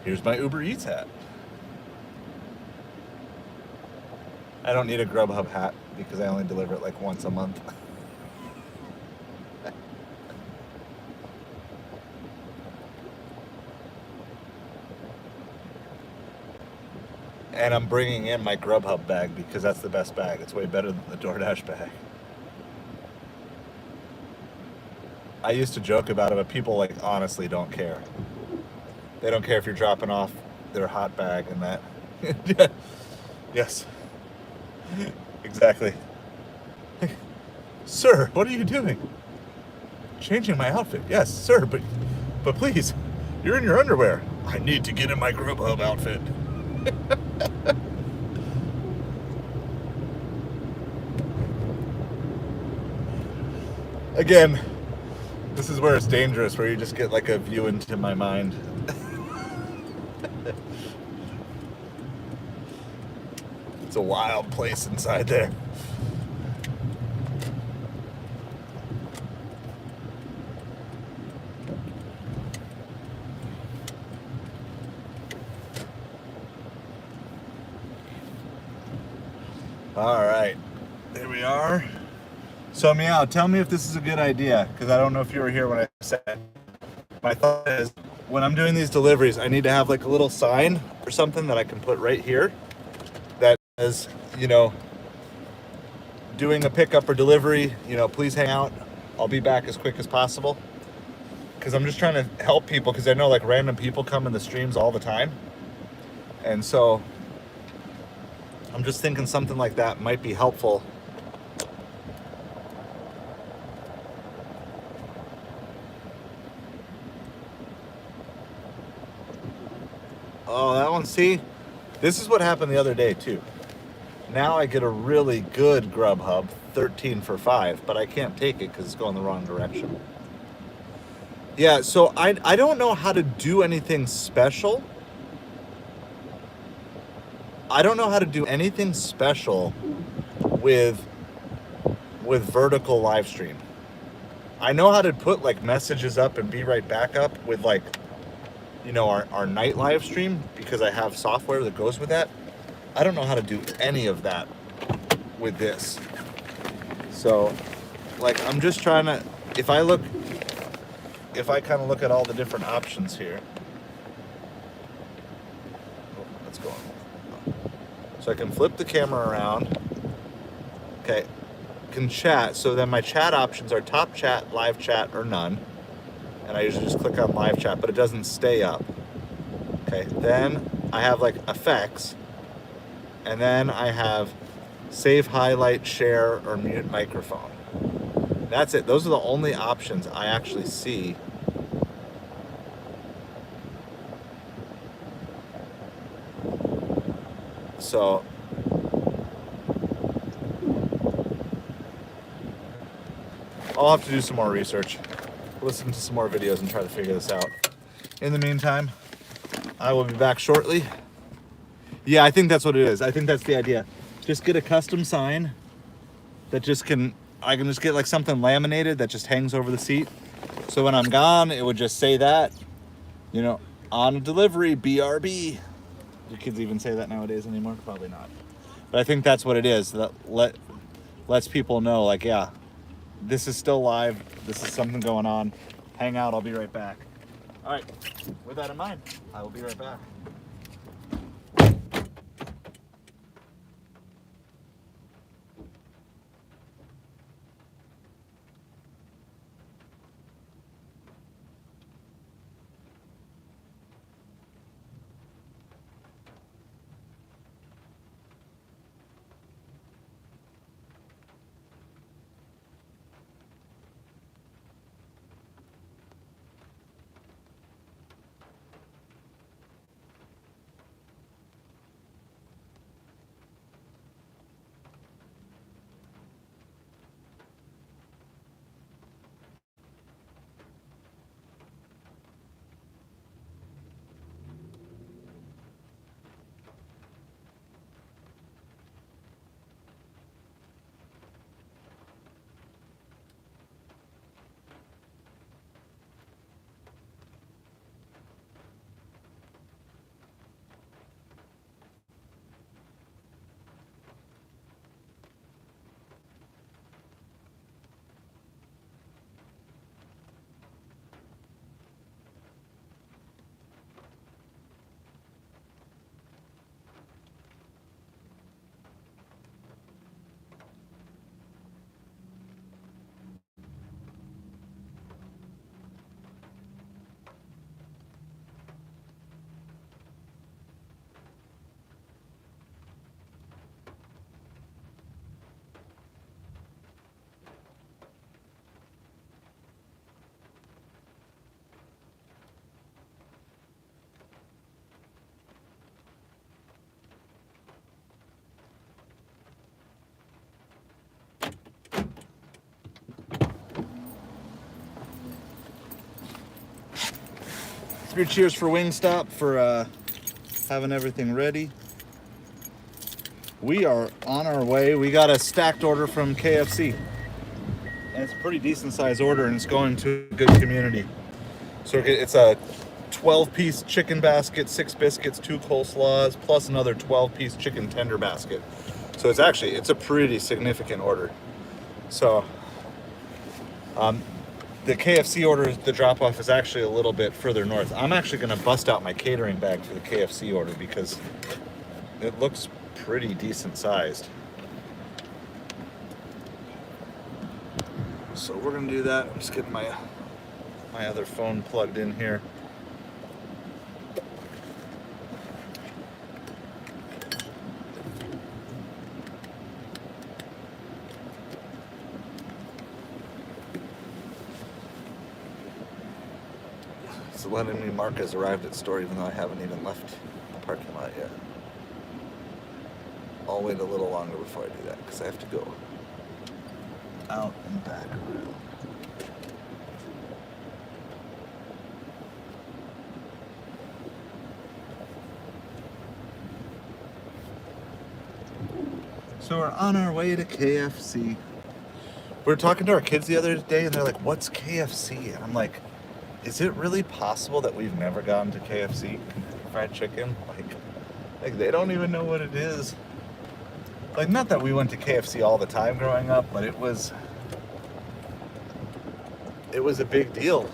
Here's my Ubereats hat. I don't need a Grubhub hat because I only deliver it like once a month. And I'm bringing in my Grubhub bag because that's the best bag. It's way better than the DoorDash bag. I used to joke about it, but people like honestly don't care. They don't care if you're dropping off their hot bag and that. Yes. Exactly. Sir, what are you doing? Changing my outfit. Yes, sir, but please, you're in your underwear. I need to get in my Grubhub outfit. Again, this is where it's dangerous, where you just get like a view into my mind. It's a wild place inside there. All right, there we are. So Meow, tell me if this is a good idea, because I don't know if you were here when I said it. My thought is, when I'm doing these deliveries, I need to have like a little sign or something that I can put right here that says, you know, doing a pickup or delivery, you know, please hang out. I'll be back as quick as possible. Because I'm just trying to help people, because I know like random people come in the streams all the time. And so I'm just thinking something like that might be helpful. Oh, that one, see? This is what happened the other day too. Now I get a really good Grubhub, 13 for 5, but I can't take it because it's going the wrong direction. Yeah, so I don't know how to do anything special. I don't know how to do anything special with vertical live stream. I know how to put like messages up and be right back up with like, you know, our night live stream, because I have software that goes with that. I don't know how to do any of that with this. So like I'm just trying to, if I kind of look at all the different options here. Oh, let's go on. So I can flip the camera around. Okay. Can chat. So then my chat options are top chat, live chat, or none. And I usually just click on live chat, but it doesn't stay up. Okay. Then I have like effects. And then I have save, highlight, share, or mute microphone. That's it. Those are the only options I actually see. So I'll have to do some more research, listen to some more videos, and try to figure this out. In the meantime, I will be back shortly. Yeah, I think that's what it is. I think that's the idea. Just get a custom sign that I can just get like something laminated that just hangs over the seat. So when I'm gone, it would just say that, you know, on delivery, BRB. Do kids even say that nowadays anymore? Probably not. But I think that's what it is. That lets people know, like, yeah, this is still live. This is something going on. Hang out. I'll be right back. All right. With that in mind, I will be right back. your cheers for Wingstop for having everything ready. We are on our way. We got a stacked order from KFC. And it's a pretty decent sized order, and it's going to a good community. So it's a 12-piece chicken basket, 6 biscuits, 2 coleslaws, plus another 12-piece chicken tender basket. So it's a pretty significant order. So the KFC order, the drop-off is actually a little bit further north. I'm actually going to bust out my catering bag for the KFC order because it looks pretty decent sized. So we're going to do that. I'm just getting my other phone plugged in here. It's letting me mark as arrived at store even though I haven't even left the parking lot yet. I'll wait a little longer before I do that because I have to go out and back around. So we're on our way to KFC. We were talking to our kids the other day and they're like, what's KFC? And I'm like, is it really possible that we've never gone to KFC? Fried chicken? Like they don't even know what it is. Like, not that we went to KFC all the time growing up, but it was a big deal.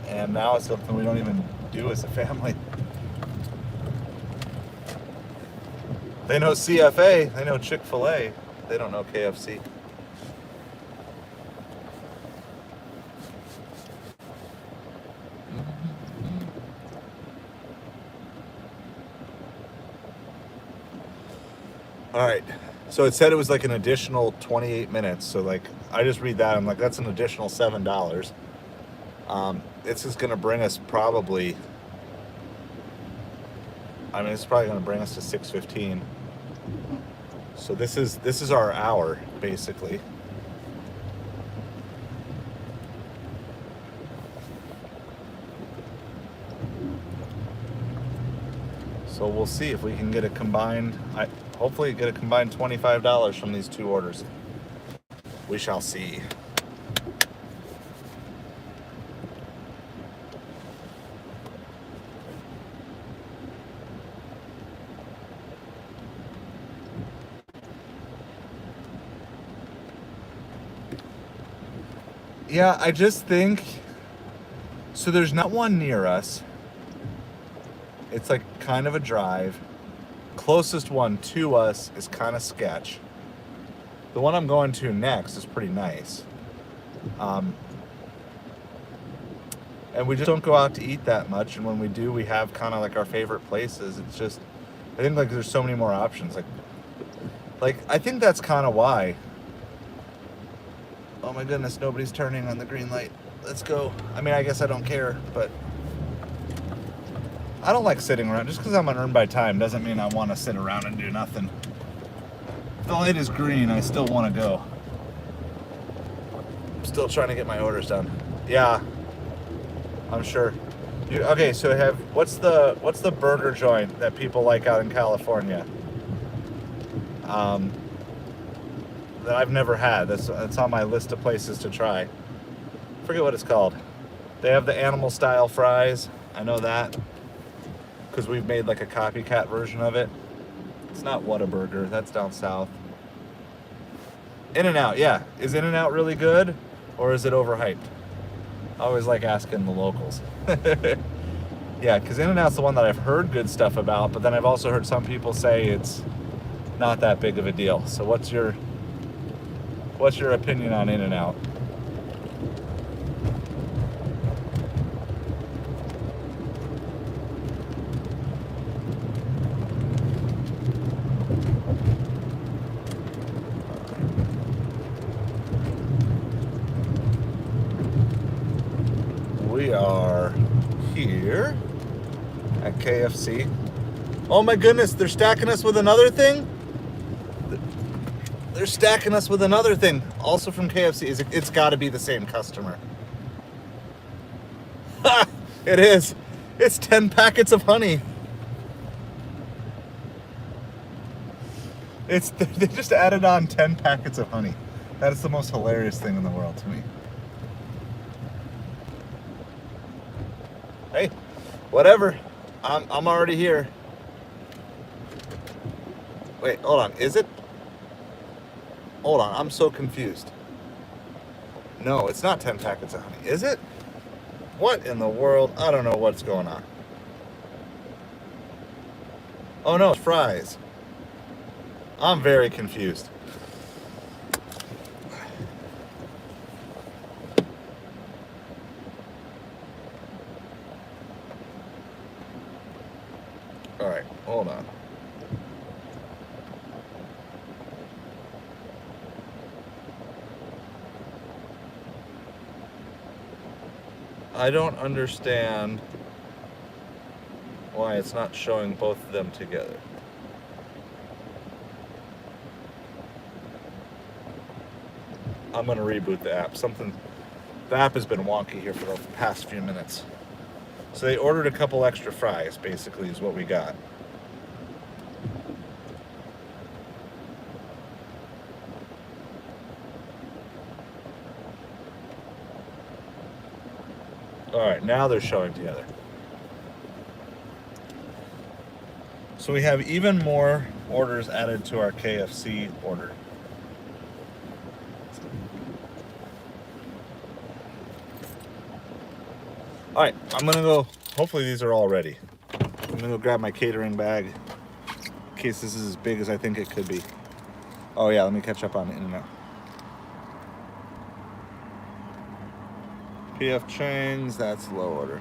And now it's something we don't even do as a family. They know CFA, they know Chick-fil-A, they don't know KFC. All right, so it said it was like an additional 28 minutes. So like, I just read that, I'm like, that's an additional $7. This is gonna bring us probably, it's probably gonna bring us to 6:15. So this is our hour, basically. So we'll see if we can get a combined, hopefully get a combined $25 from these 2 orders. We shall see. Yeah, I just think, so there's not one near us. It's like kind of a drive. Closest one to us is kind of sketch. The one I'm going to next is pretty nice. And we just don't go out to eat that much. And when we do, we have kind of like our favorite places. It's just, I think like there's so many more options. Like I think that's kind of why. Oh my goodness, nobody's turning on the green light. Let's go. I guess I don't care, but I don't like sitting around. Just because I'm on earn by time doesn't mean I want to sit around and do nothing. If the light is green, I still want to go. I'm still trying to get my orders done. Yeah, I'm sure. Okay, so what's the burger joint that people like out in California? That I've never had. That's on my list of places to try. I forget what it's called. They have the animal style fries. I know that because we've made like a copycat version of it. It's not Whataburger. That's down south. In-N-Out, yeah. Is In-N-Out really good or is it overhyped? I always like asking the locals. Yeah, because In-N-Out's the one that I've heard good stuff about, but then I've also heard some people say it's not that big of a deal. So what's your opinion on In-N-Out? We are here at KFC. Oh my goodness, they're stacking us with another thing? They're stacking us with another thing, also from KFC. It's got to be the same customer. Ha! It is. It's 10 packets of honey. They just added on 10 packets of honey. That is the most hilarious thing in the world to me. Hey, whatever. I'm already here. Wait, hold on. Is it? Hold on. I'm so confused. No, it's not 10 packets of honey. Is it? What in the world? I don't know what's going on. Oh no, it's fries. I'm very confused. All right, hold on. I don't understand why it's not showing both of them together. I'm gonna reboot the app. The app has been wonky here for the past few minutes. So they ordered a couple extra fries, basically, is what we got. All right, now they're showing together. So we have even more orders added to our KFC order. All right, I'm gonna go, hopefully these are all ready. I'm gonna go grab my catering bag in case this is as big as I think it could be. Oh yeah, let me catch up on In-N-Out. PF Chang's, that's low order.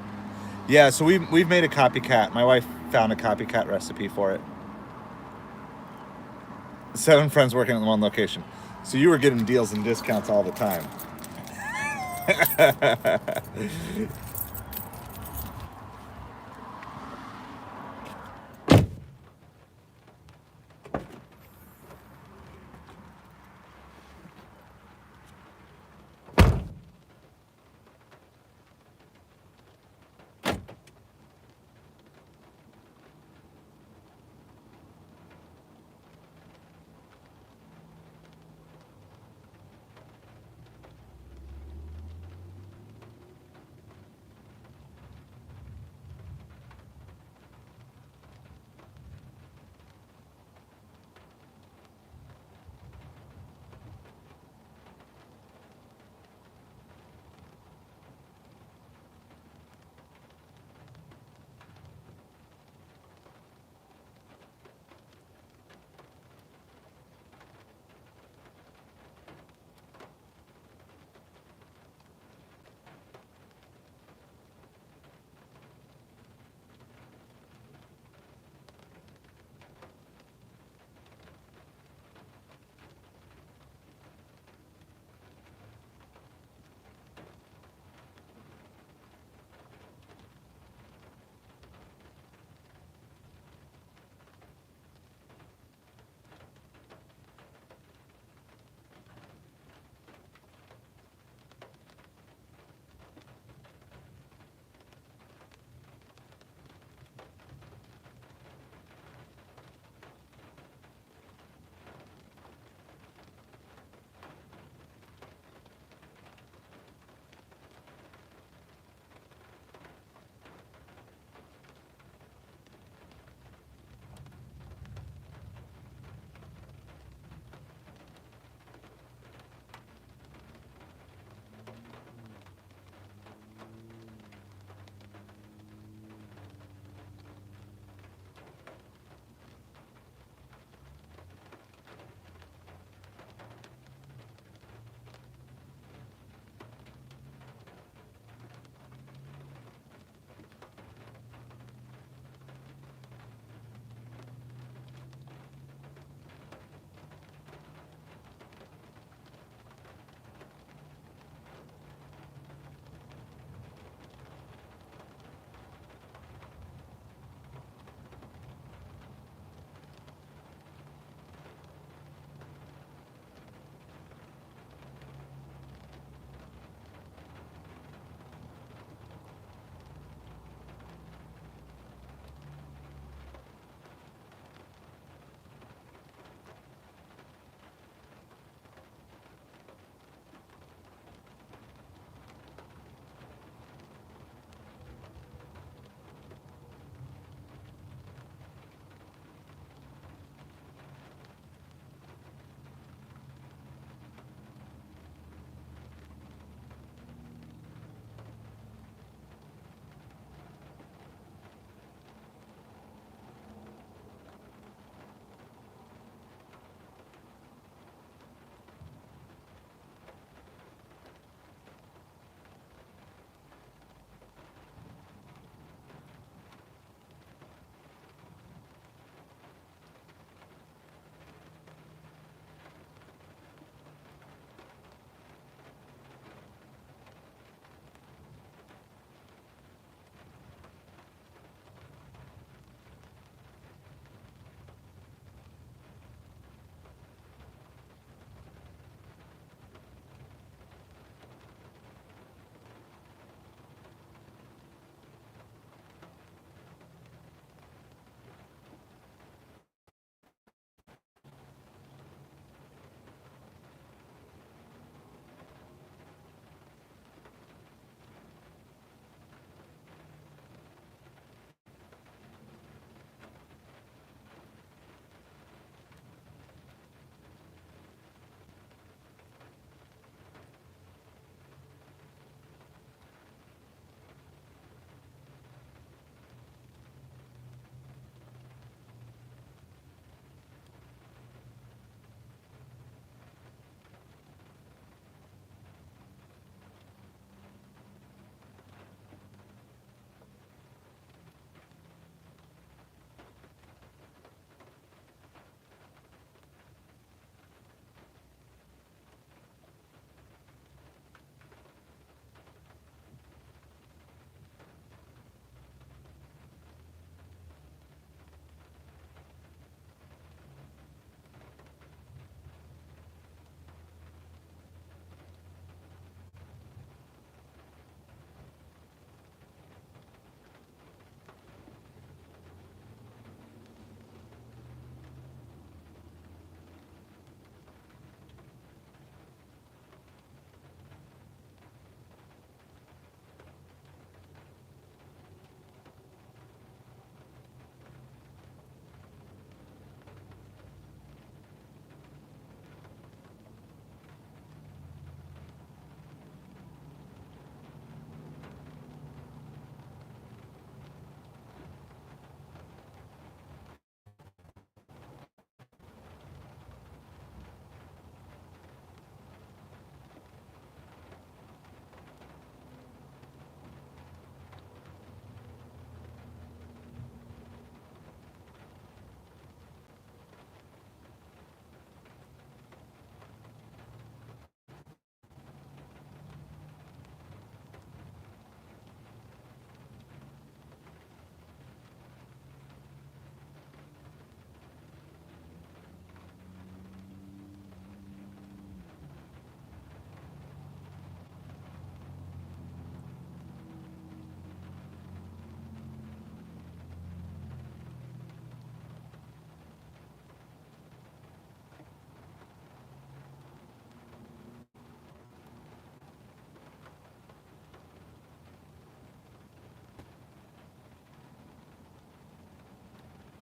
Yeah, so we've made a copycat. My wife found a copycat recipe for it. 7 friends working in one location. So you were getting deals and discounts all the time.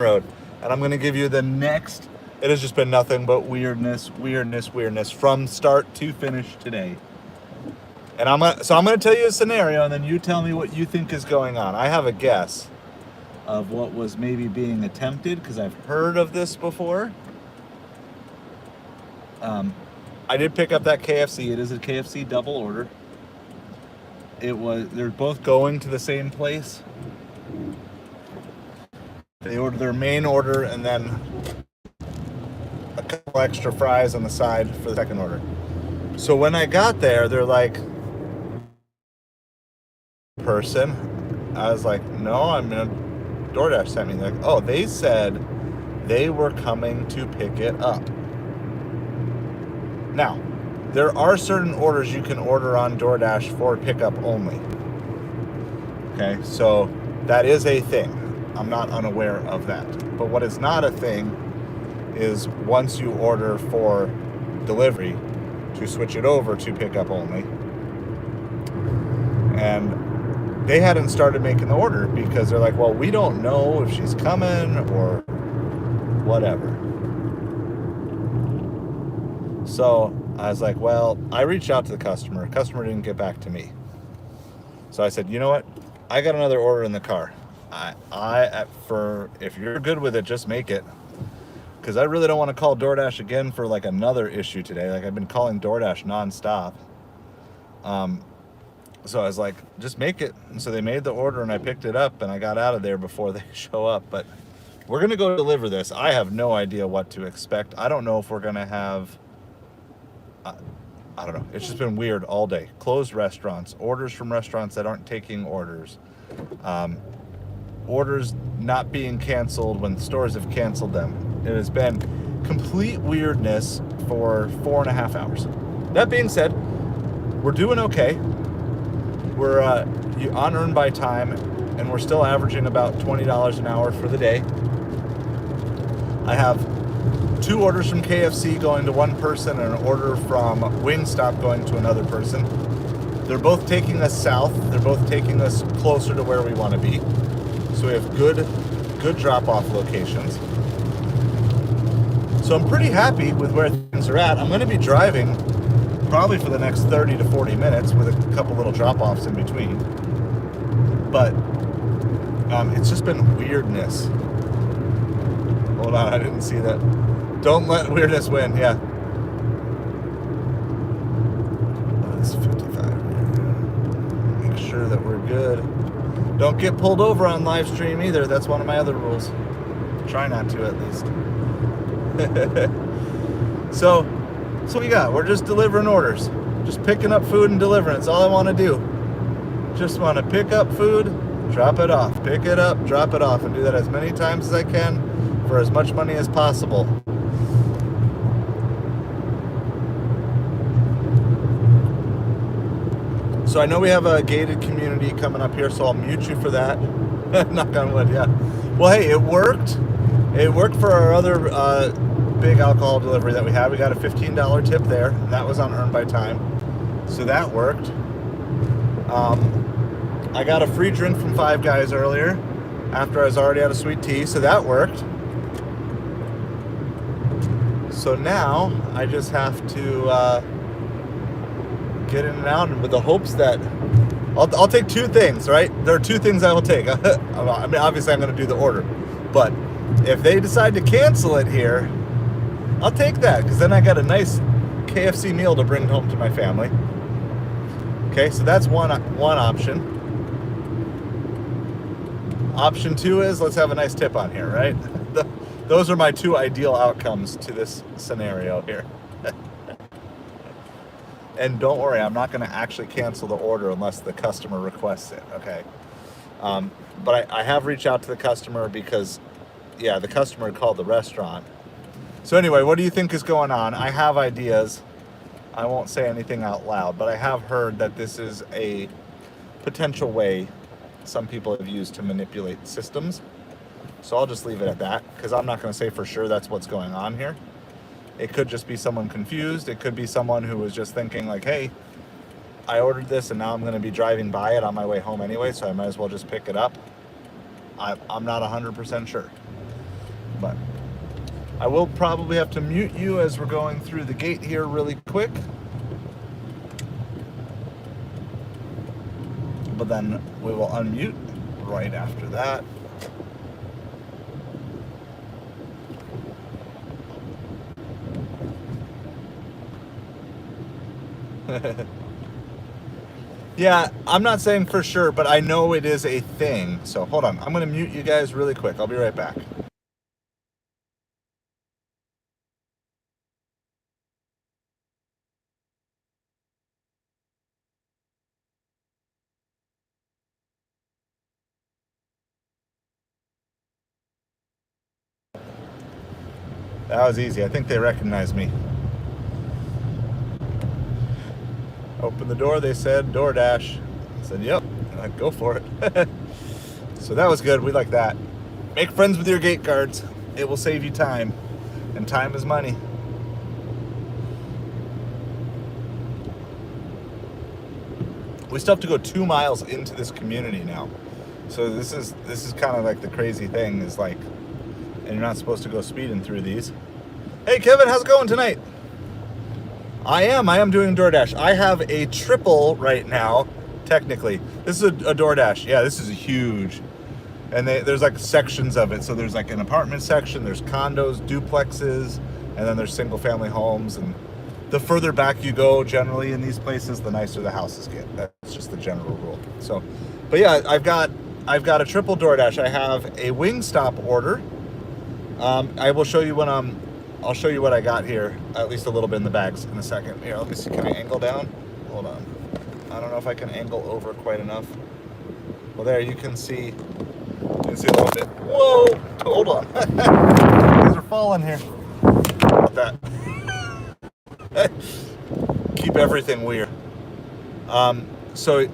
road. And I'm going to give you the next. It has just been nothing but weirdness from start to finish today. And I'm going to tell you a scenario, and then you tell me what you think is going on. I have a guess of what was maybe being attempted, because I've heard of this before. I did pick up that KFC. It is a KFC double order. They're both going to the same place. They ordered their main order and then a couple extra fries on the side for the second order. So when I got there, they're like, person. I was like, no, I'm in Doordash sent me. They're like, oh, they said they were coming to pick it up. Now, there are certain orders you can order on Doordash for pickup only. Okay, so that is a thing. I'm not unaware of that. But what is not a thing is once you order for delivery to switch it over to pickup only. And they hadn't started making the order because they're like, well, we don't know if she's coming or whatever. So I was like, well, I reached out to the customer. Customer didn't get back to me. So I said, you know what? I got another order in the car. If you're good with it, just make it. Because I really don't want to call Doordash again for like another issue today. Like I've been calling Doordash nonstop. So I was like, just make it. And so they made the order and I picked it up and I got out of there before they show up. But we're going to go deliver this. I have no idea what to expect. I don't know if we're going to have... I don't know. It's just been weird all day. Closed restaurants, orders from restaurants that aren't taking orders, orders not being canceled when stores have canceled them. It has been complete weirdness for 4.5 hours. That being said, we're doing okay. We're on earn by time, and we're still averaging about $20 an hour for the day. I have 2 orders from KFC going to one person and an order from Wingstop going to another person. They're both taking us south. They're both taking us closer to where we want to be. So we have good drop-off locations. So I'm pretty happy with where things are at. I'm going to be driving probably for the next 30 to 40 minutes with a couple little drop-offs in between. But it's just been weirdness. Hold on, I didn't see that. Don't let weirdness win, yeah. That's 55. Make sure that we're good. Don't get pulled over on live stream either. That's one of my other rules. Try not to, at least. So we got. We're just delivering orders. Just picking up food and delivering. It's all I want to do. Just want to pick up food, drop it off. Pick it up, drop it off. And do that as many times as I can for as much money as possible. So I know we have a gated community coming up here, so I'll mute you for that. Knock on wood, yeah. Well, hey, it worked. It worked for our other big alcohol delivery that we had. We got a $15 tip there, and that was on earn by time. So that worked. I got a free drink from Five Guys earlier after I was already out of sweet tea, so that worked. So now I just have to get in and out, and with the hopes that I'll take 2 things, right? There are 2 things I will take. I mean, obviously I'm going to do the order, but if they decide to cancel it here, I'll take that, because then I got a nice KFC meal to bring home to my family. Okay, so that's one option. Option 2 is let's have a nice tip on here, right? Those are my 2 ideal outcomes to this scenario here. And don't worry, I'm not going to actually cancel the order unless the customer requests it, okay? But I have reached out to the customer because, yeah, the customer called the restaurant. So anyway, what do you think is going on? I have ideas. I won't say anything out loud, but I have heard that this is a potential way some people have used to manipulate systems. So I'll just leave it at that, because I'm not going to say for sure that's what's going on here. It could just be someone confused. It could be someone who was just thinking like, hey, I ordered this and now I'm going to be driving by it on my way home anyway, so I might as well just pick it up. I'm not 100% sure. But I will probably have to mute you as we're going through the gate here really quick. But then we will unmute right after that. Yeah, I'm not saying for sure, but I know it is a thing. So hold on, I'm going to mute you guys really quick. I'll be right back. That was easy. I think they recognized me. Open the door, they said, Doordash. I said, yep, go for it. So that was good. We like that. Make friends with your gate guards. It will save you time. And time is money. We still have to go 2 miles into this community now. So this is kind of like the crazy thing is like, and you're not supposed to go speeding through these. Hey Kevin, how's it going tonight? I am doing Doordash. I have a triple right now, technically. This is a Doordash. Yeah, this is huge. And there's like sections of it. So there's like an apartment section, there's condos, duplexes, and then there's single family homes. And the further back you go generally in these places, the nicer the houses get. That's just the general rule. So, but yeah, I've got a triple Doordash. I have a Wingstop order. I will show you when I'll show you what I got here, at least a little bit in the bags in a second. Here, let me see, can I angle down? Hold on. I don't know if I can angle over quite enough. Well, there, you can see a little bit. Whoa, hold on. These are falling here. How about that? Keep everything weird. So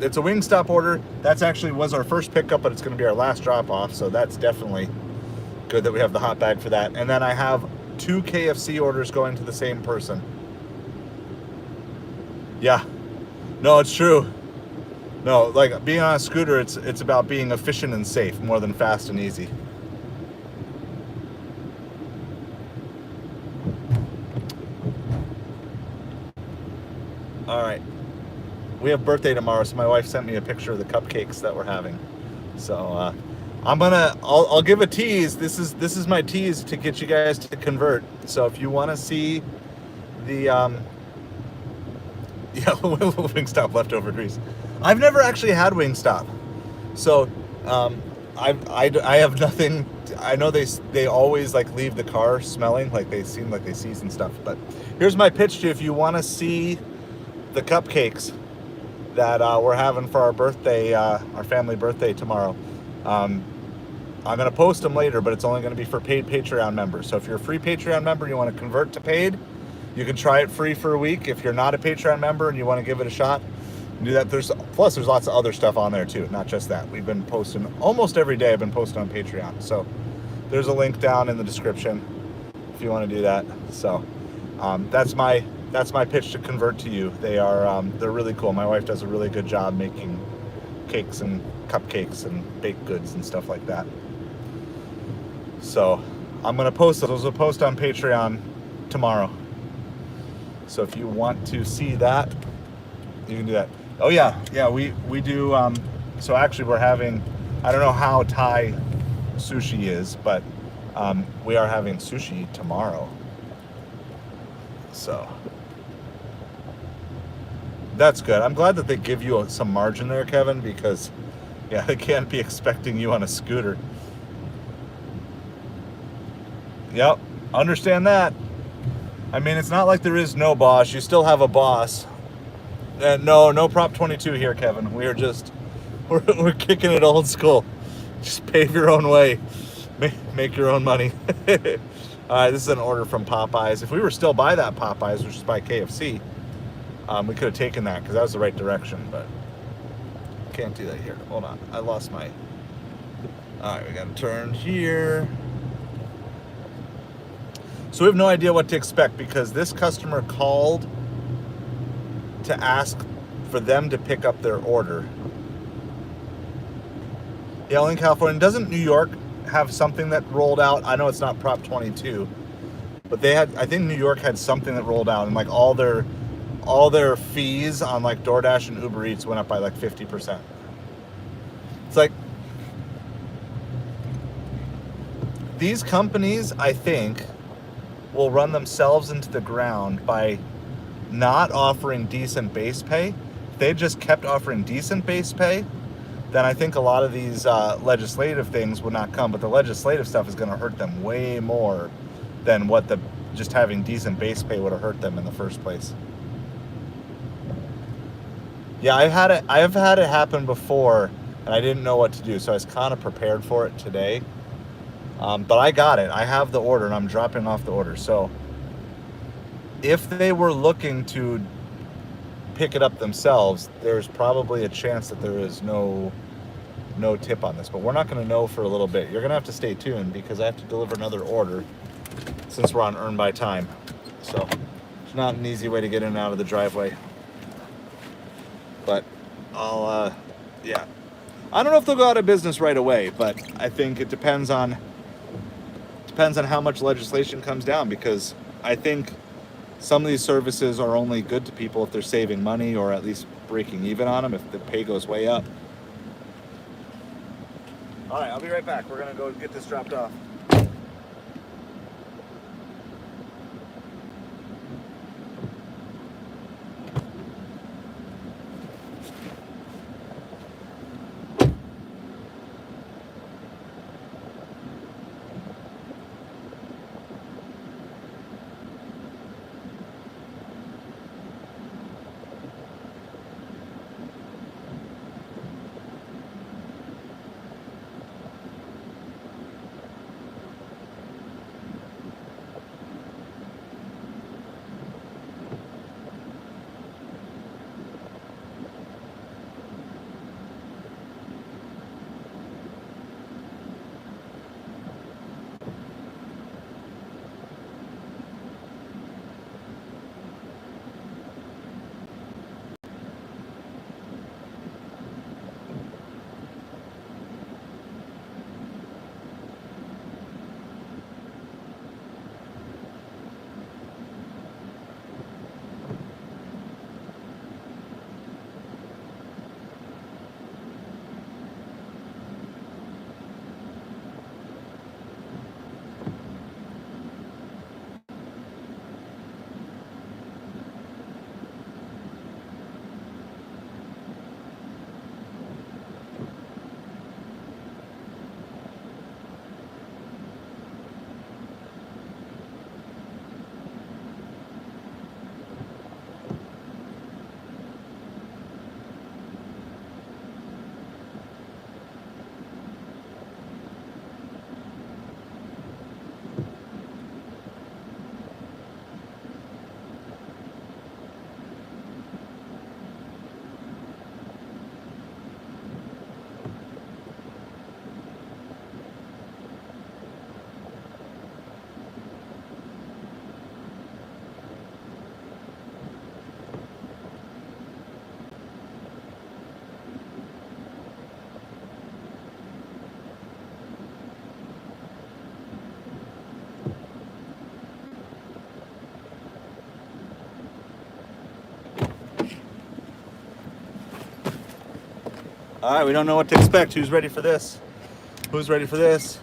it's a Wingstop order. That's actually was our first pickup, but it's gonna be our last drop off. So that's definitely good that we have the hot bag for that. And then I have 2 KFC orders going to the same person. Yeah. No, it's true. No, like being on a scooter, it's about being efficient and safe more than fast and easy. All right. We have birthday tomorrow, so my wife sent me a picture of the cupcakes that we're having. So, I'll give a tease. This is my tease to get you guys to convert. So if you want to see the Wingstop leftover grease. I've never actually had Wingstop. So I have nothing. I know they always like leave the car smelling like they seem like they season stuff. But here's my pitch to you if you want to see the cupcakes that we're having for our birthday, our family birthday tomorrow. I'm going to post them later, but it's only going to be for paid Patreon members. So if you're a free Patreon member and you want to convert to paid, you can try it free for a week. If you're not a Patreon member and you want to give it a shot, do that. There's lots of other stuff on there too, not just that. We've been posting almost every day. I've been posting on Patreon. So there's a link down in the description if you want to do that. So that's my pitch to convert to you. They're really cool. My wife does a really good job making cakes and cupcakes and baked goods and stuff like that. So I'm going to post those. I'll post on Patreon tomorrow. So if you want to see that, you can do that. Oh yeah, we do. So actually we're having, I don't know how Thai sushi is, but we are having sushi tomorrow. So that's good. I'm glad that they give you some margin there, Kevin, because yeah, they can't be expecting you on a scooter. Yep, understand that. I mean, it's not like there is no boss. You still have a boss. No Prop 22 here, Kevin. We're kicking it old school. Just pave your own way. Make your own money. All right, this is an order from Popeyes. If we were still by that Popeyes, which is by KFC, we could have taken that because that was the right direction, but can't do that here. Hold on, I lost my... All right, we got to turn here. So we have no idea what to expect because this customer called to ask for them to pick up their order. Yeah, only in California. Doesn't New York have something that rolled out. I know it's not Prop 22, but I think New York had something that rolled out, and like all their fees on like DoorDash and Ubereats went up by like 50%. It's like, these companies, I think, will run themselves into the ground by not offering decent base pay. If they just kept offering decent base pay, then I think a lot of these legislative things would not come. But the legislative stuff is going to hurt them way more than what just having decent base pay would have hurt them in the first place. Yeah, I've had it happen before, and I didn't know what to do, so I was kind of prepared for it today. But I got it. I have the order, and I'm dropping off the order. So if they were looking to pick it up themselves, there's probably a chance that there is no tip on this. But we're not going to know for a little bit. You're going to have to stay tuned because I have to deliver another order since we're on earn by time. So it's not an easy way to get in and out of the driveway. But yeah. I don't know if they'll go out of business right away, but I think it depends on how much legislation comes down, because I think some of these services are only good to people if they're saving money or at least breaking even on them if the pay goes way up. All right, I'll be right back. We're going to go get this dropped off. All right, we don't know what to expect. Who's ready for this? Who's ready for this?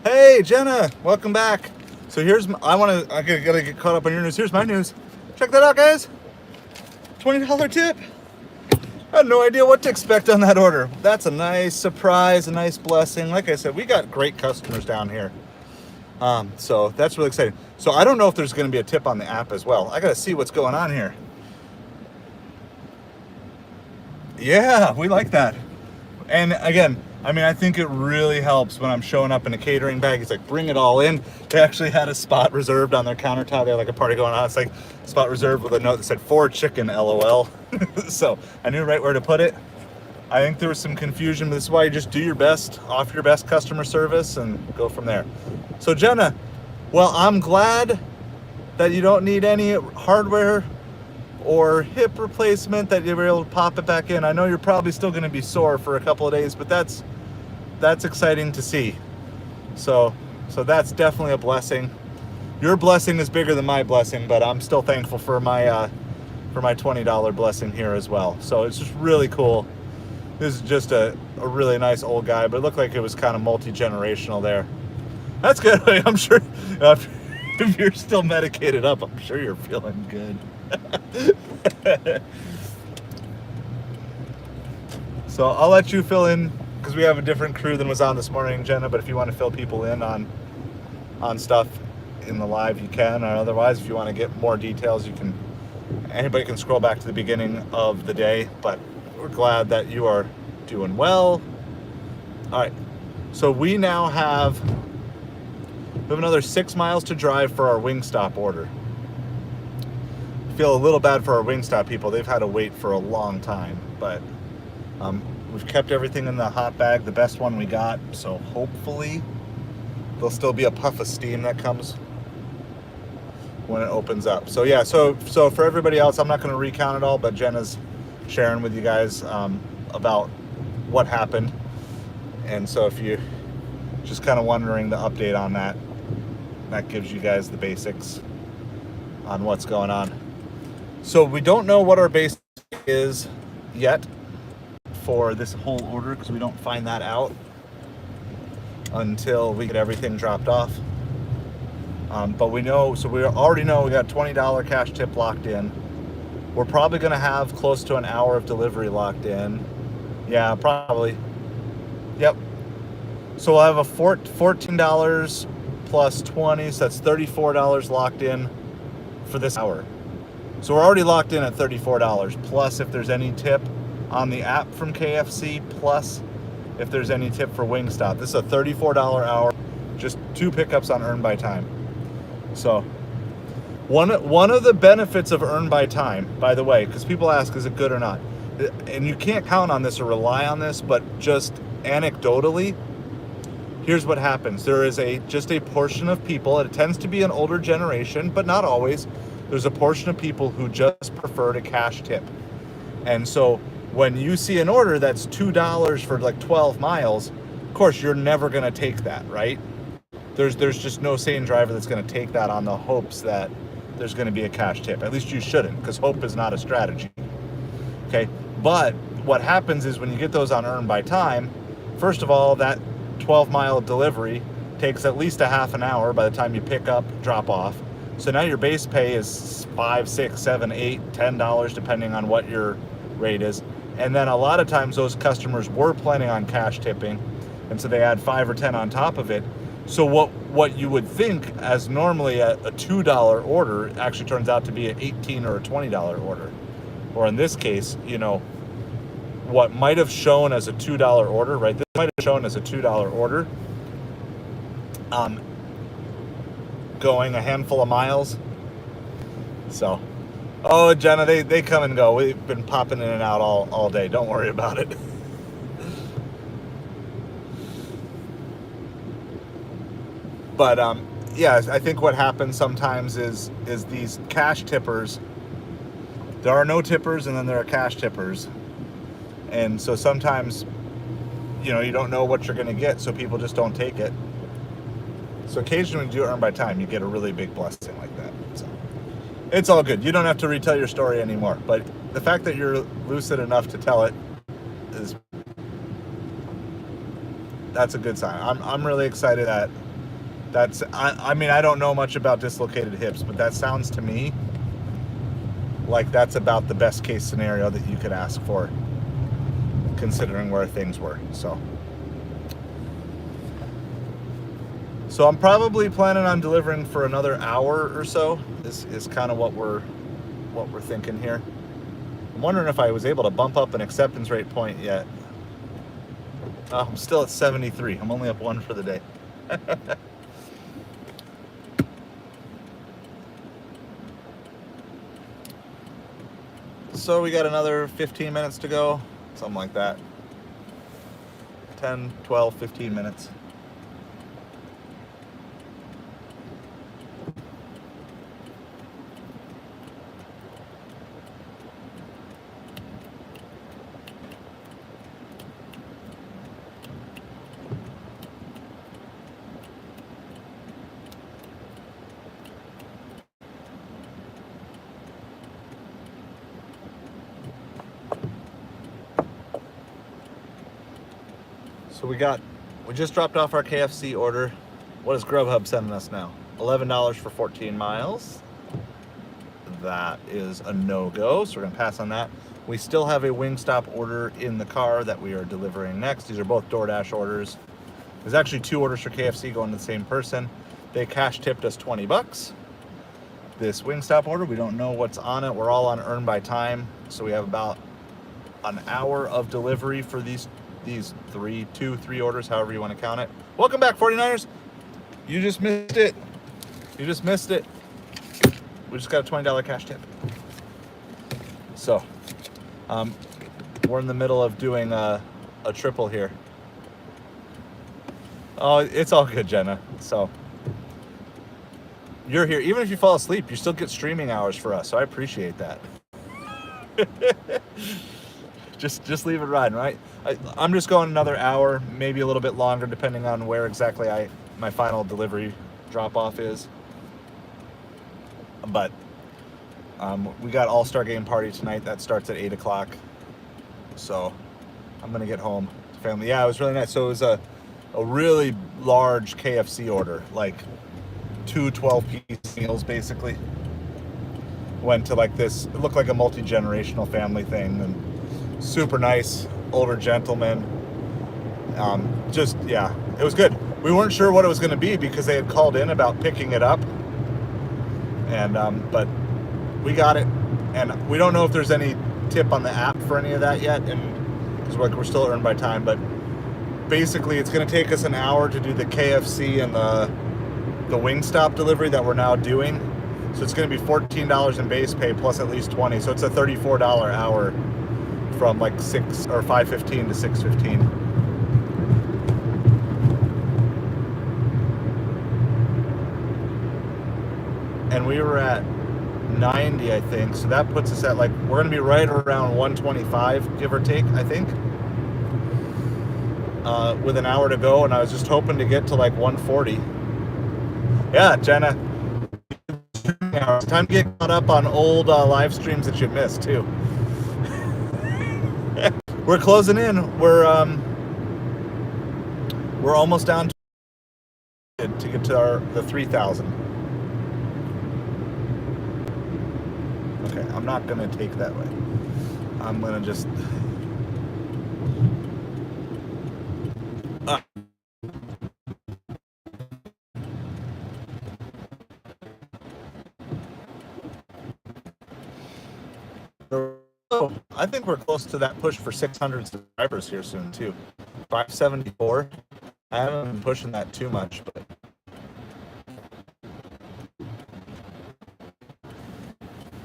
Hey, Jenna, welcome back. So I gotta get caught up on your news. Here's my news. Check that out, guys. $20 tip. I had no idea what to expect on that order. That's a nice surprise, a nice blessing. Like I said, we got great customers down here. So that's really exciting. So I don't know if there's gonna be a tip on the app as well. I gotta see what's going on here. Yeah, we like that. And again, I mean, I think it really helps when I'm showing up in a catering bag. It's like, bring it all in. They actually had a spot reserved on their countertop. They had like a party going on. It's like spot reserved with a note that said "for chicken, LOL." So I knew right where to put it. I think there was some confusion, but this is why you just do your best, offer your best customer service, and go from there. So Jenna, well, I'm glad that you don't need any hardware or hip replacement that you were able to pop it back in. I know you're probably still going to be sore for a couple of days, but that's exciting to see. So that's definitely a blessing. Your blessing is bigger than my blessing, but I'm still thankful for my $20 blessing here as well. So it's just really cool. This is just a really nice old guy, but it looked like it was kind of multi-generational there. That's good. I'm sure if you're still medicated up, I'm sure you're feeling good. So I'll let you fill in, because we have a different crew than was on this morning, Jenna, but if you want to fill people in on stuff in the live, you can, or otherwise, if you want to get more details, anybody can scroll back to the beginning of the day, but we're glad that you are doing well. All right, so we have another 6 miles to drive for our Wingstop order. I feel a little bad for our Wingstop people. They've had to wait for a long time, but we've kept everything in the hot bag, the best one we got, so hopefully there'll still be a puff of steam that comes when it opens up. So yeah, so for everybody else, I'm not going to recount it all, but Jenna's sharing with you guys about what happened. And so if you just kind of wondering the update on that gives you guys the basics on what's going on. So we don't know what our base is yet for this whole order, because we don't find that out until we get everything dropped off. But we already know we got $20 cash tip locked in. We're probably going to have close to an hour of delivery locked in. Yeah, probably. Yep. So we'll have a $14 plus 20, so that's $34 locked in for this hour. So we're already locked in at $34, plus if there's any tip on the app from KFC, plus if there's any tip for Wingstop. This is a $34 hour, just 2 pickups on Earn by Time. So one of the benefits of Earn by Time, by the way, because people ask, is it good or not? And you can't count on this or rely on this, but just anecdotally, here's what happens. There is just a portion of people, it tends to be an older generation, but not always. There's a portion of people who just prefer to cash tip. And so when you see an order that's $2 for like 12 miles, of course, you're never going to take that, right? There's just no sane driver that's going to take that on the hopes that there's going to be a cash tip. At least you shouldn't, because hope is not a strategy. Okay, but what happens is when you get those on Earn by Time, first of all, that 12-mile delivery takes at least a half an hour by the time you pick up, drop off. So now your base pay is $5, $6, $7, $8, $10, depending on what your rate is. And then a lot of times those customers were planning on cash tipping, and so they add 5 or 10 on top of it. So what you would think as normally a $2 order actually turns out to be an $18 or a $20 order. Or in this case, what might have shown as a $2 order, right? This might have shown as a $2 order, going a handful of miles. So, oh, Jenna, they come and go. We've been popping in and out all day. Don't worry about it. But yeah, I think what happens sometimes is these cash tippers, there are no tippers and then there are cash tippers. And so sometimes, you don't know what you're going to get, so people just don't take it. So occasionally when you do Earn by Time, you get a really big blessing like that. So it's all good. You don't have to retell your story anymore. But the fact that you're lucid enough to tell it that's a good sign. I'm really excited I don't know much about dislocated hips, but that sounds to me like that's about the best case scenario that you could ask for, considering where things were. So I'm probably planning on delivering for another hour or so. This is kind of what we're thinking here. I'm wondering if I was able to bump up an acceptance rate point yet. I'm still at 73. I'm only up 1 for the day. So we got another 15 minutes to go, something like that. 10, 12, 15 minutes. So we just dropped off our KFC order. What is Grubhub sending us now? $11 for 14 miles. That is a no-go, so we're gonna pass on that. We still have a Wingstop order in the car that we are delivering next. These are both Doordash orders. There's actually 2 orders for KFC going to the same person. They cash tipped us 20 bucks. This Wingstop order, we don't know what's on it. We're all on earn by time, so we have about an hour of delivery for these 3 orders, however you want to count it. Welcome back, 49ers. You just missed it. You just missed it. We just got a $20 cash tip. So, we're in the middle of doing a triple here. Oh, it's all good, Jenna. So, you're here. Even if you fall asleep, you still get streaming hours for us. So I appreciate that. just leave it riding, right? I'm just going another hour, maybe a little bit longer, depending on where exactly my final delivery drop off is. But we got All-Star Game party tonight. That starts at 8 o'clock. So I'm gonna get home to family. Yeah, it was really nice. So it was a really large KFC order, like 2 12-piece meals basically. Went to like this, it looked like a multi-generational family thing, and super nice older gentleman. Yeah, it was good. We weren't sure what it was going to be because they had called in about picking it up, and but we got it, and we don't know if there's any tip on the app for any of that yet, and because we're still earned by time. But basically, it's going to take us an hour to do the KFC and the Wingstop delivery that we're now doing. So it's going to be $14 in base pay plus at least 20. So it's a $34 hour from like 6 or 5:15 to 6:15. And we were at 90, I think. So that puts us at like, we're going to be right around 125, give or take, I think. With an hour to go, and I was just hoping to get to like 140. Yeah, Jenna. It's time to get caught up on old live streams that you missed too. We're closing in. We're almost down to get to the 3,000. Okay, I'm not gonna take that way. I'm gonna just. I think we're close to that push for 600 subscribers here soon too. 574. I haven't been pushing that too much, but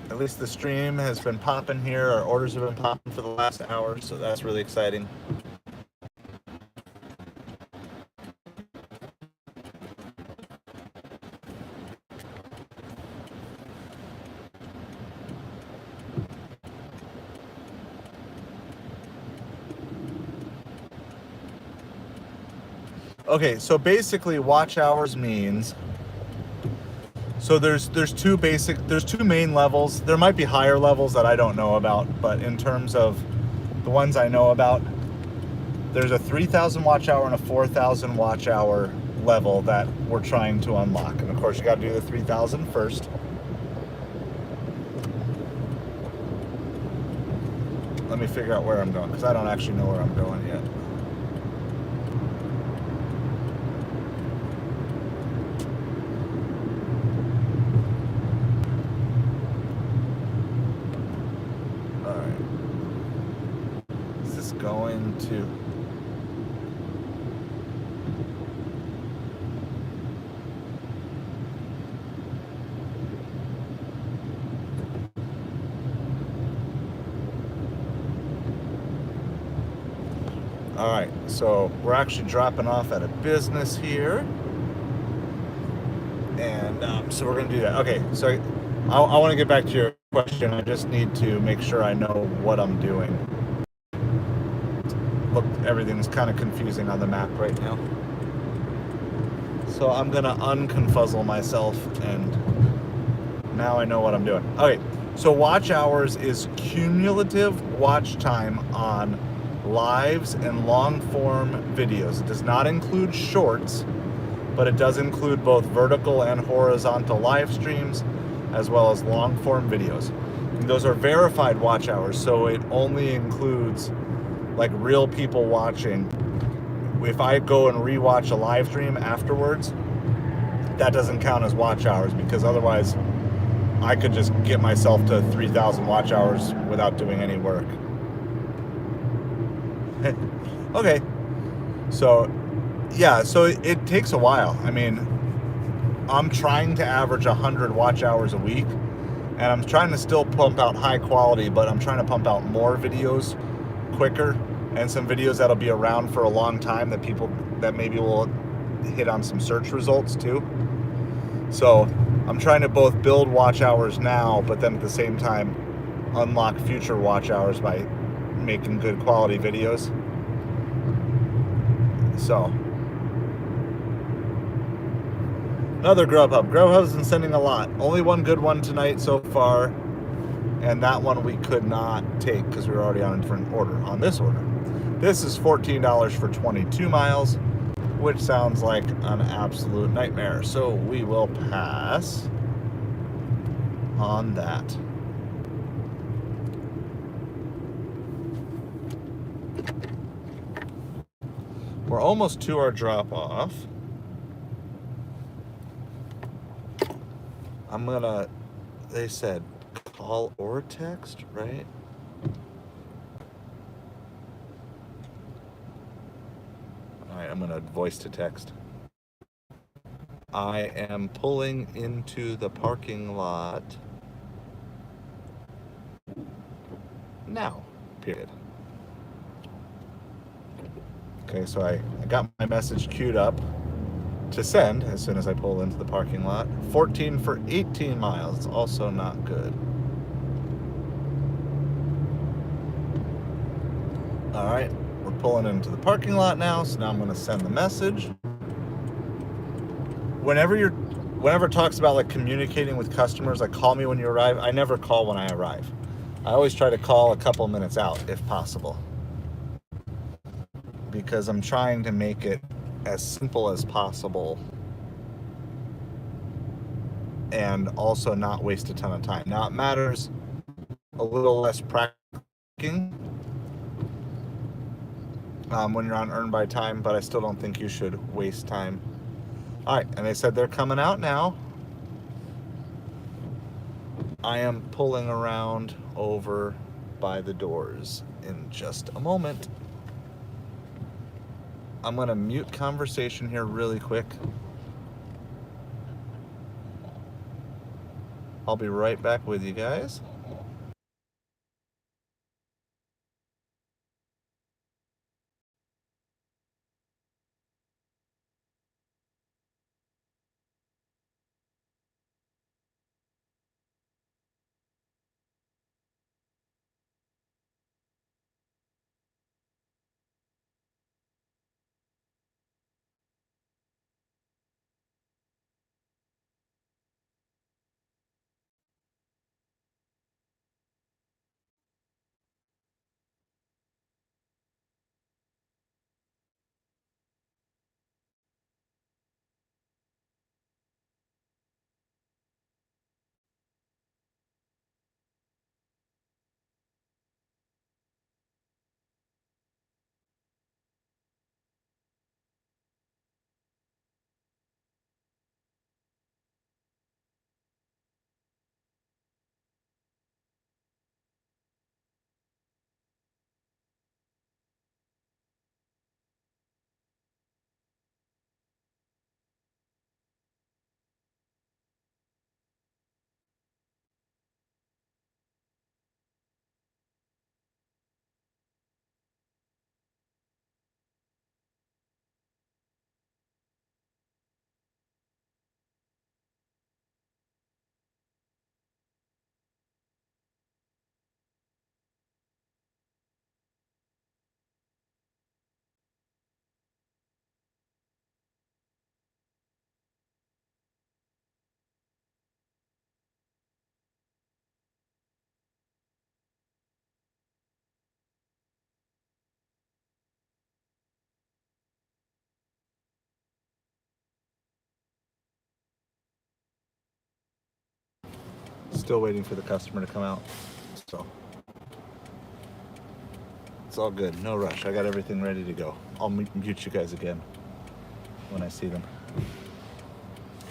at least the stream has been popping here. Our orders have been popping for the last hour, so that's really exciting. Okay, so basically watch hours means, so there's two main levels. There might be higher levels that I don't know about, but in terms of the ones I know about, there's a 3,000 watch hour and a 4,000 watch hour level that we're trying to unlock. And of course you got to do the 3,000 first. Let me figure out where I'm going, because I don't actually know where I'm going yet. Going to all right, so we're actually dropping off at a business here, and so we're gonna do that. Okay, so I want to get back to your question. I just need to make sure I know what I'm doing. Look, everything's kind of confusing on the map right now. So I'm gonna unconfuzzle myself, and now I know what I'm doing. Okay, so watch hours is cumulative watch time on lives and long form videos. It does not include shorts, but it does include both vertical and horizontal live streams, as well as long form videos. And those are verified watch hours, so it only includes like real people watching. If I go and rewatch a live stream afterwards, that doesn't count as watch hours, because otherwise I could just get myself to 3,000 watch hours without doing any work. Okay, so yeah, so it takes a while. I mean, I'm trying to average 100 watch hours a week, and I'm trying to still pump out high quality, but I'm trying to pump out more videos quicker, and some videos that'll be around for a long time that people that maybe will hit on some search results too. So I'm trying to both build watch hours now, but then at the same time unlock future watch hours by making good quality videos. So another Grubhub. Grubhub's been sending a lot. Only one good one tonight so far, and that one we could not take because we were already on a different order. On this order, this is $14 for 22 miles, which sounds like an absolute nightmare. So we will pass on that. We're almost to our drop off. They said call or text, right? All right, I'm gonna voice to text. I am pulling into the parking lot now, period. Okay, so I got my message queued up to send as soon as I pull into the parking lot. 14 for 18 miles, also not good. All right, we're pulling into the parking lot now, so now I'm gonna send the message. Whenever it talks about like communicating with customers, like call me when you arrive, I never call when I arrive. I always try to call a couple minutes out if possible, because I'm trying to make it as simple as possible and also not waste a ton of time. Now it matters a little less practicing when you're on earn by time, but I still don't think you should waste time. All right, and they said they're coming out now. I am pulling around over by the doors in just a moment. I'm gonna mute conversation here really quick. I'll be right back with you guys. Still waiting for the customer to come out. So it's all good. No rush. I got everything ready to go. I'll mute you guys again when I see them.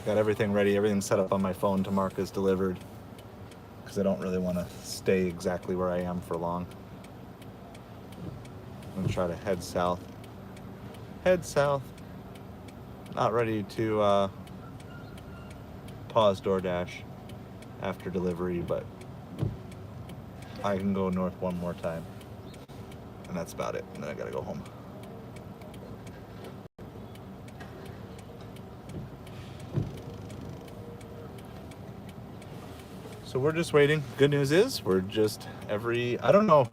Got everything ready. Everything set up on my phone to mark as delivered because I don't really want to stay exactly where I am for long. I'm gonna try to head south. Head south. Not ready to pause Doordash after delivery, but I can go north one more time. And that's about it. And then I gotta go home. So we're just waiting. Good news is we're just I don't know,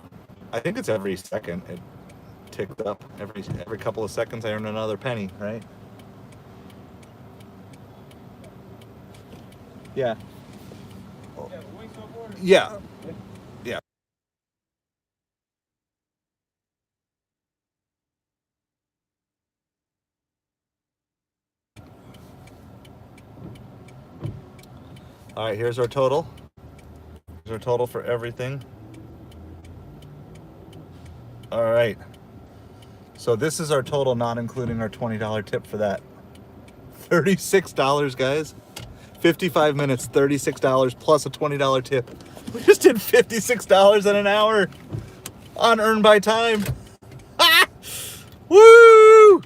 I think it's every second it ticks up. Every couple of seconds I earn another penny, right? Yeah. Yeah. Yeah. All right, here's our total. Here's our total for everything. All right. So this is our total, not including our $20 tip for that. $36, guys. 55 minutes, $36 plus a $20 tip. We just did $56 in an hour on Earn by Time. Ah! Woo!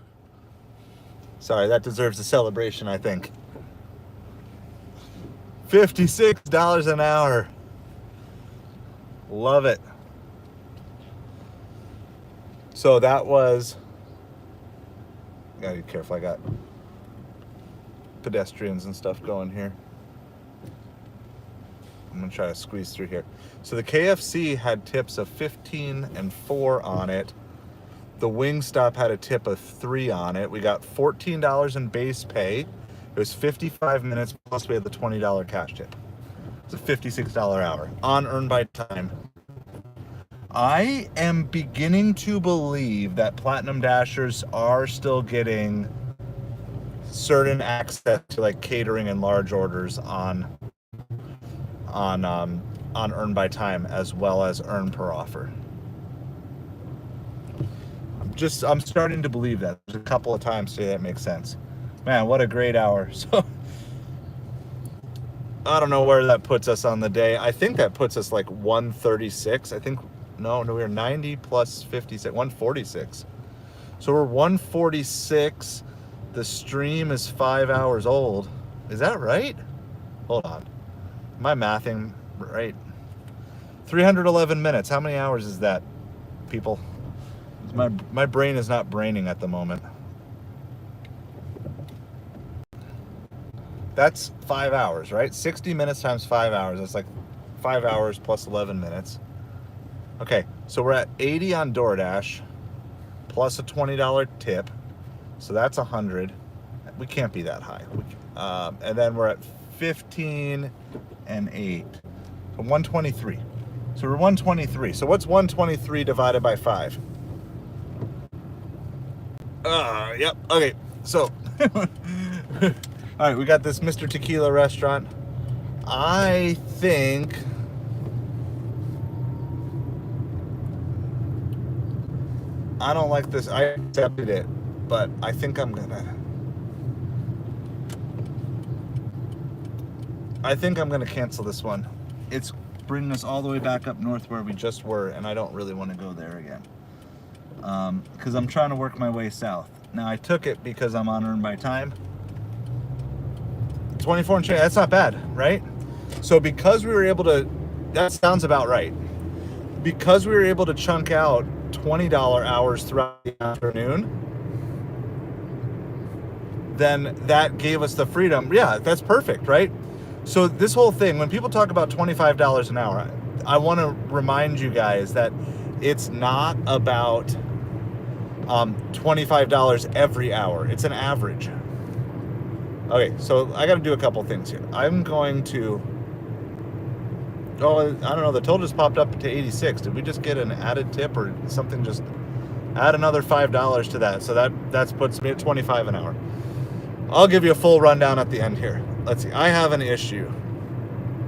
Sorry, that deserves a celebration, I think. $56 an hour. Love it. So that was, gotta be careful, I got pedestrians and stuff going here. I'm gonna try to squeeze through here. So the KFC had tips of 15 and 4 on it. The Wingstop had a tip of 3 on it. We got $14 in base pay. It was 55 minutes plus we had the $20 cash tip. It's a $56 hour on Earn by Time. I am beginning to believe that Platinum Dashers are still getting certain access to like catering and large orders on Earn by Time as well as Earn per offer. I'm starting to believe that. There's a couple of times today that makes sense. Man, what a great hour. So I don't know where that puts us on the day. I think that puts us like 136. I think no, we're 90 plus 56, 146. So we're 146. The stream is 5 hours old. Is that right? Hold on. Am I mathing right? 311 minutes. How many hours is that, people? My brain is not braining at the moment. That's 5 hours, right? 60 minutes times 5 hours. That's like 5 hours plus 11 minutes. Okay, so we're at 80 on Doordash plus a $20 tip. So that's 100. We can't be that high. And then we're at 15 and 8. So 123. So we're 123. So what's 123 divided by 5? Yep. Okay. So, all right, we got this Mr. Tequila restaurant. I think I don't like this. I accepted it, but I think I'm gonna cancel this one. It's bringing us all the way back up north where we just were, and I don't really want to go there again. Because I'm trying to work my way south. Now I took it because I'm on Earn by Time. 24 and change, that's not bad, right? So because we were able to, that sounds about right. Because we were able to chunk out $20 hours throughout the afternoon, then that gave us the freedom. Yeah, that's perfect, right? So this whole thing, when people talk about $25 an hour, I want to remind you guys that it's not about $25 every hour. It's an average. Okay, so I got to do a couple things here. I'm going to, I don't know, the total just popped up to 86. Did we just get an added tip or something? Just add another $5 to that. So that puts me at 25 an hour. I'll give you a full rundown at the end here. Let's see. I have an issue.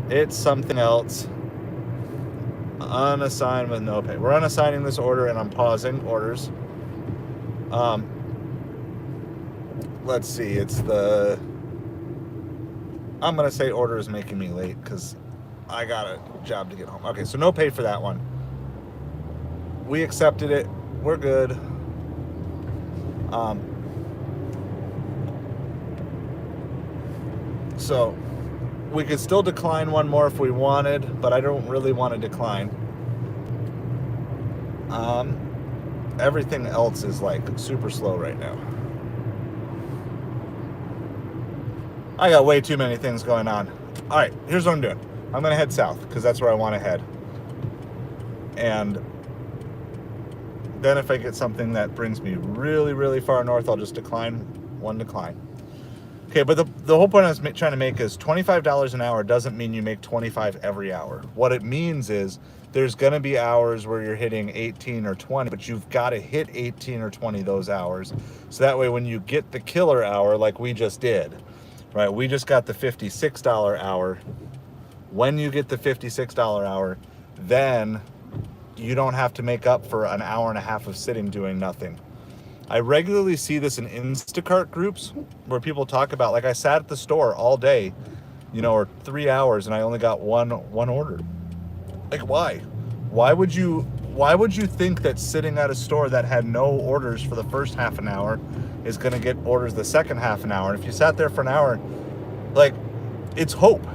It's something else. Unassigned with no pay. We're unassigning this order, and I'm pausing orders. Let's see. It's the... I'm going to say order is making me late because I got a job to get home. Okay, so no pay for that one. We accepted it. We're good. So we could still decline one more if we wanted, but I don't really want to decline. Everything else is like super slow right now. I got way too many things going on. All right, here's what I'm doing. I'm going to head south because that's where I want to head. And then if I get something that brings me really, really far north, I'll just decline. Okay, but the whole point I was trying to make is $25 an hour doesn't mean you make 25 every hour. What it means is there's going to be hours where you're hitting 18 or 20, but you've got to hit 18 or 20 those hours. So that way when you get the killer hour like we just did, right? We just got the $56 hour. When you get the $56 hour, then you don't have to make up for an hour and a half of sitting doing nothing. I regularly see this in Instacart groups where people talk about, like, I sat at the store all day, or 3 hours, and I only got one order. Like, why? Why would you think that sitting at a store that had no orders for the first half an hour is going to get orders the second half an hour? And if you sat there for an hour, like, it's hope,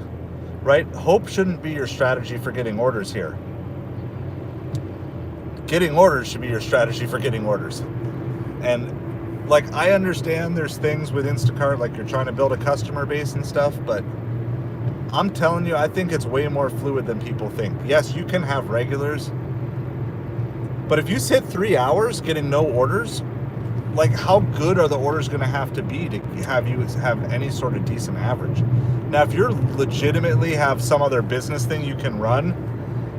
right? Hope shouldn't be your strategy for getting orders here. Getting orders should be your strategy for getting orders. And like, I understand there's things with Instacart, like you're trying to build a customer base and stuff, but I'm telling you, I think it's way more fluid than people think. Yes, you can have regulars, but if you sit 3 hours getting no orders, like, how good are the orders going to have to be to have you have any sort of decent average? Now, if you're legitimately have some other business thing you can run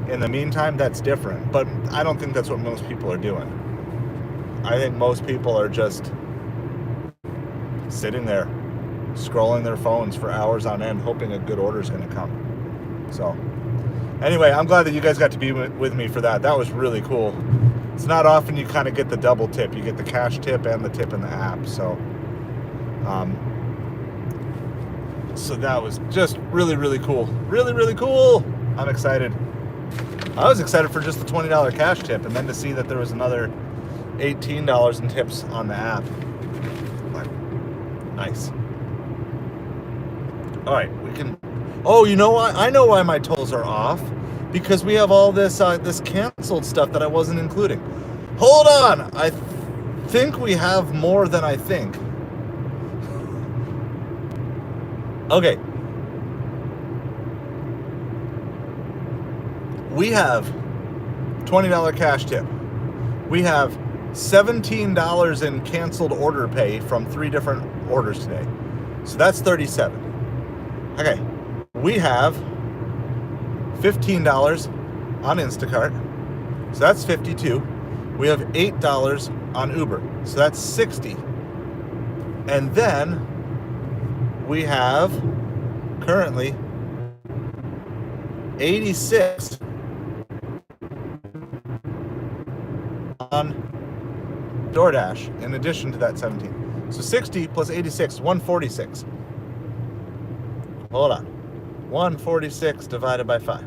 in the meantime, that's different. But I don't think that's what most people are doing. I think most people are just sitting there, scrolling their phones for hours on end, hoping a good order is going to come. So, anyway, I'm glad that you guys got to be with me for that. That was really cool. It's not often you kind of get the double tip. You get the cash tip and the tip in the app. So, so that was just really, really cool. Really, really cool. I'm excited. I was excited for just the $20 cash tip, and then to see that there was another $18 in tips on the app. Like, nice. All right, we can. Oh, you know what? I know why my totals are off, because we have all this this canceled stuff that I wasn't including. Hold on, I think we have more than I think. Okay. We have $20 cash tip. We have $17 in canceled order pay from 3 different orders today. So that's 37. Okay. We have $15 on Instacart. So that's 52. We have $8 on Uber. So that's 60. And then we have currently 86 on Doordash in addition to that 17. So 60 plus 86, 146. Hold on. 146 divided by 5.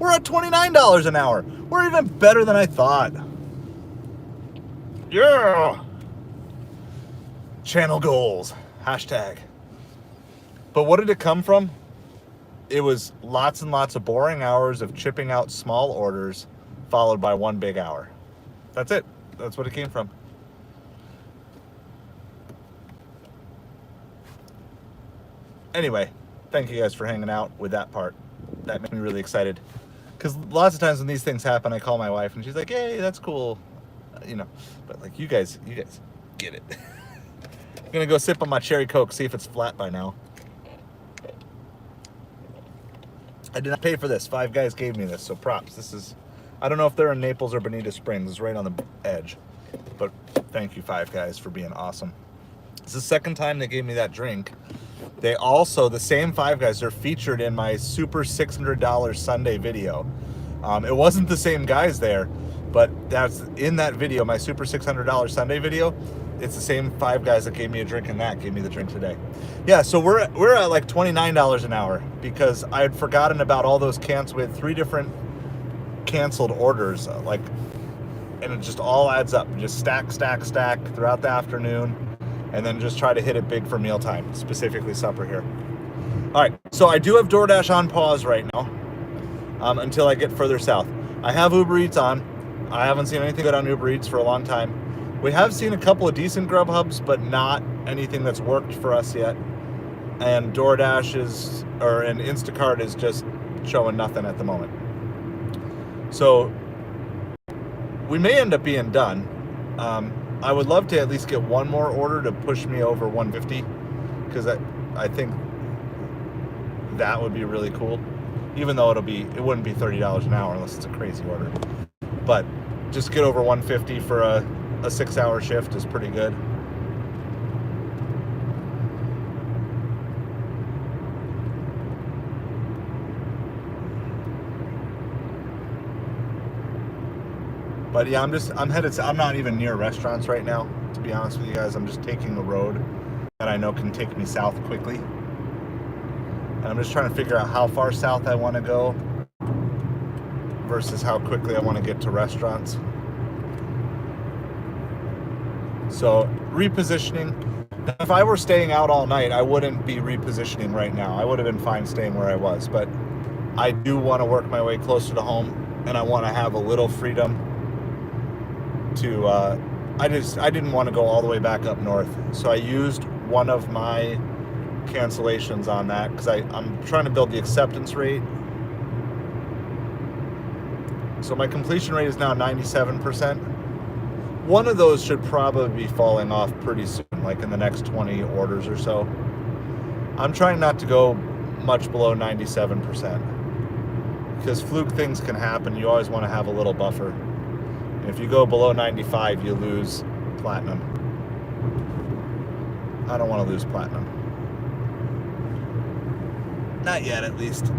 We're at $29 an hour. We're even better than I thought. Yeah. Channel goals. Hashtag. But what did it come from? It was lots and lots of boring hours of chipping out small orders followed by one big hour. That's it. That's what it came from. Anyway, thank you guys for hanging out with that part. That made me really excited. Because lots of times when these things happen, I call my wife and she's like, "Hey, that's cool." But like, you guys get it. I'm gonna go sip on my cherry Coke, see if it's flat by now. I did not pay for this. Five Guys gave me this, so props. This is, I don't know if they're in Naples or Bonita Springs. It's right on the edge. But thank you, Five Guys, for being awesome. It's the second time they gave me that drink. They also, the same Five Guys, they're featured in my super $600 Sunday video. It wasn't the same guys there, but that's in that video, my super $600 Sunday video. It's the same Five Guys that gave me a drink and that gave me the drink today. Yeah, so we're at like $29 an hour because I had forgotten about all those cans. We had 3 different canceled orders, and it just all adds up. Just stack throughout the afternoon, and then just try to hit it big for mealtime, specifically supper here. All right, so I do have DoorDash on pause right now until I get further south. I have Ubereats on. I haven't seen anything good on Ubereats for a long time. We have seen a couple of decent Grubhubs, but not anything that's worked for us yet. And DoorDash and Instacart is just showing nothing at the moment. So we may end up being done. I would love to at least get one more order to push me over 150, because I think that would be really cool. Even though it wouldn't be $30 an hour unless it's a crazy order. But just get over 150 for a 6-hour shift is pretty good. But yeah, I'm not even near restaurants right now, to be honest with you guys. I'm just taking a road that I know can take me south quickly. And I'm just trying to figure out how far south I want to go versus how quickly I want to get to restaurants. So repositioning. If I were staying out all night, I wouldn't be repositioning right now. I would have been fine staying where I was. But I do want to work my way closer to home, and I want to have a little freedom to I didn't want to go all the way back up north, so I used one of my cancellations on that because I'm trying to build the acceptance rate. So my completion rate is now 97%. One of those should probably be falling off pretty soon, like in the next 20 orders or so. I'm trying not to go much below 97% because fluke things can happen. You always want to have a little buffer. If you go below 95, you lose platinum. I don't want to lose platinum. Not yet, at least.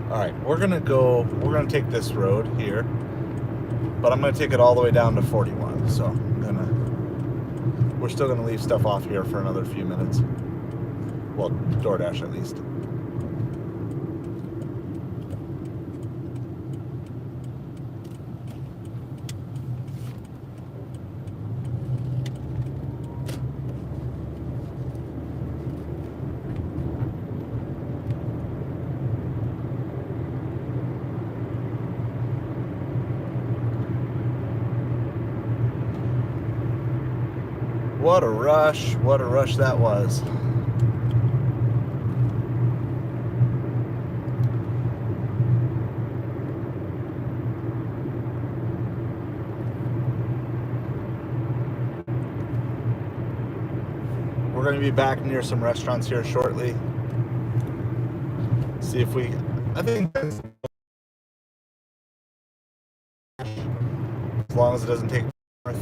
All right, we're gonna take this road here, but I'm gonna take it all the way down to 41. So we're still gonna leave stuff off here for another few minutes. Well, DoorDash at least. What a rush that was. We're going to be back near some restaurants here shortly. See if I think as long as it doesn't take north.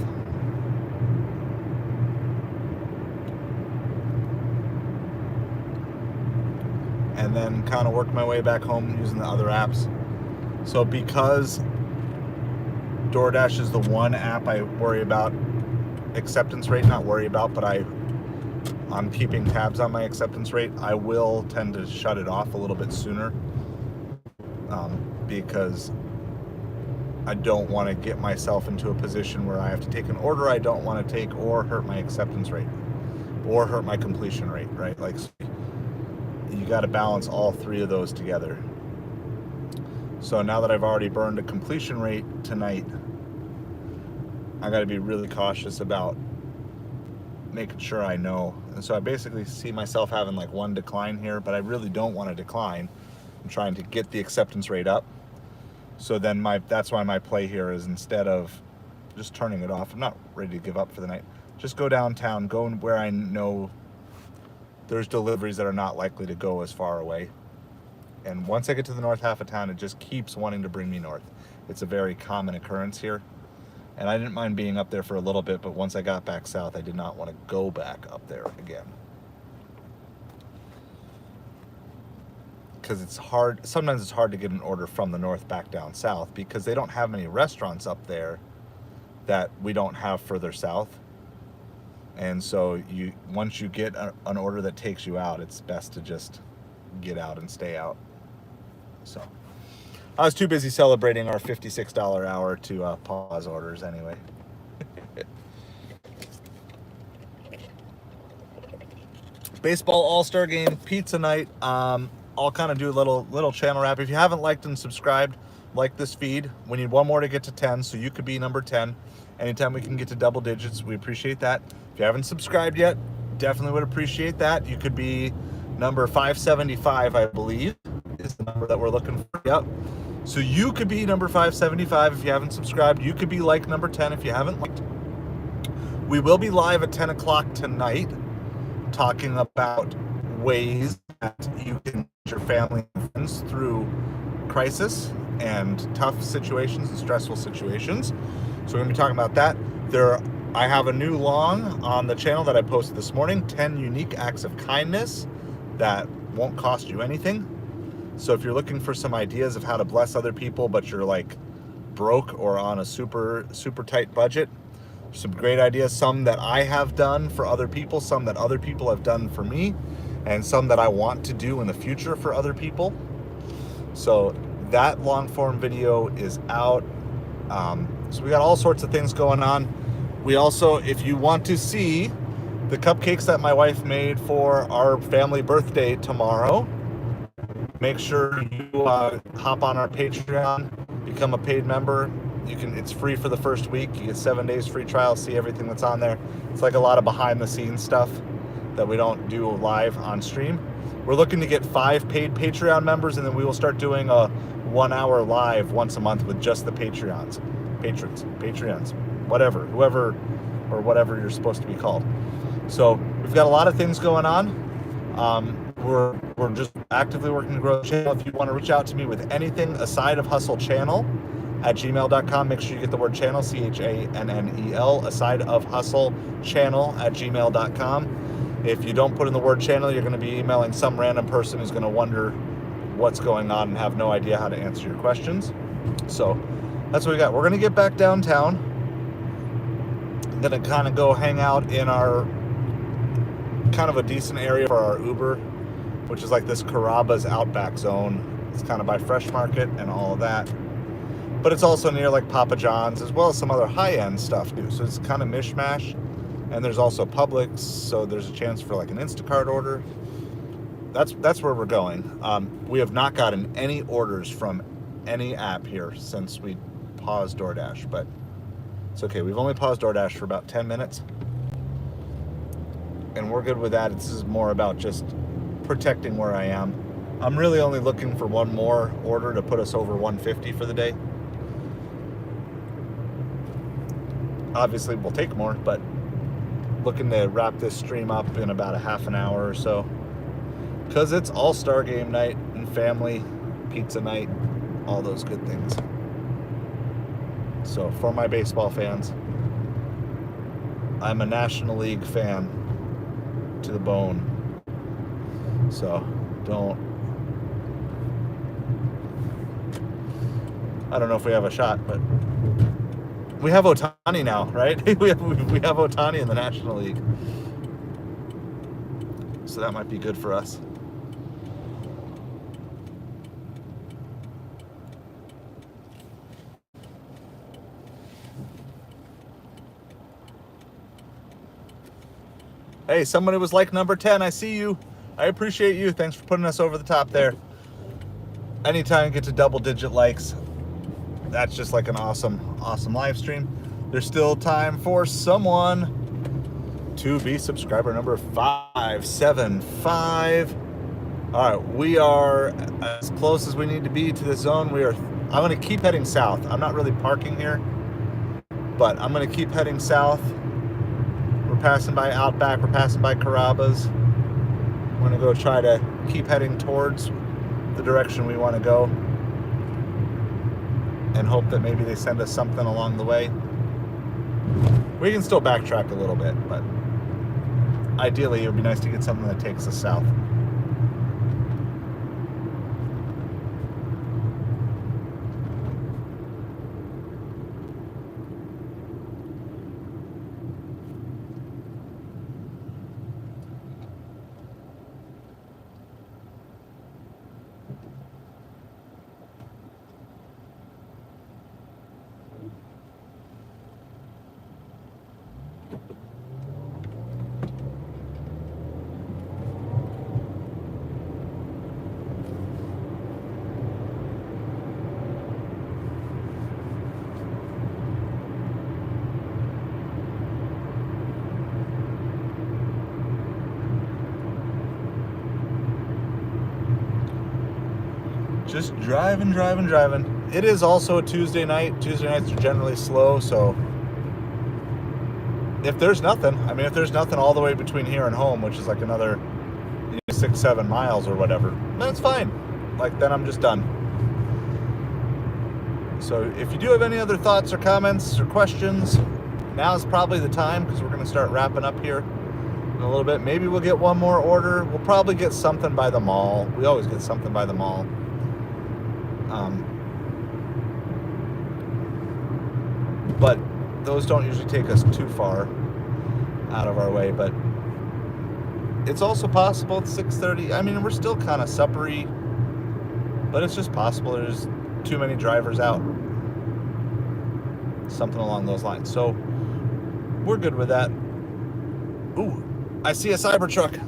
And then kind of work my way back home using the other apps. So because DoorDash is the one app I worry about acceptance rate, not worry about, but I'm keeping tabs on my acceptance rate, I will tend to shut it off a little bit sooner because I don't want to get myself into a position where I have to take an order I don't want to take or hurt my acceptance rate or hurt my completion rate, right? Like, you got to balance all three of those together. So now that I've already burned a completion rate tonight, I got to be really cautious about making sure I know. And so I basically see myself having like one decline here, but I really don't want to decline. I'm trying to get the acceptance rate up. So then that's why my play here is, instead of just turning it off, I'm not ready to give up for the night. Just go downtown, go where I know there's deliveries that are not likely to go as far away. And once I get to the north half of town, it just keeps wanting to bring me north. It's a very common occurrence here. And I didn't mind being up there for a little bit, but once I got back south, I did not want to go back up there again. Because it's hard, sometimes it's hard to get an order from the north back down south because they don't have many restaurants up there that we don't have further south. And so once you get an order that takes you out, it's best to just get out and stay out. So I was too busy celebrating our $56 hour to pause orders anyway. Baseball All-Star Game, pizza night. I'll kind of do a little channel wrap. If you haven't liked and subscribed, like this feed. We need one more to get to 10, so you could be number 10. Anytime we can get to double digits, we appreciate that. If you haven't subscribed yet, definitely would appreciate that. You could be number 575, I believe, is the number that we're looking for. Yep. So you could be number 575 if you haven't subscribed. You could be like number 10 if you haven't liked. We will be live at 10 o'clock tonight talking about ways that you can get your family and friends through crisis and tough situations and stressful situations. So we're going to be talking about that. I have a new long on the channel that I posted this morning, 10 unique acts of kindness that won't cost you anything. So if you're looking for some ideas of how to bless other people, but you're like broke or on a super tight budget, some great ideas, some that I have done for other people, some that other people have done for me, and some that I want to do in the future for other people. So that long form video is out. So we got all sorts of things going on. We also, if you want to see the cupcakes that my wife made for our family birthday tomorrow, make sure you hop on our Patreon, become a paid member. It's free for the first week. You get 7 days free trial, see everything that's on there. It's like a lot of behind the scenes stuff that we don't do live on stream. We're looking to get 5 paid Patreon members, and then we will start doing a 1 hour live once a month with just the Patreons, whoever you're supposed to be called. So we've got a lot of things going on. We're just actively working to grow the channel. If you want to reach out to me with anything aside of Hustle Channel at gmail.com, make sure you get the word channel, CHANNEL, aside of Hustle Channel at gmail.com. If you don't put in the word channel, you're going to be emailing some random person who's going to wonder what's going on and have no idea how to answer your questions. So that's what we got. We're going to get back downtown. I'm going to kind of go hang out in our kind of a decent area for our Uber, which is like this Carrabba's Outback zone. It's kind of by Fresh Market and all of that. But it's also near like Papa John's as well as some other high-end stuff too. So it's kind of mishmash. And there's also Publix, so there's a chance for like an Instacart order. That's where we're going. We have not gotten any orders from any app here since we paused Doordash, but it's okay. We've only paused Doordash for about 10 minutes. And we're good with that. This is more about just protecting where I am. I'm really only looking for one more order to put us over 150 for the day. Obviously, we'll take more, but looking to wrap this stream up in about a half an hour or so. Because it's All-Star Game night and family, pizza night, all those good things. So for my baseball fans, I'm a National League fan to the bone. So I don't know if we have a shot, but we have Ohtani now, right? we have Ohtani in the National League. So that might be good for us. Hey, somebody was like number 10. I see you. I appreciate you. Thanks for putting us over the top there. Anytime you get to double-digit likes, that's just like an awesome live stream. There's still time for someone to be subscriber number 575. All right, we are as close as we need to be to the zone. I'm going to keep heading south. I'm not really parking here, but I'm going to keep heading south. We're passing by Outback. We're passing by Carrabba's. I'm going to go try to keep heading towards the direction we want to go and hope that maybe they send us something along the way. We can still backtrack a little bit, but ideally it would be nice to get something that takes us south. Just driving. It is also a Tuesday night. Tuesday nights are generally slow, so if there's nothing all the way between here and home, which is like another 6-7 miles or whatever, that's fine. Like, then I'm just done. So if you do have any other thoughts or comments or questions, now's probably the time, because we're going to start wrapping up here in a little bit. Maybe we'll get one more order. We'll probably get something by the mall. We always get something by the mall. But those don't usually take us too far out of our way. But it's also possible it's 6:30. I mean, we're still kind of suppery, but it's just possible there's too many drivers out. Something along those lines. So we're good with that. Ooh, I see a Cybertruck.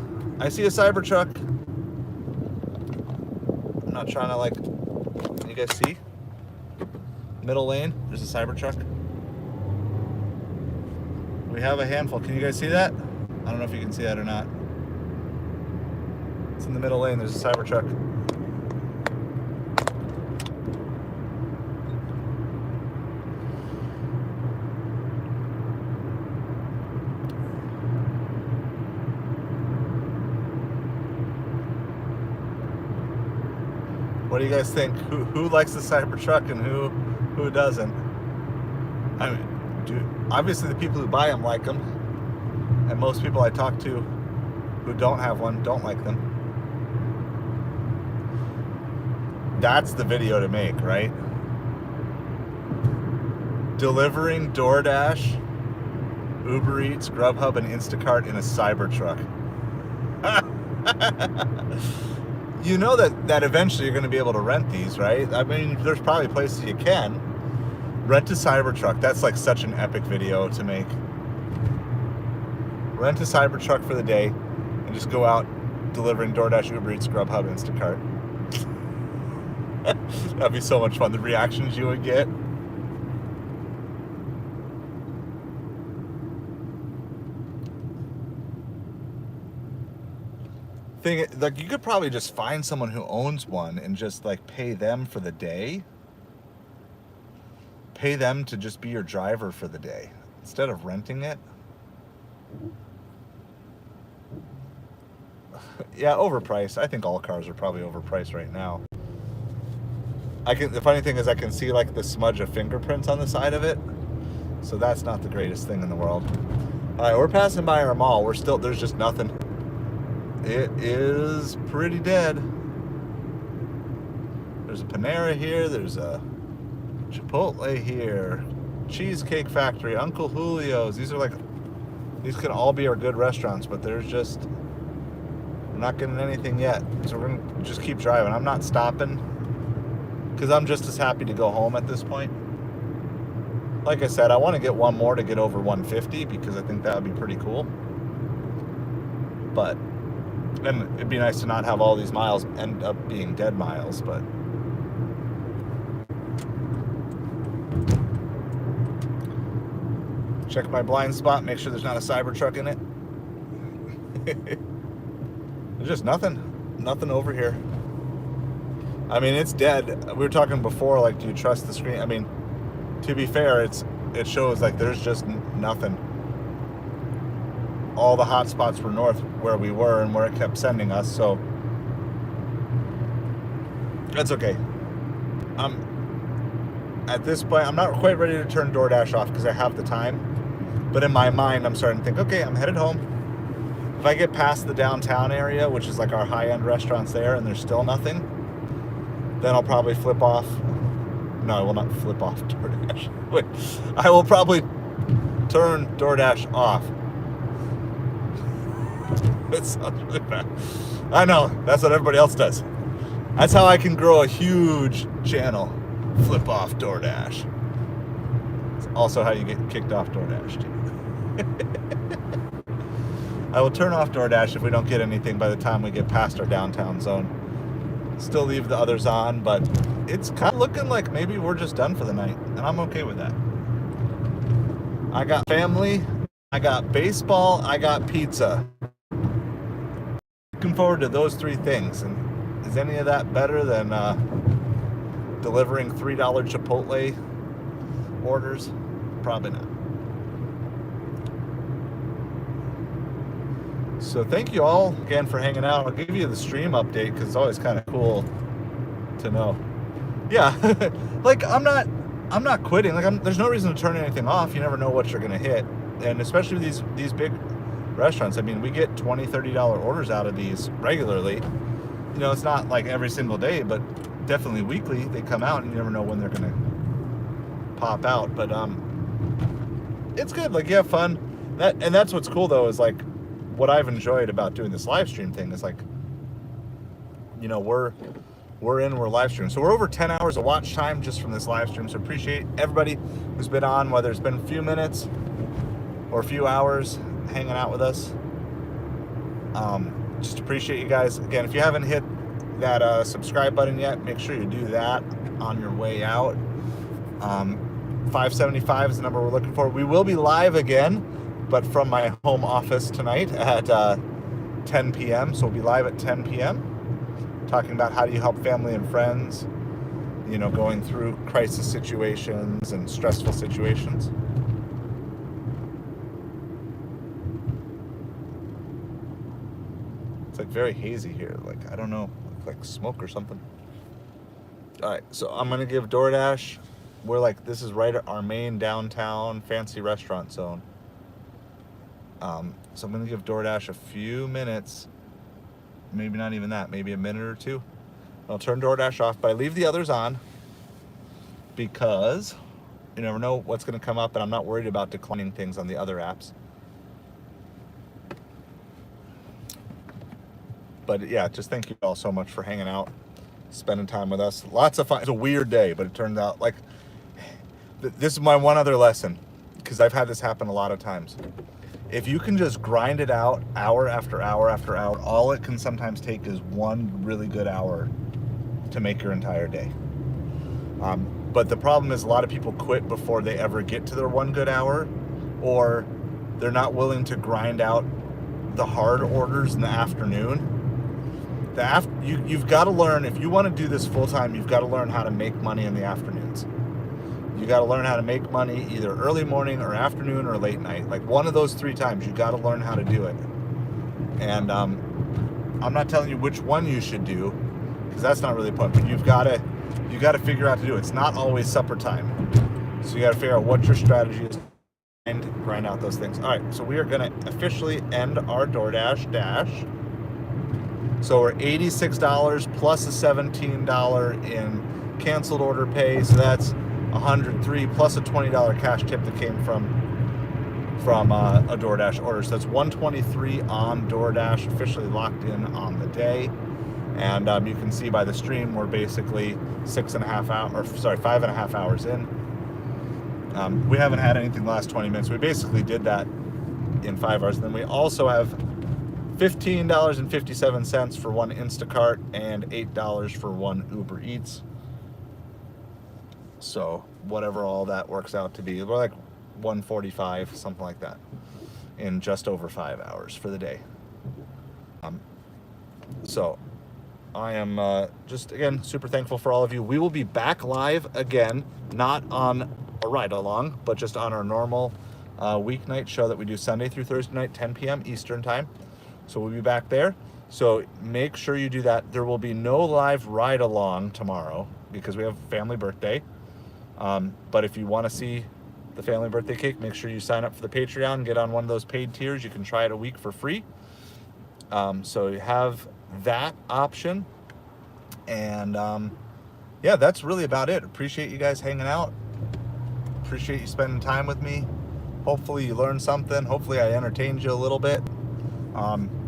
I'm not trying to, like, you guys see? Middle lane, there's a Cybertruck. We have a handful. Can you guys see that? I don't know if you can see that or not. It's in the middle lane. There's a Cybertruck. What do you guys think? Who likes the Cybertruck and who doesn't? I mean, obviously the people who buy them like them, and most people I talk to who don't have one don't like them. That's the video to make, right? Delivering Doordash, Ubereats, Grubhub, and Instacart in a Cybertruck. You know that eventually you're going to be able to rent these, right? I mean, there's probably places you can rent a Cybertruck. That's like such an epic video to make. Rent a Cybertruck for the day and just go out delivering DoorDash, Ubereats, Grubhub, Instacart. That'd be so much fun. The reactions you would get. Like, you could probably just find someone who owns one and just, like, pay them for the day. Pay them to just be your driver for the day instead of renting it. Yeah, overpriced. I think all cars are probably overpriced right now. The funny thing is I can see, like, the smudge of fingerprints on the side of it. So that's not the greatest thing in the world. All right, we're passing by our mall. There's just nothing. It is pretty dead. There's a Panera here. There's a Chipotle here. Cheesecake Factory. Uncle Julio's. These can all be our good restaurants, but we're not getting anything yet. So we're going to just keep driving. I'm not stopping because I'm just as happy to go home at this point. Like I said, I want to get one more to get over 150 because I think that would be pretty cool. But then it'd be nice to not have all these miles end up being dead miles, but check my blind spot, make sure there's not a Cybertruck in it. There's just nothing over here. I mean, it's dead. We were talking before, like, do you trust the screen? I mean, to be fair, it shows like there's just nothing. All the hot spots were north where we were and where it kept sending us, so that's okay. At this point, I'm not quite ready to turn DoorDash off because I have the time. But in my mind, I'm starting to think, okay, I'm headed home. If I get past the downtown area, which is like our high-end restaurants there, and there's still nothing, then I'll probably flip off. No, I will not flip off DoorDash. Wait, I will probably turn DoorDash off. It sounds really bad. I know, that's what everybody else does. That's how I can grow a huge channel. Flip off DoorDash. It's also how you get kicked off DoorDash, too. I will turn off DoorDash if we don't get anything by the time we get past our downtown zone. Still leave the others on, but it's kind of looking like maybe we're just done for the night, and I'm okay with that. I got family, I got baseball, I got pizza. Looking forward to those three things, and is any of that better than delivering $3 Chipotle orders? Probably not. So thank you all again for hanging out. I'll give you the stream update because it's always kind of cool to know. Yeah, like I'm not quitting. Like there's no reason to turn anything off. You never know what you're gonna hit, and especially these big restaurants. I mean, we get $20, $30 orders out of these regularly. You know, it's not like every single day, but definitely weekly they come out, and you never know when they're gonna pop out. But it's good. Like you have fun. That's what's cool though is like. What I've enjoyed about doing this live stream thing is like, you know, we're live streaming. So we're over 10 hours of watch time just from this live stream. So appreciate everybody who's been on, whether it's been a few minutes or a few hours hanging out with us. Just appreciate you guys. Again, if you haven't hit that subscribe button yet, make sure you do that on your way out. 575 is the number we're looking for. We will be live again, but from my home office tonight at 10 p.m. So we'll be live at 10 p.m. talking about how do you help family and friends, you know, going through crisis situations and stressful situations. It's like very hazy here. Like, I don't know, like smoke or something. All right, so I'm going to give DoorDash, we're like, this is right at our main downtown fancy restaurant zone. So I'm going to give DoorDash a few minutes, maybe not even that, maybe a minute or two. I'll turn DoorDash off, but I leave the others on because you never know what's going to come up, and I'm not worried about declining things on the other apps. But yeah, just thank you all so much for hanging out, spending time with us. Lots of fun. It's a weird day, but it turned out like this is my one other lesson, because I've had this happen a lot of times. If you can just grind it out hour after hour after hour, all it can sometimes take is one really good hour to make your entire day. But the problem is a lot of people quit before they ever get to their one good hour, or they're not willing to grind out the hard orders in the afternoon. You've got to learn, if you want to do this full time, you've got to learn how to make money in the afternoons. You got to learn how to make money either early morning or afternoon or late night. Like one of those three times, you got to learn how to do it. And I'm not telling you which one you should do, because that's not really the point. But you got to figure out how to do it. It's not always supper time, so you got to figure out what your strategy is and grind out those things. All right, so we are going to officially end our DoorDash dash. So we're $86 plus a $17 in canceled order pay. So that's $103 plus a $20 cash tip that came from a DoorDash order. So that's $123 on DoorDash, officially locked in on the day. And you can see by the stream, we're basically 5.5 hours in. We haven't had anything the last 20 minutes. We basically did that in 5 hours. And then we also have $15.57 for one Instacart and $8 for one Ubereats. So whatever all that works out to be, we're like $145, something like that, in just over 5 hours for the day. So I am just, again, super thankful for all of you. We will be back live again, not on a ride-along, but just on our normal weeknight show that we do Sunday through Thursday night, 10 p.m. Eastern time. So we'll be back there. So make sure you do that. There will be no live ride-along tomorrow because we have family birthday. But if you want to see the family birthday cake, make sure you sign up for the Patreon, get on one of those paid tiers. You can try it a week for free. So you have that option. And yeah, that's really about it. Appreciate you guys hanging out. Appreciate you spending time with me. Hopefully you learned something. Hopefully I entertained you a little bit.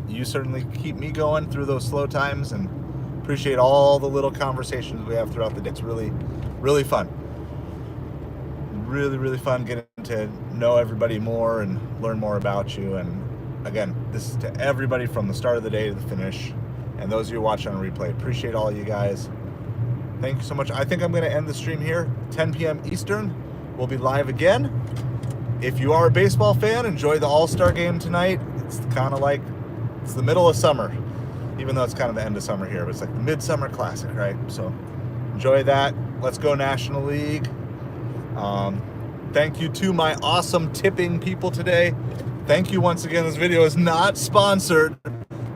You certainly keep me going through those slow times, and appreciate all the little conversations we have throughout the day. It's really, really fun. Really, really fun getting to know everybody more and learn more about you. And again, this is to everybody from the start of the day to the finish, and those of you watching on replay. Appreciate all you guys. Thank you so much. I think I'm going to end the stream here. 10 p.m. Eastern. We'll be live again. If you are a baseball fan, enjoy the All-Star game tonight. It's kind of like, it's the middle of summer, even though it's kind of the end of summer here, but it's like the Midsummer Classic, right? So enjoy that. Let's go National League. Thank you to my awesome tipping people today. Thank you once again. This video is not sponsored,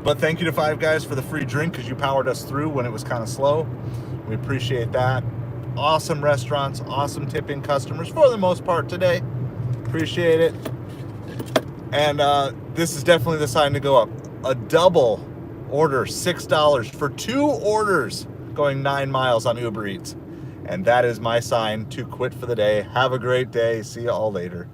but thank you to Five Guys for the free drink because you powered us through when it was kind of slow. We appreciate that. Awesome restaurants, awesome tipping customers for the most part today. Appreciate it. And this is definitely the sign to go up. A double order, $6 for 2 orders going 9 miles on Ubereats. And that is my sign to quit for the day. Have a great day. See you all later.